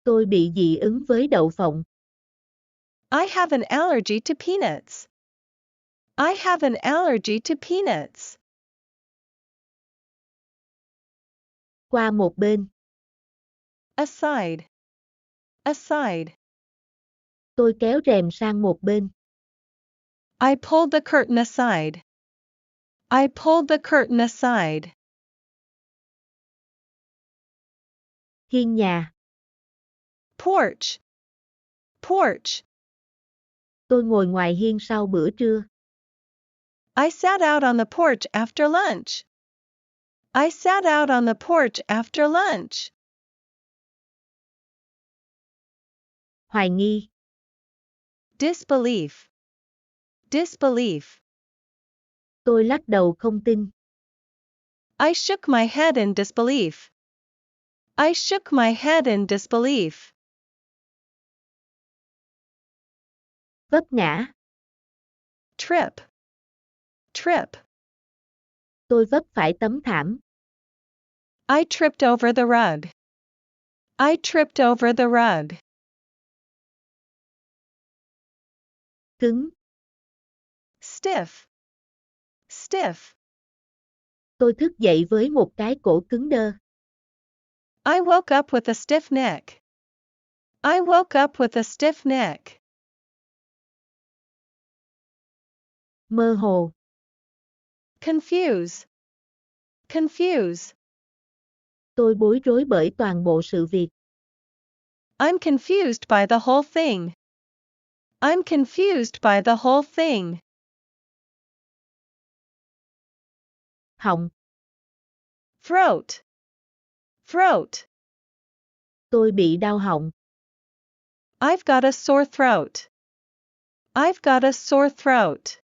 Tôi bị dị ứng với đậu phộng. I have an allergy to peanuts. I have an allergy to peanuts. Qua một bên. Aside. Aside. Tôi kéo rèm sang một bên. I pulled the curtain aside. I pulled the curtain aside. Hiên nhà. Porch. Porch. Tôi ngồi ngoài hiên sau bữa trưa. I sat out on the porch after lunch. I sat out on the porch after lunch. Hoài nghi. Disbelief. Disbelief. Tôi lắc đầu không tin. I shook my head in disbelief. I shook my head in disbelief. Vấp ngã. Trip. Trip. Tôi vấp phải tấm thảm. I tripped over the rug. I tripped over the rug. Cứng. Stiff. Stiff. Tôi thức dậy với một cái cổ cứng đơ. I woke up with a stiff neck. I woke up with a stiff neck. Mơ hồ. Confuse. Confuse. Tôi bối rối bởi toàn bộ sự việc. I'm confused by the whole thing. I'm confused by the whole thing. Họng. Throat. Throat. Tôi bị đau họng. I've got a sore throat. I've got a sore throat.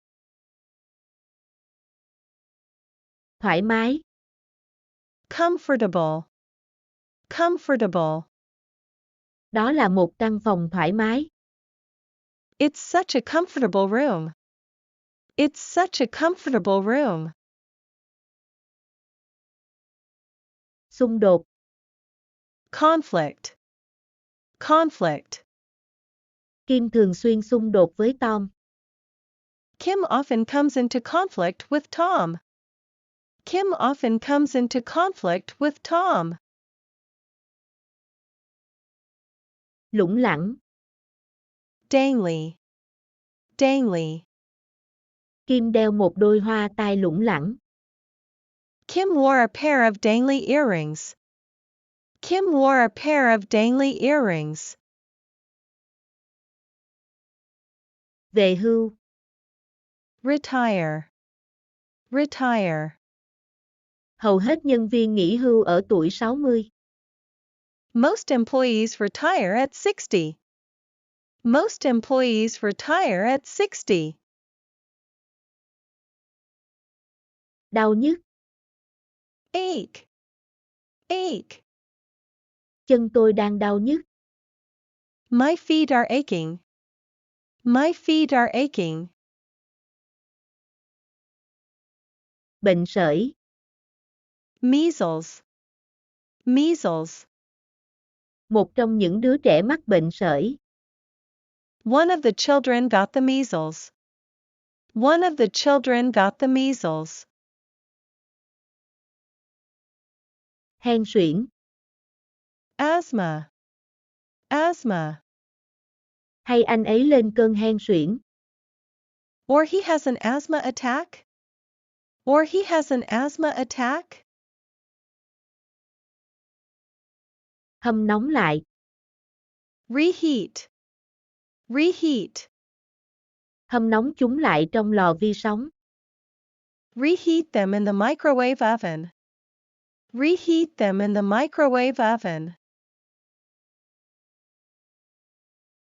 Thoải mái. Comfortable. Comfortable. Đó là một căn phòng thoải mái. It's such a comfortable room. It's such a comfortable room. Xung đột. Conflict. Conflict. Kim thường xuyên xung đột với Tom. Kim often comes into conflict with Tom. Kim often comes into conflict with Tom. Lủng lẳng. Dangly. Dangly. Kim đeo một đôi hoa tai lủng lẳng. Kim wore a pair of dangly earrings. Kim wore a pair of dangly earrings. Về hưu. Retire. Retire. Hầu hết nhân viên nghỉ hưu ở tuổi 60. Most employees retire at 60. Most employees retire at 60. Đau nhức. Ache. Ache. Chân tôi đang đau nhức. My feet are aching. My feet are aching. Bệnh sởi. Measles. Measles. Một trong những đứa trẻ mắc bệnh sởi. One of the children got the measles. One of the children got the measles. Hen suyễn. Asthma. Asthma. Hay anh ấy lên cơn hen suyễn. Or he has an asthma attack. Or he has an asthma attack. Hâm nóng lại. Reheat. Reheat. Hâm nóng chúng lại trong lò vi sóng. Reheat them in the microwave oven. Reheat them in the microwave oven.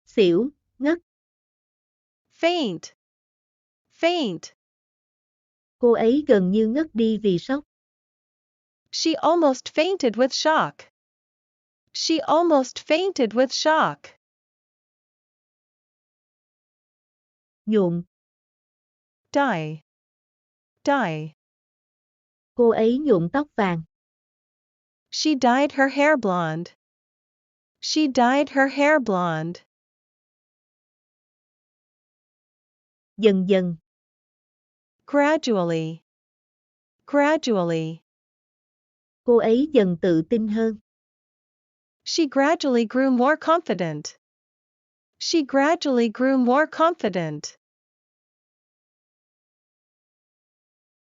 Xỉu, ngất. Faint. Faint. Cô ấy gần như ngất đi vì sốc. She almost fainted with shock. She almost fainted with shock. Nhuộm. Dye. Dye. Cô ấy nhuộm tóc vàng. She dyed her hair blonde. She dyed her hair blonde. Dần dần. Gradually. Gradually. Cô ấy dần tự tin hơn. She gradually grew more confident. She gradually grew more confident.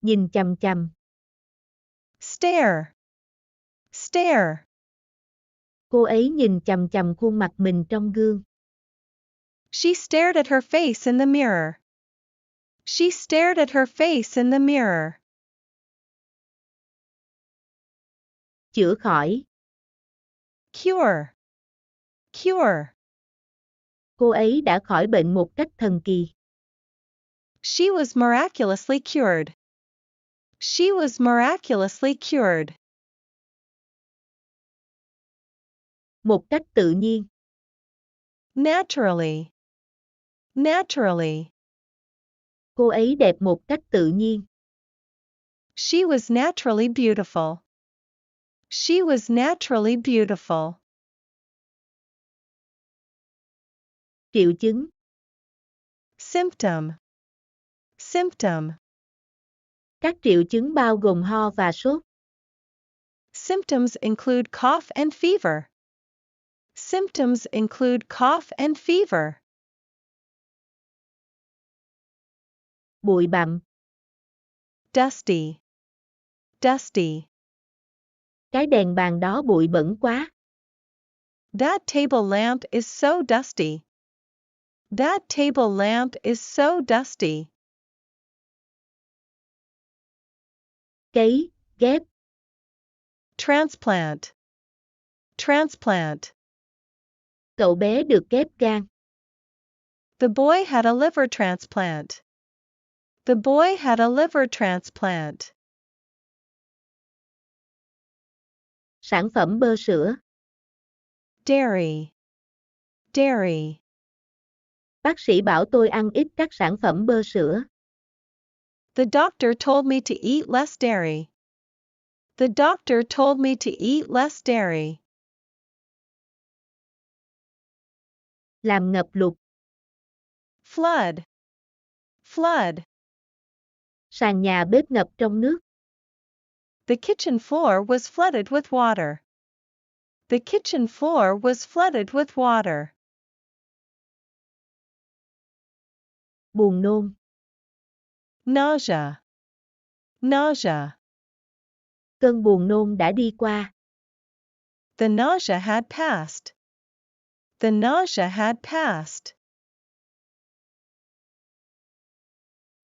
Nhìn chằm chằm. Stare. Stare. Cô ấy nhìn chằm chằm khuôn mặt mình trong gương. She stared at her face in the mirror. She stared at her face in the mirror. Chữa khỏi. Cure. Cure. Cô ấy đã khỏi bệnh một cách thần kỳ. She was miraculously cured. She was miraculously cured. Một cách tự nhiên. Naturally. Naturally. Cô ấy đẹp một cách tự nhiên. She was naturally beautiful. She was naturally beautiful. Triệu chứng. Symptom. Symptom. Các triệu chứng bao gồm ho và sốt. Symptoms include cough and fever. Symptoms include cough and fever. Bụi bặm. Dusty. Dusty. Cái đèn bàn đó bụi bẩn quá. That table lamp is so dusty. That table lamp is so dusty. Cấy, ghép. Transplant. Transplant. Cậu bé được ghép gan. The boy had a liver transplant. The boy had a liver transplant. Sản phẩm bơ sữa. Dairy. Dairy. Bác sĩ bảo tôi ăn ít các sản phẩm bơ sữa. The doctor told me to eat less dairy. The doctor told me to eat less dairy. Làm ngập lụt. Flood. Flood. Sàn nhà bếp ngập trong nước. The kitchen floor was flooded with water. The kitchen floor was flooded with water. Buồn nôn. Nausea. Nausea. Cơn buồn nôn đã đi qua. The nausea had passed. The nausea had passed.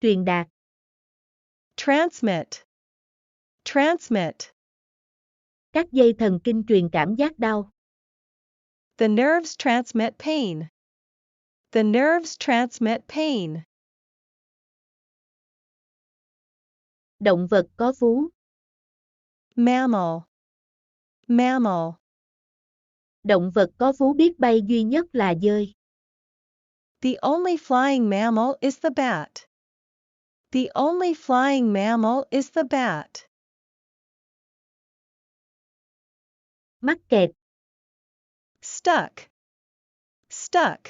Truyền đạt. Transmit. Transmit. Các dây thần kinh truyền cảm giác đau. The nerves transmit pain. The nerves transmit pain. Động vật có vú. Mammal. Mammal. Động vật có vú biết bay duy nhất là dơi. The only flying mammal is the bat. The only flying mammal is the bat. Mắc kẹt. Stuck. Stuck.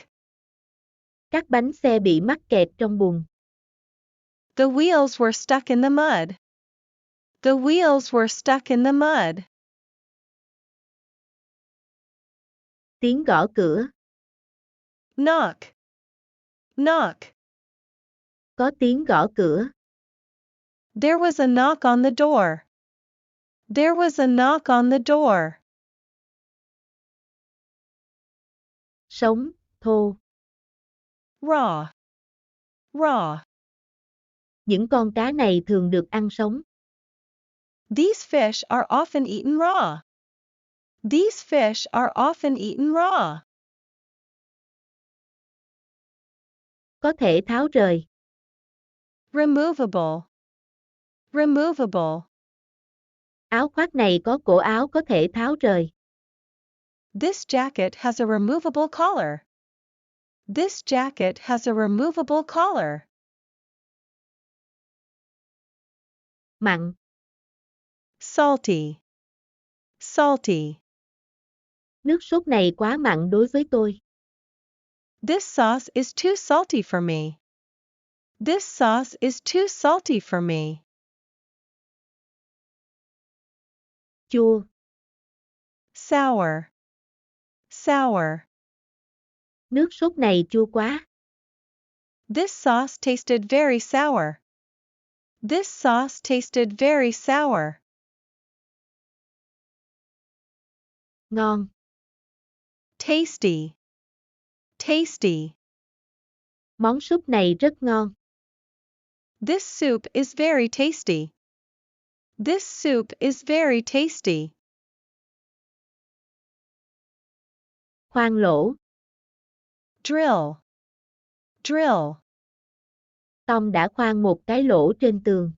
Các bánh xe bị mắc kẹt trong bùn. The wheels were stuck in the mud. The wheels were stuck in the mud. Tiếng gõ cửa. Knock. Knock. Có tiếng gõ cửa. There was a knock on the door. There was a knock on the door. Sống, thô. Raw. raw. Những con cá này thường được ăn sống. These fish are often eaten raw. These fish are often eaten raw. Có thể tháo rời. Removable. Removable. Áo khoác này có cổ áo có thể tháo rời. This jacket has a removable collar. This jacket has a removable collar. Mặn. Salty. Salty. Nước sốt này quá mặn đối với tôi. This sauce is too salty for me. This sauce is too salty for me. Chua. Sour. Sour. Nước sốt này chua quá. This sauce tasted very sour. This sauce tasted very sour. Ngon. Tasty. Tasty. Món súp này rất ngon. This soup is very tasty. This soup is very tasty. Khoan lỗ. Drill. Drill. Tom đã khoan một cái lỗ trên tường.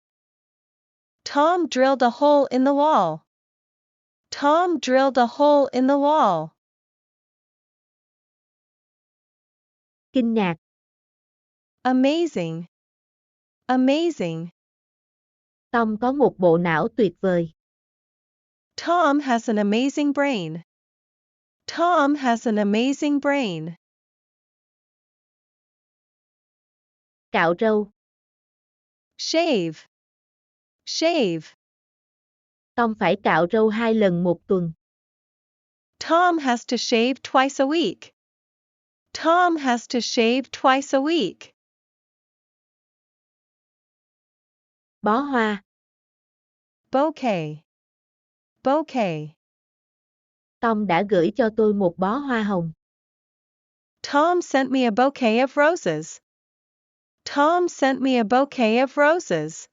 Tom drilled a hole in the wall. Tom drilled a hole in the wall. Kinh ngạc. Amazing. Amazing. Tom có một bộ não tuyệt vời. Tom has an amazing brain. Tom has an amazing brain. Cạo râu. Shave. Shave. Tom phải cạo râu 2 lần một tuần. Tom has to shave twice a week. Tom has to shave twice a week. Bó hoa. Bouquet. Bouquet. Tom đã gửi cho tôi một bó hoa hồng. Tom sent me a bouquet of roses. Tom sent me a bouquet of roses.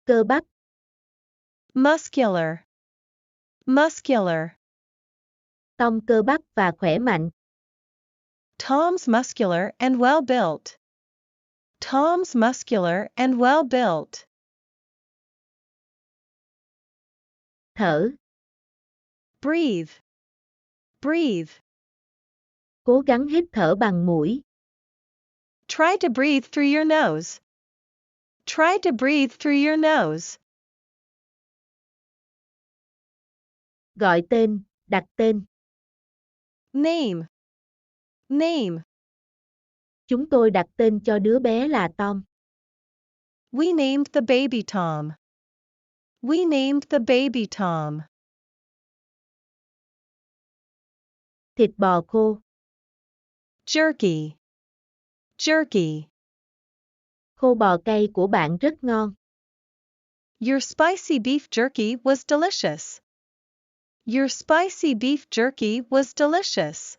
Cơ bắp. Muscular. Muscular. Tom cơ bắp và khỏe mạnh. Tom's muscular and well built. Tom's muscular and well built. Thở. Breathe. Breathe. Cố gắng hít thở bằng mũi. Try to breathe through your nose. Try to breathe through your nose. Gọi tên, đặt tên. Name. Name. Chúng tôi đặt tên cho đứa bé là Tom. We named the baby Tom. We named the baby Tom. Thịt bò khô. Jerky. Jerky. Khô bò cay của bạn rất ngon. Your spicy beef jerky was delicious. Your spicy beef jerky was delicious.